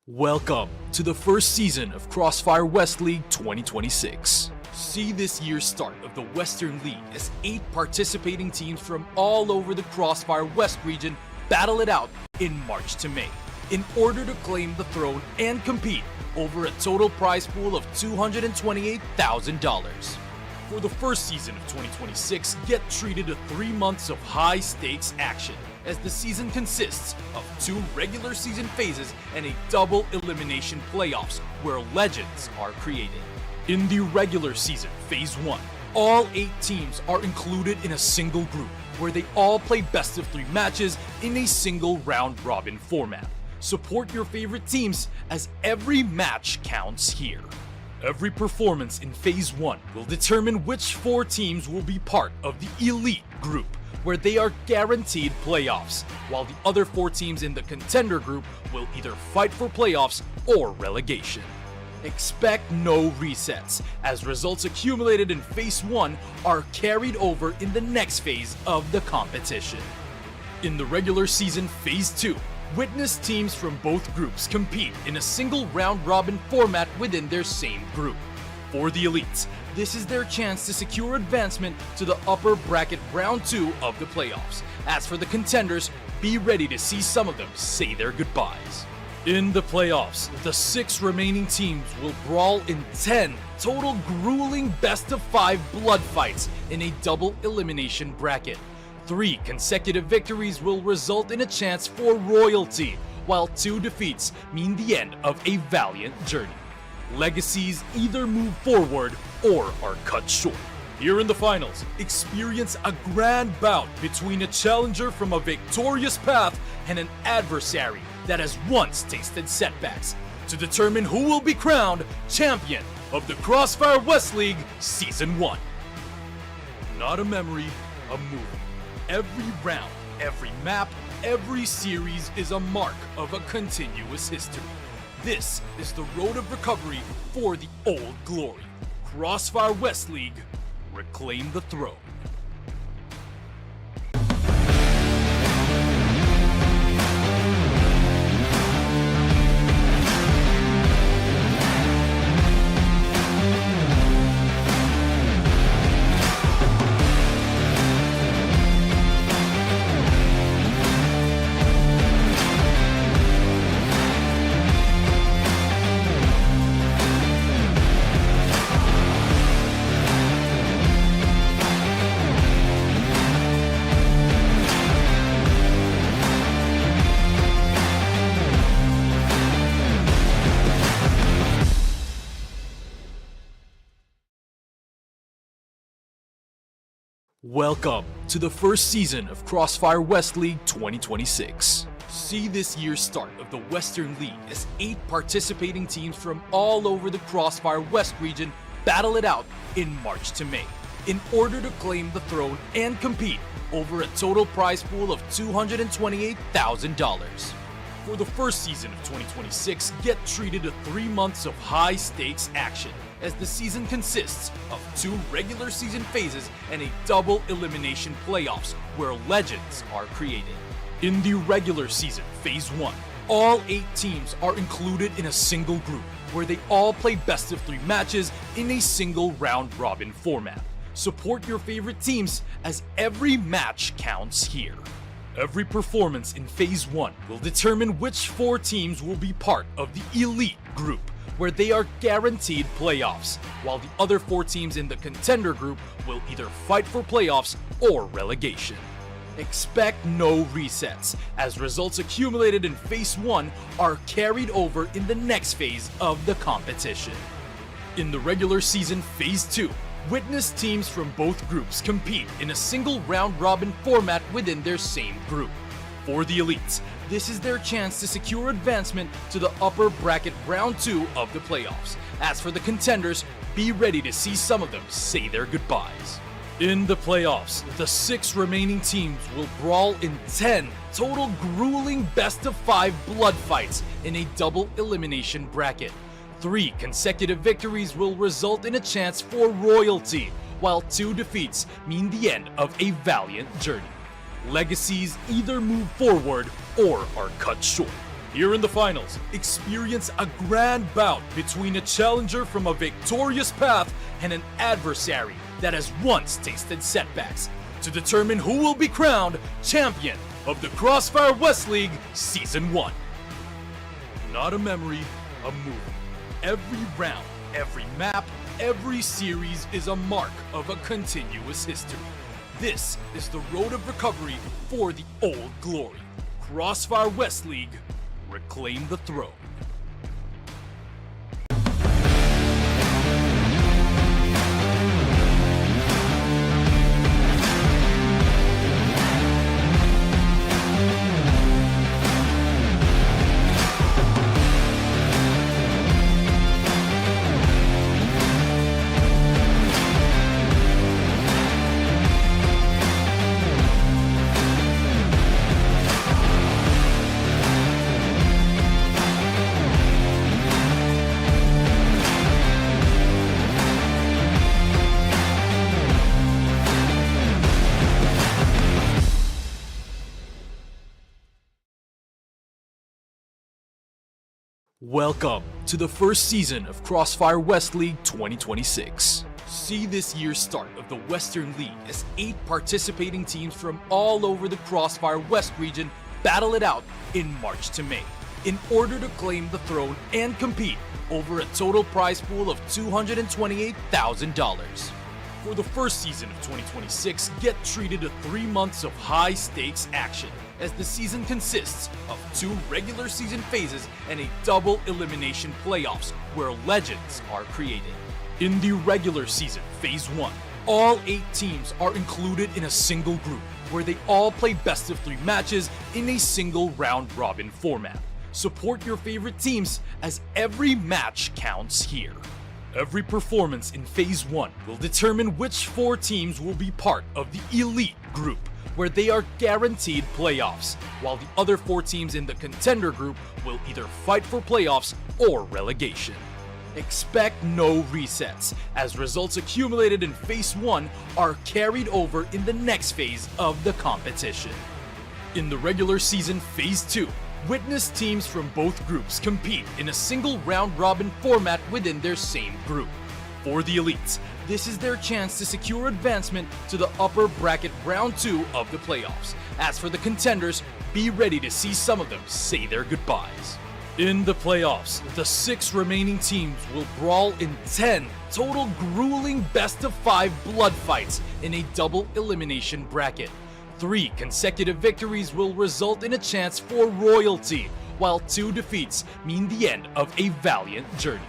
Welcome to the first season of CrossFire West League 2026. See this year's start of the Western League as 8 participating teams from all over the CrossFire West region battle it out in March to May in order to claim the throne and compete over a total prize pool of $228,000. For the first season of 2026, get treated to 3 months of high-stakes action, as the season consists of 2 regular season phases and a double elimination playoffs where legends are created. In the regular season, Phase 1, all 8 teams are included in a single group where they all play best of 3 matches in a single round-robin format. Support your favorite teams as every match counts here. Every performance in Phase 1 will determine which 4 teams will be part of the elite group, where they are guaranteed playoffs, while the other 4 teams in the contender group will either fight for playoffs or relegation. Expect no resets, as results accumulated in Phase 1 are carried over in the next phase of the competition. In the regular season Phase 2, witness teams from both groups compete in a single round-robin format within their same group. For the elites, this is their chance to secure advancement to the upper bracket round 2 of the playoffs. As for the contenders, be ready to see some of them say their goodbyes. In the playoffs, the 6 remaining teams will brawl in 10 total grueling best-of-5 blood fights in a double elimination bracket. 3 consecutive victories will result in a chance for royalty, while 2 defeats mean the end of a valiant journey. Legacies either move forward or are cut short. Here in the finals, experience a grand bout between a challenger from a victorious path and an adversary that has once tasted setbacks, to determine who will be crowned champion of the CrossFire West League Season 1. Not a memory, a movie. Every round, every map, every series is a mark of a continuous history. This is the road of recovery for the old glory. CrossFire West League, reclaim the throne. Welcome to the first season of CrossFire West League 2026. See this year's start of the Western League as 8 participating teams from all over the CrossFire West region battle it out in March to May in order to claim the throne and compete over a total prize pool of $228,000. For the first season of 2026, get treated to 3 months of high-stakes action, as the season consists of 2 regular season phases and a double elimination playoffs where legends are created. In the regular season Phase 1, all 8 teams are included in a single group where they all play best of 3 matches in a single round-robin format. Support your favorite teams, as every match counts here. Every performance in Phase 1 will determine which 4 teams will be part of the elite group, where they are guaranteed playoffs, while the other 4 teams in the contender group will either fight for playoffs or relegation. Expect no resets, as results accumulated in Phase 1 are carried over in the next phase of the competition. In the regular season Phase 2, witness teams from both groups compete in a single round-robin format within their same group. For the elites, this is their chance to secure advancement to the upper bracket round 2 of the playoffs. As for the contenders, be ready to see some of them say their goodbyes. In the playoffs, the 6 remaining teams will brawl in 10 total grueling best-of-5 blood fights in a double elimination bracket. 3 consecutive victories will result in a chance for royalty, while 2 defeats mean the end of a valiant journey. Legacies either move forward or are cut short. Here in the finals, experience a grand bout between a challenger from a victorious path and an adversary that has once tasted setbacks, to determine who will be crowned champion of the CrossFire West League Season 1. Not a memory, a movie. Every round, every map, every series is a mark of a continuous history. This is the road of recovery for the old glory. CrossFire West League, reclaim the throne. Welcome to the first season of CrossFire West League 2026. See this year's start of the Western League as 8 participating teams from all over the CrossFire West region battle it out in March to May in order to claim the throne and compete over a total prize pool of $228,000. For the first season of 2026, get treated to 3 months of high-stakes action, as the season consists of 2 regular season phases and a double elimination playoffs where legends are created. In the regular season, Phase 1, all 8 teams are included in a single group where they all play best of 3 matches in a single round-robin format. Support your favorite teams as every match counts here. Every performance in Phase 1 will determine which 4 teams will be part of the Elite Group, where they are guaranteed playoffs, while the other 4 teams in the Contender Group will either fight for playoffs or relegation. Expect no resets, as results accumulated in Phase 1 are carried over in the next phase of the competition. In the regular season Phase 2, witness teams from both groups compete in a single round-robin format within their same group. For the elites, this is their chance to secure advancement to the upper bracket round 2 of the playoffs. As for the contenders, be ready to see some of them say their goodbyes. In the playoffs, the 6 remaining teams will brawl in 10 total grueling best-of-5 blood fights in a double elimination bracket. 3 consecutive victories will result in a chance for royalty, while 2 defeats mean the end of a valiant journey.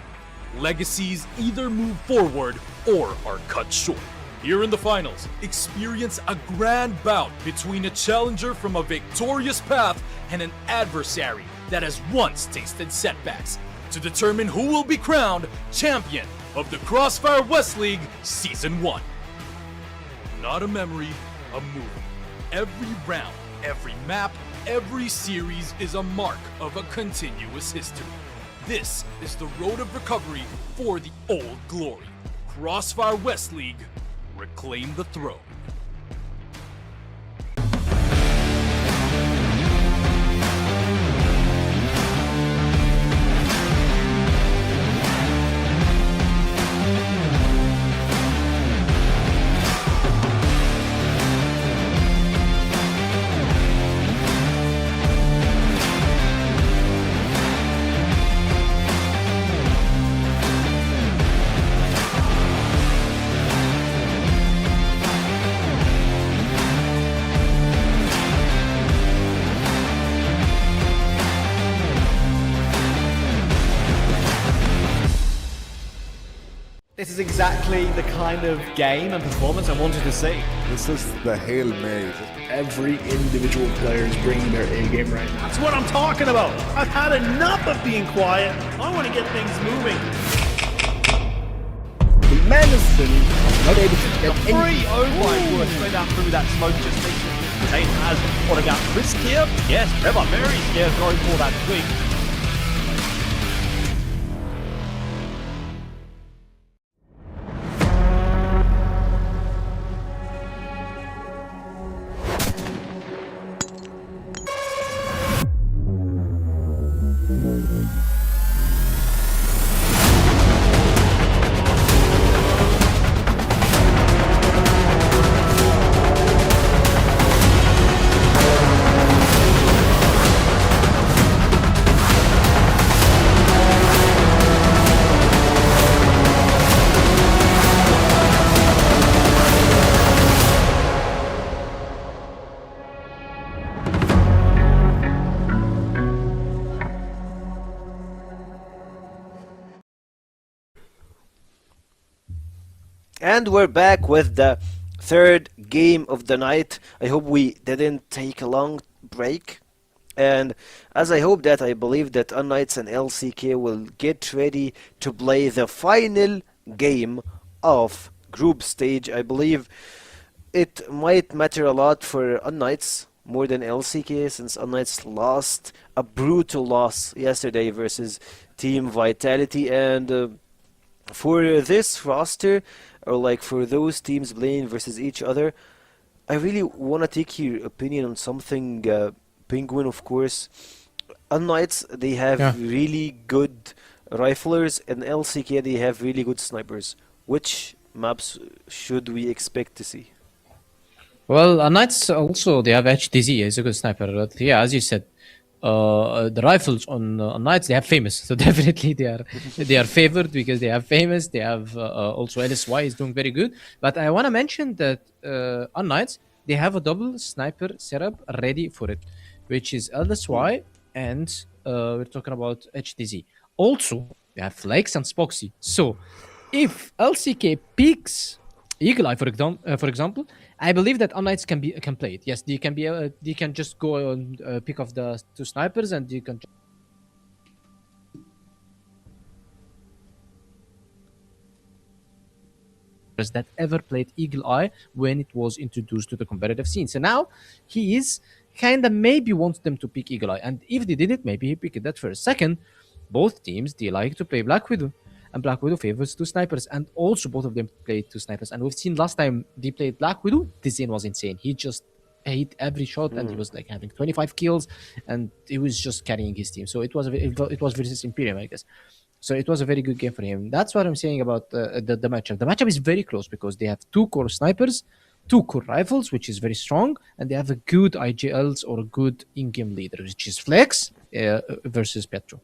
Legacies either move forward or are cut short. Here in the finals, experience a grand bout between a challenger from a victorious path and an adversary that has once tasted setbacks to determine who will be crowned champion of the CrossFire West League Season 1. Not a memory, a movie. Every round, every map, every series is a mark of a continuous history. This is the road of recovery for the old glory. CrossFire West League, reclaim the throne. This is exactly the kind of game and performance I wanted to see. This is the Hail Mary. Every individual player is bringing their A game right now. That's what I'm talking about. I've had enough of being quiet. I want to get things moving. Madison not able to get free. Oh my word, straight out through that smoke just thinking. Zane has what about Chris here? Yes, Trevor very scared going for that quick. And we're back with the third game of the night. I hope we didn't take a long break. And as I hope that, I believe that UnKnights and LCK will get ready to play the final game of group stage. I believe it might matter a lot for UnKnights more than LCK, since UnKnights lost a brutal loss yesterday versus Team Vitality. And for this roster, or like for those teams playing versus each other, I really want to take your opinion on something. Penguin, of course, UnKnights, they have Yeah. really good riflers, and LCK, they have really good snipers. Which maps should we expect to see? Well, Knights also they have HTZ is a good sniper, but yeah, as you said, the rifles on Knights they have famous, so definitely they are favored because they have famous. They have also LSY is doing very good, but I want to mention that on Knights they have a double sniper setup ready for it, which is LSY and we're talking about HTZ. Also, they have Flex and Spoxy. So if LCK picks Eagle Eye, for example, I believe that UnKnights can play it. Yes, they can just go and pick off the two snipers, and you can that ever played Eagle Eye when it was introduced to the competitive scene. So now he is kind of maybe wants them to pick Eagle Eye, and if they did it, maybe he picked that first. Second, both teams they like to play Black Widow, and Black Widow favors two snipers, and also both of them played two snipers. And we've seen last time they played Black Widow, Dizane was insane. He just hit every shot, and he was like having 25 kills, and he was just carrying his team. So it was it was versus Imperium, I guess. So it was a very good game for him. That's what I'm saying about the matchup. The matchup is very close because they have two core snipers, two core rifles, which is very strong, and they have a good IGLs or a good in-game leader, which is Flex versus Petro.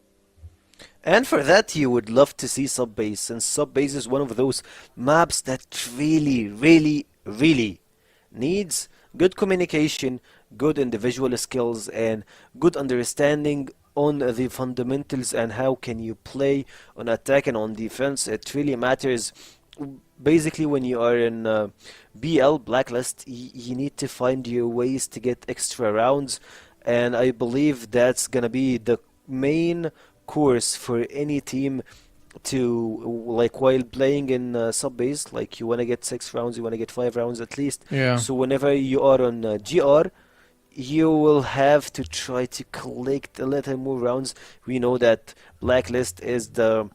And for that, you would love to see Subbase, since Subbase is one of those maps that really, really, really needs good communication, good individual skills, and good understanding on the fundamentals and how can you play on attack and on defense. It really matters. Basically, when you are in BL Blacklist, you need to find your ways to get extra rounds, and I believe that's gonna be the main course for any team to, like, while playing in Subbase, like, you want to get 6 rounds, you want to get 5 rounds at least. Yeah. So whenever you are on GR, you will have to try to collect a little more rounds. We know that Blacklist is the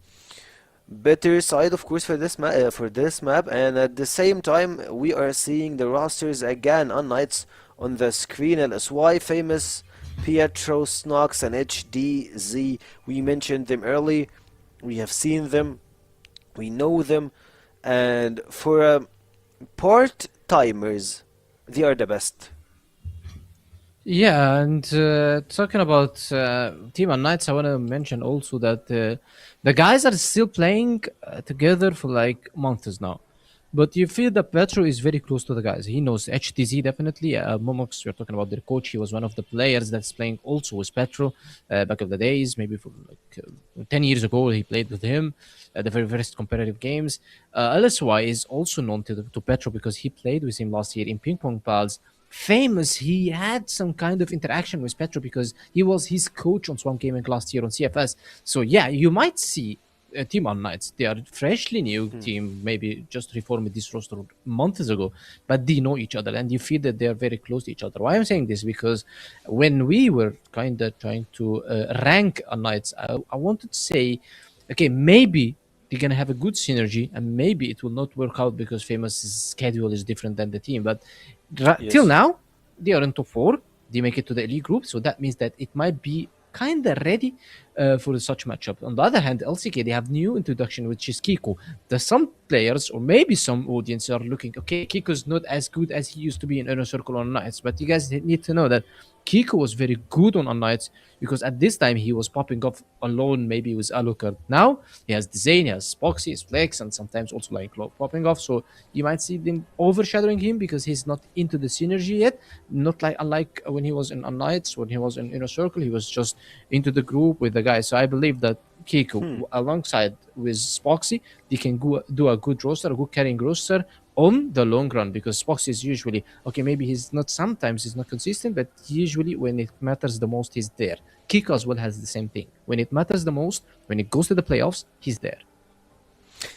better side, of course, for this map, and at the same time we are seeing the rosters again on UnKnights on the screen. LSY, famous, Pietro, Snox, and HDZ. We mentioned them early. We have seen them. We know them. And for part-timers, they are the best. Yeah, and talking about Team UnKnights, I want to mention also that the guys are still playing together for like months now. But you feel that Petro is very close to the guys. He knows HTZ definitely. Momox, we're talking about their coach. He was one of the players that's playing also with Petro back of the days. Maybe for like 10 years ago, he played with him at the very first competitive games. LSY is also known to Petro because he played with him last year in Ping Pong Pals. Famous, he had some kind of interaction with Petro because he was his coach on Swamp Gaming last year on CFS. So yeah, you might see a team UnKnights. They are freshly new team, maybe just reformed this roster months ago, but they know each other, and you feel that they are very close to each other. Why I'm saying this? Because when we were kind of trying to rank UnKnights, I wanted to say, okay, maybe they're gonna have a good synergy, and maybe it will not work out because Famous' schedule is different than the team. But till now, they are in top 4. They make it to the elite group, so that means that it might be kind of ready for such matchup. On the other hand, LCK, they have new introduction, which is Kiko. There's some players or maybe some audience are looking, okay, Kiko's not as good as he used to be in Inner Circle on UnKnights, but you guys need to know that Kiko was very good on UnKnights because at this time he was popping off alone, maybe with Alucard. Now he has Dizane, he has Spoxy, he has Flex, and sometimes also like popping off. So you might see them overshadowing him because he's not into the synergy yet. Not like unlike when he was in UnKnights, when he was in Inner Circle, he was just into the group with the guys. So I believe that Kiko, alongside with Spoxy, they can do a good roster, a good carrying roster on the long run, because Spoxy is usually, okay, maybe he's not, sometimes he's not consistent, but usually when it matters the most, he's there. Kiko as well has the same thing. When it matters the most, when it goes to the playoffs, he's there.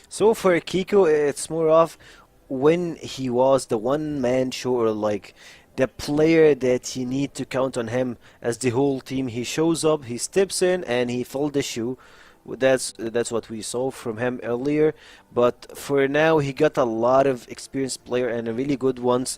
So for Kiko, it's more of when he was the one-man show, or like the player that you need to count on him as the whole team. He shows up, he steps in, and he fills the shoe. That's what we saw from him earlier. But for now, he got a lot of experienced player and a really good ones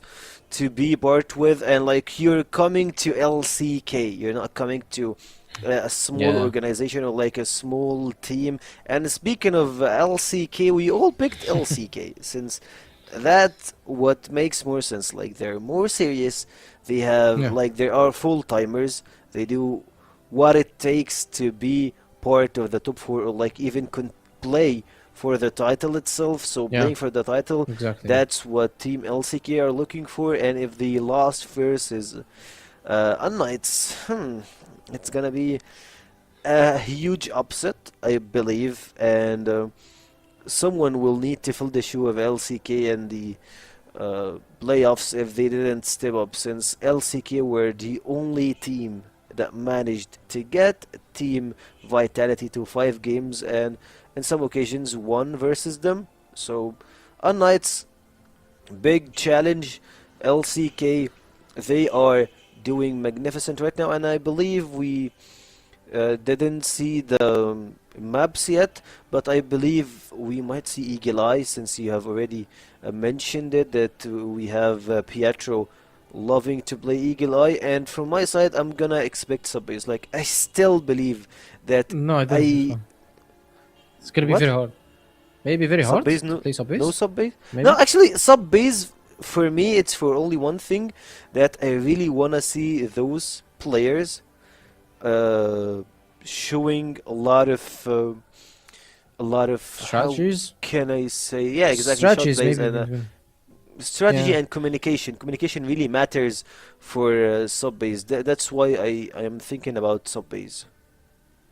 to be part with. And like, you're coming to LCK, you're not coming to a small Yeah. organization or like a small team. And speaking of LCK, we all picked LCK since that what makes more sense. Like they're more serious. They have Yeah. like they are full timers. They do what it takes to be part of the top four or like even play for the title itself. So Yeah. playing for the title, Exactly. that's what Team LCK are looking for. And if the last versus UnKnights, it's gonna be a huge upset, I believe, and someone will need to fill the shoe of LCK and the playoffs if they didn't step up, since LCK were the only team that managed to get team vitality to 5 games and in some occasions won versus them. So UnKnights, big challenge. LCK, they are doing magnificent right now, and I believe we didn't see the maps yet, but I believe we might see Eagle Eye, since you have already mentioned it, that we have Pietro loving to play Eagle Eye, and from my side, I'm gonna expect subbase. Like, I still believe that No, I don't think so. It's gonna be What? very hard. Maybe very hard Subbase, to no, play subbase. no subbase? Maybe. No, actually, subbase, for me, it's for only one thing, that I really wanna see those players showing a lot of Strategies. how can I say, yeah, exactly, Strategies, shot plays maybe. and strategy Yeah. and communication really matters for subbase. That's why I am thinking about subbase.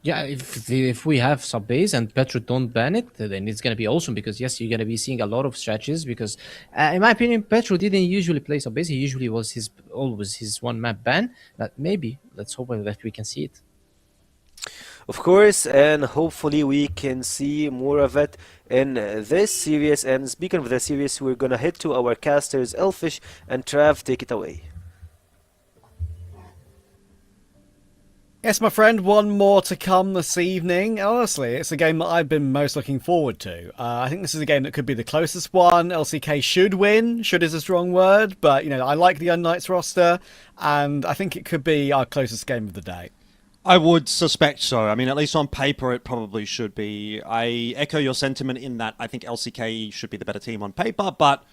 Yeah, if we have sub base and Petro don't ban it, then it's gonna be awesome, because yes, you're gonna be seeing a lot of strategies. Because in my opinion, Petro didn't usually play sub base. He usually was always his one map ban. But maybe let's hope that we can see it. Of course, and hopefully we can see more of it in this series. And speaking of the series, we're gonna head to our casters, Elfish and Trav. Take it away. Yes, my friend, one more to come this evening. Honestly, it's a game that I've been most looking forward to. I think this is a game that could be the closest one. LCK should win. Should is a strong word, but, you know, I like the UnKnights roster, and I think it could be our closest game of the day. I would suspect so. I mean, at least on paper, it probably should be. I echo your sentiment in that I think LCK should be the better team on paper, but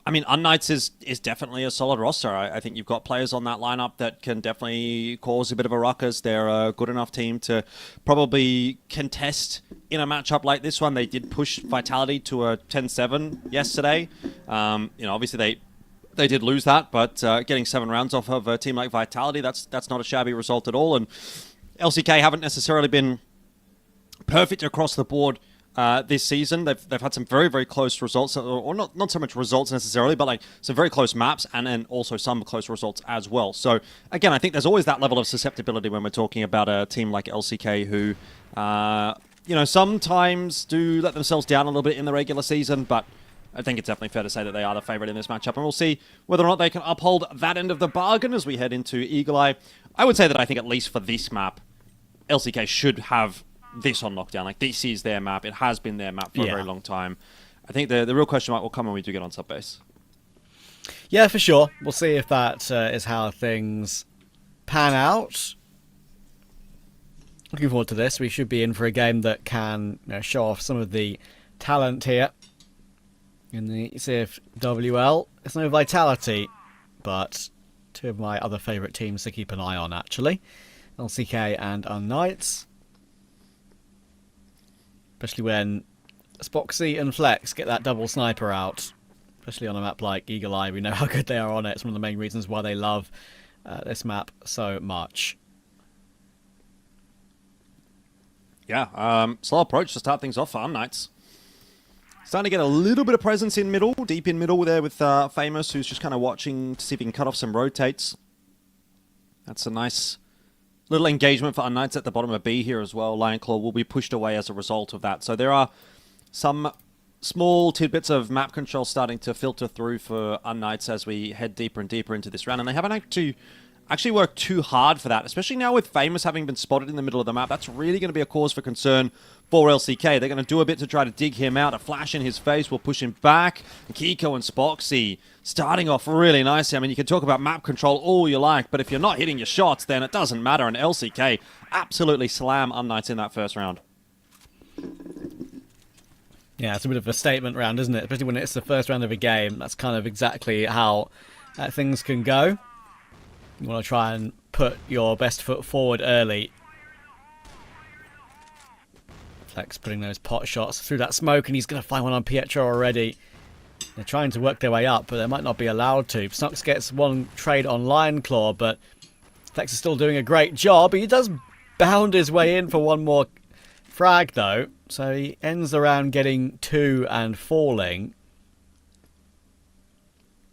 I mean, UnKnights is definitely a solid roster. I think you've got players on that lineup that can definitely cause a bit of a ruckus. They're a good enough team to probably contest in a matchup like this one. They did push Vitality to a 10-7 yesterday. Obviously they did lose that, but getting 7 rounds off of a team like Vitality, that's not a shabby result at all. And LCK haven't necessarily been perfect across the board this season. They've had some very, very close results, or not so much results necessarily, but like some very close maps, and then also some close results as well. So again, I think there's always that level of susceptibility when we're talking about a team like LCK who, sometimes do let themselves down a little bit in the regular season, but I think it's definitely fair to say that they are the favorite in this matchup, and we'll see whether or not they can uphold that end of the bargain as we head into Eagle Eye. I would say that I think at least for this map, LCK should have this on lockdown. Like, this is their map. It has been their map for a very long time. I think the real question mark will come when we do get on sub base. Yeah, for sure. We'll see if that is how things pan out. Looking forward to this. We should be in for a game that can show off some of the talent here in the CFWL. It's no Vitality, but two of my other favourite teams to keep an eye on, actually. LCK and UnKnights. Especially when Spoxy and Flex get that double sniper out. Especially on a map like Eagle Eye, we know how good they are on it. It's one of the main reasons why they love this map so much. Yeah, slow approach to start things off for UnKnights. Starting to get a little bit of presence in middle, deep in middle there with Famous, who's just kind of watching to see if he can cut off some rotates. That's a nice little engagement for UnKnights at the bottom of B here as well. Lionclaw will be pushed away as a result of that. So there are some small tidbits of map control starting to filter through for UnKnights as we head deeper and deeper into this round. And they haven't actually actually work too hard for that, especially now with Famous having been spotted in the middle of the map. That's really going to be a cause for concern for LCK. They're going to do a bit to try to dig him out. A flash in his face will push him back. Kiko and Spoxy starting off really nicely. I mean, you can talk about map control all you like, but if you're not hitting your shots, then it doesn't matter. And LCK absolutely slam UnKnights in that first round. Yeah, it's a bit of a statement round, isn't it? Especially when it's the first round of a game. That's kind of exactly how things can go. You want to try and put your best foot forward early. Flex putting those pot shots through that smoke, and he's going to find one on Pietro already. They're trying to work their way up, but they might not be allowed to. Snox gets one trade on Lion Claw, but Flex is still doing a great job. He does bound his way in for one more frag, though. So he ends the round getting 2 and falling.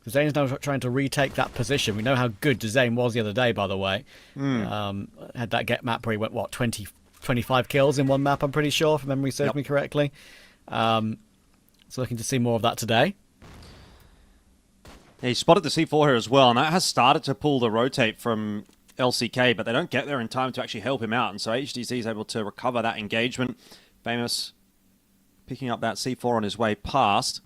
Zane's now trying to retake that position. We know how good Zane was the other day, by the way. Had that get map where he went, what, 25 kills in one map, I'm pretty sure, if memory serves me correctly. So looking to see more of that today. Yeah, he spotted the C4 here as well, and that has started to pull the rotate from LCK, but they don't get there in time to actually help him out, and so HDZ is able to recover that engagement. Famous picking up that C4 on his way past.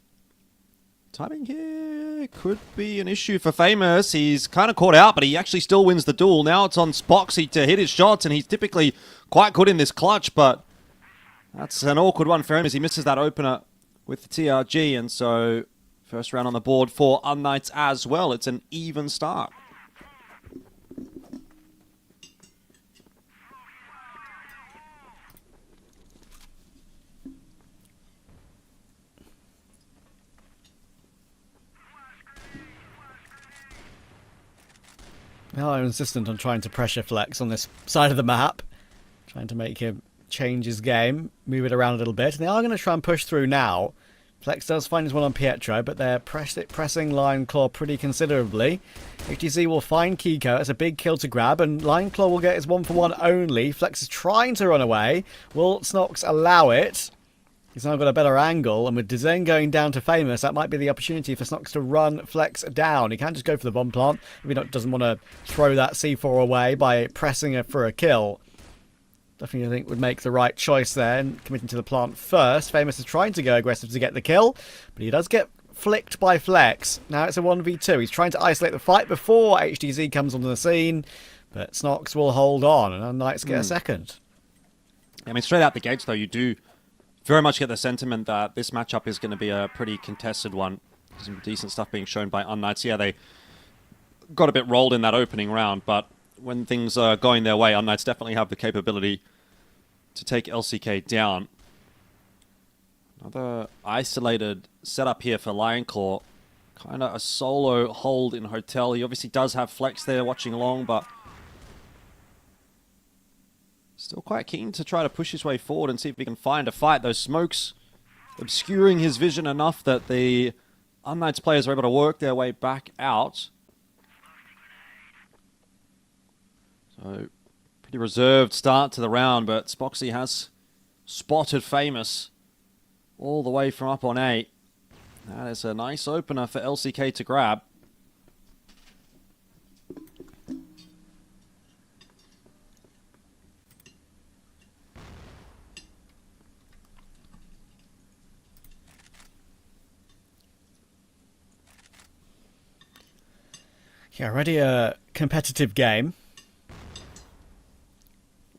Timing here could be an issue for Famous. He's kind of caught out, but he actually still wins the duel. Now it's on Spoxy to hit his shots, and he's typically quite good in this clutch, but that's an awkward one for him as he misses that opener with the TRG, and so first round on the board for UnKnights as well. It's an even start. Well, I'm insistent on trying to pressure Flex on this side of the map. Trying to make him change his game, move it around a little bit. And they are going to try and push through now. Flex does find his one on Pietro, but they're pressing Lion Claw pretty considerably. HTC will find Kiko. It's a big kill to grab, and Lion Claw will get his 1-for-1 only. Flex is trying to run away. Will Snox allow it? He's now got a better angle, and with Dezane going down to Famous, that might be the opportunity for Snox to run Flex down. He can just go for the bomb plant if he doesn't want to throw that C4 away by pressing it for a kill. Definitely, I think, would make the right choice there and committing to the plant first. Famous is trying to go aggressive to get the kill, but he does get flicked by Flex. Now it's a 1v2. He's trying to isolate the fight before HDZ comes onto the scene, but Snox will hold on, and UnKnights get a second. I mean, straight out the gates, though, you do very much get the sentiment that this matchup is going to be a pretty contested one. Some decent stuff being shown by UnKnights. Yeah, they got a bit rolled in that opening round, but when things are going their way, UnKnights definitely have the capability to take LCK down. Another isolated setup here for Lion Claw. Kind of a solo hold in Hotel. He obviously does have Flex there watching along, but still quite keen to try to push his way forward and see if he can find a fight. Those smokes obscuring his vision enough that the UnKnights players are able to work their way back out. So, pretty reserved start to the round, but Spoxy has spotted Famous all the way from up on A. That is a nice opener for LCK to grab. Yeah, already a competitive game.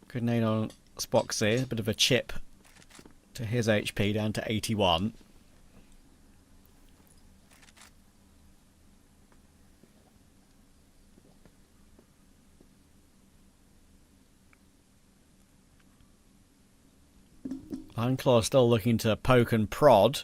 Good nade on Spoxy. A bit of a chip to his HP, down to 81. Lion still looking to poke and prod.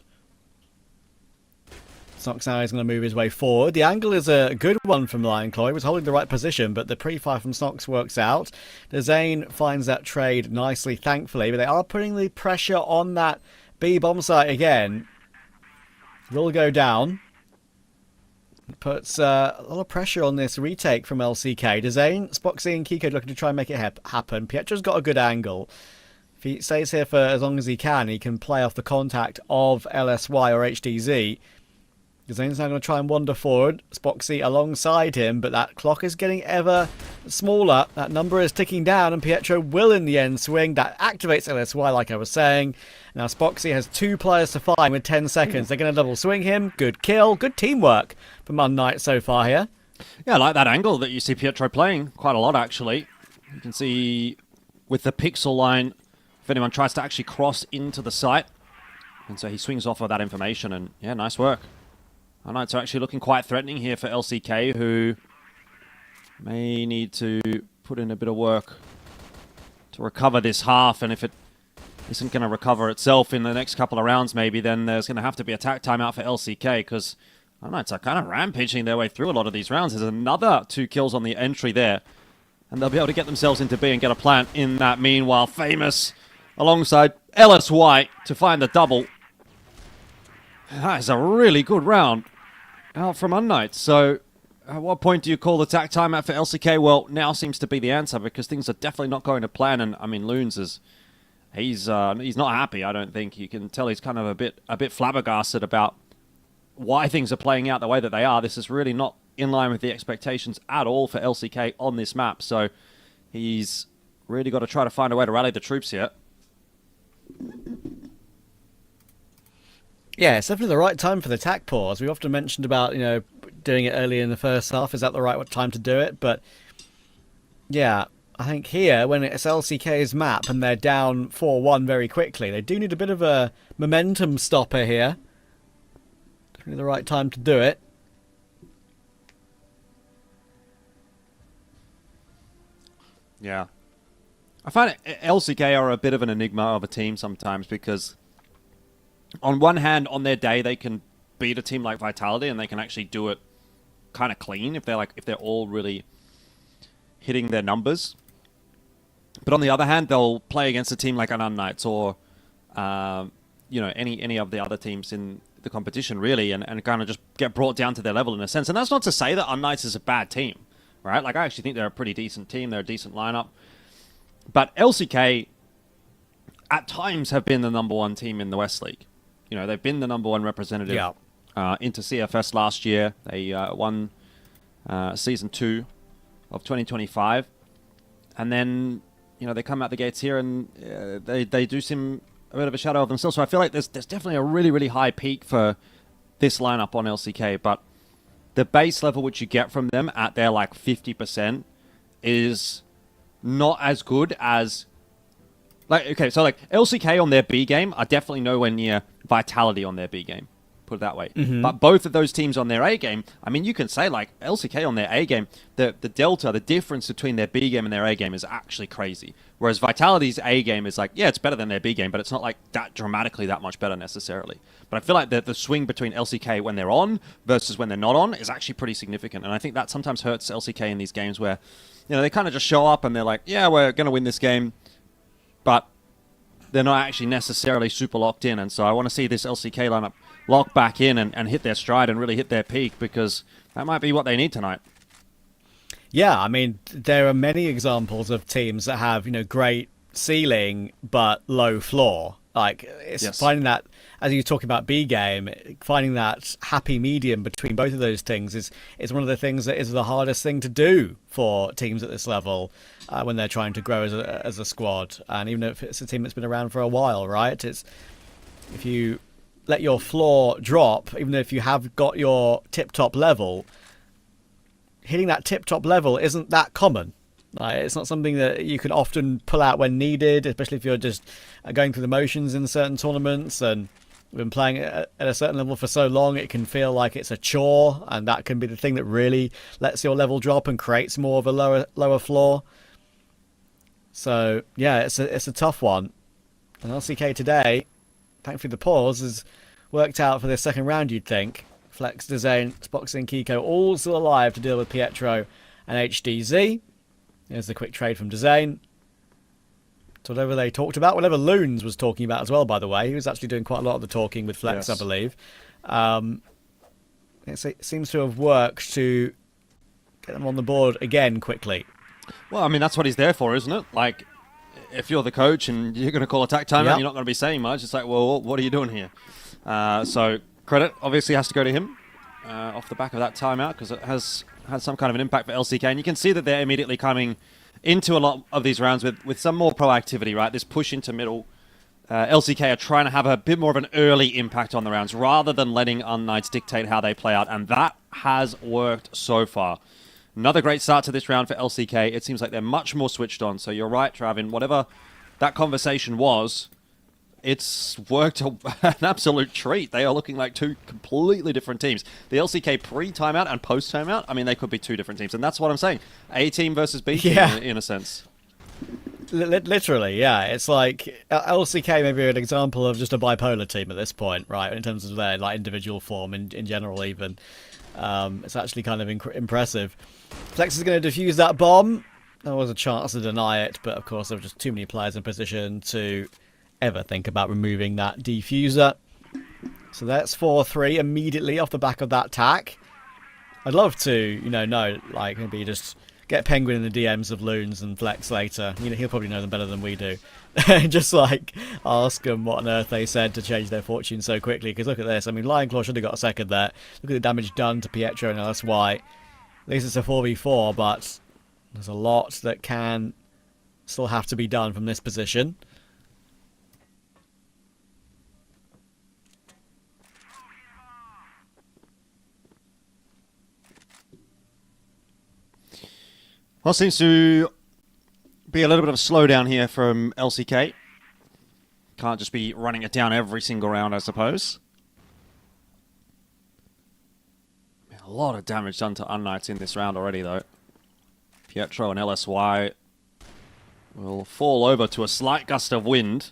Snox now is going to move his way forward. The angle is a good one from Lion Claw. He was holding the right position, but the pre-fire from Snox works out. Dezane finds that trade nicely, thankfully, but they are putting the pressure on that B bomb site again. Will go down. Puts a lot of pressure on this retake from LCK. Dezane, Spoxy and Kiko looking to try and make it happen. Pietro's got a good angle. If he stays here for as long as he can play off the contact of LSY or HDZ. Zane's now going to try and wander forward. Spoxy alongside him, but that clock is getting ever smaller. That number is ticking down, and Pietro will in the end swing. That activates LSY, like I was saying. Now Spoxy has 2 players to find with 10 seconds. They're going to double swing him. Good kill. Good teamwork from UnKnights so far here. Yeah, I like that angle that you see Pietro playing quite a lot, actually. You can see with the pixel line, if anyone tries to actually cross into the site. And so he swings off of that information, and yeah, nice work. UnKnights are actually looking quite threatening here for LCK, who may need to put in a bit of work to recover this half, and if it isn't going to recover itself in the next couple of rounds maybe, then there's going to have to be attack timeout for LCK, because UnKnights are kind of rampaging their way through a lot of these rounds. There's another 2 kills on the entry there, and they'll be able to get themselves into B and get a plant in that meanwhile. Famous alongside LSY to find the double. That is a really good round out from UnKnights. So at what point do you call the attack timeout for LCK? Well, now seems to be the answer, because things are definitely not going to plan. And I mean, Loons is he's not happy. I don't think. You can tell he's kind of a bit flabbergasted about why things are playing out the way that they are. This is really not in line with the expectations at all for LCK on this map. So he's really got to try to find a way to rally the troops here. Yeah, it's definitely the right time for the attack pause. We often mentioned about, doing it early in the first half. Is that the right time to do it? But yeah, I think here, when it's LCK's map and they're down 4-1 very quickly, they do need a bit of a momentum stopper here. Definitely the right time to do it. Yeah. I find LCK are a bit of an enigma of a team sometimes, because on one hand, on their day, they can beat a team like Vitality, and they can actually do it kind of clean if they're all really hitting their numbers. But on the other hand, they'll play against a team like an UnKnights or any of the other teams in the competition, really, and kind of just get brought down to their level in a sense. And that's not to say that UnKnights is a bad team, right? Like, I actually think they're a pretty decent team. They're a decent lineup. But LCK, at times, have been the #1 team in the West League. They've been the #1 representative into CFS last year. They won Season 2 of 2025. And then, they come out the gates here and they do seem a bit of a shadow of themselves. So I feel like there's definitely a really, really high peak for this lineup on LCK. But the base level which you get from them at their 50% is not as good as... LCK on their B game are definitely nowhere near Vitality on their B game. Put it that way. Mm-hmm. But both of those teams on their A game, I mean, you can say, LCK on their A game, the delta, the difference between their B game and their A game is actually crazy. Whereas Vitality's A game is it's better than their B game, but it's not that dramatically that much better necessarily. But I feel like the swing between LCK when they're on versus when they're not on is actually pretty significant. And I think that sometimes hurts LCK in these games where, they kind of just show up and they're like, yeah, we're going to win this game. But they're not actually necessarily super locked in. And so I want to see this LCK lineup lock back in and hit their stride and really hit their peak, because that might be what they need tonight. Yeah, I mean, there are many examples of teams that have, great ceiling but low floor. It's finding that, as you're talking about B game, finding that happy medium between both of those things is one of the things that is the hardest thing to do for teams at this level when they're trying to grow as a squad. And even if it's a team that's been around for a while, right? It's if you let your floor drop, even if you have got your tip-top level, hitting that tip-top level isn't that common. It's not something that you can often pull out when needed, especially if you're just going through the motions in certain tournaments and been playing at a certain level for so long. It can feel like it's a chore, and that can be the thing that really lets your level drop and creates more of a lower floor. So yeah, it's a tough one. And LCK today, thankfully the pause has worked out for this second round, you'd think. Flex, Dezane, Spoxy and Kiko all still alive to deal with Pietro and HDZ. Here's the quick trade from Dezane. So whatever they talked about, whatever Loons was talking about as well, by the way. He was actually doing quite a lot of the talking with Flex, yes. I believe. It seems to have worked to get them on the board again quickly. Well, I mean, that's what he's there for, isn't it? If you're the coach and you're going to call attack timeout, You're not going to be saying much. It's well, what are you doing here? So credit obviously has to go to him. off the back of that timeout, because it has had some kind of an impact for LCK. And you can see that they're immediately coming into a lot of these rounds with some more proactivity, right? This push into middle. LCK are trying to have a bit more of an early impact on the rounds rather than letting UnKnights dictate how they play out. And that has worked so far. Another great start to this round for LCK. It seems like they're much more switched on. So you're right, Travin. Whatever that conversation was, it's worked an absolute treat. They are looking like two completely different teams. The LCK pre-timeout and post-timeout, I mean, they could be two different teams. And that's what I'm saying. A team versus B team, in a sense. Literally, yeah. It's like LCK may be an example of just a bipolar team at this point, right? In terms of their like individual form in general even. It's actually kind of impressive. Flex is going to defuse that bomb. There was a chance to deny it, but of course there were just too many players in position to ever think about removing that defuser. So that's 4-3 immediately off the back of that tack. I'd love to, like maybe just get Penguin in the DMs of Loons and Flex later. He'll probably know them better than we do. Just like ask them what on earth they said to change their fortune so quickly. Because look at this. I mean, Lion Claw should have got a second there. Look at the damage done to Pietro and LSY. At least it's a 4v4, but there's a lot that can still have to be done from this position. Well, seems to be a little bit of a slowdown here from LCK. Can't just be running it down every single round, I suppose. A lot of damage done to UnKnights in this round already, though. Pietro and LSY will fall over to a slight gust of wind.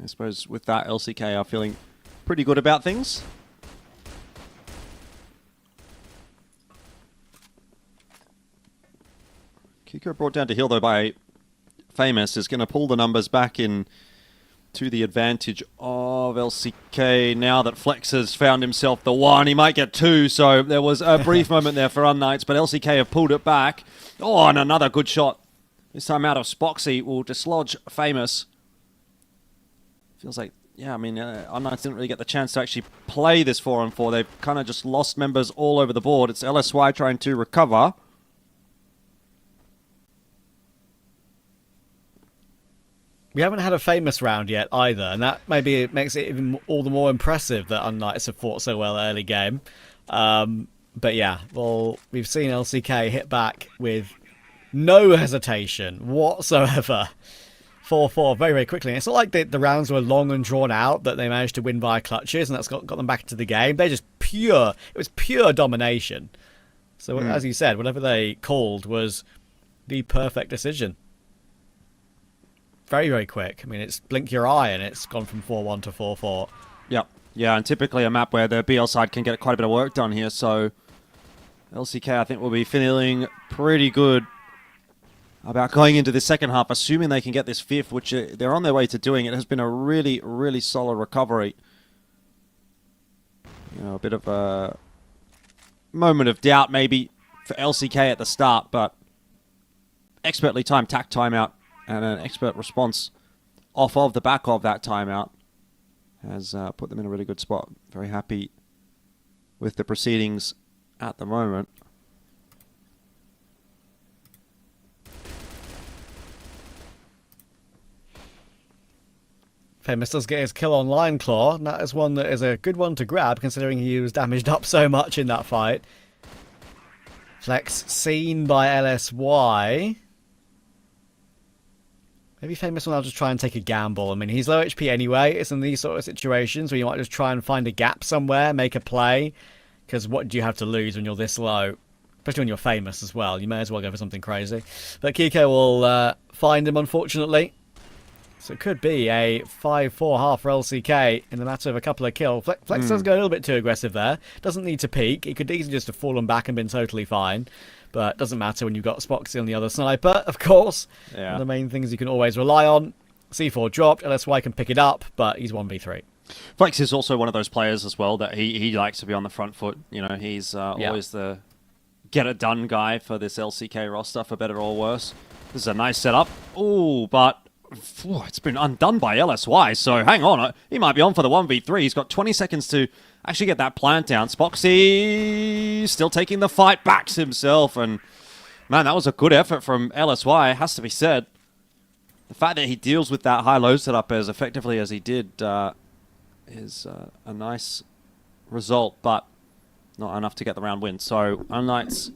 I suppose with that, LCK are feeling pretty good about things. Kiko brought down to heal, though, by Famous is going to pull the numbers back in to the advantage of LCK. Now that Flex has found himself the one, he might get two, so there was a brief moment there for UnKnights, but LCK have pulled it back. Oh, and another good shot. This time out of Spoxy will dislodge Famous. Feels like, yeah, I mean, UnKnights didn't really get the chance to actually play this 4-on-4. They've kind of just lost members all over the board. It's LSY trying to recover. We haven't had a Famous round yet either, and that maybe makes it even all the more impressive that UnKnights have fought so well early game. But yeah, well, we've seen LCK hit back with no hesitation whatsoever. 4-4 very, very quickly. And it's not like the rounds were long and drawn out, that they managed to win via clutches, and that's got them back into the game. They're just pure, it was pure domination. So as you said, whatever they called was the perfect decision. Very, very quick. I mean, it's blink your eye and it's gone from 4-1 to 4-4. Yep. Yeah, and typically a map where the BL side can get quite a bit of work done here, so LCK, I think, will be feeling pretty good about going into the second half, assuming they can get this fifth, which they're on their way to doing. It has been a really, really solid recovery. A bit of a moment of doubt maybe for LCK at the start, but expertly timed tack timeout and an expert response off of the back of that timeout has put them in a really good spot. Very happy with the proceedings at the moment. Famous does get his kill on Lion Claw, and that is one that is a good one to grab, considering he was damaged up so much in that fight. Flex seen by LSY. Maybe Famous will now just try and take a gamble. I mean, he's low HP anyway. It's in these sort of situations where you might just try and find a gap somewhere, make a play. Because what do you have to lose when you're this low? Especially when you're Famous as well. You may as well go for something crazy. But Kiko will find him, unfortunately. So it could be a 5-4 half for LCK in the matter of a couple of kills. Flex does go a little bit too aggressive there. Doesn't need to peek. He could easily just have fallen back and been totally fine. But it doesn't matter when you've got Spoxy on the other sniper, of course. Yeah. One of the main things you can always rely on. C4 dropped. LSY can pick it up, but he's 1v3. Flex is also one of those players as well that he likes to be on the front foot. He's always the get-it-done guy for this LCK roster, for better or worse. This is a nice setup. Ooh, but it's been undone by LSY, so hang on. He might be on for the 1v3. He's got 20 seconds to actually get that plant down. Spoxy still taking the fight, backs himself, and man, that was a good effort from LSY, has to be said. The fact that he deals with that high-low setup as effectively as he did is a nice result, but not enough to get the round win. So, UnKnights,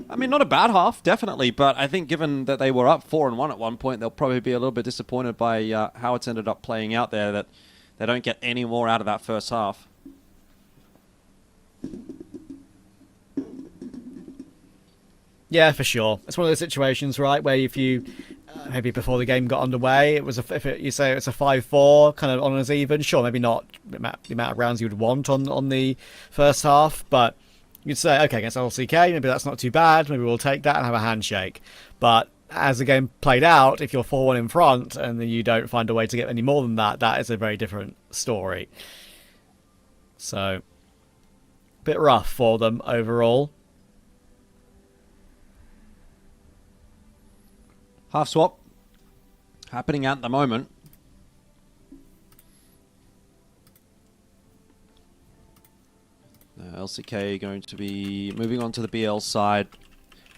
I mean, not a bad half, definitely, but I think given that they were up 4-1 at one point, they'll probably be a little bit disappointed by how it's ended up playing out there, that they don't get any more out of that first half. Yeah, for sure. It's one of those situations, right, where if you maybe before the game got underway, it was you say it's a 5-4, kind of on as even. Sure, maybe not the amount of rounds you would want on the first half, but you'd say, okay, against LCK, maybe that's not too bad. Maybe we'll take that and have a handshake. But as the game played out, if you're 4-1 in front and then you don't find a way to get any more than that, that is a very different story. So, a bit rough for them overall. Half swap happening at the moment. LCK going to be moving on to the BL side.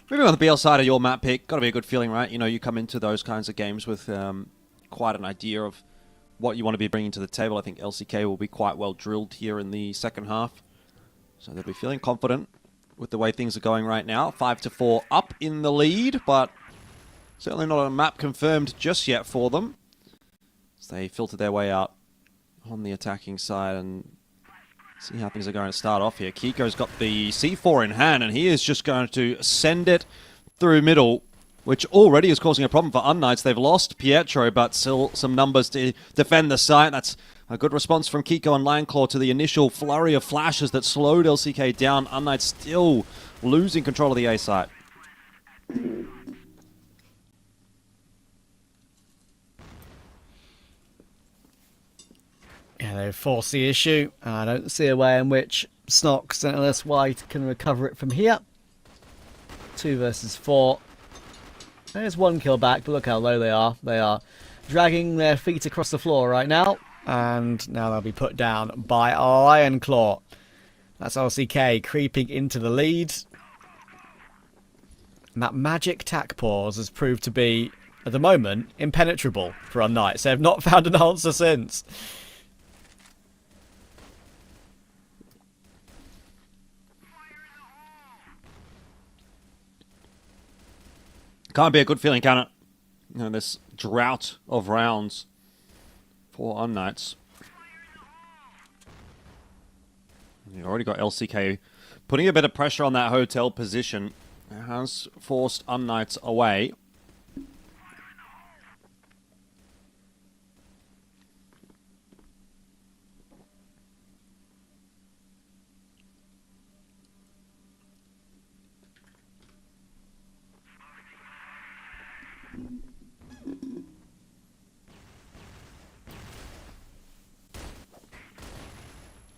Moving on the BL side of your map pick, got to be a good feeling, right? You know, you come into those kinds of games with quite an idea of what you want to be bringing to the table. I think LCK will be quite well drilled here in the second half. So they'll be feeling confident with the way things are going right now. 5-4 up in the lead, but certainly not a map confirmed just yet for them. So they filter their way out on the attacking side and see how things are going to start off here. Kiko's got the C4 in hand, and he is just going to send it through middle, which already is causing a problem for UnKnights. They've lost Pietro, but still some numbers to defend the site. That's a good response from Kiko and Landclaw to the initial flurry of flashes that slowed LCK down. UnKnights still losing control of the A site. Yeah, they force the issue. I don't see a way in which Snox and LS White can recover it from here. 2 versus 4. There's 1 kill back, but look how low they are. They are dragging their feet across the floor right now. And now they'll be put down by Ironclaw. That's LCK creeping into the lead. And that magic tack pause has proved to be, at the moment, impenetrable for UnKnights. They have not found an answer since. Can't be a good feeling, can it? You know, this drought of rounds for UnKnights. You already got LCK putting a bit of pressure on that hotel position. It has forced UnKnights away.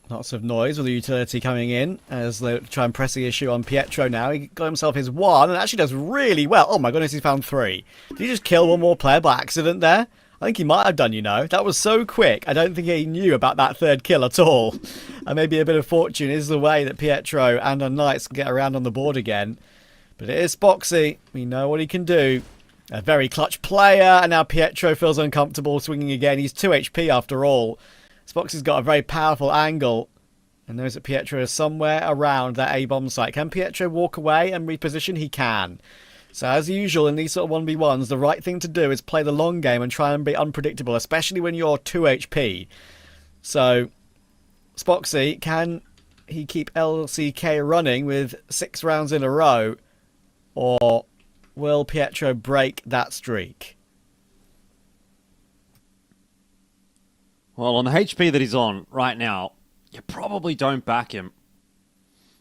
Lots of noise with the utility coming in as they try and press the issue on Pietro now. He got himself his 1 and actually does really well. Oh my goodness, he's found 3. Did he just kill one more player by accident there? I think he might have done, you know. That was so quick. I don't think he knew about that 3rd kill at all. And maybe a bit of fortune is the way that Pietro and UnKnights can get around on the board again. But it is Spoxy. We know what he can do. A very clutch player. And now Pietro feels uncomfortable swinging again. He's 2 HP after all. Spoxy's got a very powerful angle and knows that Pietro is somewhere around that A-bomb site. Can Pietro walk away and reposition? He can. So as usual in these sort of 1v1s, the right thing to do is play the long game and try and be unpredictable, especially when you're 2 HP. So Spoxy, can he keep LCK running with 6 rounds in a row? Or will Pietro break that streak? Well, on the HP that he's on right now, you probably don't back him.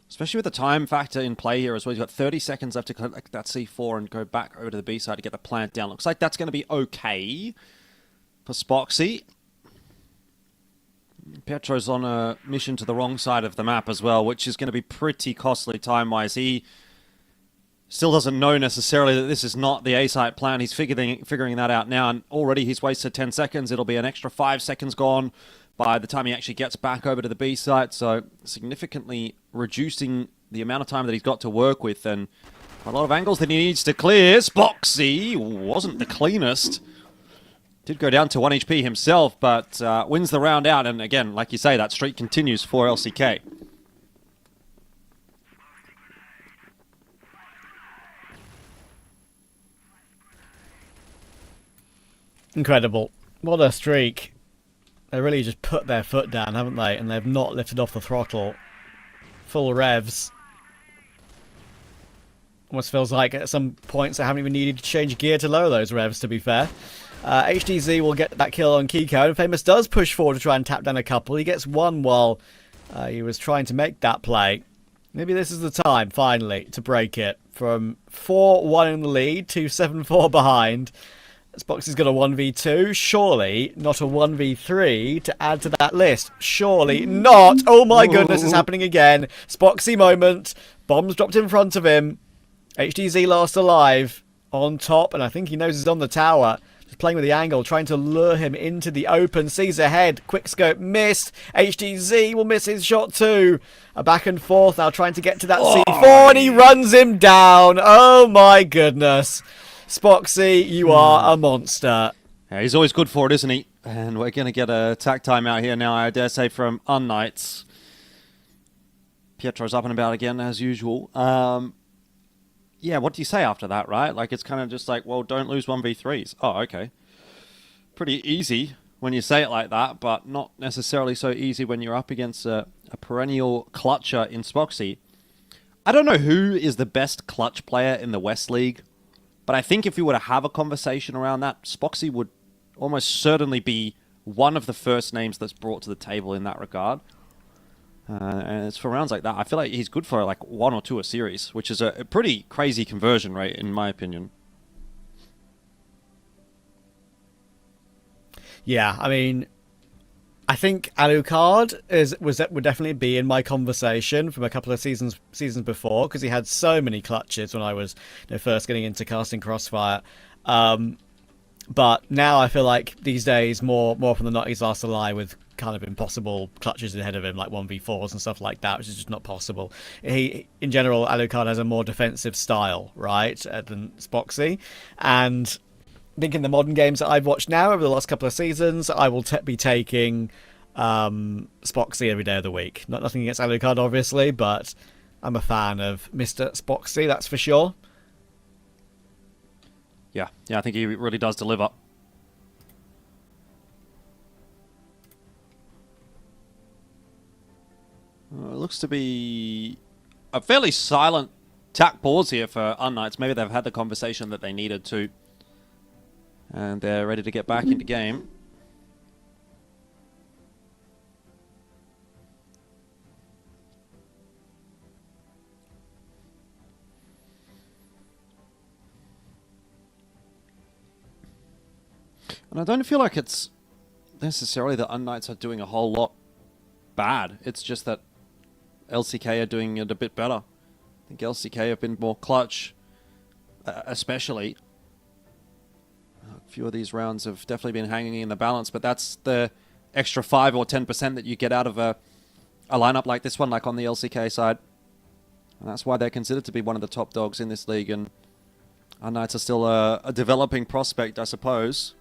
Especially with the time factor in play here as well. He's got 30 seconds left to collect that C4 and go back over to the B side to get the plant down. Looks like that's going to be okay for Spoxy. Pietro's on a mission to the wrong side of the map as well, which is going to be pretty costly time-wise. He still doesn't know necessarily that this is not the A-site plan. He's figuring that out now, and already he's wasted 10 seconds. It'll be an extra 5 seconds gone by the time he actually gets back over to the B site, so significantly reducing the amount of time that he's got to work with, and a lot of angles that he needs to clear. Spoxy wasn't the cleanest. Did go down to 1 HP himself, but wins the round out, and again, like you say, that streak continues for LCK. Incredible. What a streak. They really just put their foot down, haven't they? And they've not lifted off the throttle. Full revs. Almost feels like at some points they haven't even needed to change gear to lower those revs, to be fair. HDZ will get that kill on Kiko, and Famous does push forward to try and tap down a couple. He gets one while he was trying to make that play. Maybe this is the time, finally, to break it. From 4-1 in the lead to 7-4 behind. Spoxy's got a 1v2. Surely not a 1v3 to add to that list. Surely not. Oh my goodness, it's happening again. Spoxy moment. Bombs dropped in front of him. HDZ last alive on top, and I think he knows he's on the tower. Just playing with the angle, trying to lure him into the open. Sees ahead. Quickscope missed. HDZ will miss his shot too. A back and forth now, trying to get to that C4, and he runs him down. Oh my goodness. Spoxy, you are a monster. Yeah, he's always good for it, isn't he? And we're going to get a attack timeout here now, I dare say, from UnKnights. Pietro's up and about again, as usual. Yeah, what do you say after that, right? Like, it's kind of just like, well, don't lose 1v3s. Oh, okay. Pretty easy when you say it like that, but not necessarily so easy when you're up against a perennial clutcher in Spoxy. I don't know who is the best clutch player in the West League, but I think if we were to have a conversation around that, Spoxy would almost certainly be one of the first names that's brought to the table in that regard. And it's for rounds like that. I feel like he's good for like 1 or 2 a series, which is a pretty crazy conversion rate, in my opinion. Yeah, I mean, I think Alucard would definitely be in my conversation from a couple of seasons before, because he had so many clutches when I was first getting into casting Crossfire. But now I feel like these days more from the not he's last alive with kind of impossible clutches ahead of him, like 1v4s and stuff like that, which is just not possible. In general, Alucard has a more defensive style, right, than Spoxy. And I think in the modern games that I've watched now over the last couple of seasons, I will be taking Spoxy every day of the week. Nothing against Alucard, obviously, but I'm a fan of Mr. Spoxy, that's for sure. Yeah, I think he really does deliver. It looks to be a fairly silent tack pause here for UnKnights. Maybe they've had the conversation that they needed to, and they're ready to get back into game. And I don't feel like it's necessarily that UnKnights are doing a whole lot bad. It's just that LCK are doing it a bit better. I think LCK have been more clutch, especially. A few of these rounds have definitely been hanging in the balance, but that's the extra 5 or 10% that you get out of a lineup like this one, like on the LCK side. And that's why they're considered to be one of the top dogs in this league, and UnKnights are still a developing prospect, I suppose.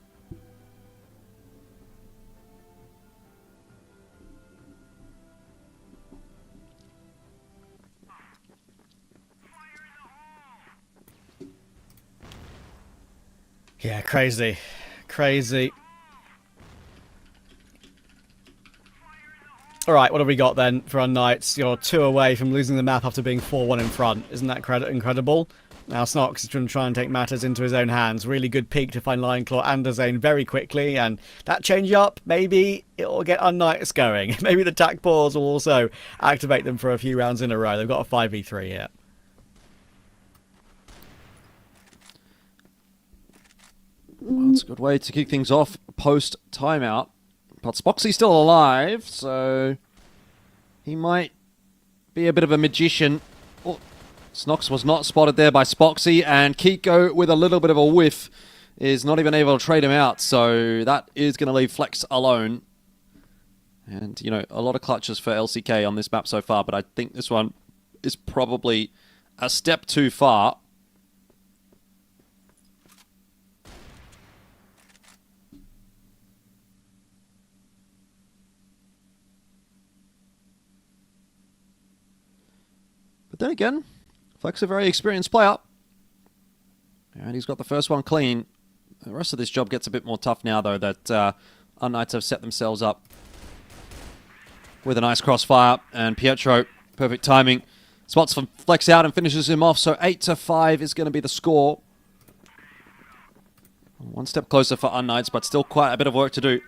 Yeah, crazy. Crazy. Alright, what have we got then for UnKnights? You're 2 away from losing the map after being 4-1 in front. Isn't that incredible? Now Snox is going to try and take matters into his own hands. Really good peek to find Lionclaw and Dazane very quickly, and that change up, maybe it'll get UnKnights going. Maybe the tack pause will also activate them for a few rounds in a row. They've got a 5v3 here. Well, it's a good way to kick things off post timeout. But Spoxy's still alive, so he might be a bit of a magician. Oh, Snox was not spotted there by Spoxy, and Kiko with a little bit of a whiff is not even able to trade him out, so that is going to leave Flex alone. And, you know, a lot of clutches for LCK on this map so far, but I think this one is probably a step too far. But then again, Flex a very experienced player. And he's got the first one clean. The rest of this job gets a bit more tough now, though, that UnKnights have set themselves up with a nice crossfire. And Pietro, perfect timing, spots from Flex out and finishes him off. So 8-5 is going to be the score. One step closer for UnKnights, but still quite a bit of work to do.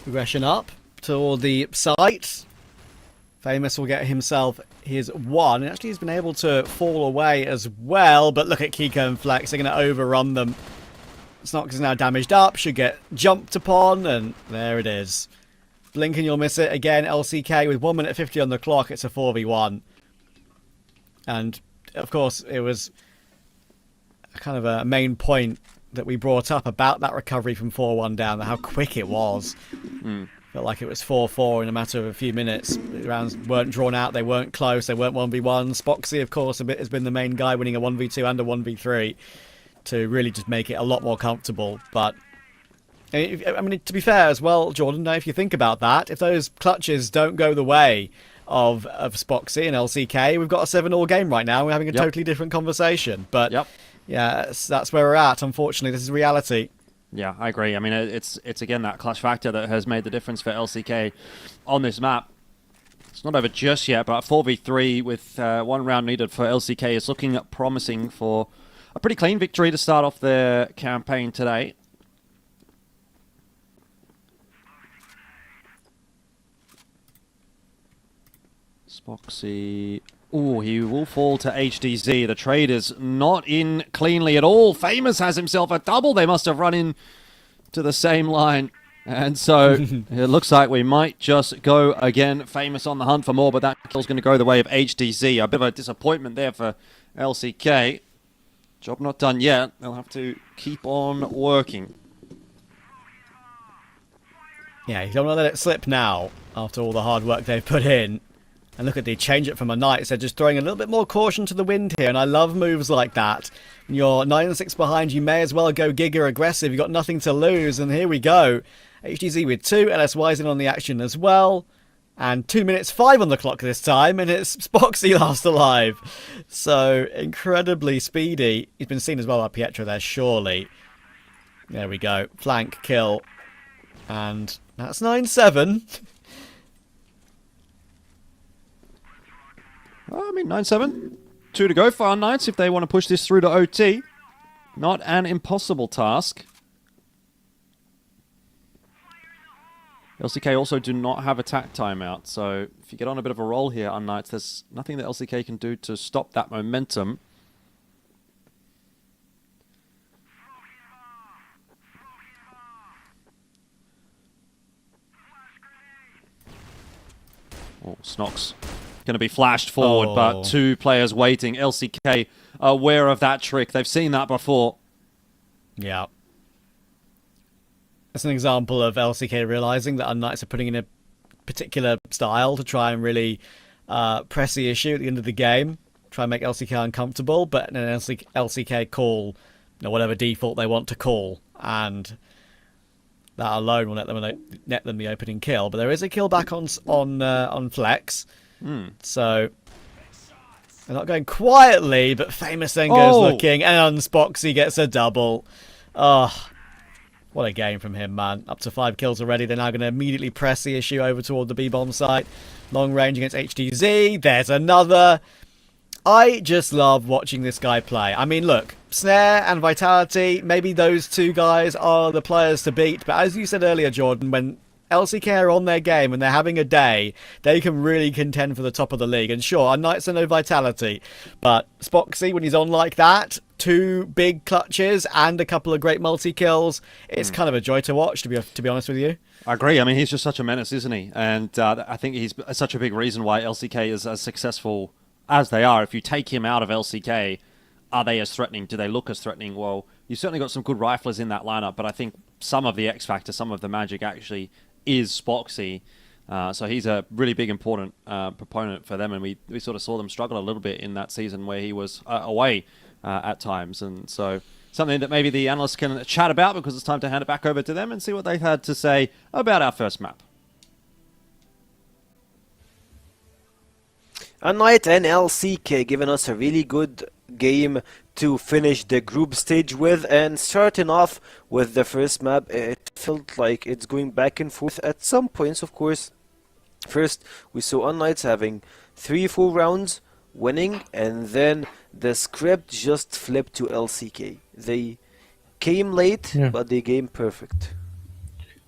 Progression up toward the site. Famous will get himself his one. And actually, he's been able to fall away as well. But look at Kiko and Flex. They're going to overrun them. Snox is now damaged up. Should get jumped upon. And there it is. Blink and you'll miss it. Again, LCK with 1 minute 50 on the clock. It's a 4v1. And, of course, it was kind of a main point that we brought up about that recovery from 4-1 down, how quick it was. Felt like it was 4-4 in a matter of a few minutes. The rounds weren't drawn out, they weren't close, they weren't 1v1. Spoxy, of course, has been the main guy, winning a 1v2 and a 1v3 to really just make it a lot more comfortable. But, I mean, to be fair as well, Jordan, now if you think about that, if those clutches don't go the way of Spoxy and LCK, we've got a 7-all game right now. We're having a totally different conversation. But yeah, that's where we're at. Unfortunately, this is reality. Yeah, I agree. I mean, it's again that clutch factor that has made the difference for LCK on this map. It's not over just yet, but 4v3 with 1 round needed for LCK is looking promising for a pretty clean victory to start off their campaign today. Spoxy. Ooh, he will fall to HDZ. The trade is not in cleanly at all. Famous has himself a double. They must have run in to the same line. And so it looks like we might just go again. Famous on the hunt for more, but that kill's going to go the way of HDZ. A bit of a disappointment there for LCK. Job not done yet. They'll have to keep on working. Yeah, you don't want to let it slip now after all the hard work they've put in. And look at the change it from UnKnights. They're just throwing a little bit more caution to the wind here. And I love moves like that. When you're 9-6 behind, you may as well go giga aggressive. You've got nothing to lose. And here we go. HDZ with 2. LSY's in on the action as well. And 2 minutes 5 on the clock this time. And it's Spoxy last alive. So incredibly speedy. He's been seen as well by Pietro there, surely. There we go. Flank kill. And that's 9-7. I mean, 9-7. 2 to go for UnKnights if they want to push this through to OT. Not an impossible task. LCK also do not have attack timeout, so if you get on a bit of a roll here, UnKnights, there's nothing that LCK can do to stop that momentum. Oh, Snox going to be flashed forward, but 2 players waiting. LCK aware of that trick. They've seen that before. Yeah. That's an example of LCK realizing that UnKnights are putting in a particular style to try and really press the issue at the end of the game, try and make LCK uncomfortable, but then LCK call whatever default they want to call, and that alone will net them the opening kill. But there is a kill back on Flex. So they're not going quietly, but Famous then goes looking, and Spoxy gets a double. Oh, what a game from him, man. Up to 5 kills already. They're now going to immediately press the issue over toward the B-bomb site. Long range against HDZ. There's another. I just love watching this guy play. I mean, look, Snare and Vitality, maybe those 2 guys are the players to beat. But as you said earlier, Jordan, when LCK are on their game and they're having a day, they can really contend for the top of the league. And sure, UnKnights are no vitality, but Spoxy, when he's on like that, 2 big clutches and a couple of great multi-kills, it's kind of a joy to watch, to be honest with you. I agree. I mean, he's just such a menace, isn't he? And I think he's such a big reason why LCK is as successful as they are. If you take him out of LCK, are they as threatening? Do they look as threatening? Well, you've certainly got some good riflers in that lineup, but I think some of the X factor, some of the magic actually is Spoxy. So he's a really big, important proponent for them, and we sort of saw them struggle a little bit in that season where he was away at times. And so something that maybe the analysts can chat about, because it's time to hand it back over to them and see what they've had to say about our first map. UnKnights and LCK giving us a really good game to finish the group stage with, and starting off with the first map, it felt like it's going back and forth at some points, of course. First, we saw UnKnights having 3-4 rounds winning, and then the script just flipped to LCK. They came late, but they came perfect.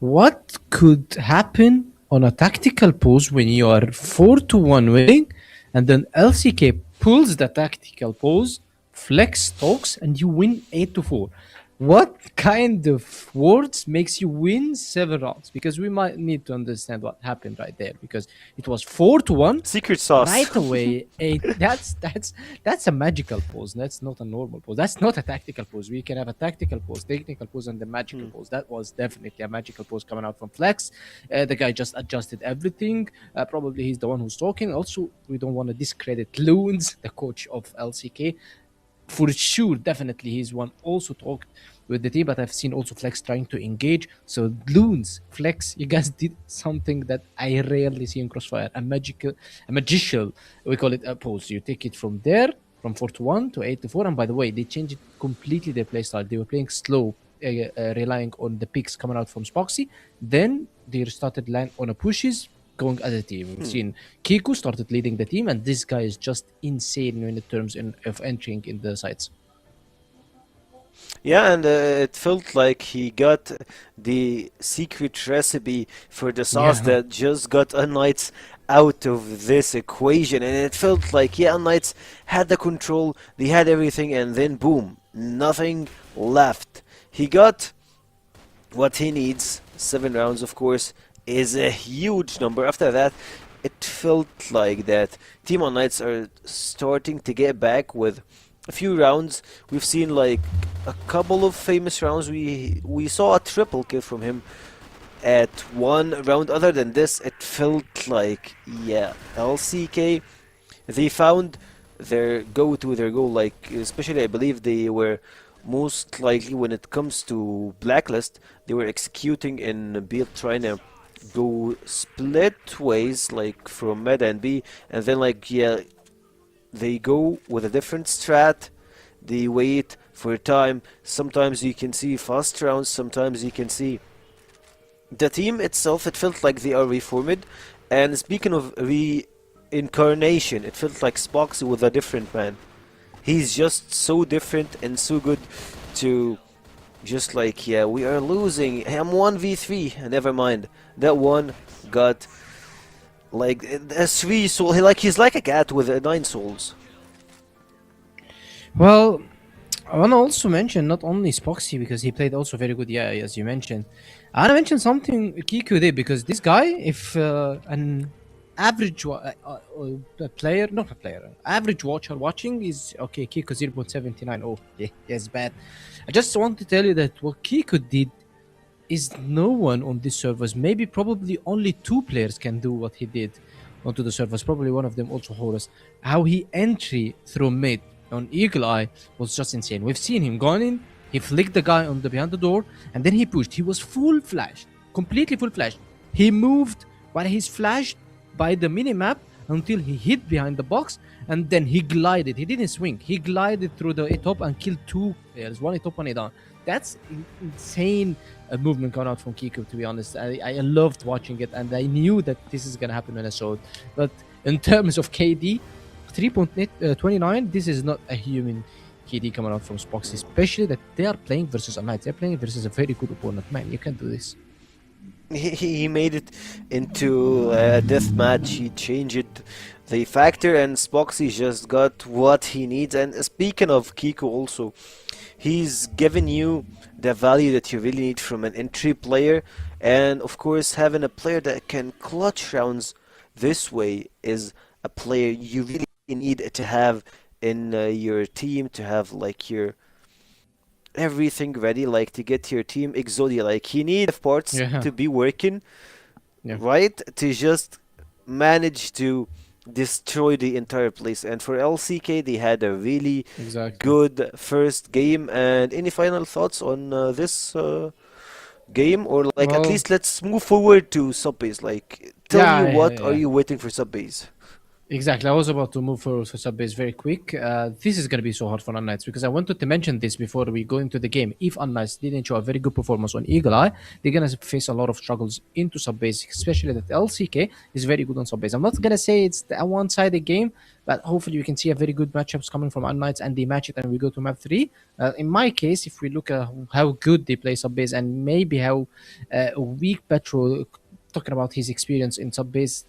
What could happen on a tactical pause when you are 4-1 winning, and then LCK pulls the tactical pause, Flex talks, and you win 8-4? What kind of words makes you win 7 rounds? Because we might need to understand what happened right there, because it was 4-1 secret sauce right away. That's a magical pause. That's not a normal pause. That's not a tactical pause. We can have a tactical pause, technical pause, and the magical pause. That was definitely a magical pause coming out from Flex. The guy just adjusted everything. Probably he's the one who's talking. Also, we don't want to discredit Loons, the coach of LCK. For sure, definitely he's one also talked with the team, but I've seen also Flex trying to engage. So Loons, Flex, you guys did something that I rarely see in CrossFire, a magician, we call it a pose. You take it from there, from 4-1 to 8-4, and by the way, they changed it completely, their playstyle. They were playing slow, relying on the picks coming out from Spoxy. Then they started line on a pushes, going as a team. We've seen Kiku started leading the team, and this guy is just insane in terms of entering in the sites. Yeah, and it felt like he got the secret recipe for the sauce that just got UnKnights out of this equation. And it felt like, UnKnights had the control, they had everything, and then boom, nothing left. He got what he needs. 7 rounds, of course, is a huge number. After that, it felt like that Team UnKnights are starting to get back with a few rounds. We've seen like a couple of famous rounds. We saw a triple kill from him at one round. Other than this, it felt like, LCK, they found their go-to, their goal. Like, especially I believe they were most likely, when it comes to Blacklist, they were executing in build, trying to go split ways, like from meta and B, and then like, they go with a different strat. They wait for time. Sometimes you can see fast rounds, sometimes you can see the team itself. It felt like they are reformed. And speaking of reincarnation, it felt like Spoxy with a different man. He's just so different and so good to just like, we are losing. I'm 1v3. Never mind. That one got like a 3 soul. He's like a cat with 9 souls. Well, I want to also mention not only Spoxy, because he played also very good, as you mentioned. I want to mention something Kiku did, because this guy, if an average player, not a player, average watcher watching is, okay, Kiku 0.79, oh, yes, bad. I just want to tell you that what Kiku did is no one on this servers, maybe probably only 2 players can do what he did onto the servers, probably one of them also Horus. How he entry through mid on Eagle Eye was just insane. We've seen him gone in, he flicked the guy on the behind the door, and then he pushed. He was full flashed, completely full flashed. He moved while he's flashed by the minimap until he hid behind the box, and then he glided. He didn't swing. He glided through the top and killed 2 players, one top, one down. That's insane movement coming out from Kiku, to be honest. I loved watching it, and I knew that this is going to happen when I saw it. But in terms of KD, 3.29, this is not a human KD coming out from Spoxy, especially that they are playing versus UnKnights. They're playing versus a very good opponent. Man, you can't do this. He made it into a death match. He changed the factor, and Spoxy just got what he needs. And speaking of Kiko, also, he's given you the value that you really need from an entry player. And of course, having a player that can clutch rounds this way is a player you really need to have in your team, to have like your everything ready, like to get your team Exodia. Like you need parts Yeah. to be working, Yeah. right? To just manage to destroy the entire place. And for LCK, they had a really Exactly. good first game. And any final thoughts on this game, or like at Well, least let's move forward to Subbase. Like, tell yeah, me yeah, what are yeah. you waiting for Subbase? Exactly. I was about to move forward to Subbase very quick. This is going to be so hard for UnKnights because I wanted to mention this before we go into the game. If UnKnights didn't show a very good performance on Eagle Eye, they're going to face a lot of struggles into Subbase, especially that LCK is very good on Subbase. I'm not going to say it's a one-sided game, but hopefully we can see a very good matchups coming from UnKnights and they match it and we go to map 3. In my case, if we look at how good they play Subbase and maybe how weak Petro, talking about his experience in Subbase,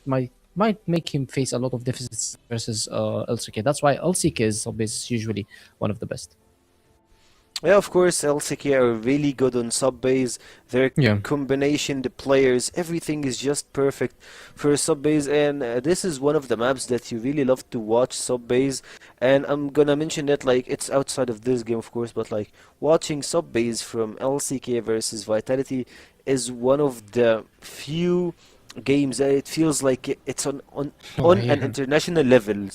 might make him face a lot of deficits versus LCK. That's why LCK is usually one of the best. Yeah, of course, LCK are really good on Subbase. Their Yeah. combination, the players, everything is just perfect for Subbase. And this is one of the maps that you really love to watch Subbase. And I'm gonna mention that, like, it's outside of this game, of course, but like watching Subbase from LCK versus Vitality is one of the few games that it feels like it's on Oh, an yeah. international level.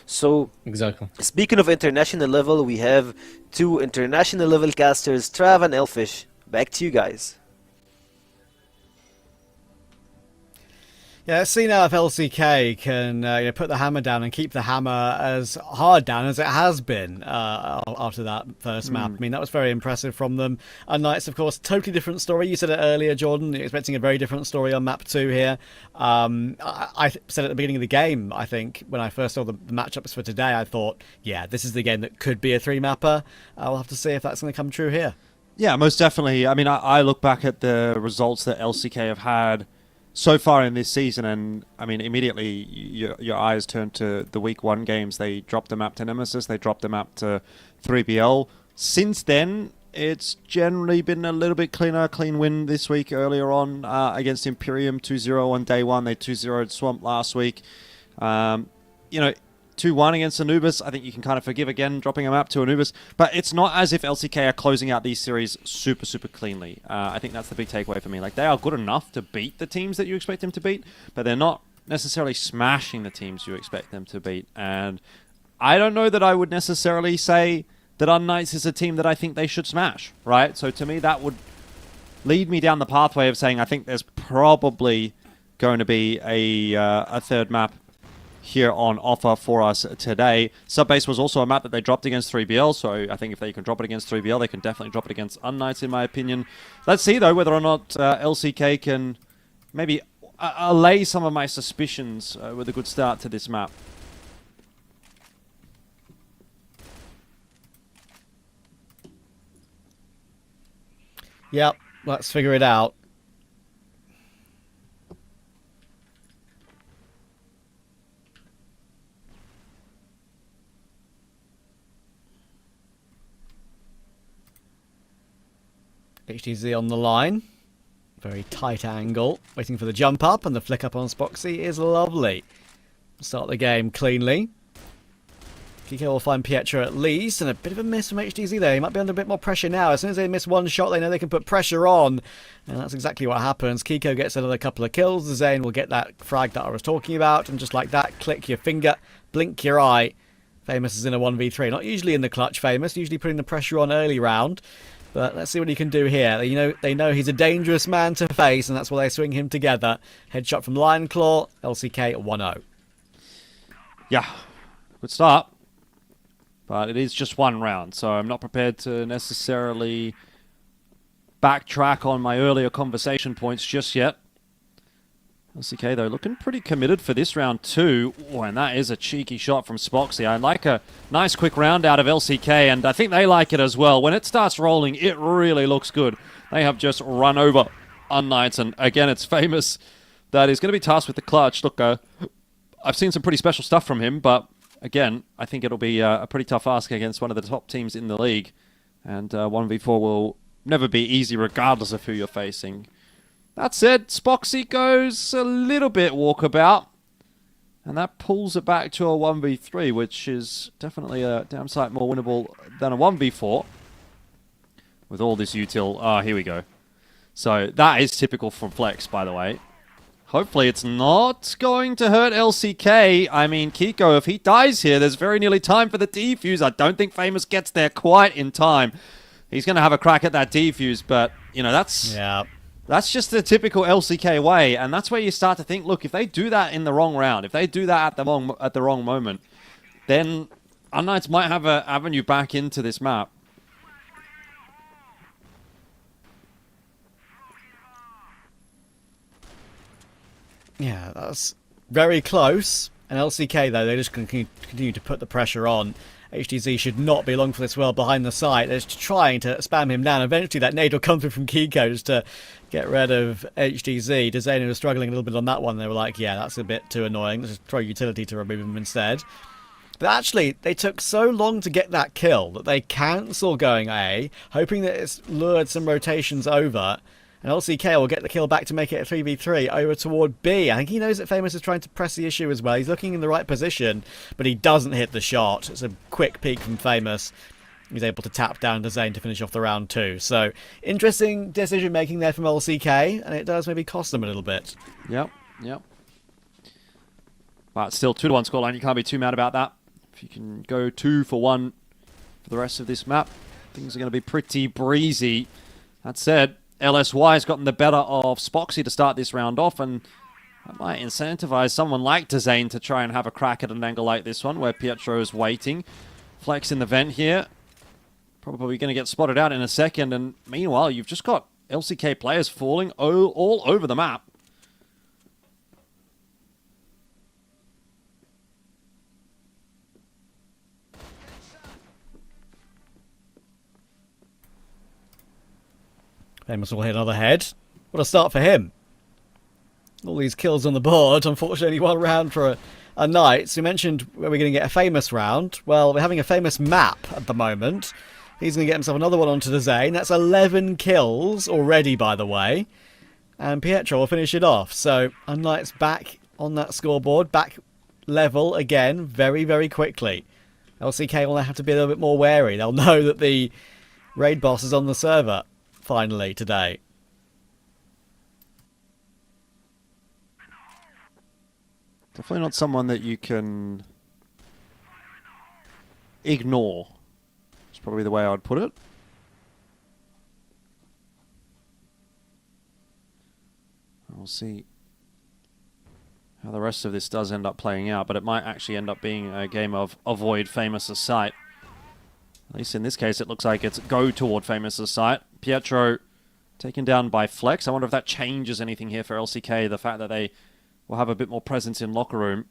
So Exactly. speaking of international level, we have two international level casters, Trav and Elfish. Back to you guys. Yeah, let's see now if LCK can put the hammer down and keep the hammer as hard down as it has been after that first map. I mean, that was very impressive from them. UnKnights, of course, totally different story. You said it earlier, Jordan. You're expecting a very different story on map 2 here. I said at the beginning of the game, I think, when I first saw the matchups for today, I thought, yeah, this is the game that could be a 3-mapper. I'll have to see if that's going to come true here. Yeah, most definitely. I mean, I look back at the results that LCK have had so far in this season, and I mean, immediately your eyes turn to the week 1 games. They dropped the map to Nemesis, they dropped the map to 3BL. Since then, it's generally been a little bit cleaner. Clean win this week earlier on against Imperium, 2-0 on day 1. They 2-0'd Swamp last week. 2-1 against Anubis. I think you can kind of forgive again dropping a map to Anubis. But it's not as if LCK are closing out these series super, super cleanly. I think that's the big takeaway for me. Like, they are good enough to beat the teams that you expect them to beat, but they're not necessarily smashing the teams you expect them to beat. And I don't know that I would necessarily say that UnKnights is a team that I think they should smash, right? So to me, that would lead me down the pathway of saying I think there's probably going to be a third map here on offer for us today. Subbase was also a map that they dropped against 3BL, so I think if they can drop it against 3BL, they can definitely drop it against UnKnights, in my opinion. Let's see, though, whether or not LCK can maybe allay some of my suspicions with a good start to this map. Yep, let's figure it out. HTZ on the line. Very tight angle. Waiting for the jump up, and the flick up on Spoxy is lovely. Start the game cleanly. Kiko will find Pietro at least, and a bit of a miss from HTZ there. He might be under a bit more pressure now. As soon as they miss one shot, they know they can put pressure on. And that's exactly what happens. Kiko gets another couple of kills. Zane will get that frag that I was talking about. And just like that, click your finger, blink your eye. Famous is in a 1v3. Not usually in the clutch, Famous. Usually putting the pressure on early round. But let's see what he can do here. They know he's a dangerous man to face, and that's why they swing him together. Headshot from Lion Claw, LCK 1-0. Yeah, good start. But it is just one round, so I'm not prepared to necessarily backtrack on my earlier conversation points just yet. LCK, though, looking pretty committed for this round too. Oh, and that is a cheeky shot from Spoxy. I like a nice quick round out of LCK, and I think they like it as well. When it starts rolling, it really looks good. They have just run over UnKnights. And again, it's Famous that is going to be tasked with the clutch. Look, I've seen some pretty special stuff from him, but again, I think it'll be a pretty tough ask against one of the top teams in the league. And 1v4 will never be easy regardless of who you're facing. That said, Spoxy goes a little bit walkabout. And that pulls it back to a 1v3, which is definitely a damn sight more winnable than a 1v4. With all this util. Oh, here we go. So that is typical from Flex, by the way. Hopefully it's not going to hurt LCK. I mean, Kiko, if he dies here, there's very nearly time for the defuse. I don't think Famous gets there quite in time. He's going to have a crack at that defuse, but, you know, that's... Yeah. That's just the typical LCK way, and that's where you start to think, look, if they do that in the wrong round, if they do that at the wrong moment, then UnKnights might have an avenue back into this map. Yeah, that's very close. And LCK, though, they just continue to put the pressure on. HTZ should not be long for this world behind the site. They're just trying to spam him down. Eventually, that nade will come through from Kiko just to get rid of HTZ. Dezena was struggling a little bit on that one. They were like, yeah, that's a bit too annoying. Let's just throw utility to remove him instead. But actually, they took so long to get that kill that they cancel going A, hoping that it's lured some rotations over. And LCK will get the kill back to make it a 3v3 over toward B. I think he knows that Famous is trying to press the issue as well. He's looking in the right position, but he doesn't hit the shot. It's a quick peek from Famous. He's able to tap down Dezane to finish off the round 2. So, interesting decision making there from LCK, and it does maybe cost them a little bit. Yep. But still, 2-1 scoreline. You can't be too mad about that. If you can go 2 for 1 for the rest of this map, things are going to be pretty breezy. That said, LSY has gotten the better of Spoxy to start this round off, and that might incentivize someone like Dezane to try and have a crack at an angle like this one, where Pietro is waiting. Flex in the vent here. Probably going to get spotted out in a second, and meanwhile, you've just got LCK players falling all over the map. Famous will hit another head. What a start for him. All these kills on the board. Unfortunately, one round for a Knights. We mentioned where we're going to get a Famous round. Well, we're having a Famous map at the moment. He's going to get himself another one onto the Zane. That's 11 kills already, by the way. And Pietro will finish it off. So, UnKnights back on that scoreboard. Back level again very, very quickly. LCK will now have to be a little bit more wary. They'll know that the raid boss is on the server. Finally today. Definitely not someone that you can ignore. That's probably the way I would put it. We'll see how the rest of this does end up playing out, but it might actually end up being a game of avoid Famous' sight. At least in this case, it looks like it's go toward Famous' site. Pietro taken down by Flex. I wonder if that changes anything here for LCK, the fact that they will have a bit more presence in locker room.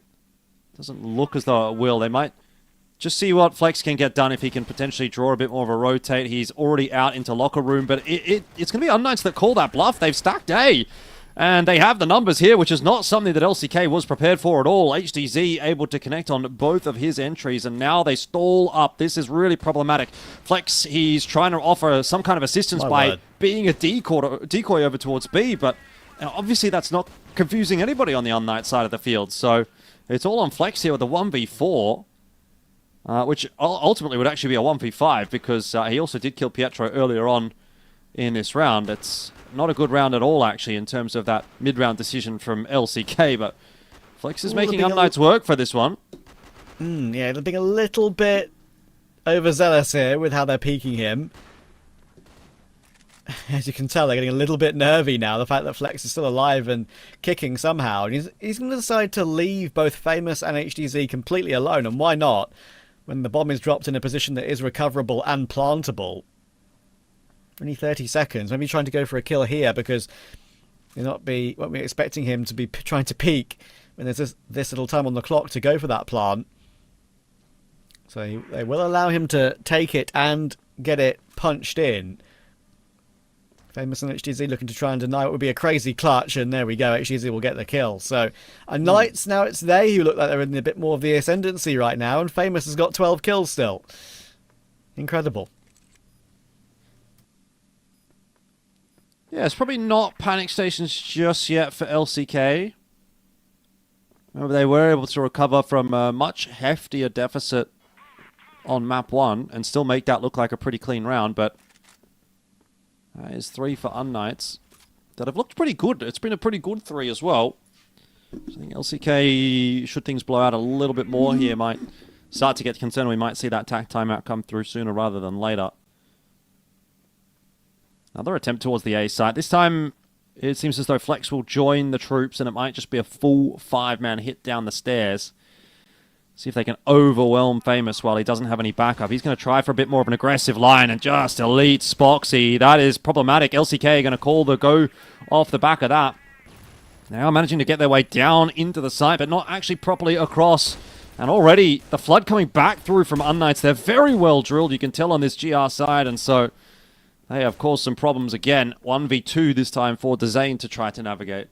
Doesn't look as though it will. They might just see what Flex can get done if he can potentially draw a bit more of a rotate. He's already out into locker room, but it's going to be UnKnights that call that bluff. They've stacked A. And they have the numbers here, which is not something that LCK was prepared for at all. HDZ able to connect on both of his entries, and now they stall up. This is really problematic. Flex, he's trying to offer some kind of assistance by being a decoy over towards B, but obviously that's not confusing anybody on the UnKnights side of the field. So it's all on Flex here with the 1v4, which ultimately would actually be a 1v5, because he also did kill Pietro earlier on in this round. It's not a good round at all, actually, in terms of that mid-round decision from LCK, but Flex is making UnKnights work for this one. Yeah, they're being a little bit overzealous here with how they're peeking him. As you can tell, they're getting a little bit nervy now, the fact that Flex is still alive and kicking somehow. And he's going to decide to leave both Famous and HDZ completely alone, and why not? When the bomb is dropped in a position that is recoverable and plantable. Only 30 seconds. Maybe trying to go for a kill here, because you'll won't be expecting him to be trying to peek when there's this little time on the clock to go for that plant. So they will allow him to take it and get it punched in. Famous and HTZ looking to try and deny what would be a crazy clutch, and there we go. HTZ will get the kill. So, UnKnights, now it's they who look like they're in a bit more of the ascendancy right now, and Famous has got 12 kills still. Incredible. Yeah, it's probably not panic stations just yet for LCK. Remember, they were able to recover from a much heftier deficit on map 1 and still make that look like a pretty clean round, but that is 3 for UnKnights that have looked pretty good. It's been a pretty good 3 as well. So I think LCK, should things blow out a little bit more here, might start to get concerned. We might see that tack timeout come through sooner rather than later. Another attempt towards the A site. This time, it seems as though Flex will join the troops, and it might just be a full 5-man hit down the stairs. See if they can overwhelm Famous while he doesn't have any backup. He's going to try for a bit more of an aggressive line and just elite Spoxy. That is problematic. LCK are going to call the go off the back of that. Now managing to get their way down into the site, but not actually properly across. And already the flood coming back through from UnKnights. They're very well drilled, you can tell on this GR side, and so they have caused some problems again. 1v2 this time for Dezane to try to navigate.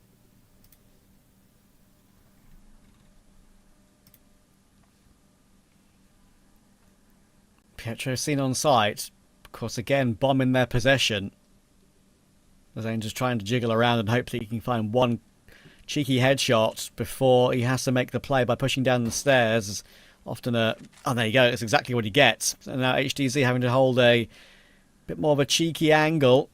Pietro seen on site. Of course, again, bomb in their possession. Dezane just trying to jiggle around and hope that he can find one cheeky headshot before he has to make the play by pushing down the stairs. Often a... Oh, there you go. That's exactly what he gets. And now HTZ having to hold a bit more of a cheeky angle.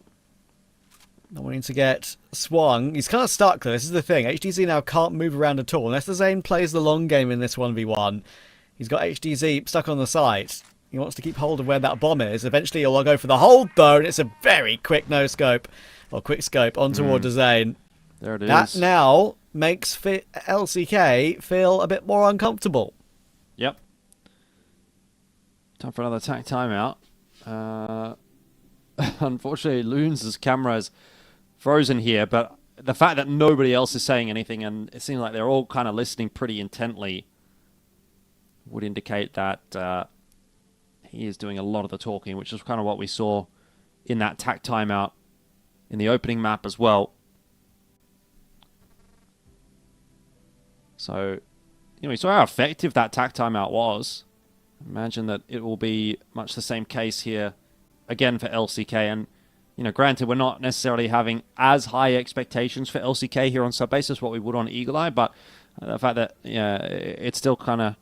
Not wanting to get swung. He's kind of stuck though. This is the thing. HTZ now can't move around at all. Unless Dezane plays the long game in this 1v1. He's got HTZ stuck on the site. He wants to keep hold of where that bomb is. Eventually he'll go for the hold though. And it's a very quick no-scope. Or quick scope on toward Dezane. There it is. That now makes LCK feel a bit more uncomfortable. Yep. Time for another attack timeout. Unfortunately, Loons' camera is frozen here, but the fact that nobody else is saying anything and it seems like they're all kind of listening pretty intently would indicate that he is doing a lot of the talking, which is kind of what we saw in that attack timeout in the opening map as well. So, you know, we saw how effective that attack timeout was. Imagine that it will be much the same case here again for LCK. And, you know, granted, we're not necessarily having as high expectations for LCK here on Sub-Basis, what we would on Eagle Eye, but the fact that, yeah, it's still kind of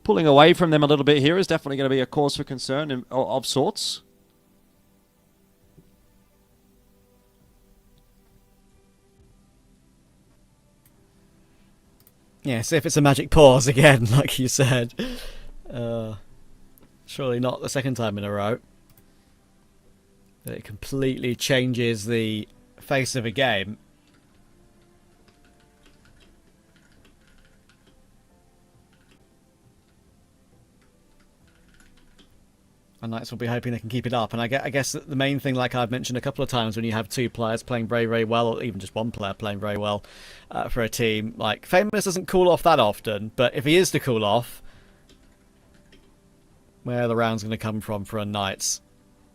pulling away from them a little bit here is definitely going to be a cause for concern of sorts. Yeah, see if it's a magic pause again, like you said. Surely not the second time in a row. But it completely changes the face of a game. UnKnights will be hoping they can keep it up. And I guess the main thing, like I've mentioned a couple of times, when you have two players playing very, very well, or even just one player playing very well for a team, like Famous doesn't cool off that often, but if he is to cool off, where are the round's going to come from for UnKnights?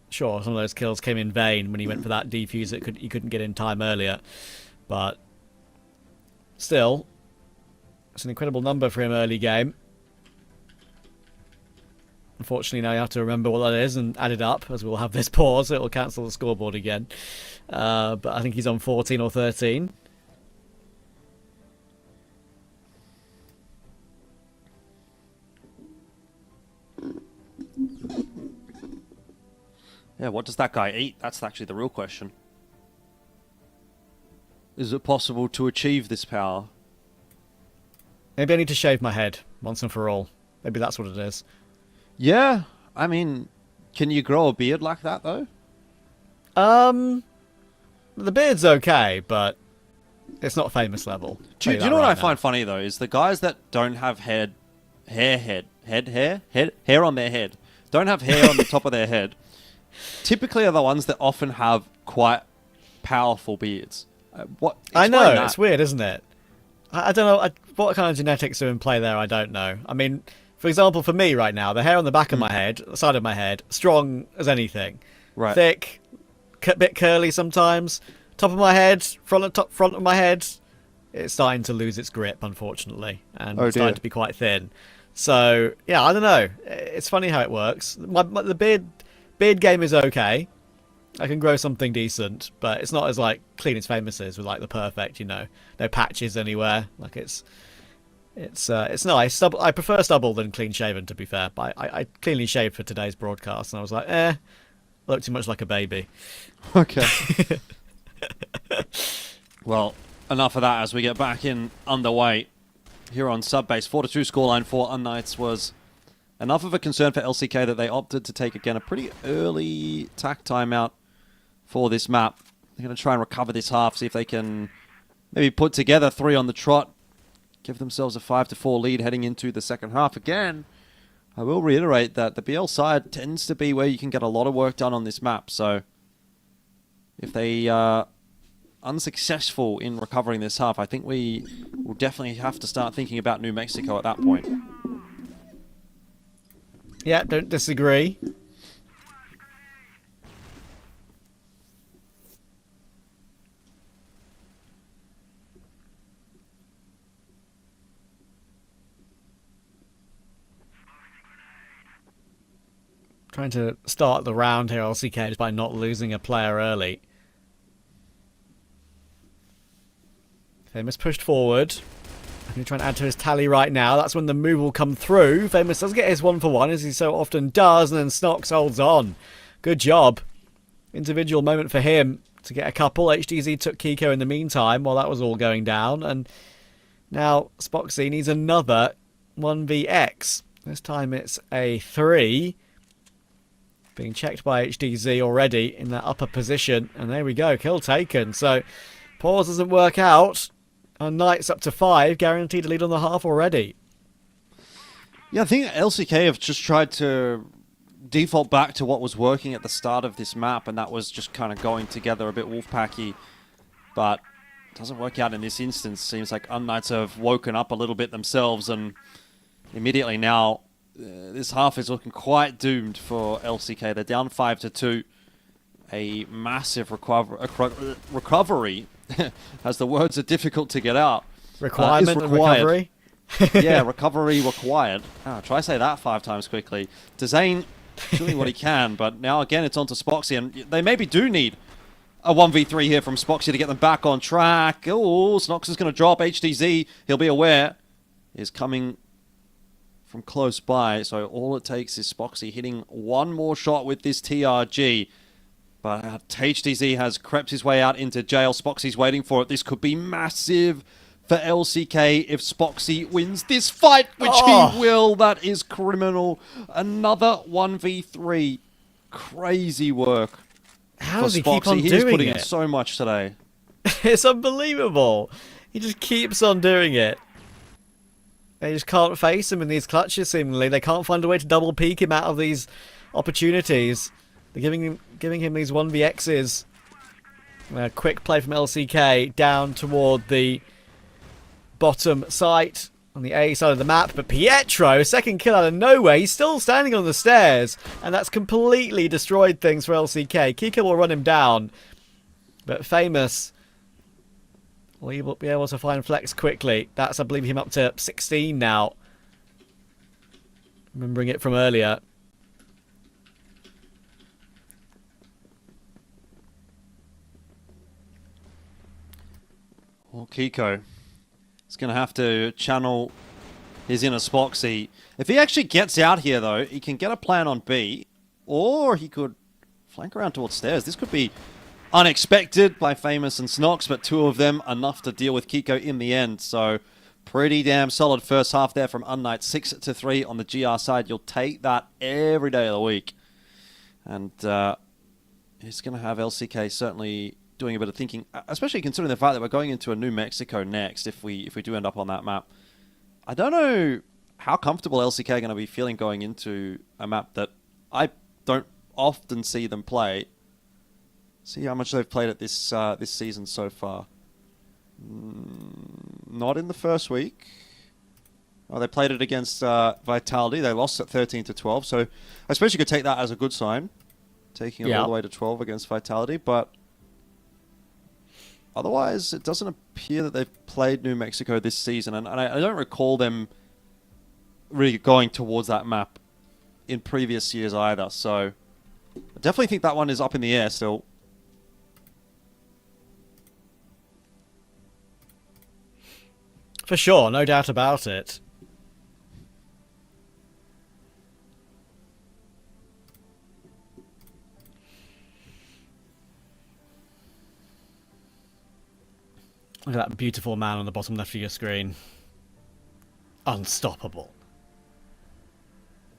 Sure, some of those kills came in vain when he went for that defuse that he couldn't get in time earlier, but still, it's an incredible number for him early game. Unfortunately, now you have to remember what that is and add it up, as we'll have this pause. It will cancel the scoreboard again. But I think he's on 14 or 13. Yeah, what does that guy eat? That's actually the real question. Is it possible to achieve this power? Maybe I need to shave my head once and for all. Maybe that's what it is. Yeah, I mean, can you grow a beard like that, though? The beard's okay, but it's not Famous level. Do you know what I find funny, though, is the guys that don't have hair on their head, don't have hair on the top of their head, typically are the ones that often have quite powerful beards. I know, that. it's weird, isn't it? I don't know, what kind of genetics are in play there, I don't know. I mean, for example, for me right now, the hair on the back of my head, the side of my head, strong as anything. Right. Thick, bit curly sometimes. Top of my head, front of my head, it's starting to lose its grip, unfortunately, and it's starting to be quite thin. So yeah, I don't know. It's funny how it works. The beard game is okay. I can grow something decent, but it's not as like clean as Famous is with like the perfect, no patches anywhere. Like it's nice. I prefer stubble than clean shaven, to be fair. But I cleanly shaved for today's broadcast, and I was like, I look too much like a baby. Okay. Well, enough of that as we get back in underway here on Subbase. 4-2 scoreline for UnKnights was enough of a concern for LCK that they opted to take, again, a pretty early tack timeout for this map. They're going to try and recover this half, see if they can maybe put together 3 on the trot, give themselves a 5-4 lead heading into the second half. Again, I will reiterate that the BL side tends to be where you can get a lot of work done on this map, so if they are unsuccessful in recovering this half, I think we will definitely have to start thinking about New Mexico at that point. Yeah, don't disagree. Trying to start the round here, LCK, just by not losing a player early. Famous pushed forward. I'm going to try and add to his tally right now. That's when the move will come through. Famous does get his 1-for-1, as he so often does, and then Snox holds on. Good job. Individual moment for him to get a couple. HDZ took Kiko in the meantime while that was all going down. And now Spoxy needs another 1vx. This time it's a 3. Being checked by HDZ already in that upper position. And there we go, kill taken. So pause doesn't work out. UnKnights up to 5, guaranteed to lead on the half already. Yeah, I think LCK have just tried to default back to what was working at the start of this map, and that was just kind of going together a bit Wolfpacky. But it doesn't work out in this instance. Seems like UnKnights have woken up a little bit themselves, and immediately now this half is looking quite doomed for LCK. They're down 5-2. A massive recovery, as the words are difficult to get out. Requirement and recovery? Yeah, recovery required. Try say that 5 times quickly. Dezane doing what he can, but now again it's on to Spoxy, and they maybe do need a 1v3 here from Spoxy to get them back on track. Oh, Snox is going to drop. HDZ, he'll be aware, is coming from close by, so all it takes is Spoxy hitting one more shot with this TRG. But HDZ has crept his way out into jail. Spoxy's waiting for it. This could be massive for LCK if Spoxy wins this fight, which he will. That is criminal. Another 1v3. Crazy work. How does he keep on doing it? He's putting in so much today. It's unbelievable. He just keeps on doing it. They just can't face him in these clutches, seemingly. They can't find a way to double peek him out of these opportunities. They're giving him these 1vx's. Quick play from LCK down toward the bottom site on the A side of the map. But Pietro, second kill out of nowhere. He's still standing on the stairs. And that's completely destroyed things for LCK. Kiko will run him down. But Famous will be able to find Flex quickly. That's, I believe, him up to 16 now. Remembering it from earlier. Well, Kiko is going to have to channel his inner Spoxy. If he actually gets out here, though, he can get a plan on B, or he could flank around towards stairs. This could be unexpected by Famous and Snox, but 2 of them enough to deal with Kiko in the end. So pretty damn solid first half there from UnKnights. 6-3 on the GR side. You'll take that every day of the week. And it's going to have LCK certainly doing a bit of thinking, especially considering the fact that we're going into a New Mexico next if we do end up on that map. I don't know how comfortable LCK are going to be feeling going into a map that I don't often see them play. See how much they've played it this season so far. Not in the first week. Oh, they played it against Vitality. They lost at 13-12, so I suppose you could take that as a good sign. taking it all the way to 12 against Vitality, but otherwise it doesn't appear that they've played New Mexico this season, and I don't recall them really going towards that map in previous years either, so I definitely think that one is up in the air still. For sure, no doubt about it. Look at that beautiful man on the bottom left of your screen. Unstoppable.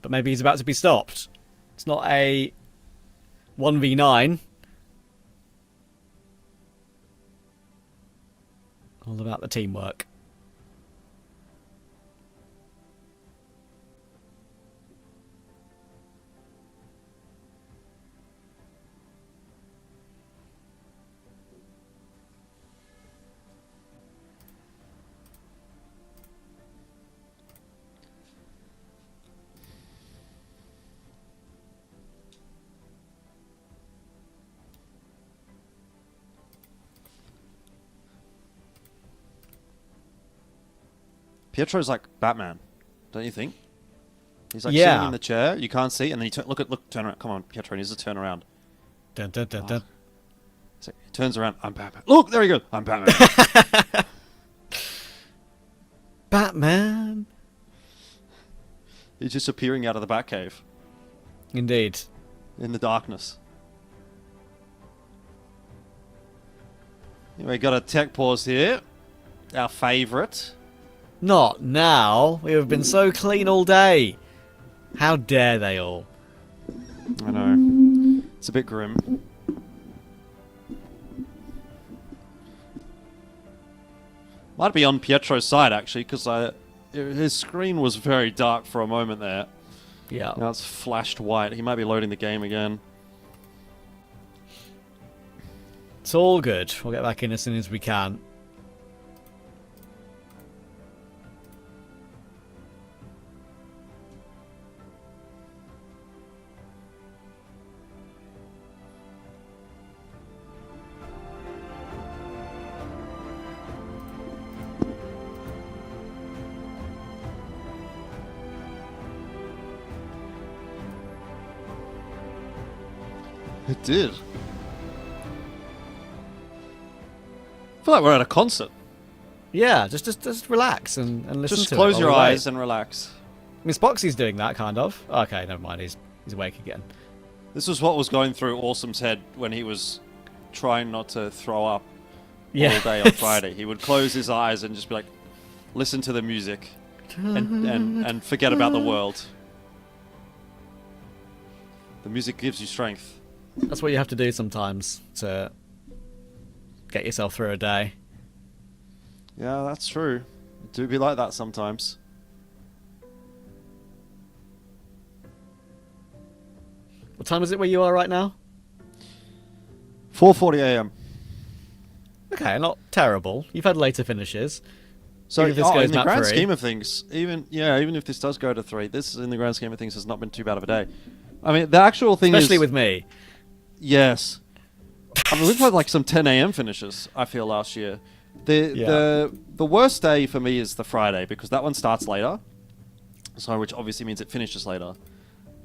But maybe he's about to be stopped. It's not a 1v9. All about the teamwork. Pietro's like Batman, don't you think? He's like sitting in the chair, you can't see, and then you turn around. Come on, Pietro needs to turn around. Dun, dun, dun, dun. So he turns around, I'm Batman. Look, there he goes, I'm Batman. Batman. He's just appearing out of the Batcave. Indeed. In the darkness. We got a tech pause here. Our favourite. Not now. We have been so clean all day. How dare they all? I know. It's a bit grim. Might be on Pietro's side, actually, because his screen was very dark for a moment there. Yeah. Now it's flashed white. He might be loading the game again. It's all good. We'll get back in as soon as we can. It did. I feel like we're at a concert. Yeah, just relax and listen Just to it. close your all right. eyes and relax. Miss Boxy's doing that, kind of. Okay, never mind. He's awake again. This was what was going through Awesome's head when he was trying not to throw up Yeah. all day on Friday. He would close his eyes and just be like, listen to the music and forget about the world. The music gives you strength. That's what you have to do sometimes to get yourself through a day. Yeah, that's true. It do be like that sometimes. What time is it where you are right now? 4:40 a.m. Okay, not terrible. You've had later finishes. So Even if this goes in the map grand free. scheme of things, even if this does go to 3, this in the grand scheme of things has not been too bad of a day. I mean, the actual thing Especially is, with me. Yes. I mean, we've had like some 10 a.m. finishes, I feel, last year. The worst day for me is the Friday, because that one starts later. So, which obviously means it finishes later.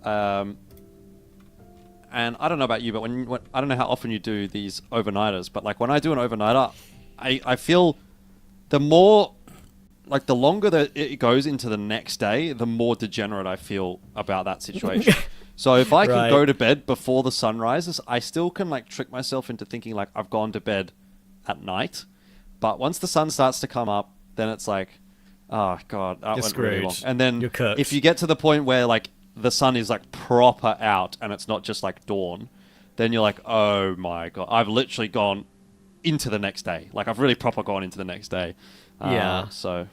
And I don't know about you, but when I don't know how often you do these overnighters, but like when I do an overnighter, I feel the more, like the longer that it goes into the next day, the more degenerate I feel about that situation. So if I can go to bed before the sun rises, I still can like trick myself into thinking like I've gone to bed at night. But once the sun starts to come up, then it's like, oh god, that went really long. And then if you get to the point where like the sun is like proper out and it's not just like dawn, then you're like, oh my god, I've literally gone into the next day. Like I've really proper gone into the next day. So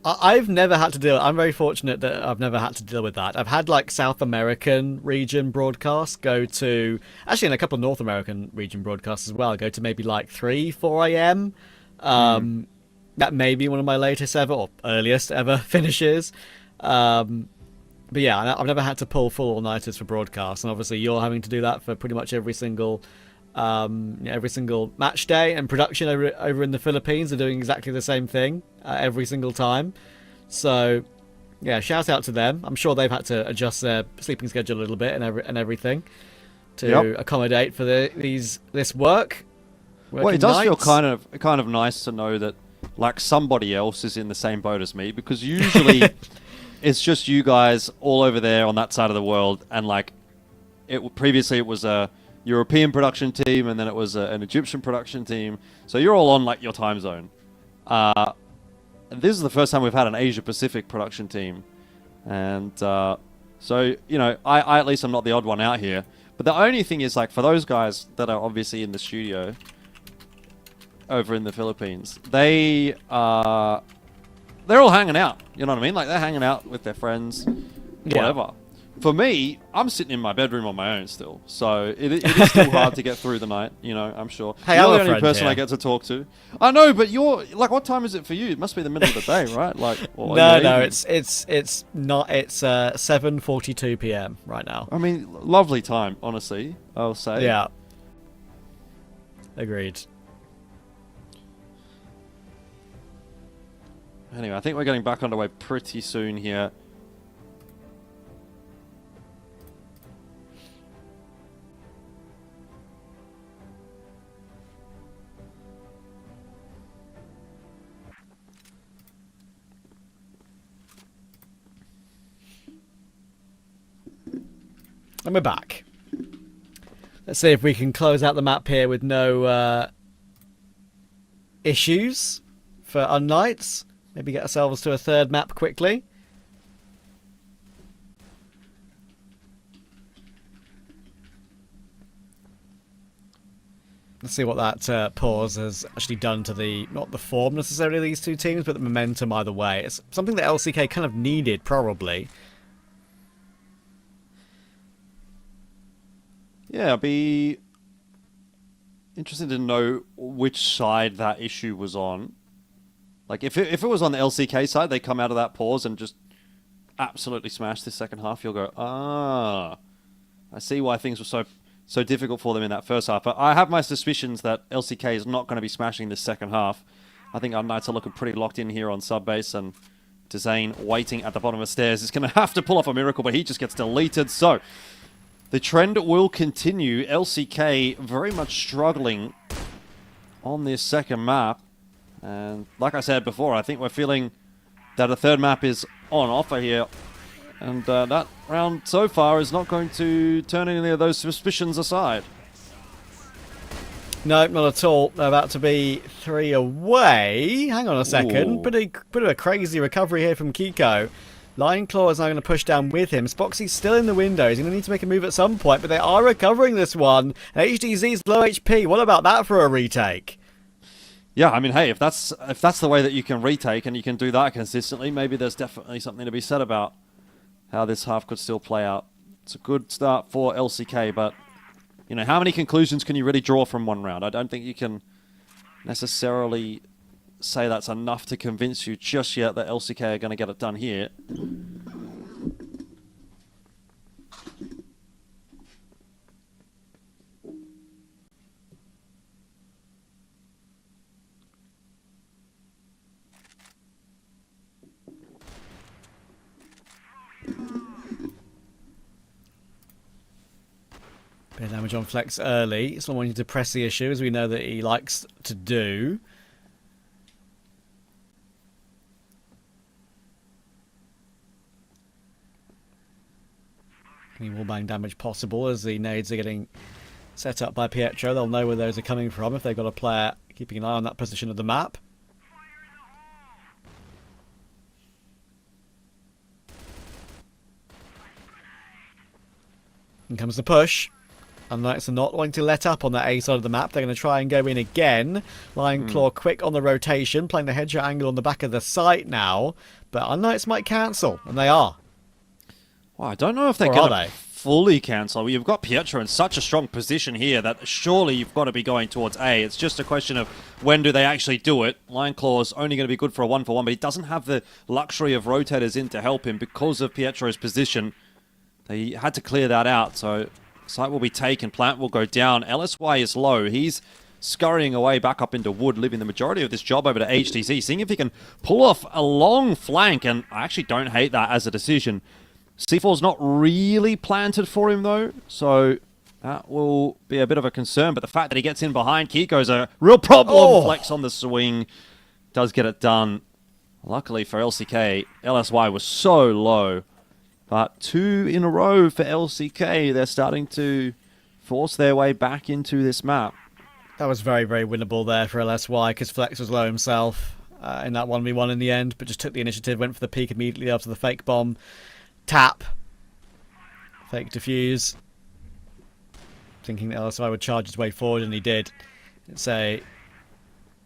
I've never had to deal. I'm very fortunate that I've never had to deal with that. I've had like South American region broadcasts go to, actually, in a couple of North American region broadcasts as well, go to maybe like 4 a.m. That may be one of my latest ever or earliest ever finishes. But yeah, I've never had to pull full all-nighters for broadcast, and obviously you're having to do that for pretty much every single match day, and production over in the Philippines are doing exactly the same thing every single time. So yeah, shout out to them. I'm sure they've had to adjust their sleeping schedule a little bit and everything to accommodate for this work. Well, it does feel kind of nice to know that like somebody else is in the same boat as me, because usually it's just you guys all over there on that side of the world, and like previously it was a European production team, and then it was an Egyptian production team. So you're all on like your time zone. This is the first time we've had an Asia Pacific production team, and so you know, I at least I'm not the odd one out here. But the only thing is, like, for those guys that are obviously in the studio over in the Philippines, they're all hanging out. You know what I mean? Like, they're hanging out with their friends, whatever. For me, I'm sitting in my bedroom on my own still, so it is still hard to get through the night. You know, I'm sure. Hey, you're I'm the a only friend person here. I get to talk to. I know, but you're like, what time is it for you? It must be the middle of the day, right? Like, or No, it's not. It's 7:42 p.m. right now. I mean, lovely time, honestly. I'll say. Yeah. Agreed. Anyway, I think we're getting back underway pretty soon here. And we're back. Let's see if we can close out the map here with no issues for UnKnights. Maybe get ourselves to a third map quickly. Let's see what that pause has actually done to not the form necessarily of these two teams, but the momentum either way. It's something that LCK kind of needed, probably. Yeah, I'd be interested to know which side that issue was on. Like, if it was on the LCK side, they come out of that pause and just absolutely smash this second half, you'll go, I see why things were so difficult for them in that first half. But I have my suspicions that LCK is not going to be smashing this second half. I think UnKnights are looking pretty locked in here on sub base, and Dezane waiting at the bottom of the stairs is going to have to pull off a miracle, but he just gets deleted. So the trend will continue. LCK very much struggling on this second map. And like I said before, I think we're feeling that a third map is on offer here. And that round so far is not going to turn any of those suspicions aside. No, not at all. They're about to be 3 away. Hang on a second. Bit of a crazy recovery here from Kiko. Lion Claw is now going to push down with him. Spoxy's still in the window. He's going to need to make a move at some point, but they are recovering this one. And HDZ's low HP. What about that for a retake? Yeah, I mean, hey, if that's the way that you can retake and you can do that consistently, maybe there's definitely something to be said about how this half could still play out. It's a good start for LCK, but you know, how many conclusions can you really draw from one round? I don't think you can necessarily say that's enough to convince you just yet that LCK are going to get it done here. Bit of damage on Flex early. Someone wanting to press the issue, as we know that he likes to do. Any wallbang damage possible as the nades are getting set up by Pietro. They'll know where those are coming from if they've got a player keeping an eye on that position of the map. In comes the push. UnKnights are not wanting to let up on that A side of the map. They're going to try and go in again. Lion Claw quick on the rotation, playing the headshot angle on the back of the site now. But UnKnights might cancel, and they are. Well, I don't know if they're Or are going to they? fully cancel. You've got Pietro in such a strong position here that surely you've got to be going towards A. It's just a question of when do they actually do it. Lion Claw is only going to be good for a 1-for-1, but he doesn't have the luxury of rotators in to help him because of Pietro's position. They had to clear that out, so site will be taken, plant will go down. LSY is low. He's scurrying away back up into wood, leaving the majority of this job over to HTC, seeing if he can pull off a long flank, and I actually don't hate that as a decision. C4's not really planted for him, though, so that will be a bit of a concern, but the fact that he gets in behind Kiko's a real problem. Oh. Flex on the swing does get it done. Luckily for LCK, LSY was so low, but 2 in a row for LCK. They're starting to force their way back into this map. That was very, very winnable there for LSY because Flex was low himself in that 1v1 in the end, but just took the initiative, went for the peek immediately after the fake bomb. Tap. Fake defuse. Thinking that LSY would charge his way forward, and he did. It's a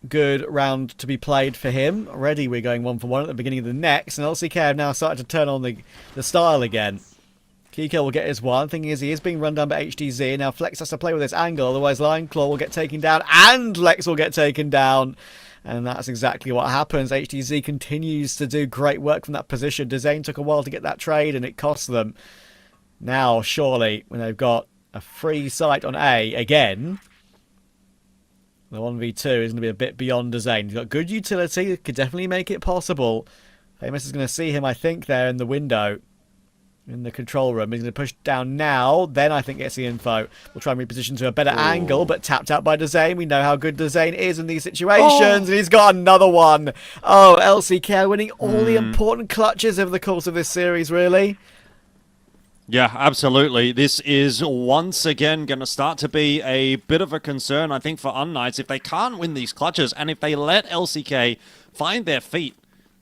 good round to be played for him. Already we're going 1-for-1 at the beginning of the next, and LCK have now started to turn on the style again. Kiko will get his one. Thing is, he is being run down by HDZ. Now Flex has to play with this angle, otherwise Lion Claw will get taken down, and Lex will get taken down. And that's exactly what happens. HDZ continues to do great work from that position. Dezane took a while to get that trade, and it cost them. Now, surely, when they've got a free site on A again, the 1v2 is going to be a bit beyond Dezane. He's got good utility, could definitely make it possible. Famous is going to see him, I think, there in the window. In the control room. He's going to push down now. Then I think gets the info. We'll try and reposition to a better angle, but tapped out by Dezane. We know how good Dezane is in these situations. And he's got another one. Oh, LCK winning all the important clutches over the course of this series, really. Yeah, absolutely. This is once again going to start to be a bit of a concern, I think, for UnKnights. If they can't win these clutches, and if they let LCK find their feet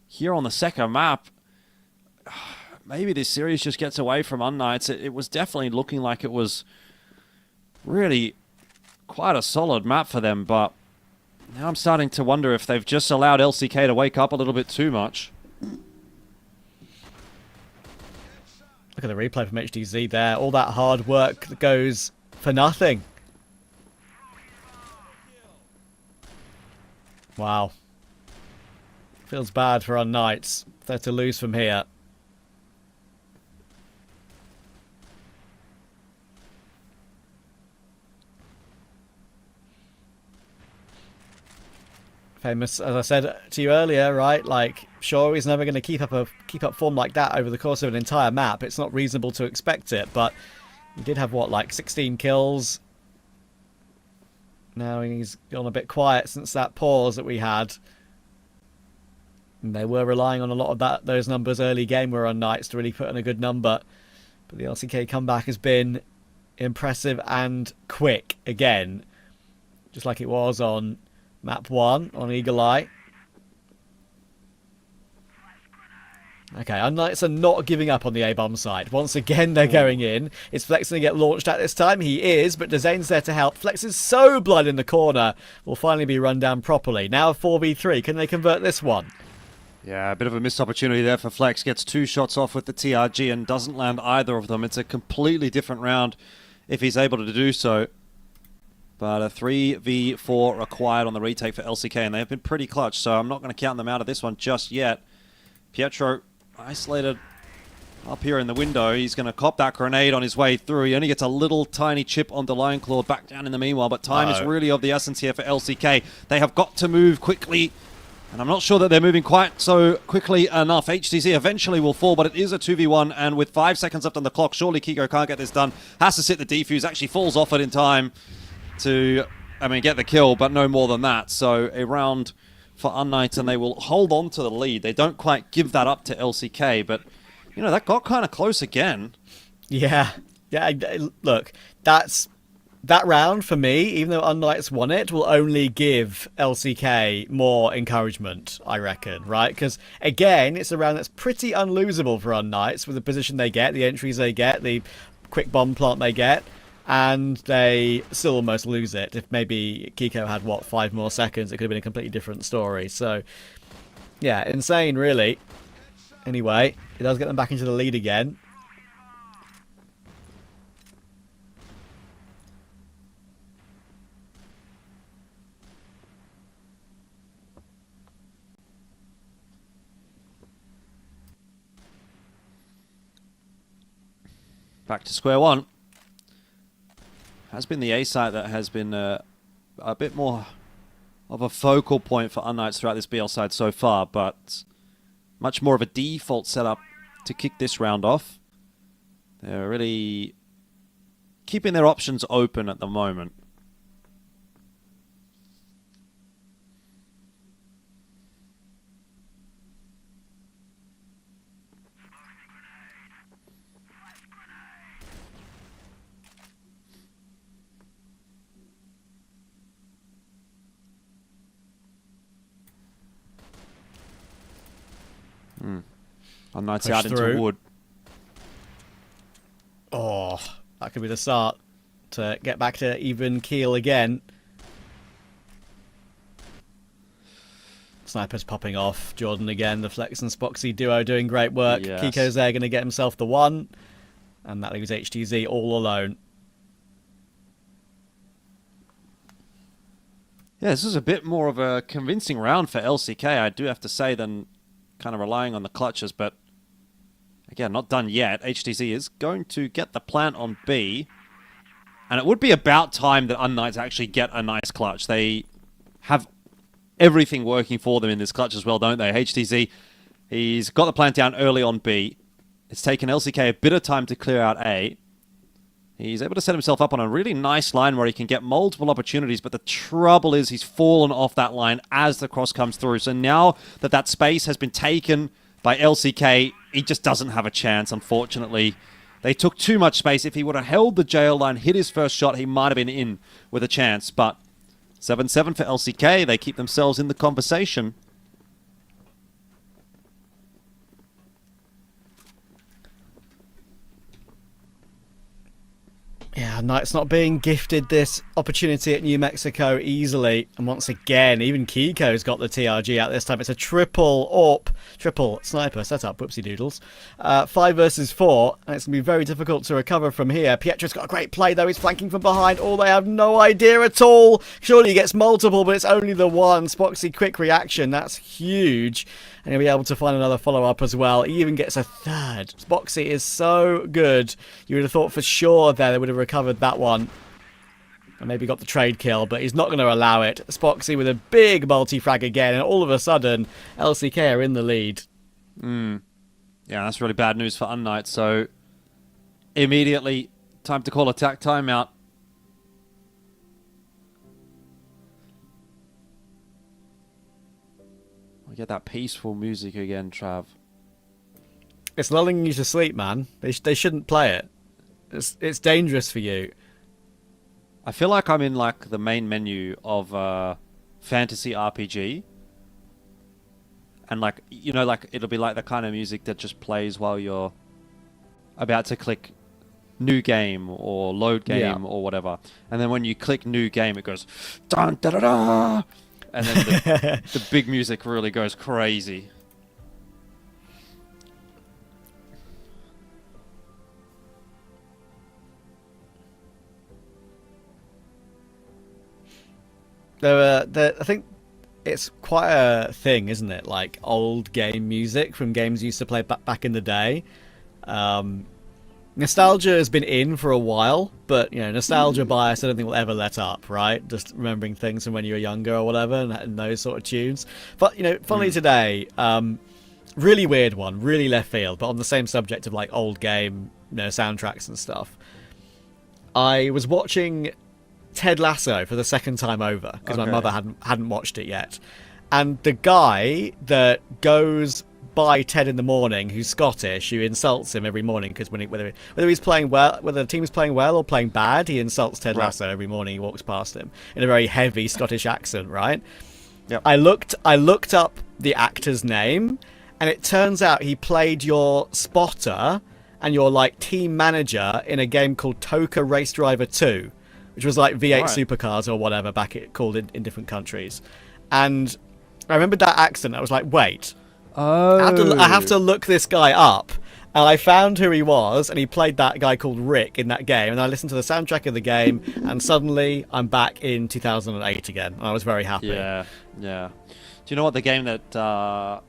here on the second map, maybe this series just gets away from UnKnights. It was definitely looking like it was really quite a solid map for them, but now I'm starting to wonder if they've just allowed LCK to wake up a little bit too much. Look at the replay from HDZ there. All that hard work that goes for nothing. Wow. Feels bad for UnKnights. They're to lose from here. Famous, as I said to you earlier, right? Like, sure, he's never going to keep up form like that over the course of an entire map. It's not reasonable to expect it, but he did have what, like 16 kills. Now he's gone a bit quiet since that pause that we had. And they were relying on a lot of those numbers early game were on UnKnights to really put in a good number, but the LCK comeback has been impressive and quick again, just like it was on Map 1 on Eagle Eye. Okay, UnKnights are not giving up on the A-bomb side. Once again, they're going in. Is Flex going to get launched at this time? He is, but Dezane's there to help. Flex is so blood in the corner. Will finally be run down properly. Now 4v3. Can they convert this one? Yeah, a bit of a missed opportunity there for Flex. Gets 2 shots off with the TRG and doesn't land either of them. It's a completely different round if he's able to do so. But a 3v4 required on the retake for LCK, and they've been pretty clutch, so I'm not going to count them out of this one just yet. Pietro isolated up here in the window. He's going to cop that grenade on his way through. He only gets a little tiny chip onto Lion Claw back down in the meanwhile, but time is really of the essence here for LCK. They have got to move quickly, and I'm not sure that they're moving quite so quickly enough. HTC eventually will fall, but it is a 2v1, and with 5 seconds left on the clock, surely Kiko can't get this done. Has to sit the defuse, actually falls off it in time to, get the kill, but no more than that. So a round for UnKnights, and they will hold on to the lead. They don't quite give that up to LCK, but, that got kind of close again. Yeah. Look, that round for me, even though UnKnights won it, will only give LCK more encouragement, I reckon, right? Because, again, it's a round that's pretty unlosable for UnKnights with the position they get, the entries they get, the quick bomb plant they get. And they still almost lose it. If maybe Kiko had, 5 more seconds, it could have been a completely different story. So, yeah, insane, really. Anyway, it does get them back into the lead again. back to square one. Has been the A site that has been a bit more of a focal point for UnKnights throughout this BL side so far, but much more of a default setup to kick this round off. They're really keeping their options open at the moment. UnKnights out into through. wood. Oh, that could be the start to get back to even keel again. Sniper's popping off. Jordan again. The Flex and Spoxy duo doing great work. Yes. Kiko's there, going to get himself the one. And that leaves HTZ all alone. Yeah, this is a bit more of a convincing round for LCK, I do have to say, than kind of relying on the clutches, but again, not done yet. HTZ is going to get the plant on B, and it would be about time that UnKnights actually get a nice clutch. They have everything working for them in this clutch as well, don't they? HTZ, he's got the plant down early on B. It's taken LCK a bit of time to clear out A. He's able to set himself up on a really nice line where he can get multiple opportunities, but the trouble is he's fallen off that line as the cross comes through. So now that that space has been taken by LCK, he just doesn't have a chance, unfortunately. They took too much space. If he would have held the jail line, hit his first shot, he might have been in with a chance. But 7-7 for LCK. They keep themselves in the conversation. Yeah, Knight's not being gifted this opportunity at New Mexico easily. And once again, even Kiko's got the TRG out this time. It's a triple sniper setup. Whoopsie doodles. 5 versus 4. And it's going to be very difficult to recover from here. Pietro's got a great play, though. He's flanking from behind. Oh, they have no idea at all. Surely he gets multiple, but it's only the one. Spoxy, quick reaction. That's huge. And he'll be able to find another follow-up as well. He even gets a third. Spoxy is so good. You would have thought for sure there they would have recovered that one. And maybe got the trade kill, but he's not going to allow it. Spoxy with a big multi-frag again, and all of a sudden, LCK are in the lead. Yeah, that's really bad news for UnKnights. So, immediately, time to call attack timeout. I get that peaceful music again, Trav. It's lulling you to sleep, man. They shouldn't play it. It's dangerous for you. I feel like I'm in like the main menu of fantasy RPG. And like, you know, like it'll be like the kind of music that just plays while you're about to click new game or load game or whatever. And then when you click new game, it goes dun da da da. And then the big music really goes crazy. I think it's quite a thing, isn't it? Like old game music from games you used to play back in the day. Nostalgia has been in for a while, but, you know, nostalgia bias I don't think will ever let up, right? Just remembering things from when you were younger or whatever, and those sort of tunes. But, you know, funnily today, really weird one, really left field, but on the same subject of, like, old game, you know, soundtracks and stuff. I was watching Ted Lasso for the second time over, because my mother hadn't watched it yet. And the guy that goes by Ted in the morning, who's Scottish, who insults him every morning because whether he's playing well, whether the team's playing well or playing bad, he insults Ted Lasso every morning. He walks past him in a very heavy Scottish accent, right? Yep. I looked up the actor's name, and it turns out he played your spotter and your like team manager in a game called Toka Race Driver 2, which was like V8 Supercars or whatever back called in different countries. And I remembered that accent. I was like, wait. I have to look this guy up. And I found who he was, and he played that guy called Rick in that game. And I listened to the soundtrack of the game, and suddenly I'm back in 2008 again. And I was very happy. Yeah. Do you know what the game that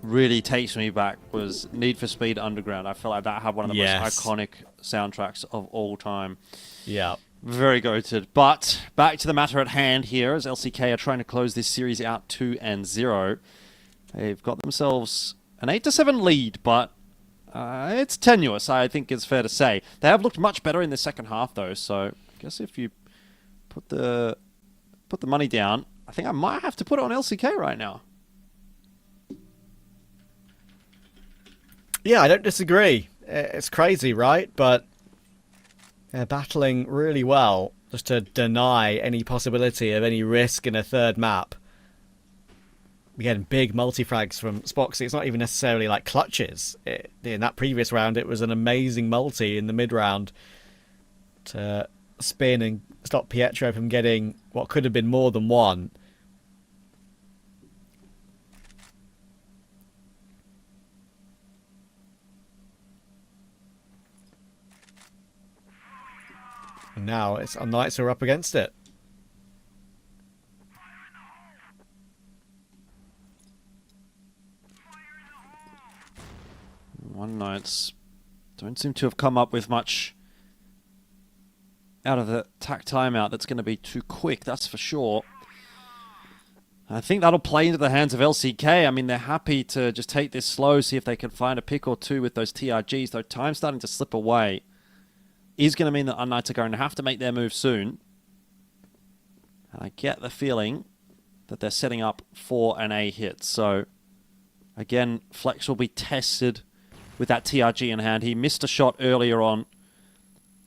really takes me back was Need for Speed Underground. I feel like that had one of the Yes. most iconic soundtracks of all time. Yeah. Very goated. But back to the matter at hand here, as LCK are trying to close this series out 2-0. They've got themselves an 8-7 lead, but it's tenuous, I think it's fair to say. They have looked much better in the second half, though, so I guess if you put the money down, I think I might have to put it on LCK right now. Yeah, I don't disagree. It's crazy, right? But they're battling really well just to deny any possibility of any risk in a third map. Again, big multi-frags from Spoxy. It's not even necessarily like clutches. In that previous round, it was an amazing multi in the mid-round to spin and stop Pietro from getting what could have been more than one. And now it's UnKnights who are up against it. UnKnights don't seem to have come up with much out of the tack timeout that's going to be too quick, that's for sure. I think that'll play into the hands of LCK. I mean, they're happy to just take this slow, see if they can find a pick or two with those TRGs, though time's starting to slip away. Is going to mean that UnKnights are going to have to make their move soon. And I get the feeling that they're setting up for an A hit. So, again, Flex will be tested with that TRG in hand. He missed a shot earlier on.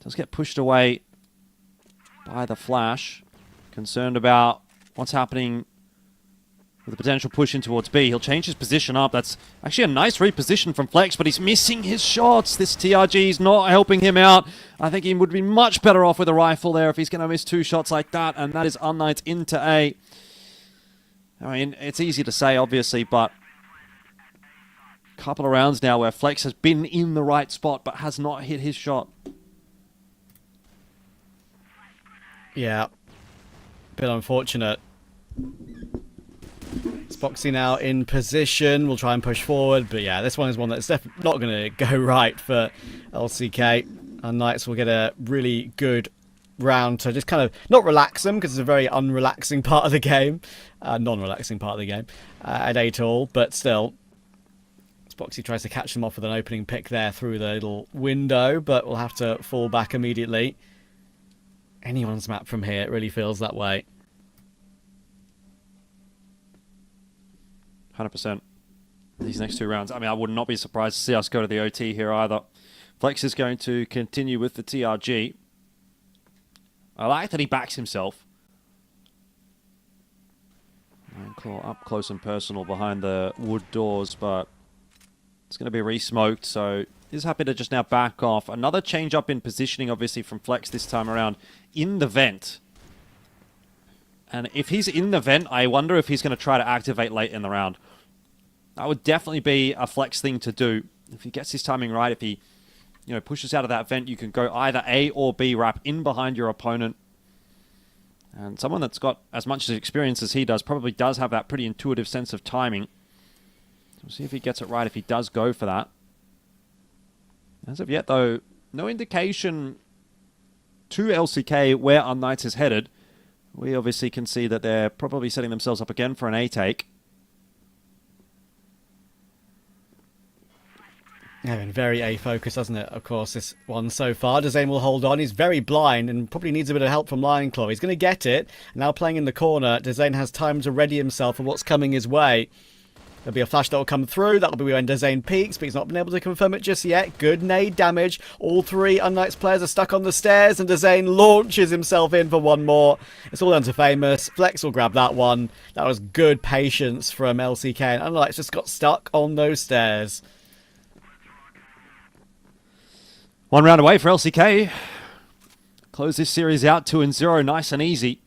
Does get pushed away by the flash. Concerned about what's happening with a potential push in towards B. He'll change his position up. That's actually a nice reposition from Flex, but he's missing his shots. This TRG is not helping him out. I think he would be much better off with a rifle there if he's going to miss two shots like that, and that is UnKnights into A. I mean, it's easy to say, obviously, but a couple of rounds now where Flex has been in the right spot but has not hit his shot. Yeah. Bit unfortunate. Spoxy now in position. We'll try and push forward. But yeah, this one is one that's definitely not going to go right for LCK. UnKnights will get a really good round to just kind of not relax them, because it's a very unrelaxing part of the game. Non-relaxing part of the game at 8-all. But still, Spoxy tries to catch them off with an opening pick there through the little window. But we'll have to fall back immediately. Anyone's map from here, it really feels that way. 100%. These next two rounds. I mean, I would not be surprised to see us go to the OT here either. Flex is going to continue with the TRG. I like that he backs himself. Claw up close and personal behind the wood doors, but it's going to be re-smoked, so he's happy to just now back off. Another change up in positioning, obviously, from Flex this time around in the vent. And if he's in the vent, I wonder if he's going to try to activate late in the round. That would definitely be a Flex thing to do. If he gets his timing right, if he pushes out of that vent, you can go either A or B wrap in behind your opponent. And someone that's got as much experience as he does probably does have that pretty intuitive sense of timing. We'll see if he gets it right if he does go for that. As of yet, though, no indication to LCK where UnKnights is headed. We obviously can see that they're probably setting themselves up again for an A take. Yeah, been very A-focused, hasn't it? Of course, this one so far. Dezane will hold on. He's very blind and probably needs a bit of help from Lionclaw. He's going to get it. Now playing in the corner, Dezane has time to ready himself for what's coming his way. There'll be a flash that will come through. That'll be when Dezane peaks, but he's not been able to confirm it just yet. Good nade damage. All three UnKnights players are stuck on the stairs, and Dezane launches himself in for one more. It's all down to Famous. Flex will grab that one. That was good patience from LCK, and UnKnights just got stuck on those stairs. One round away for LCK. Close this series out 2-0, nice and easy.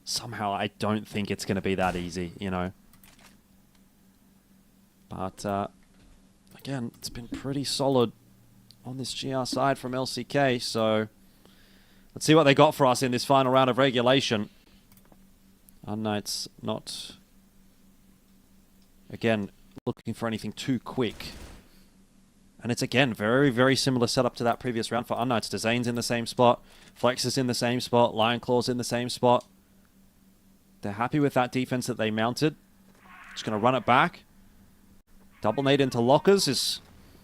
Somehow I don't think it's going to be that easy, But, again, it's been pretty solid on this GR side from LCK, so let's see what they got for us in this final round of regulation. UnKnights not, again, looking for anything too quick. And it's, again, very, very similar setup to that previous round for UnKnights. Dezane's in the same spot. Flex is in the same spot. Lionclaw's in the same spot. They're happy with that defense that they mounted. Just going to run it back. Double nade into lockers is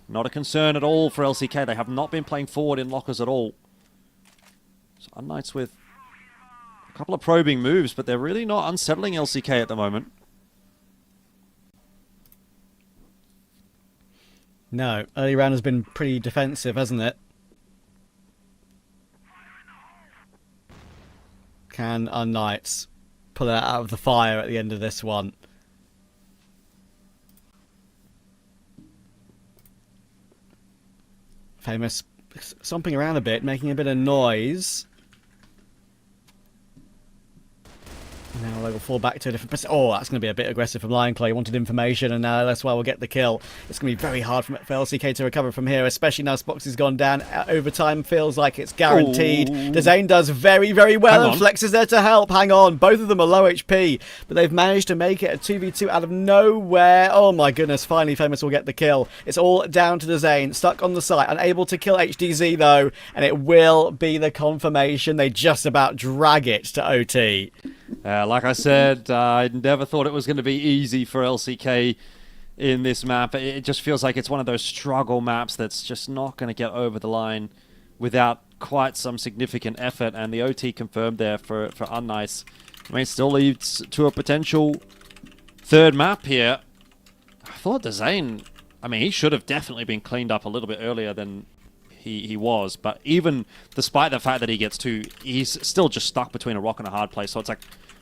not a concern at all for LCK. They have not been playing forward in lockers at all. So UnKnights with a couple of probing moves, but they're really not unsettling LCK at the moment. No, early round has been pretty defensive, hasn't it? Can UnKnights pull it out of the fire at the end of this one? Famous stomping around a bit, making a bit of noise. Now they will fall back to a different position. Oh, that's going to be a bit aggressive from Lionclaw. He wanted information, and now that's why we'll get the kill. It's going to be very hard for LCK to recover from here, especially now Spox has gone down. Overtime feels like it's guaranteed. Dezane does very, very well, and Flex is there to help. Hang on. Both of them are low HP, but they've managed to make it a 2v2 out of nowhere. Oh my goodness, finally Famous will get the kill. It's all down to Dezane, stuck on the site, unable to kill HDZ though, and it will be the confirmation. They just about drag it to OT. Like I said, I never thought it was going to be easy for LCK in this map. It just feels like it's one of those struggle maps that's just not going to get over the line without quite some significant effort. And the OT confirmed there for UnKnights. I mean, it still leads to a potential third map here. I thought Dezane, I mean, he should have definitely been cleaned up a little bit earlier than he was. But even despite the fact that he gets two, he's still just stuck between a rock and a hard place. So it's like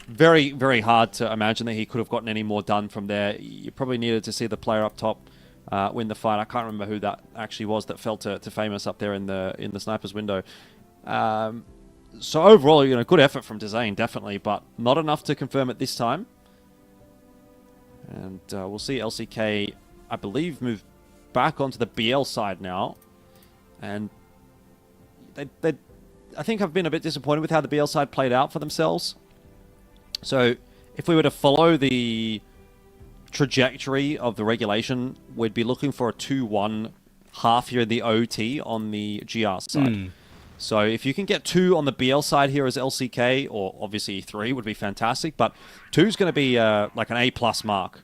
very, very hard to imagine that he could have gotten any more done from there. You probably needed to see the player up top win the fight. I can't remember who that actually was that fell to Famous up there in the sniper's window. So overall, you know, good effort from Dezane, definitely, but not enough to confirm it this time. And we'll see LCK, I believe, move back onto the BL side now. And they I think I've been a bit disappointed with how the BL side played out for themselves. So if we were to follow the trajectory of the regulation, we'd be looking for a 2-1 half here in the OT on the GR side. So if you can get 2 on the BL side here as LCK, or obviously 3 would be fantastic, but 2 is going to be like an A+ mark.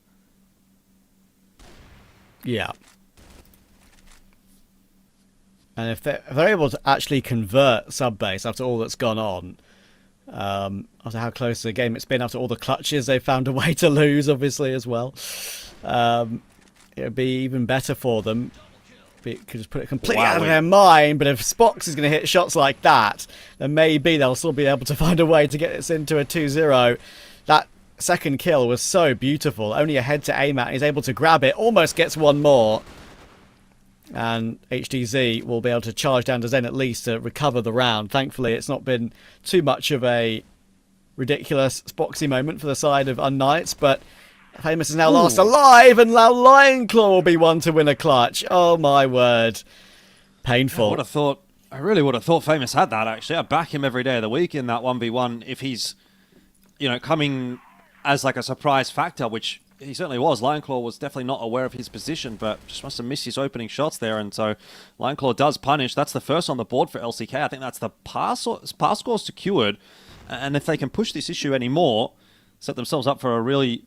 Yeah. And if they're able to actually convert sub-base after all that's gone on, after how close to the game it's been, after all the clutches they've found a way to lose, obviously, as well, it would be even better for them. It could just put it completely out of their mind, but if Spox is going to hit shots like that, then maybe they'll still be able to find a way to get this into a 2-0. That second kill was so beautiful. Only a head to aim at, and he's able to grab it, almost gets one more. And HDZ will be able to charge down to Zen at least to recover the round. Thankfully, it's not been too much of a ridiculous Spoxy moment for the side of UnKnights, but Famous is now last alive, and now Lionclaw will be one to win a clutch. Oh my word. Painful. I really would have thought Famous had that, actually. I back him every day of the week in that 1v1 if he's, you know, coming as like a surprise factor, which he certainly was. Lionclaw was definitely not aware of his position, but just must have missed his opening shots there, and so Lionclaw does punish. That's the first on the board for LCK. I think that's the pass score secured, and if they can push this issue anymore, set themselves up for a really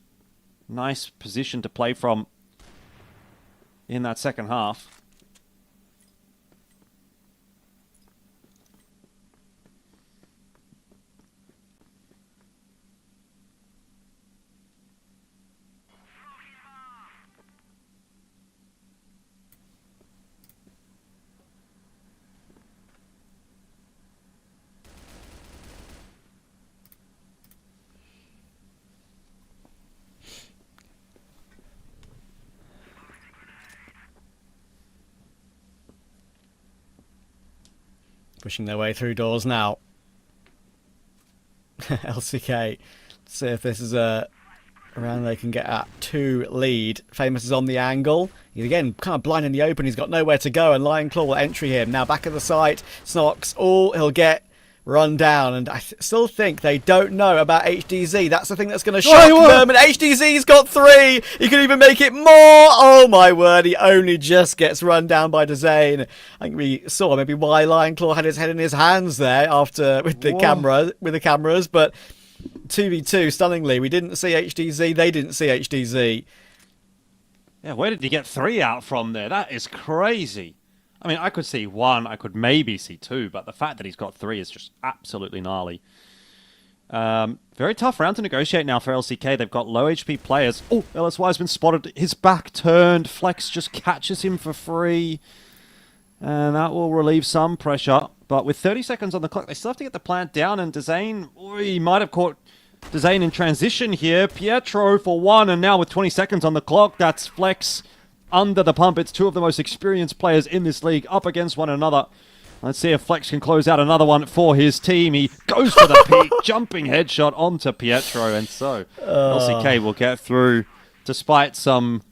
nice position to play from in that second half. Pushing their way through doors now. LCK. See if this is a round they can get at 2 lead. Famous is on the angle. He's again kind of blind in the open. He's got nowhere to go, and Lionclaw will entry him. Now back at the site. Snox. Oh, he'll get run down, and I still think they don't know about HDZ. That's the thing that's going to shock them, and HDZ's got 3! He can even make it more! Oh my word, he only just gets run down by Dezane. I think we saw maybe why Lionclaw had his head in his hands there after with the cameras, but 2v2, stunningly, we didn't see HDZ, they didn't see HDZ. Yeah, where did he get 3 out from there? That is crazy. I mean, I could see 1, I could maybe see 2, but the fact that he's got 3 is just absolutely gnarly. Very tough round to negotiate now for LCK. They've got low HP players. Oh, LSY's been spotted. His back turned. Flex just catches him for free. And that will relieve some pressure. But with 30 seconds on the clock, they still have to get the plant down. And Dezane, he might have caught Dezane in transition here. Pietro for 1, and now with 20 seconds on the clock, that's Flex under the pump. It's 2 of the most experienced players in this league up against one another. Let's see if Flex can close out another one for his team. He goes for the peak, jumping headshot onto Pietro, and so LCK will get through despite some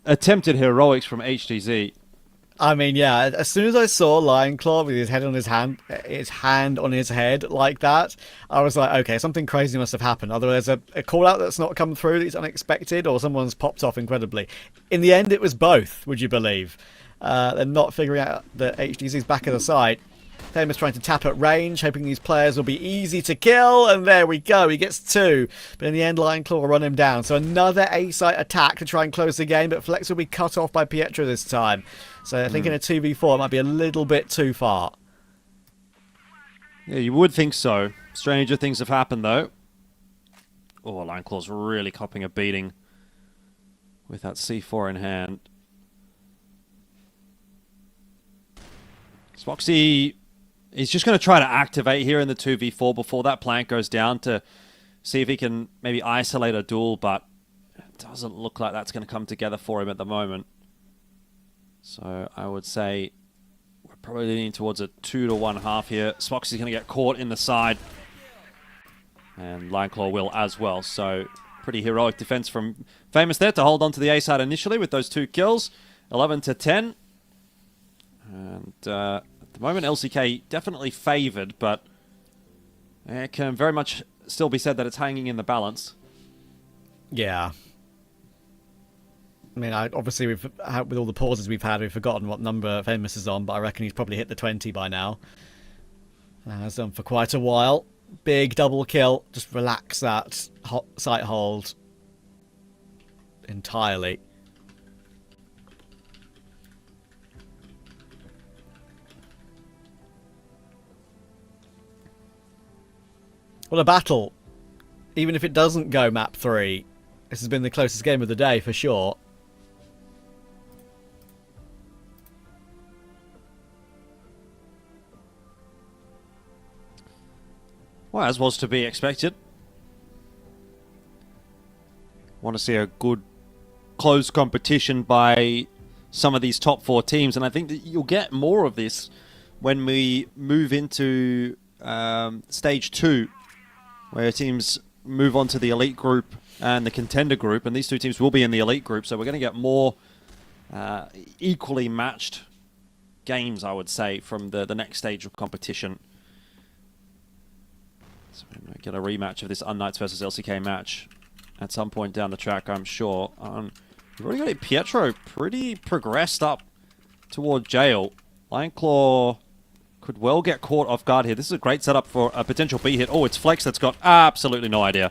attempted heroics from HTZ. I mean, yeah, as soon as I saw Lionclaw with his hand on his head like that, I was like, okay, something crazy must have happened. Either there's a call-out that's not come through that's unexpected, or someone's popped off incredibly. In the end, it was both, would you believe? They're not figuring out that HDZ's back of the side. Famous trying to tap at range, hoping these players will be easy to kill, and there we go, he gets 2. But in the end, Lionclaw will run him down. So another A-site attack to try and close the game, but Flex will be cut off by Pietro this time. So I think in a 2v4 it might be a little bit too far. Yeah, you would think so. Stranger things have happened, though. Oh, Lionclaw's really copping a beating with that C4 in hand. Spoxy is just going to try to activate here in the 2v4 before that plant goes down to see if he can maybe isolate a duel, but it doesn't look like that's going to come together for him at the moment. So I would say we're probably leaning towards a 2-to-1 half here. Spoxy's going to get caught in the side, and Lionclaw will as well. So pretty heroic defense from Famous there to hold on to the A side initially with those 2 kills. 11-10. And at the moment, LCK definitely favored, but it can very much still be said that it's hanging in the balance. Yeah. I mean, obviously, with all the pauses we've had, we've forgotten what number Famous is on, but I reckon he's probably hit the 20 by now. Has done for quite a while. Big double kill. Just relax that sight hold entirely. What a battle. Even if it doesn't go map 3, this has been the closest game of the day for sure. Well, as was to be expected. Want to see a good close competition by some of these top 4 teams, and I think that you'll get more of this when we move into stage 2, where teams move on to the elite group and the contender group, and these 2 teams will be in the elite group, so we're going to get more equally matched games, I would say, from the next stage of competition. So we might get a rematch of this UnKnights versus LCK match at some point down the track, I'm sure. We've already got Pietro pretty progressed up toward jail. Lionclaw could well get caught off guard here. This is a great setup for a potential B hit. Oh, it's Flex that's got absolutely no idea.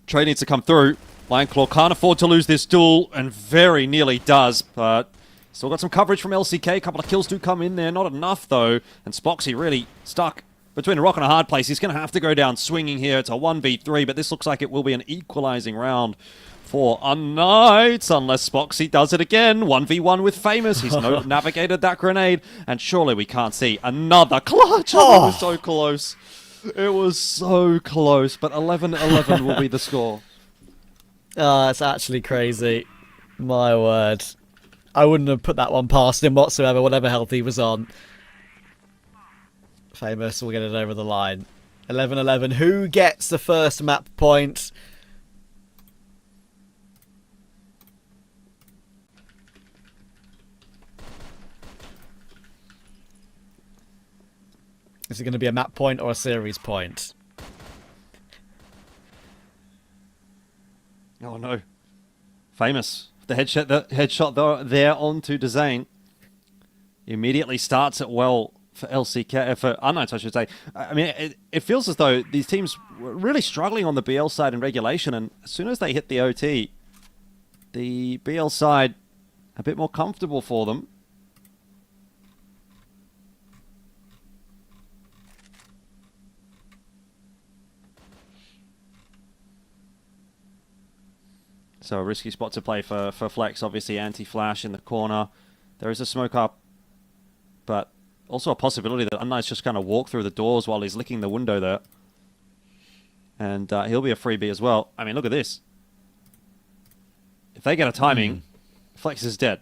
Trade needs to come through. Lionclaw can't afford to lose this duel, and very nearly does, but still got some coverage from LCK. A couple of kills do come in there. Not enough, though. And Spoxy really stuck between a rock and a hard place. He's going to have to go down swinging here. It's a 1v3, but this looks like it will be an equalizing round for UnKnights, unless Spoxy does it again. 1v1 with Famous. He's navigated that grenade, and surely we can't see another clutch. Oh, it was so close. It was so close, but 11-11 will be the score. Oh, it's actually crazy. My word. I wouldn't have put that one past him whatsoever, whatever health he was on. Famous will get it over the line. 11-11. Who gets the first map point? Is it going to be a map point or a series point? Oh no. Famous. The headshot there onto Dezane. Immediately starts it well for LCK, for UnKnights, I should say. I mean, it feels as though these teams were really struggling on the BL side in regulation, and as soon as they hit the OT, the BL side a bit more comfortable for them. So a risky spot to play for Flex, obviously anti-flash in the corner. There is a smoke up, but also a possibility that UnKnights just kind of walk through the doors while he's licking the window there. And he'll be a freebie as well. I mean, look at this. If they get a timing, Flex is dead.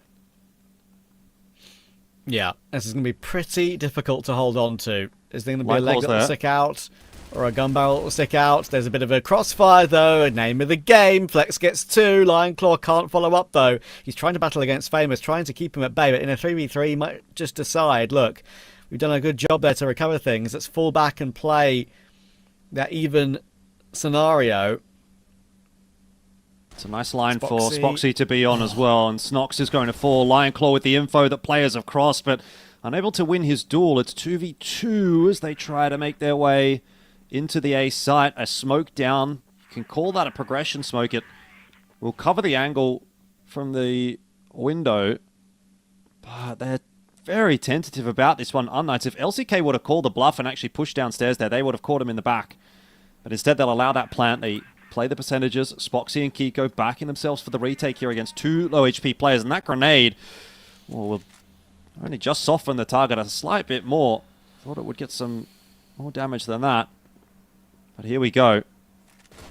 Yeah, this is going to be pretty difficult to hold on to. Is there going to be a leg that will stick out? Or a gun barrel that will stick out? There's a bit of a crossfire, though. A name of the game. Flex gets 2. Lionclaw can't follow up, though. He's trying to battle against Famous, trying to keep him at bay. But in a 3v3, he might just decide, look, we've done a good job there to recover things. Let's fall back and play that even scenario. It's a nice line for Spoxy to be on as well. And Snox is going to fall. Lionclaw with the info that players have crossed, but unable to win his duel. It's 2v2 as they try to make their way into the A site. A smoke down. You can call that a progression smoke. It will cover the angle from the window. But they're very tentative about this one. UnKnights, if LCK would have called the bluff and actually pushed downstairs there, they would have caught him in the back. But instead they'll allow that plant. They play the percentages. Spoxy and Kiko backing themselves for the retake here against 2 low HP players. And that grenade will only just soften the target a slight bit more. Thought it would get some more damage than that. But here we go.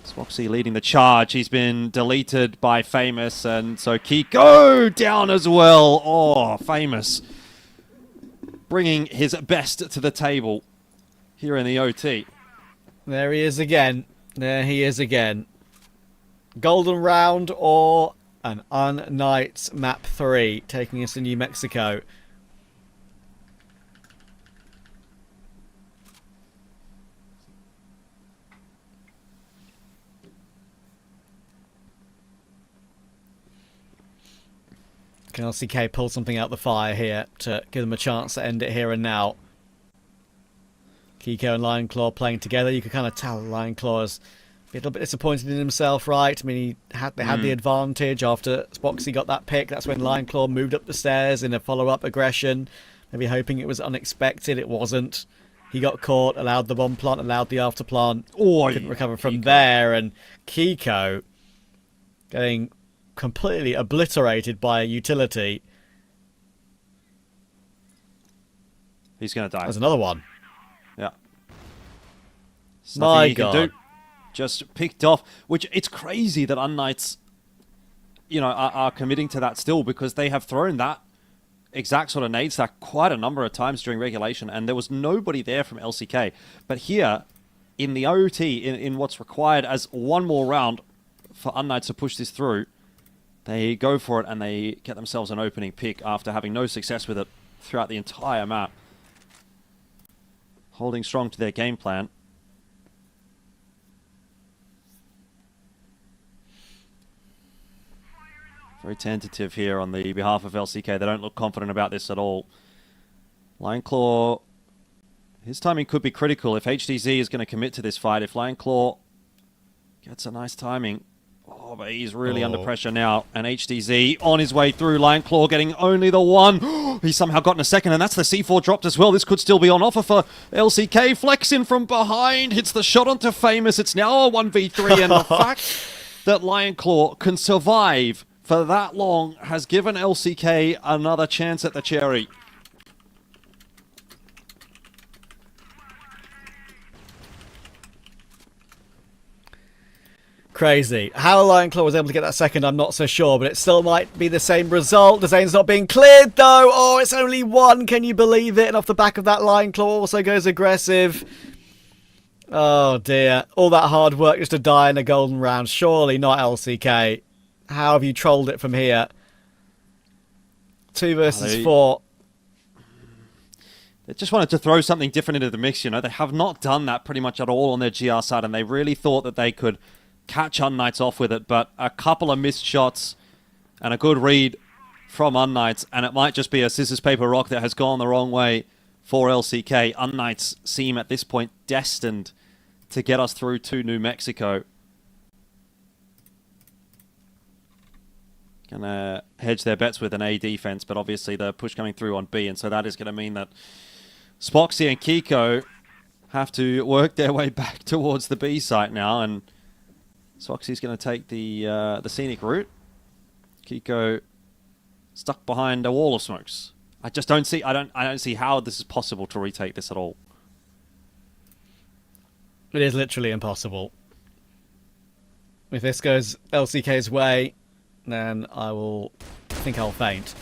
Spoxy leading the charge. He's been deleted by Famous, and so Kiko down as well. Oh, Famous bringing his best to the table here in the OT. There he is again. There he is again. Golden round or an UnKnights map 3 taking us to New Mexico. Can LCK pull something out the fire here to give them a chance to end it here and now? Kiko and Lionclaw playing together. You could kind of tell Lionclaw is a little bit disappointed in himself, right? I mean, they had the advantage after Spoxy got that pick. That's when Lionclaw moved up the stairs in a follow-up aggression. Maybe hoping it was unexpected. It wasn't. He got caught, allowed the bomb plant, allowed the after plant. Oh, couldn't recover from there. And Kiko getting completely obliterated by a utility. He's going to die. There's another one. Yeah. My God. Just picked off, which it's crazy that UnKnights, you know, are committing to that still, because they have thrown that exact sort of nade stack quite a number of times during regulation, and there was nobody there from LCK. But here, in the OT, in what's required as one more round for UnKnights to push this through, they go for it and they get themselves an opening pick after having no success with it throughout the entire map. Holding strong to their game plan. Very tentative here on the behalf of LCK. They don't look confident about this at all. Lionclaw, his timing could be critical if HDZ is going to commit to this fight. If Lionclaw gets a nice timing. Oh, but he's really under pressure now. And HDZ on his way through. Lionclaw getting only the one. He's somehow gotten a second, and that's the C4 dropped as well. This could still be on offer for LCK. Flex in from behind. Hits the shot onto Famous. It's now a 1v3, and the fact that Lionclaw can survive for that long has given LCK another chance at the cherry. Crazy. How Lionclaw was able to get that second, I'm not so sure, but it still might be the same result. Dezane's not being cleared, though. Oh, it's only one. Can you believe it? And off the back of that, Lionclaw also goes aggressive. Oh, dear. All that hard work just to die in a golden round. Surely not LCK. How have you trolled it from here? 2 versus 4. they just wanted to throw something different into the mix. You know, they have not done that pretty much at all on their GR side, and they really thought that they could catch UnKnights off with it. But a couple of missed shots and a good read from UnKnights, and it might just be a scissors, paper, rock that has gone the wrong way for LCK. UnKnights seem at this point destined to get us through to New Mexico. Gonna hedge their bets with an A defense, but obviously the push coming through on B, and so that is going to mean that Spoxy and Kiko have to work their way back towards the B site now, and Spoxy's going to take the scenic route. Kiko stuck behind a wall of smokes. I just don't see. I don't see how this is possible to retake this at all. It is literally impossible. If this goes LCK's way, then I think I'll faint.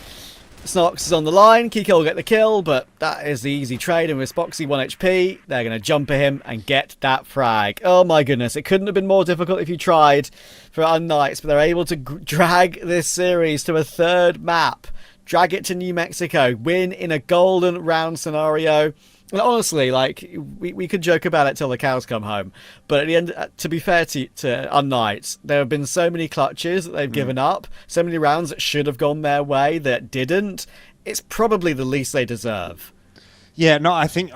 Snox is on the line. Kiko will get the kill, but that is the easy trade. And with Spoxy 1 HP, they're going to jump at him and get that frag. Oh my goodness, it couldn't have been more difficult if you tried for UnKnights, but they're able to drag this series to a third map. Drag it to New Mexico. Win in a golden round scenario. And honestly, like, we could joke about it till the cows come home. But at the end, to be fair to UnKnights, there have been so many clutches that they've given up. So many rounds that should have gone their way that didn't. It's probably the least they deserve. Yeah, no, I think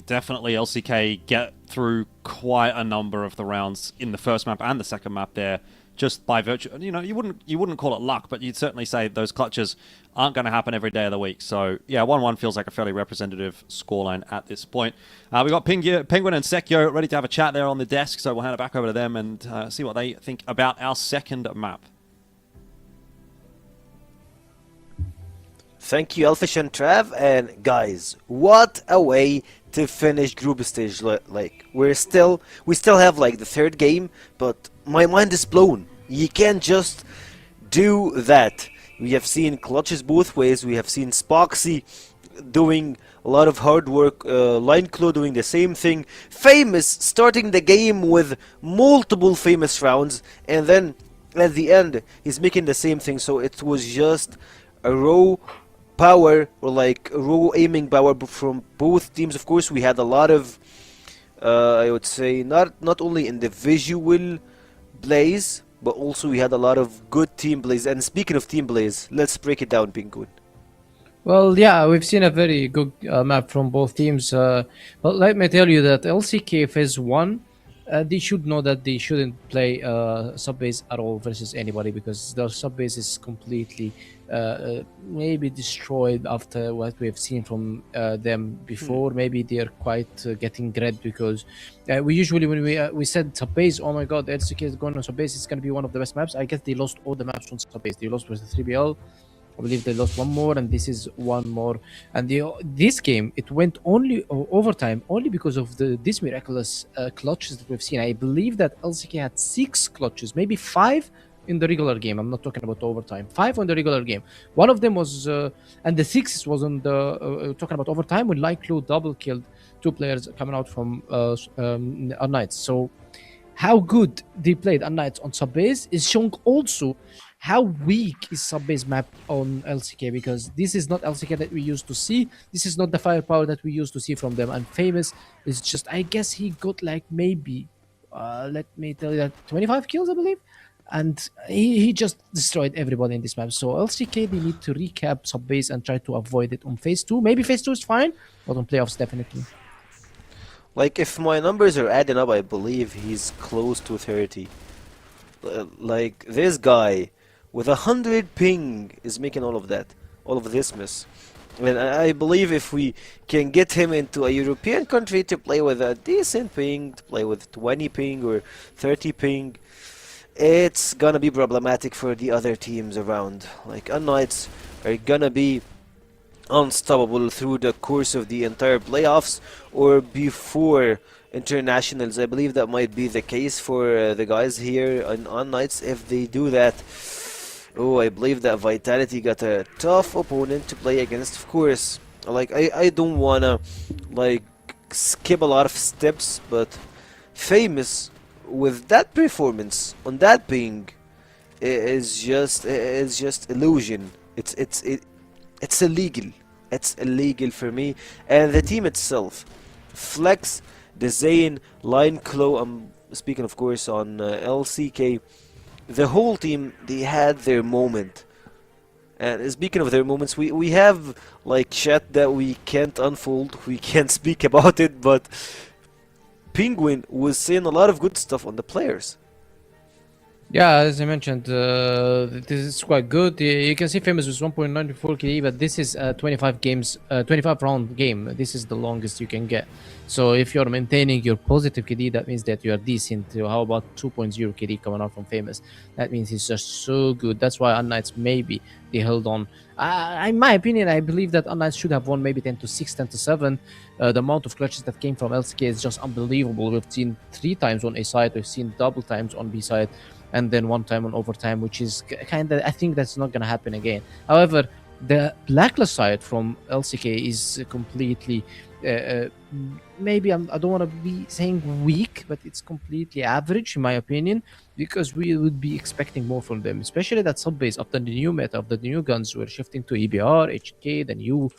definitely LCK get through quite a number of the rounds in the first map and the second map there, just by virtue. You know, you wouldn't call it luck, but you'd certainly say those clutches aren't going to happen every day of the week. So yeah, 1-1 feels like a fairly representative scoreline at this point. We've got Penguin and Sekyo ready to have a chat there on the desk, so we'll hand it back over to them and see what they think about our second map. Thank you, Elfish and Trav. And guys, what a way to finish group stage. Like, we still have like the third game, but my mind is blown. You can't just do that. We have seen clutches both ways. We have seen Spoxy doing a lot of hard work, Lineclaw doing the same thing, Famous starting the game with multiple Famous rounds, and then at the end he's making the same thing. So it was just a raw power, or like a raw aiming power from both teams. Of course, we had a lot of I would say not only individual plays, but also we had a lot of good team plays. And speaking of team plays, let's break it down, Penguin. Well, yeah, we've seen a very good map from both teams. But let me tell you that LCK Phase 1, they should know that they shouldn't play sub-base at all versus anybody, because their sub-base is completely maybe destroyed after what we have seen from them before. Maybe they're quite getting red, because we usually, when we said sub-base, oh my god, LCK is going on sub-base, it's going to be one of the best maps. I guess they lost all the maps on sub-base. They lost with the 3BL. I believe they lost one more, and this is one more. And this game, it went only overtime only because of this miraculous clutches that we've seen. I believe that LCK had 6 clutches, maybe 5 in the regular game. I'm not talking about overtime. 5 on the regular game. One of them was, and the 6th was on the talking about overtime, when Lineclaw double killed 2 players coming out from UnKnights. So how good they played UnKnights on sub-base is showing also how weak is sub-base map on LCK, because this is not LCK that we used to see. This is not the firepower that we used to see from them. And Famous is just, I guess he got like maybe, let me tell you that, 25 kills, I believe. And he just destroyed everybody in this map. So LCK, they need to recap sub-base and try to avoid it on Phase 2. Maybe Phase 2 is fine, but on playoffs, definitely. Like, if my numbers are adding up, I believe he's close to 30. Like, this guy with 100 ping is making all of that, all of this mess. And I believe if we can get him into a European country to play with a decent ping, to play with 20 ping or 30 ping, it's gonna be problematic for the other teams around. Like, UnKnights are gonna be unstoppable through the course of the entire playoffs or before internationals. I believe that might be the case for the guys here on UnKnights. If they do that, oh, I believe that Vitality got a tough opponent to play against. Of course, like, I don't wanna like skip a lot of steps, but Famous with that performance on that ping is just illusion. It's illegal. It's illegal for me. And the team itself, Flex, Dezane, Line Claw, I'm speaking of course on LCK, the whole team, they had their moment. And speaking of their moments, we have like chat that we can't unfold, we can't speak about it, but Penguin was saying a lot of good stuff on the players. Yeah, as I mentioned, this is quite good. You can see Famous was 1.94 KD, but this is a 25 round game. This is the longest you can get. So if you're maintaining your positive KD, that means that you are decent. How about 2.0 KD coming out from Famous? That means it's just so good. That's why UnKnights maybe they held on. In my opinion, I believe that UnKnights should have won maybe 10-6, 10-7. The amount of clutches that came from LCK is just unbelievable. We've seen 3 times on A side, we've seen double times on B side, and then 1 time on overtime, which is kind of, I think that's not going to happen again. However, the Blacklist side from LCK is completely, maybe I don't want to be saying weak, but it's completely average in my opinion, because we would be expecting more from them, especially that sub-base after the new meta, of the new guns were shifting to EBR, HK, the new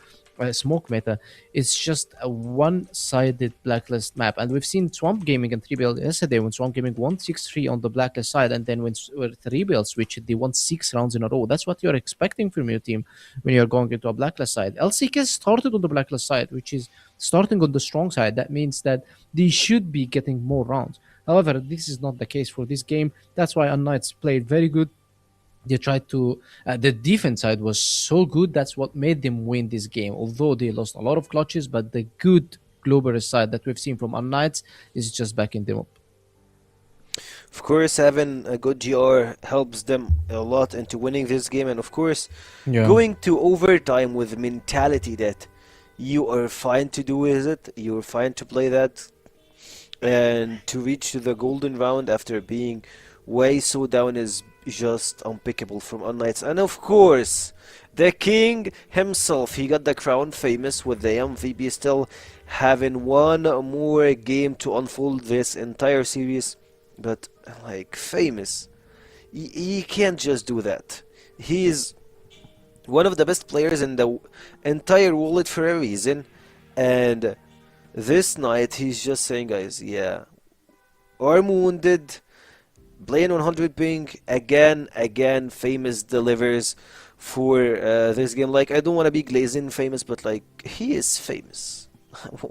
smoke meta. It's just a one-sided Blacklist map, and we've seen Swamp Gaming and 3BL yesterday when Swamp Gaming won 6-3 on the Blacklist side, and then when 3BL switched, they won 6 rounds in a row. That's what you're expecting from your team when you're going into a Blacklist side. LCK started on the Blacklist side, which is starting on the strong side. That means that they should be getting more rounds. However, this is not the case for this game. That's why UnKnights played very good. They tried to, the defense side was so good. That's what made them win this game. Although they lost a lot of clutches, but the good global side that we've seen from UnKnights is just backing them up. Of course, having a good GR helps them a lot into winning this game, and of course, going to overtime with mentality that you are fine to do with it, you're fine to play that, and to reach to the golden round after being way so down is just unpickable from UnKnights. And of course, the king himself, he got the crown, Famous, with the MVP, still having one more game to unfold this entire series. But like Famous, he can't just do that. He is one of the best players in the entire world for a reason, and this night he's just saying, guys, yeah, I'm wounded, playing 100 ping, again, Famous delivers for this game. Like, I don't want to be glazing Famous, but like, he is Famous.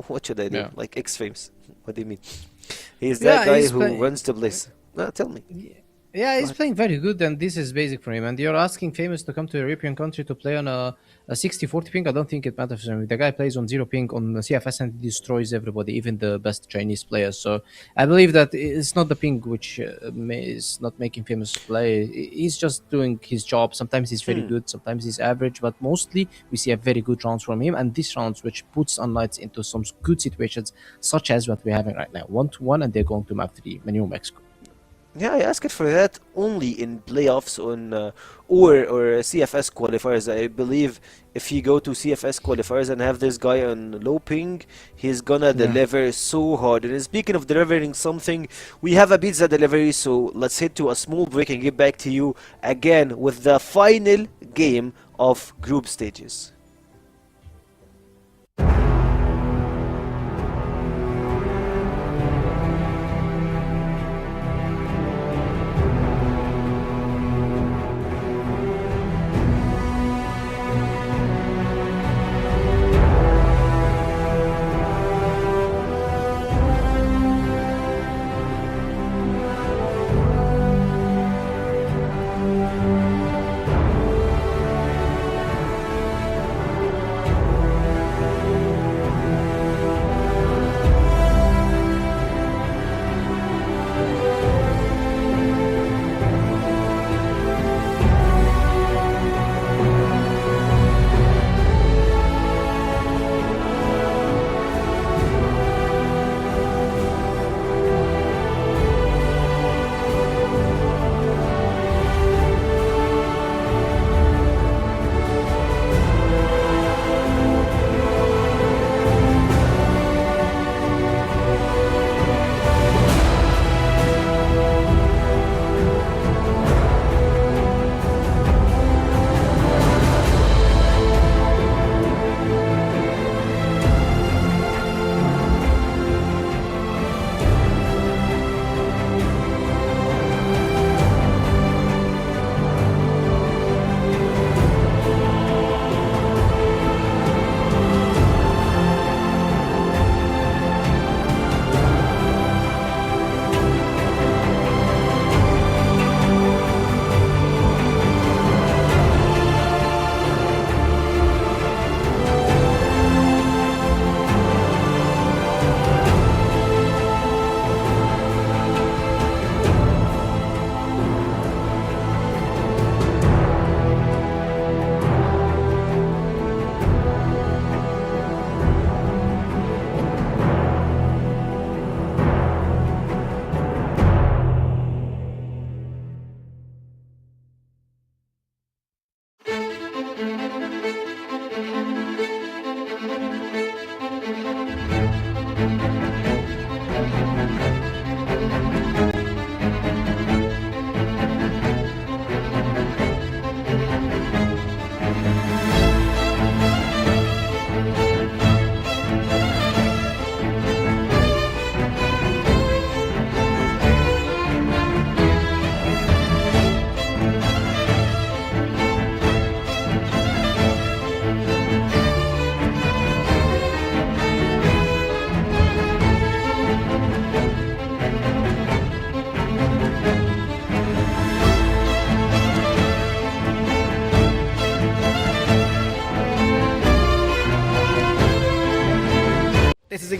What should I do? Yeah. Like, ex-Famous. What do you mean? He's that guy he's who runs the place. Tell me. Yeah, he's playing very good, and this is basic for him. And you're asking Famous to come to a European country to play on a 60-40 ping. I don't think it matters for him. The guy plays on 0 ping on CFS and destroys everybody, even the best Chinese players. So I believe that it's not the ping which is not making Famous play. He's just doing his job. Sometimes he's very good, sometimes he's average, but mostly we see a very good rounds from him. And these rounds, which puts UnKnights into some good situations, such as what we're having right now, 1-1, and they're going to map 3, New Mexico. Yeah, I asked for that only in playoffs on or CFS qualifiers. I believe if you go to CFS qualifiers and have this guy on low ping, he's gonna deliver so hard. And speaking of delivering something, we have a pizza delivery, so let's head to a small break and get back to you again with the final game of group stages.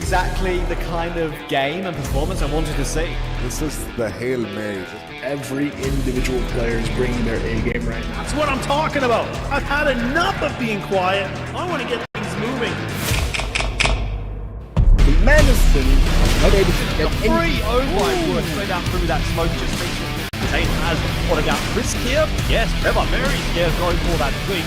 exactly the kind of game and performance I wanted to see. This is the Hail Mary. Every individual player is bringing their A game right now. That's what I'm talking about. I've had enough of being quiet. I want to get things moving. The Menacin not able to get free. Oh my word, straight out through that smoke just mentioned. Zane has what about Chris here? Yes, Trevor very scared going for that tweak.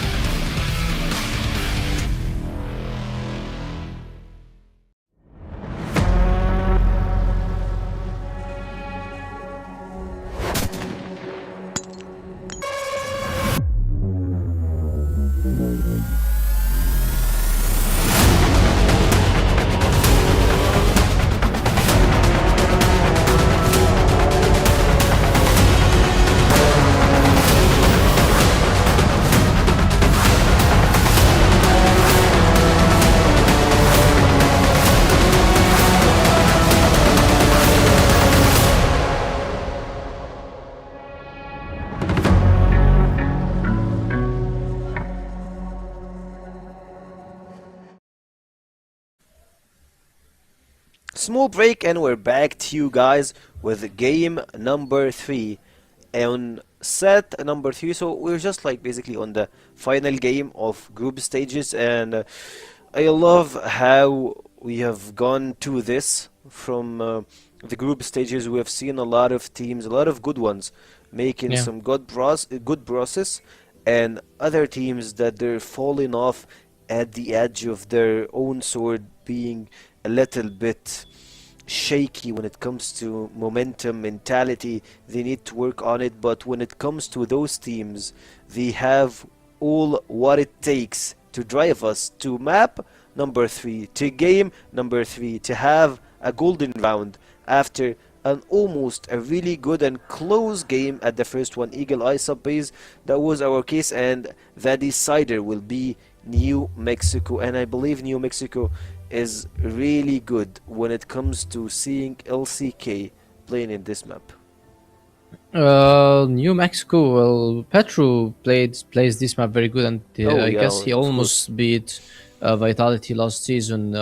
Small break and we're back to you guys with game number 3 on set number 3. So we're just like basically on the final game of group stages, and I love how we have gone to this from the group stages. We have seen a lot of teams, a lot of good ones making Yeah. some good process, and other teams that they're falling off at the edge of their own sword, being a little bit shaky when it comes to momentum, mentality. They need to work on it, but when it comes to those teams, they have all what it takes to drive us to map number 3, to game number 3, to have a golden round after an almost a really good and close game at the first one, Eagle Eye sub base. That was our case, and the decider will be New Mexico, and I believe New Mexico is really good when it comes to seeing LCK playing in this map. New Mexico. Well, Petro plays this map very good, and Oh, I yeah, guess he of almost beat Vitality last season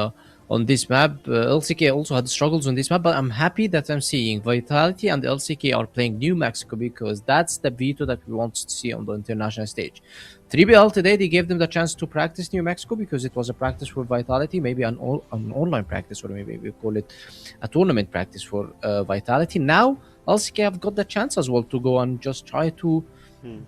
on this map. LCK also had struggles on this map, but I'm happy that I'm seeing Vitality and LCK are playing New Mexico, because that's the veto that we want to see on the international stage. 3BL today, they gave them the chance to practice New Mexico because it was a practice for Vitality, maybe an online practice, or maybe we call it a tournament practice for Vitality. Now LCK have got the chance as well to go and just try to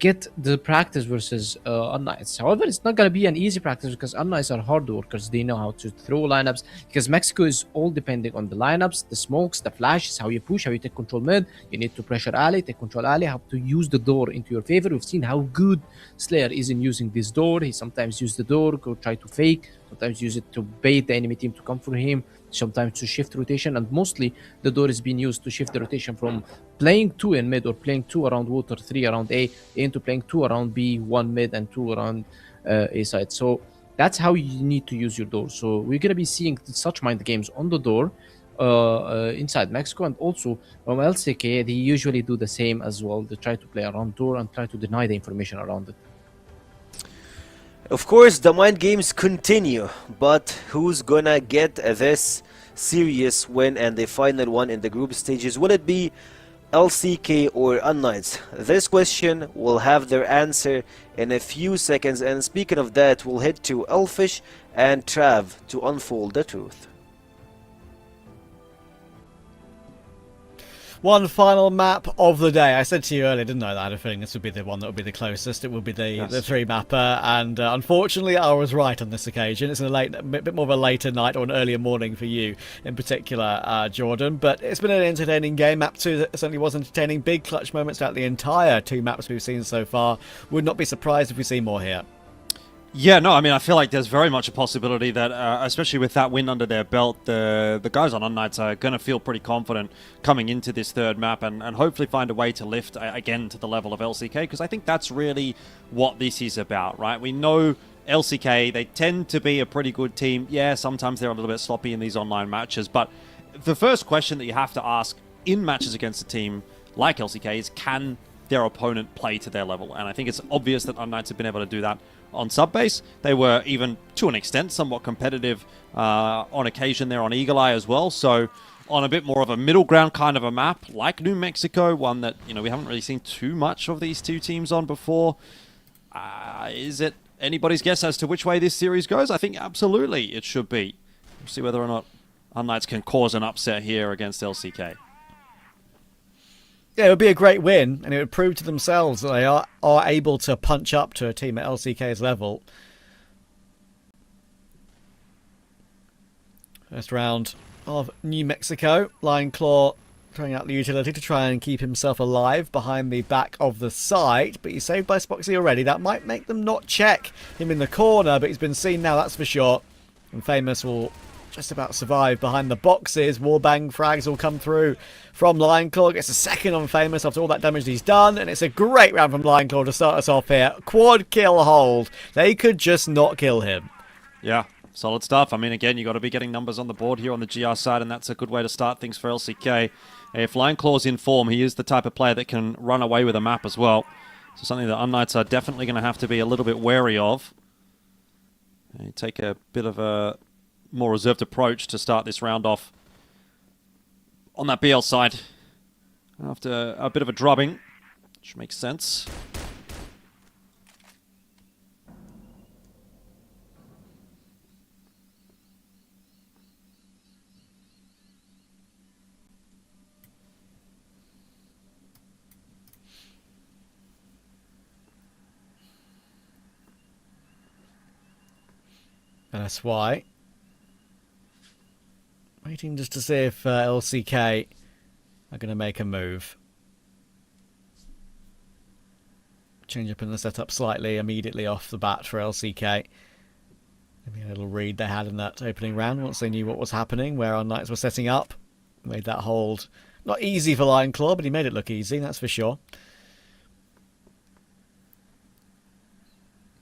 get the practice versus UnKnights. However, it's not going to be an easy practice because UnKnights are hard workers. They know how to throw lineups, because Mexico is all depending on the lineups, the smokes, the flashes, how you push, how you take control mid. You need to pressure alley, take control alley, how to use the door into your favor. We've seen how good Slayer is in using this door. He sometimes use the door, go try to fake, sometimes use it to bait the enemy team to come for him, sometimes to shift rotation, and mostly the door is being used to shift the rotation from playing 2 in mid or playing 2 around water, 3 around A, into playing 2 around B, 1 mid, and 2 around A side. So that's how you need to use your door. So we're going to be seeing such mind games on the door inside Mexico, and also from LCK, they usually do the same as well. They try to play around door and try to deny the information around it. Of course, the mind games continue, but who's gonna get this serious win and the final one in the group stages? Will it be LCK or UnKnights? This question will have their answer in a few seconds, and speaking of that, we'll head to Elfish and Trav to unfold the truth. One final map of the day. I said to you earlier, didn't I, that I had a feeling this would be the one that would be the closest. It would be the 3-mapper, and unfortunately I was right on this occasion. It's a bit more of a later night or an earlier morning for you in particular, Jordan, but it's been an entertaining game. Map 2 certainly was entertaining. Big clutch moments throughout the entire 2 maps we've seen so far. Would not be surprised if we see more here. Yeah, no, I mean, I feel like there's very much a possibility that, especially with that win under their belt, the guys on UnKnights are going to feel pretty confident coming into this third map, and hopefully find a way to lift, again, to the level of LCK, because I think that's really what this is about, right? We know LCK, they tend to be a pretty good team. Yeah, sometimes they're a little bit sloppy in these online matches, but the first question that you have to ask in matches against a team like LCK is, can their opponent play to their level. And I think it's obvious that UnKnights have been able to do that on sub-base. They were even, to an extent, somewhat competitive on occasion there on Eagle Eye as well. So on a bit more of a middle ground kind of a map, like New Mexico, one that, you know, we haven't really seen too much of these two teams on before. Is it anybody's guess as to which way this series goes? I think absolutely it should be. We'll see whether or not UnKnights can cause an upset here against LCK. Yeah, it would be a great win, and it would prove to themselves that they are able to punch up to a team at LCK's level. First round of New Mexico. Lion Claw throwing out the utility to try and keep himself alive behind the back of the site, but he's saved by Spoxy already. That might make them not check him in the corner, but he's been seen now, that's for sure. And Famous will just about survive behind the boxes. Warbang frags will come through from Lion Claw. Gets a second on Famous after all that damage he's done, and it's a great round from Lion Claw to start us off here. Quad kill hold. They could just not kill him. Yeah, solid stuff. I mean, again, you got to be getting numbers on the board here on the GR side, and that's a good way to start things for LCK. If Lion Claw's in form, he is the type of player that can run away with a map as well. So something that UnKnights are definitely going to have to be a little bit wary of. And take a bit of a more reserved approach to start this round off on that BL side. After a bit of a drubbing, which makes sense. And that's why. Waiting just to see if LCK are going to make a move. Change up in the setup slightly immediately off the bat for LCK. Maybe a little read they had in that opening round once they knew what was happening, where UnKnights were setting up. Made that hold not easy for Lion Claw, but he made it look easy, that's for sure.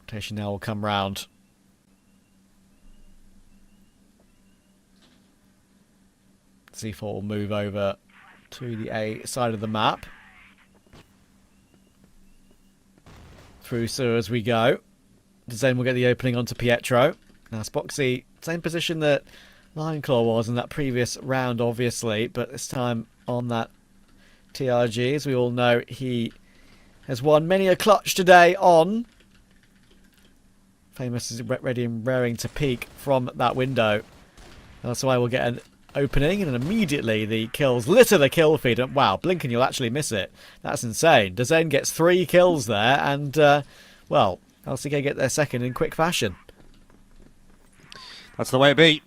Rotation now will come round. C4 will move over to the A side of the map. Through so as we go. Zen will get the opening onto Pietro. Now Spoxy, same position that Lion Claw was in that previous round, obviously, but this time on that TRG. As we all know, he has won many a clutch today on. Famous is ready and raring to peek from that window. That's why we'll get an opening, and immediately the kills litter the kill feed. And wow, blinking, you'll actually miss it. That's insane. Dazen gets 3 kills there, and well, LCK get their second in quick fashion. That's the way it be.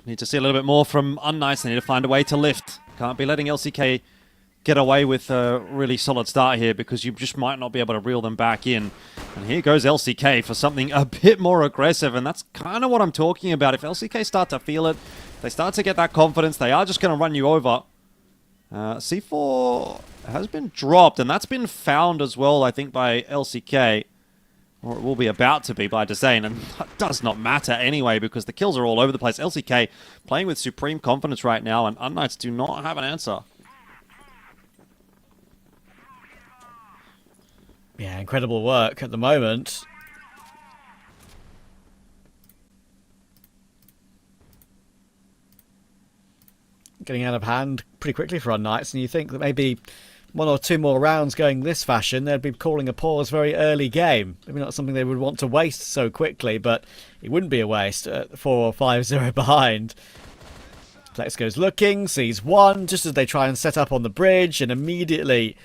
Need to see a little bit more from UnKnights. They need to find a way to lift. Can't be letting LCK get away with a really solid start here, because you just might not be able to reel them back in. And here goes LCK for something a bit more aggressive, and that's kind of what I'm talking about. If LCK start to feel it, they start to get that confidence, they are just going to run you over. C4 has been dropped, and that's been found as well, I think, by LCK. Or it will be about to be by Dazen, and that does not matter anyway, because the kills are all over the place. LCK playing with supreme confidence right now, and UnKnights do not have an answer. Yeah, incredible work at the moment. Getting out of hand pretty quickly for UnKnights, and you think that maybe 1 or 2 more rounds going this fashion, they'd be calling a pause very early game. Maybe not something they would want to waste so quickly, but it wouldn't be a waste at 4 or 5-0 behind. Flex goes looking, sees 1 just as they try and set up on the bridge, and immediately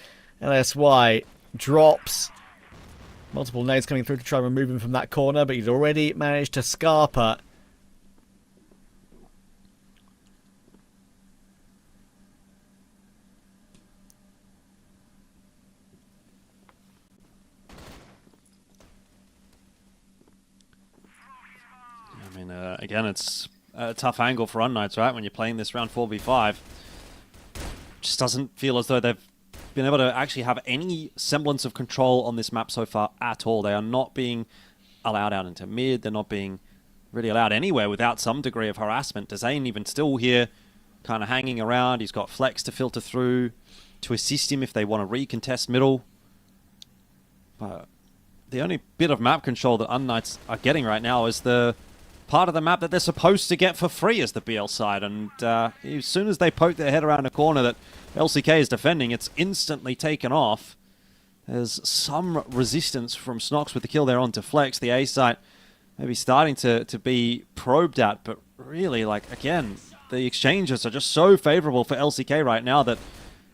LSY drops. Multiple nades coming through to try and remove him from that corner, but he's already managed to Scarpa. I mean, again, it's a tough angle for UnKnights, right? When you're playing this round 4v5. Just doesn't feel as though they've been able to actually have any semblance of control on this map so far at all. They are not being allowed out into mid. They're not being really allowed anywhere without some degree of harassment. Dazen even still here, kind of hanging around. He's got Flex to filter through. to assist him if they want to recontest middle. But the only bit of map control that UnKnights are getting right now is the part of the map that they're supposed to get for free as the BL side. And as soon as they poke their head around a corner that LCK is defending, it's instantly taken off. There's some resistance from Snox with the kill there onto Flex. The A site maybe starting to be probed at, but really, like, again, the exchanges are just so favorable for LCK right now that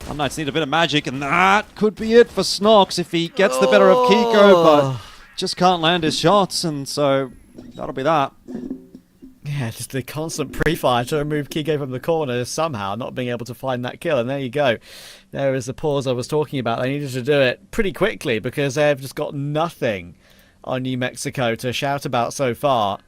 UnKnights need a bit of magic, and that could be it for Snox if he gets the better of Kiko, but just can't land his shots, and so that'll be that. Yeah, just the constant pre-fire to remove Kiko from the corner, somehow not being able to find that kill. And there you go. There is the pause I was talking about. They needed to do it pretty quickly because they've just got nothing on New Mexico to shout about so far.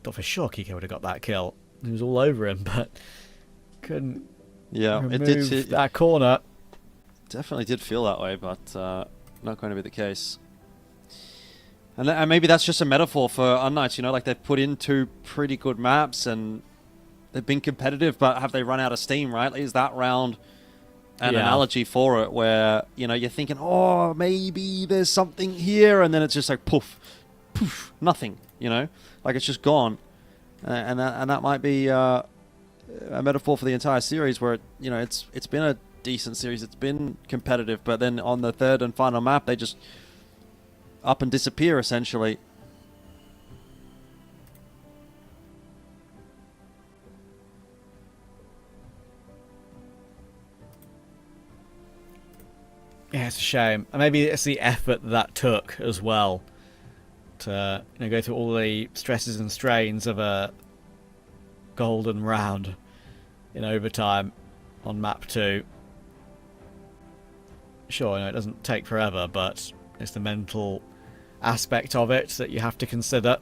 Thought for sure Kiko would have got that kill. He was all over him, but couldn't remove that corner. Definitely did feel that way, but not going to be the case. And maybe that's just a metaphor for UnKnights, you know, like they've put in 2 pretty good maps and they've been competitive, but have they run out of steam, right? Is that round an analogy for it where, you know, you're thinking, oh, maybe there's something here, and then it's just like poof, poof, nothing, you know? Like it's just gone. And that might be a metaphor for the entire series where, you know, it's been a decent series. It's been competitive, but then on the 3rd and final map, they just up and disappear, essentially. Yeah, it's a shame. And maybe it's the effort that took as well to, you know, go through all the stresses and strains of a golden round in overtime on map 2. Sure, you know, it doesn't take forever, but it's the mental aspect of it that you have to consider.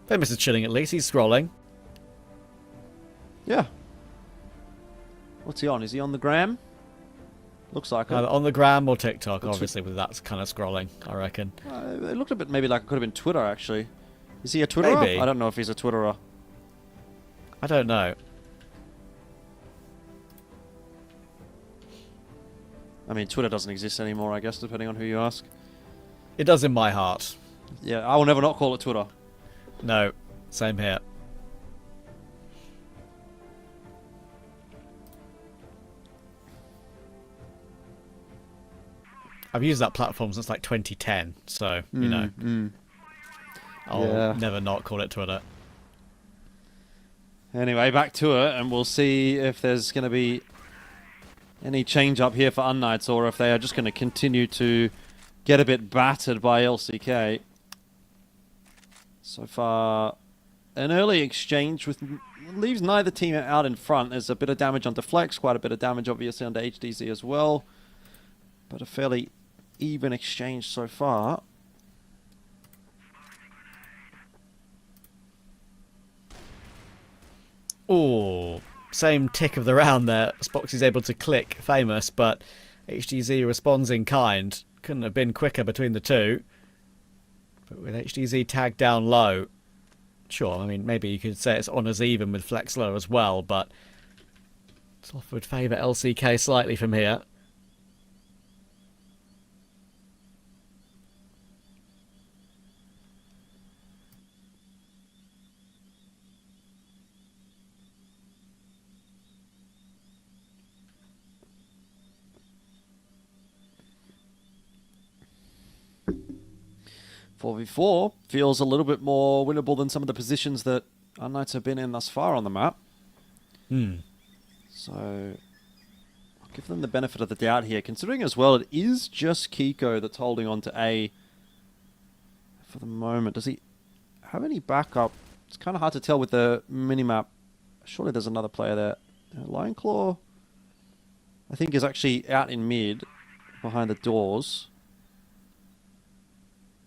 Famous is chilling at least. He's scrolling. Yeah. What's he on? Is he on the gram? Looks like it. Either on the gram or TikTok, obviously, with that kind of scrolling, I reckon. It looked a bit maybe like it could have been Twitter, actually. Is he a Twitterer? Maybe. I don't know if he's a Twitterer. I don't know. I mean, Twitter doesn't exist anymore, I guess, depending on who you ask. It does in my heart. Yeah, I will never not call it Twitter. No, same here. I've used that platform since like 2010, so, you know. I'll never not call it Twitter. Anyway, back to it, and we'll see if there's going to be any change up here for UnKnights, or if they are just going to continue to get a bit battered by LCK. So far, an early exchange leaves neither team out in front. There's a bit of damage onto Flex, quite a bit of damage obviously onto HDZ as well. But a fairly even exchange so far. Oh, same tick of the round there. Spoxy's able to click Famous, but HDZ responds in kind. Couldn't have been quicker between the two. But with HDZ tagged down low, sure, I mean, maybe you could say it's honours even with Flex low as well, but Sloth would favour LCK slightly from here. .4v4 feels a little bit more winnable than some of the positions that UnKnights have been in thus far on the map. So I'll give them the benefit of the doubt here, considering as well it is just Kiko that's holding on to A for the moment. Does he have any backup? It's kind of hard to tell with the minimap. Surely there's another player there. Lionclaw, I think, is actually out in mid behind the doors.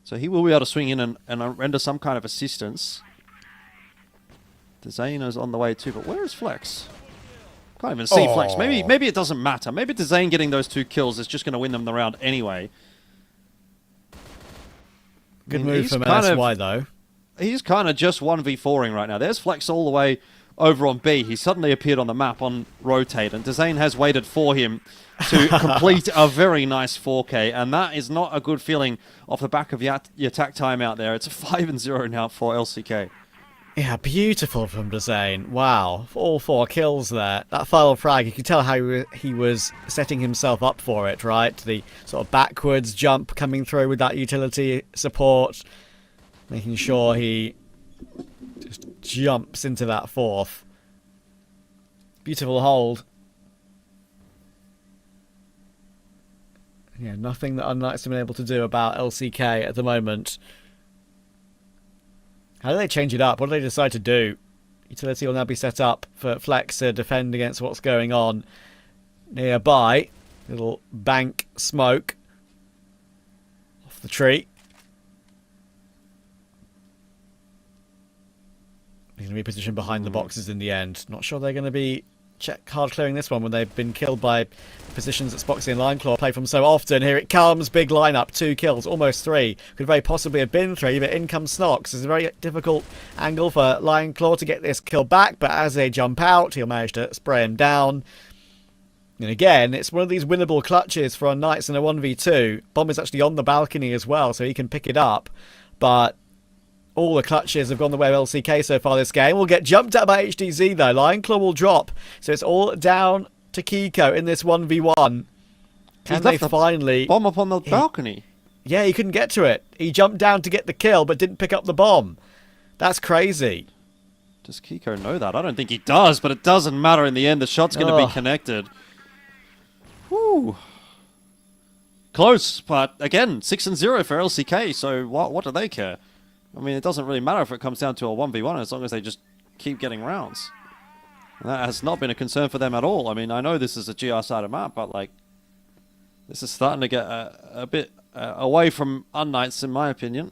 So he will be able to swing in and render some kind of assistance. The Zayn is on the way too, but where is Flex? Can't even see Flex. Maybe it doesn't matter. Maybe Dezane getting those 2 kills is just going to win them the round anyway. Good move from SY, though. He's kind of just 1v4ing right now. There's Flex all the way over on B. He suddenly appeared on the map on Rotate, and Dezane has waited for him to complete a very nice 4K, and that is not a good feeling off the back of your attack time out there. It's a 5-0 now for LCK. Yeah, beautiful from Dezane. Wow, all 4 kills there. That final frag, you could tell how he was setting himself up for it, right? The sort of backwards jump coming through with that utility support, making sure he just jumps into that 4th. Beautiful hold. Yeah, nothing that UnKnights have been able to do about LCK at the moment. How do they change it up? What do they decide to do? Utility will now be set up for Flex to defend against what's going on nearby. Little bank smoke off the tree. He's going to be positioned behind the boxes in the end. Not sure they're going to be hard clearing this one when they've been killed by positions that Spoxy and Lineclaw play from so often. Here it comes, big lineup, 2 kills, almost 3. Could very possibly have been 3, but in comes Snox. It's a very difficult angle for Lineclaw to get this kill back, but as they jump out, he'll manage to spray him down. And again, it's one of these winnable clutches for UnKnights in a 1v2. Bomb is actually on the balcony as well, so he can pick it up, but all the clutches have gone the way of LCK so far this game. We'll get jumped at by HDZ though. Lineclaw will drop. So it's all down to Kiko in this 1v1. Can they finally... Bomb up on the balcony. Yeah, he couldn't get to it. He jumped down to get the kill, but didn't pick up the bomb. That's crazy. Does Kiko know that? I don't think he does, but it doesn't matter in the end. The shot's going to be connected. Whew. Close, but again, 6-0 for LCK, so what do they care? I mean, it doesn't really matter if it comes down to a 1v1 as long as they just keep getting rounds. And that has not been a concern for them at all. I mean, I know this is a GR-sided map, but, like, this is starting to get a bit away from UnKnights, in my opinion.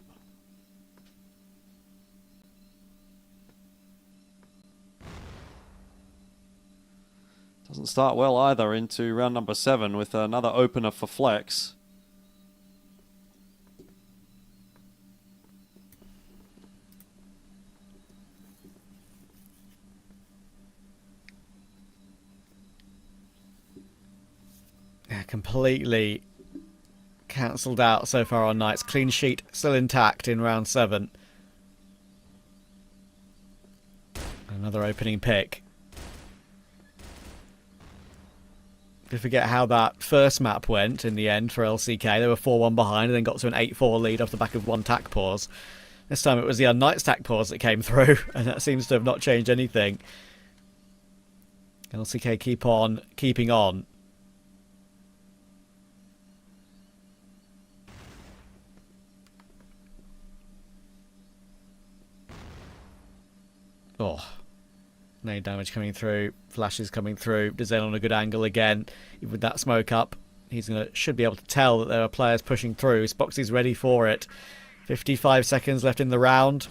Doesn't start well either into round number 7 with another opener for Flex. Yeah, completely cancelled out so far on UnKnights. Clean sheet still intact in round 7. Another opening pick. Don't forget how that first map went in the end for LCK. They were 4-1 behind and then got to an 8-4 lead off the back of 1 tack pause. This time it was the UnKnights tack pause that came through, and that seems to have not changed anything. LCK keep on keeping on. Oh, no damage coming through. Flashes coming through. Dezane on a good angle again. Even with that smoke up, he's should be able to tell that there are players pushing through. Spoxy's ready for it. 55 seconds left in the round.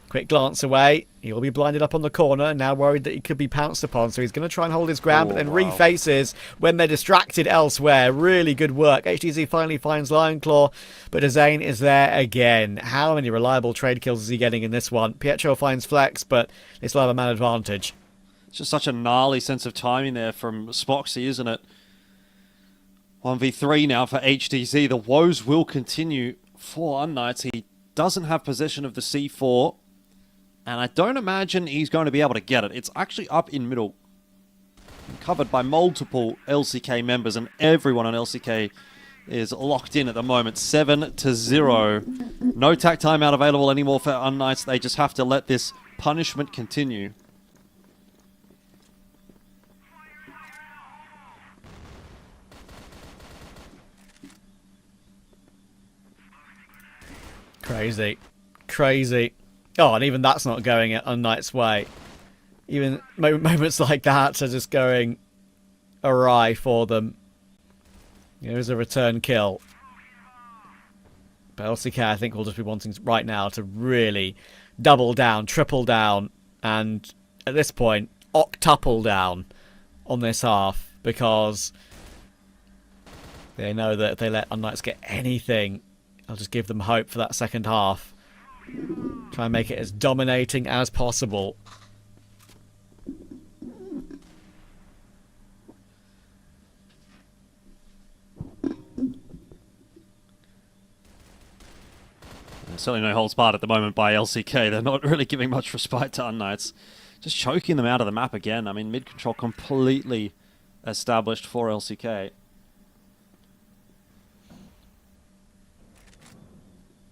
Quick glance away. He will be blinded up on the corner. Now worried that he could be pounced upon. So he's going to try and hold his ground, but then refaces when they're distracted elsewhere. Really good work. HTZ finally finds Lineclaw, but Dezane is there again. How many reliable trade kills is he getting in this one? Pietro finds Flex, but they still have a man advantage. It's just such a gnarly sense of timing there from Spoxy, isn't it? 1v3 now for HTZ. The woes will continue for UnKnights. He doesn't have possession of the C4. And I don't imagine he's going to be able to get it. It's actually up in middle. Covered by multiple LCK members, and everyone on LCK is locked in at the moment. 7-0. No tack timeout available anymore for UnKnights. They just have to let this punishment continue. Crazy. Crazy. Oh, and even that's not going at UnKnights' way. Even moments like that are just going awry for them. Here's a return kill. But LCK, I think, will just be wanting right now to really double down, triple down, and at this point, octuple down on this half, because they know that if they let UnKnights get anything, I'll just give them hope for that second half. Try and make it as dominating as possible. Certainly no holds barred at the moment by LCK. They're not really giving much respite to UnKnights. Just choking them out of the map again. I mean, mid control completely established for LCK.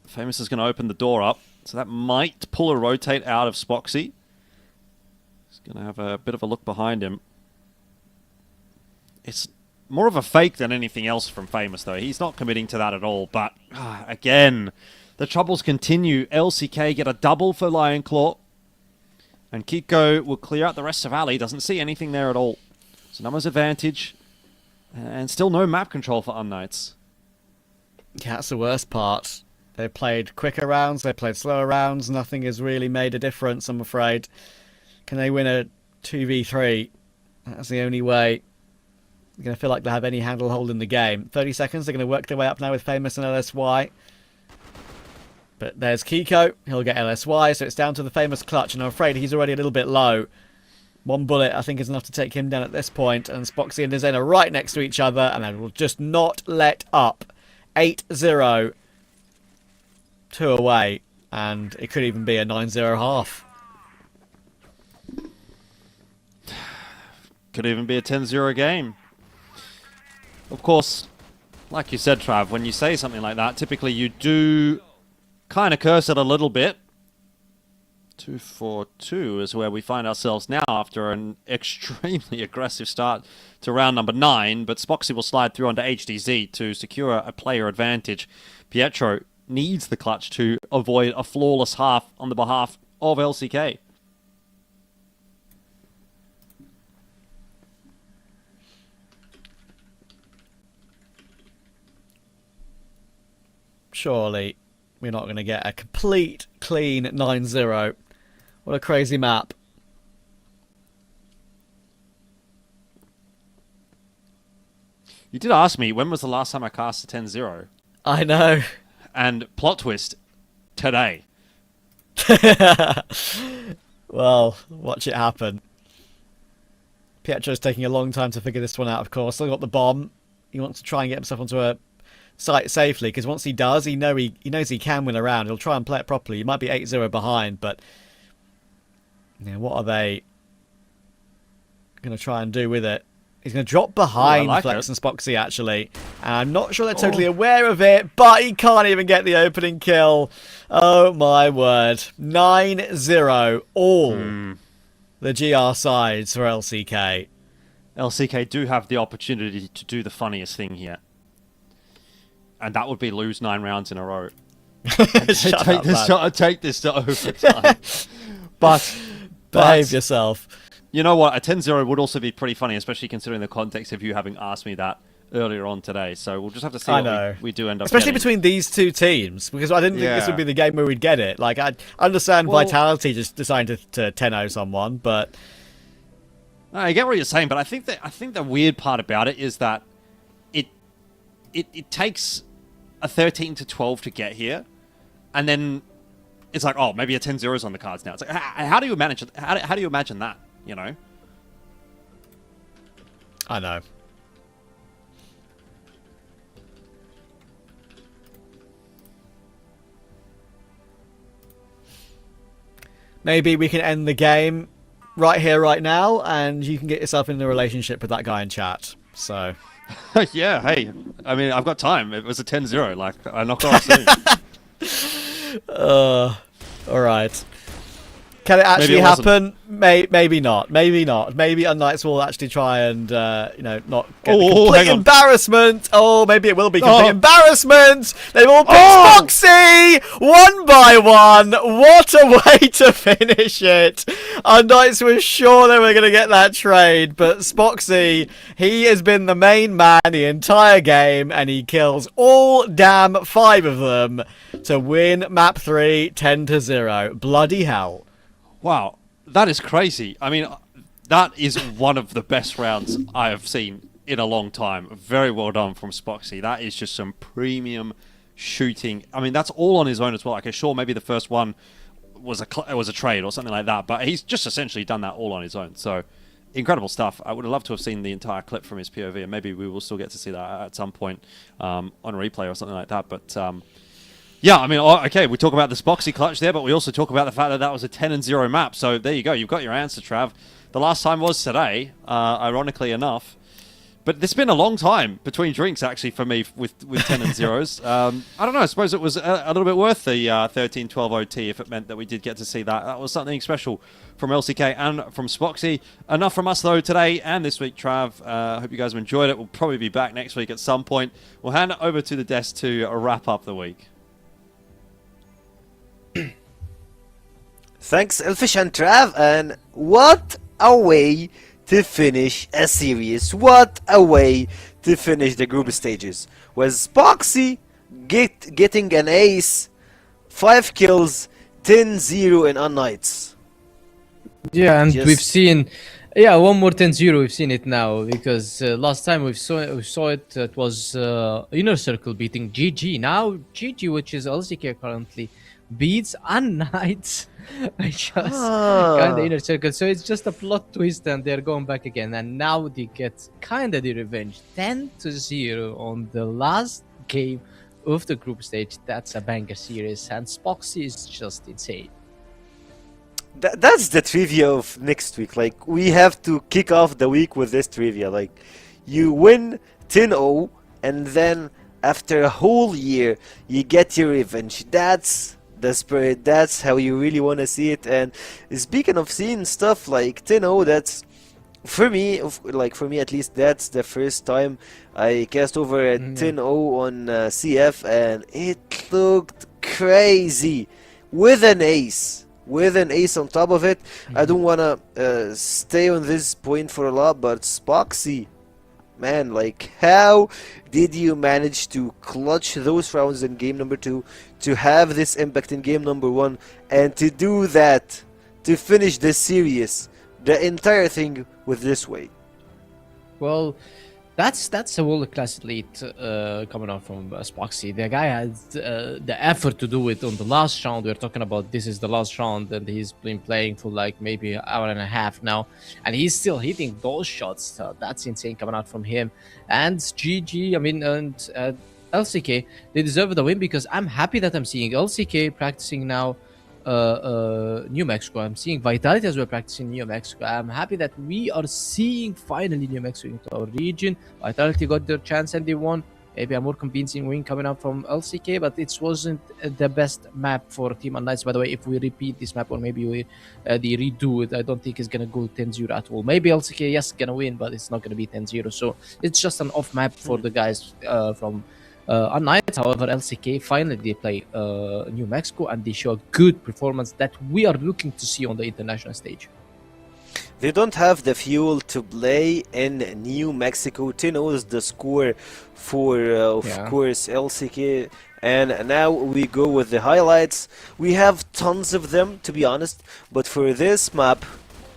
Famous is going to open the door up, so that might pull a rotate out of Spoxy. He's going to have a bit of a look behind him. It's more of a fake than anything else from Famous, though. He's not committing to that at all, but again, the troubles continue. LCK get a double for Lion Claw, and Kiko will clear out the rest of Alley. Doesn't see anything there at all. So numbers advantage, and still no map control for UnKnights. Yeah, that's the worst part. They played quicker rounds, they played slower rounds, nothing has really made a difference, I'm afraid. Can they win a 2v3? That's the only way. They're going to feel like they have any handle hold in the game. 30 seconds, they're going to work their way up now with Famous and LSY. But there's Kiko, he'll get LSY, so it's down to the Famous clutch, and I'm afraid he's already a little bit low. One bullet, I think, is enough to take him down at this point, and Spoxy and Dizane are right next to each other, and they will just not let up. 8-0. 2 away, and it could even be a 9-0 half. Could even be a 10-0 game. Of course, like you said, Trav, when you say something like that, typically you do kind of curse it a little bit. 2-4-2 is where we find ourselves now after an extremely aggressive start to round number 9, but Spoxy will slide through onto HDZ to secure a player advantage. Pietro needs the clutch to avoid a flawless half on the behalf of LCK. Surely we're not going to get a complete clean 9-0. What a crazy map. You did ask me when was the last time I cast a 10-0. I know. And plot twist, today. Well, watch it happen. Pietro's taking a long time to figure this one out, of course. Still got the bomb. He wants to try and get himself onto a site safely, because once he does, he knows he can win a round. He'll try and play it properly. He might be 8-0 behind, but yeah, what are they going to try and do with it? He's going to drop behind Flex and Spoxy, actually. And I'm not sure they're totally aware of it, but he can't even get the opening kill. Oh, my word. 9-0 all the GR sides for LCK. LCK do have the opportunity to do the funniest thing here. And that would be lose 9 rounds in a row. Take this to overtime. but behave yourself. You know what? A 10-0 would also be pretty funny, especially considering the context of you having asked me that earlier on today. So we'll just have to see what we do end up especially getting. Between these two teams, because I didn't think this would be the game where we'd get it. Like, I understand Vitality just deciding to 10-0 someone, but I get what you're saying, but I think the weird part about it is that it takes a 13-12 to get here, and then it's like, oh, maybe a 10-0 is on the cards now. It's like, how do you manage it? How do you imagine that? You know? I know. Maybe we can end the game right here, right now, and you can get yourself in a relationship with that guy in chat. So, yeah, hey, I mean, I've got time. It was a 10-0. Like, I knocked off soon. All right. Can it actually happen? Maybe not. Maybe not. Maybe UnKnights will actually try and, not get the complete embarrassment. Oh, maybe it will be complete embarrassment. They will pick Spoxy 1 by 1. What a way to finish it. UnKnights were sure they were going to get that trade, but Spoxy, he has been the main man the entire game, and he kills all damn 5 of them to win map 3 10-0. Bloody hell. Wow, that is crazy. I mean, that is one of the best rounds I have seen in a long time. Very well done from Spoxy. That is just some premium shooting. I mean, that's all on his own as well. Okay, sure, maybe the first one was a trade or something like that, but he's just essentially done that all on his own. So incredible stuff. I would have loved to have seen the entire clip from his POV, and maybe we will still get to see that at some point on replay or something like that. But yeah, I mean, okay, we talk about the Spoxy clutch there, but we also talk about the fact that that was a 10-0 map. So there you go. You've got your answer, Trav. The last time was today, ironically enough. But it's been a long time between drinks, actually, for me with 10 and 0s. I don't know. I suppose it was a little bit worth the 13-12 OT if it meant that we did get to see that. That was something special from LCK and from Spoxy. Enough from us, though, today and this week, Trav. I hope you guys have enjoyed it. We'll probably be back next week at some point. We'll hand it over to the desk to wrap up the week. Thanks, Elfish and Trav, and what a way to finish a series. What a way to finish the group stages. Was Spoxy getting an ace, 5 kills, 10-0 in UnKnights. Yeah, and we've seen, one more 10-0. We've seen it now because last time we saw it. It was Inner Circle beating GG. Now GG, which is LCK currently, beats UnKnights. Just kind of Inner Circle. So it's just a plot twist, and they're going back again. And now they get kind of the revenge, 10-0 on the last game of the group stage. That's a banger series, and Spoxy is just insane. That's the trivia of next week. Like, we have to kick off the week with this trivia. Like, you win 10-0, and then after a whole year, you get your revenge. That's the spirit. That's how you really want to see it. And speaking of seeing stuff like 10-0, that's for me at least, that's the first time I cast over a 10-0 on CF, and it looked crazy with an ace. With an ace on top of it. I don't want to stay on this point for a lot, but Spoxy, man, like, how did you manage to clutch those rounds in game number 2, to have this impact in game number 1, and to do that, to finish this series, the entire thing with this way? Well, that's a world-class athlete coming out from Spoxy. The guy had the effort to do it on the last round. We're talking about this is the last round, and he's been playing for like maybe an hour and a half now, and he's still hitting those shots. That's insane coming out from him. And GG, I mean, and LCK, they deserve the win, because I'm happy that I'm seeing LCK practicing now New Mexico. I'm seeing Vitality as well practicing New Mexico. I'm happy that we are seeing finally New Mexico into our region. Vitality got their chance and they won. Maybe a more convincing win coming out from LCK, but it wasn't the best map for Team UnKnights. By the way, if we repeat this map, or maybe they redo it, I don't think it's gonna go 10-0 at all. Maybe LCK, yes, gonna win, but it's not gonna be 10-0. So it's just an off map for the guys from UnKnights. However, LCK finally they play New Mexico, and they show a good performance that we are looking to see on the international stage. They don't have the fuel to play in New Mexico. 10-0 is the score for, of course, LCK. And now we go with the highlights. We have tons of them, to be honest. But for this map,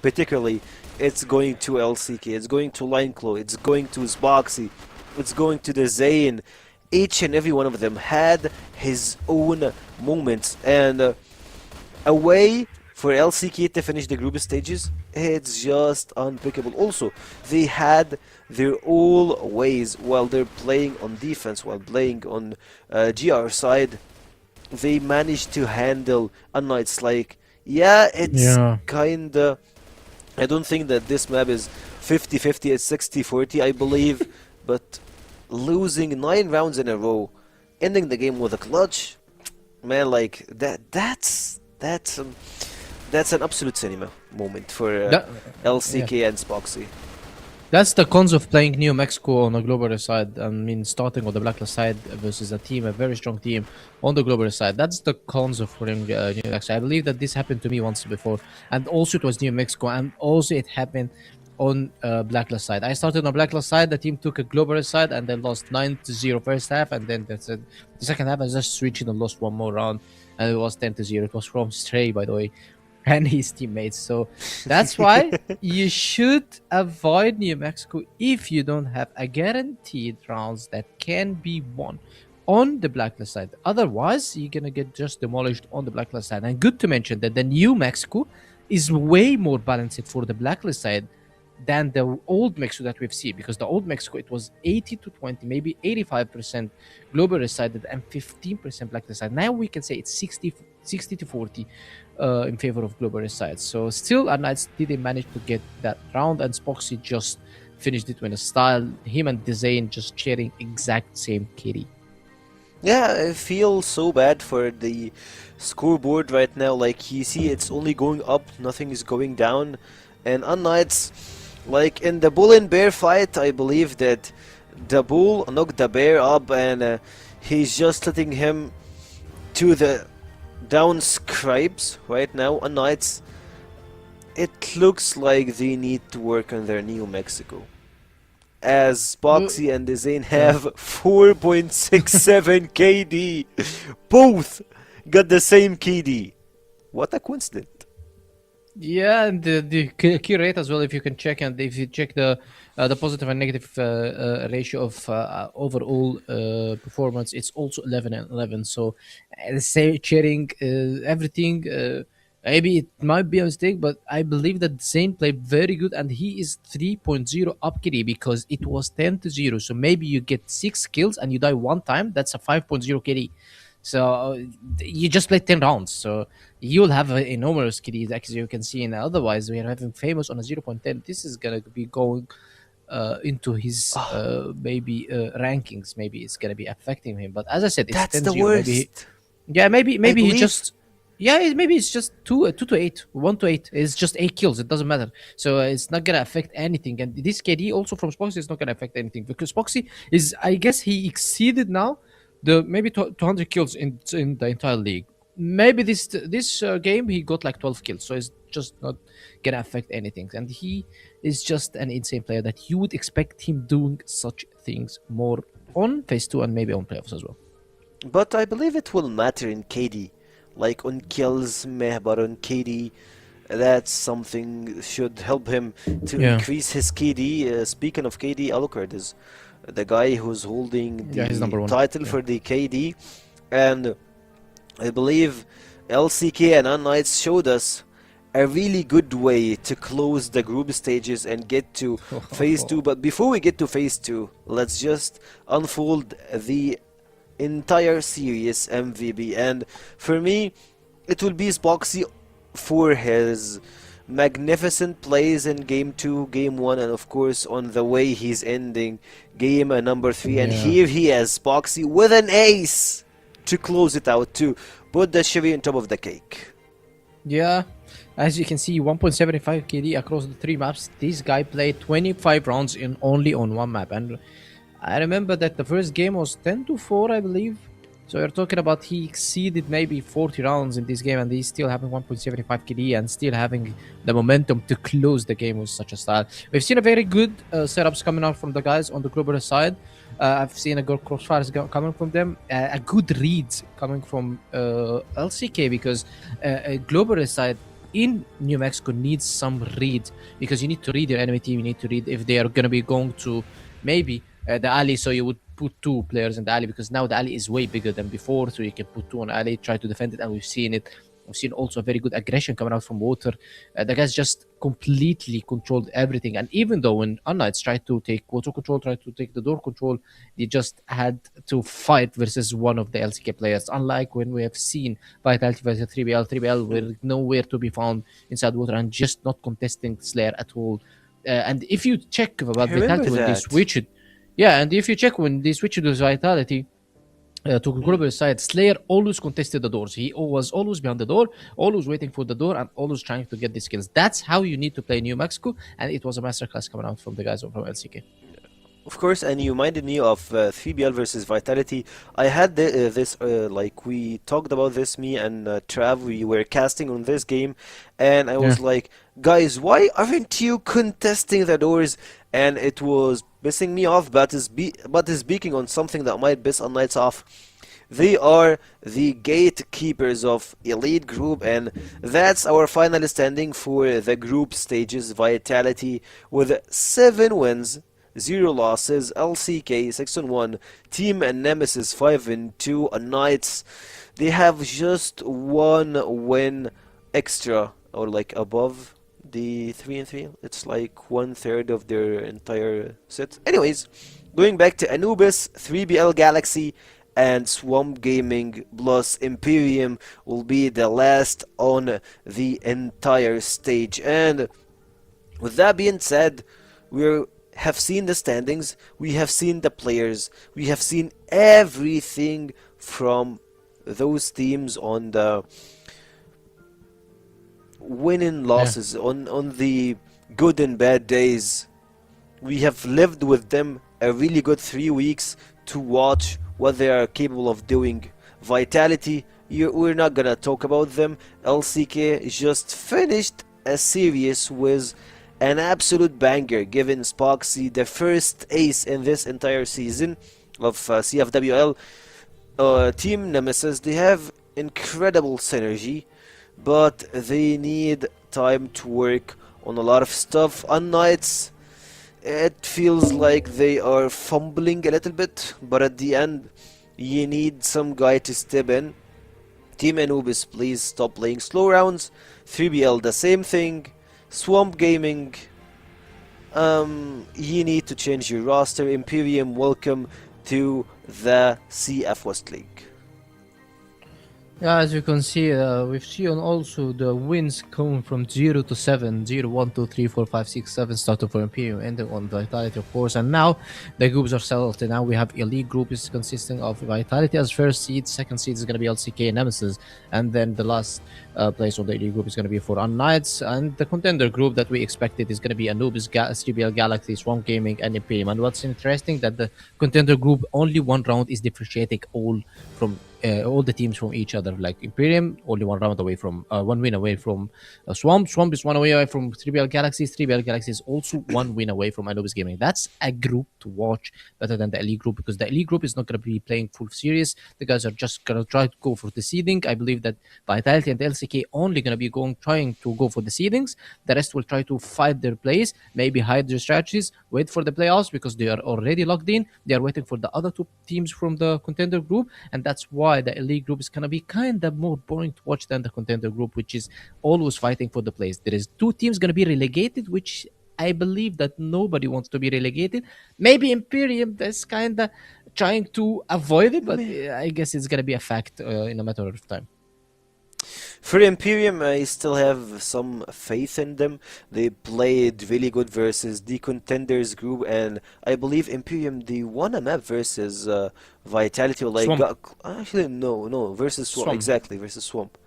particularly, it's going to LCK. It's going to Lineclaw. It's going to Spoxy. It's going to the Zane. Each and every one of them had his own moments. And a way for LCK to finish the group stages, it's just unpickable. Also, they had their all ways while they're playing on defense, while playing on GR side. They managed to handle UnKnights. Like, yeah, it's kinda, I don't think that this map is 50-50, it's 60-40, I believe. But losing 9 rounds in a row, ending the game with a clutch, man, like, that's an absolute cinema moment for LCK and Spoxy. That's the cons of playing New Mexico on the global side. I mean, starting on the blacklist side versus a very strong team on the global side. That's the cons of playing New Mexico. I believe that this happened to me once before, and also it was New Mexico, and also it happened on blacklist side. I started on blacklist side, the team took a global side, and then lost 9-0 first half, and then the second half I just switched and lost one more round, and it was 10-0. It was from Stray, by the way. and his teammates. So that's why you should avoid New Mexico if you don't have a guaranteed rounds that can be won on the blacklist side. Otherwise, you're gonna get just demolished on the blacklist side. And good to mention that the New Mexico is way more balanced for the blacklist side than the old Mexico that we've seen, because the old Mexico, it was 80 to 20, maybe 85% global resided and 15% blacklist side. Now we can say it's 60 to 40 in favor of global reside. So still UnKnights didn't manage to get that round, and Spoxy just finished it with a style. Him and Dezane just sharing exact same KD. Yeah, I feel so bad for the scoreboard right now. Like, you see, it's only going up, nothing is going down. And UnKnights, like in the bull and bear fight, I believe that the bull knocked the bear up, and he's just letting him to the down scribes right now. UnKnights, it looks like they need to work on their New Mexico, as Boxy and Dezane have 4.67 KD. Both got the same KD. What a coincidence. Yeah, and the key rate as well, if you can check, and if you check the positive and negative ratio of overall performance, it's also 11 and 11. So say sharing everything. Maybe it might be a mistake, but I believe that Zane played very good, and he is 3.0 up KD because it was 10 to 0. So maybe you get 6 kills and you die one time. That's a 5.0 KD. So you just played 10 rounds. So you'll have an enormous KD, as you can see. And otherwise, we are having Famous on a 0.10. This is going to be going into his maybe rankings. Maybe it's going to be affecting him. But as I said, it's That's 10 the 0. worst. Maybe he believe- just. Yeah, maybe it's just 2 to 8, 1 to 8. It's just 8 kills. It doesn't matter. So it's not gonna affect anything. And this KD also from Spoxy is not gonna affect anything, because Spoxy is, I guess, he exceeded now the maybe 200 kills in the entire league. Maybe this game he got like 12 kills. So it's just not gonna affect anything. And he is just an insane player that you would expect him doing such things more on phase 2 and maybe on playoffs as well. But I believe it will matter in KD. Like on kills, meh, but on KD, that's something should help him to increase his KD. Speaking of KD, Alucard is the guy who's holding he's number the 1. title for the KD, and I believe LCK and UnKnights showed us a really good way to close the group stages and get to phase 2. But before we get to phase 2, let's just unfold the entire series MVP, and for me it will be Spoxy for his magnificent plays in game 2, game 1, and of course on the way he's ending game number 3. And here he is, Spoxy, with an ace to close it out, to put the cherry on top of the cake. Yeah, as you can see, 1.75 KD across the 3 maps. This guy played 25 rounds in only on 1 map, and I remember that the first game was 10 to 4, I believe. So you're talking about he exceeded maybe 40 rounds in this game, and he's still having 1.75 KD and still having the momentum to close the game with such a style. We've seen a very good setups coming out from the guys on the global side. I've seen a good CrossFire coming from them, a good reads coming from LCK, because a global side in New Mexico needs some read, because you need to read your enemy team. You need to read if they are going to be going to maybe the alley, so you would put 2 players in the alley, because now the alley is way bigger than before, so you can put 2 on alley, try to defend it, and we've seen it. We've seen also a very good aggression coming out from Water. The guys just completely controlled everything, and even though when UnKnights tried to take Water control, tried to take the door control, they just had to fight versus one of the LCK players, unlike when we have seen Vitality versus 3BL were nowhere to be found inside Water and just not contesting Slayer at all. And if you check about Vitality when they switched, and if you check when they switched to Vitality to global side, Slayer always contested the doors. He was always behind the door, always waiting for the door, and always trying to get these kills. That's how you need to play New Mexico, and it was a masterclass coming out from the guys from LCK. Of course, and you reminded me of 3BL versus Vitality. I had this, like, we talked about this, me and Trav, we were casting on this game, and I was like, guys, why aren't you contesting the doors? And it was pissing me off, but is speaking on something that might piss UnKnights off. They are the gatekeepers of Elite Group, and that's our final standing for the group stages. Vitality with 7 wins, 0 losses, LCK 6-1, Team and Nemesis 5-2, UnKnights, they have just 1 win extra, or like above the 3-3. It's like 1/3 of their entire set. Anyways, going back to Anubis, 3BL Galaxy, and Swamp Gaming plus Imperium will be the last on the entire stage. And with that being said, we have seen the standings, we have seen the players, we have seen everything from those teams on the winning losses, on the good and bad days. We have lived with them a really good 3 weeks to watch what they are capable of doing. Vitality, we're not gonna talk about them. LCK just finished a series with an absolute banger, giving Spoxy the first ace in this entire season of CFWL. Team Nemesis, they have incredible synergy, but they need time to work on a lot of stuff. UnKnights, it feels like they are fumbling a little bit, but at the end, you need some guy to step in. Team Anubis, please stop playing slow rounds. 3BL, the same thing. Swamp Gaming, you need to change your roster. Imperium, welcome to the CF West League. Yeah, as you can see, we've seen also the wins coming from 0 to 7, 0, 1, 2, 3, 4, 5, 6, 7, starting for Imperium, ending on Vitality, of course. And now the groups are settled. And now we have Elite Group is consisting of Vitality as first seed, second seed is going to be LCK and Nemesis, and then the last place on the Elite Group is going to be for UnKnights, and the Contender Group that we expected is going to be Anubis, 3BL Galaxy, Swamp Gaming, and Imperium. And what's interesting that the Contender Group only one round is differentiating all the teams from each other. Like Imperium, only 1 round away from 1 win away from Swamp. Swamp is 1 away from 3BL Galaxy. 3BL Galaxy is also 1 win away from Anubis Gaming. That's a group to watch better than the Elite Group, because the Elite Group is not going to be playing full series. The guys are just going to try to go for the seeding. I believe that Vitality and LCK only going to be trying to go for the seedings. The rest will try to fight their place, maybe hide their strategies, wait for the playoffs because they are already locked in. They are waiting for the other 2 teams from the Contender Group, and that's why the Elite Group is going to be kind of more boring to watch than the Contender Group, which is always fighting for the place. There is 2 teams going to be relegated, which I believe that nobody wants to be relegated. Maybe Imperium is kind of trying to avoid it, but I guess it's going to be a fact in a matter of time. For Imperium, I still have some faith in them. They played really good versus the Contenders Group, and I believe Imperium, they won a map versus Vitality, or like actually no, versus Swamp. Exactly, versus Swamp.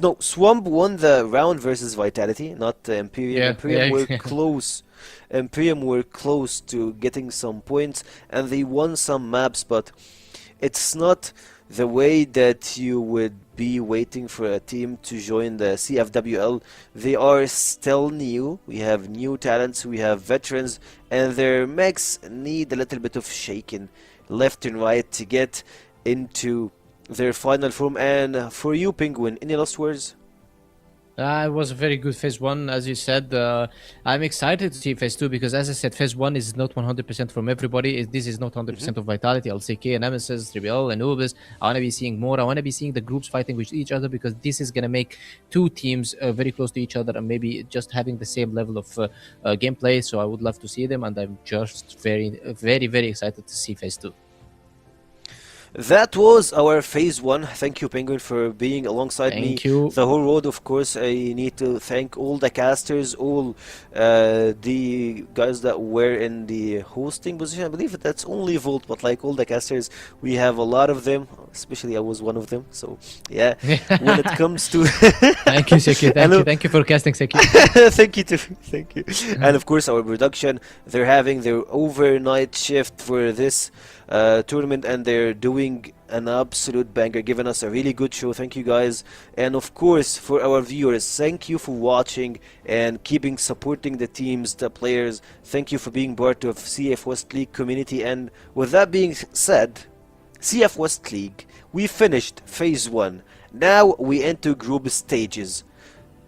No, Swamp won the round versus Vitality, not Imperium. Imperium were close. Imperium were close to getting some points, and they won some maps, but it's not the way that you would be waiting for a team to join the CFWL. They are still new. We have new talents, we have veterans, and their mechs need a little bit of shaking left and right to get into their final form. And for you, Penguin, any last words? It was a very good phase 1, as you said. I'm excited to see phase 2 because, as I said, phase 1 is not 100% from everybody. This is not 100% of Vitality, LCK, Nemesis, 3BL, Anubis. I want to be seeing more. I want to be seeing the groups fighting with each other, because this is going to make 2 teams very close to each other and maybe just having the same level of gameplay. So I would love to see them, and I'm just very, very, very excited to see phase 2. That was our phase 1. Thank you, Penguin, for being alongside me. Thank you. The whole road, of course. I need to thank all the casters, all the guys that were in the hosting position. I believe that's only Volt, but like all the casters, we have a lot of them. Especially I was one of them. So yeah, when it comes to thank you, Seki. Thank you for casting, Seki. Thank you too. Thank you. And of course, our production. They're having their overnight shift for this tournament, and they're doing an absolute banger, giving us a really good show. Thank you, guys. And of course, for our viewers, thank you for watching and keeping supporting the teams, the players. Thank you for being part of CF West League community. And with that being said, CF West League. We finished phase 1. Now we enter group stages.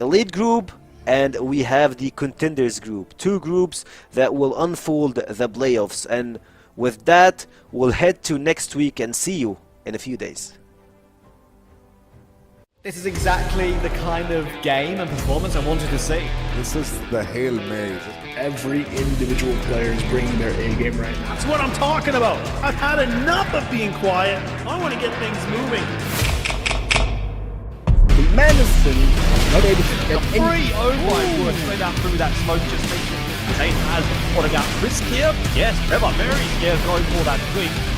Elite group, and we have the contenders group. 2 groups that will unfold the playoffs. And with that, we'll head to next week and see you in a few days. This is exactly the kind of game and performance I wanted to see. This is the Hail Mary. Every individual player is bringing their A game right now. That's what I'm talking about. I've had enough of being quiet. I want to get things moving. The Madison not able to get free. Oh my word, straight out through that smoke just mentioned. Zane has what about Chris here? Yes, Trevor very scared going for that tweak.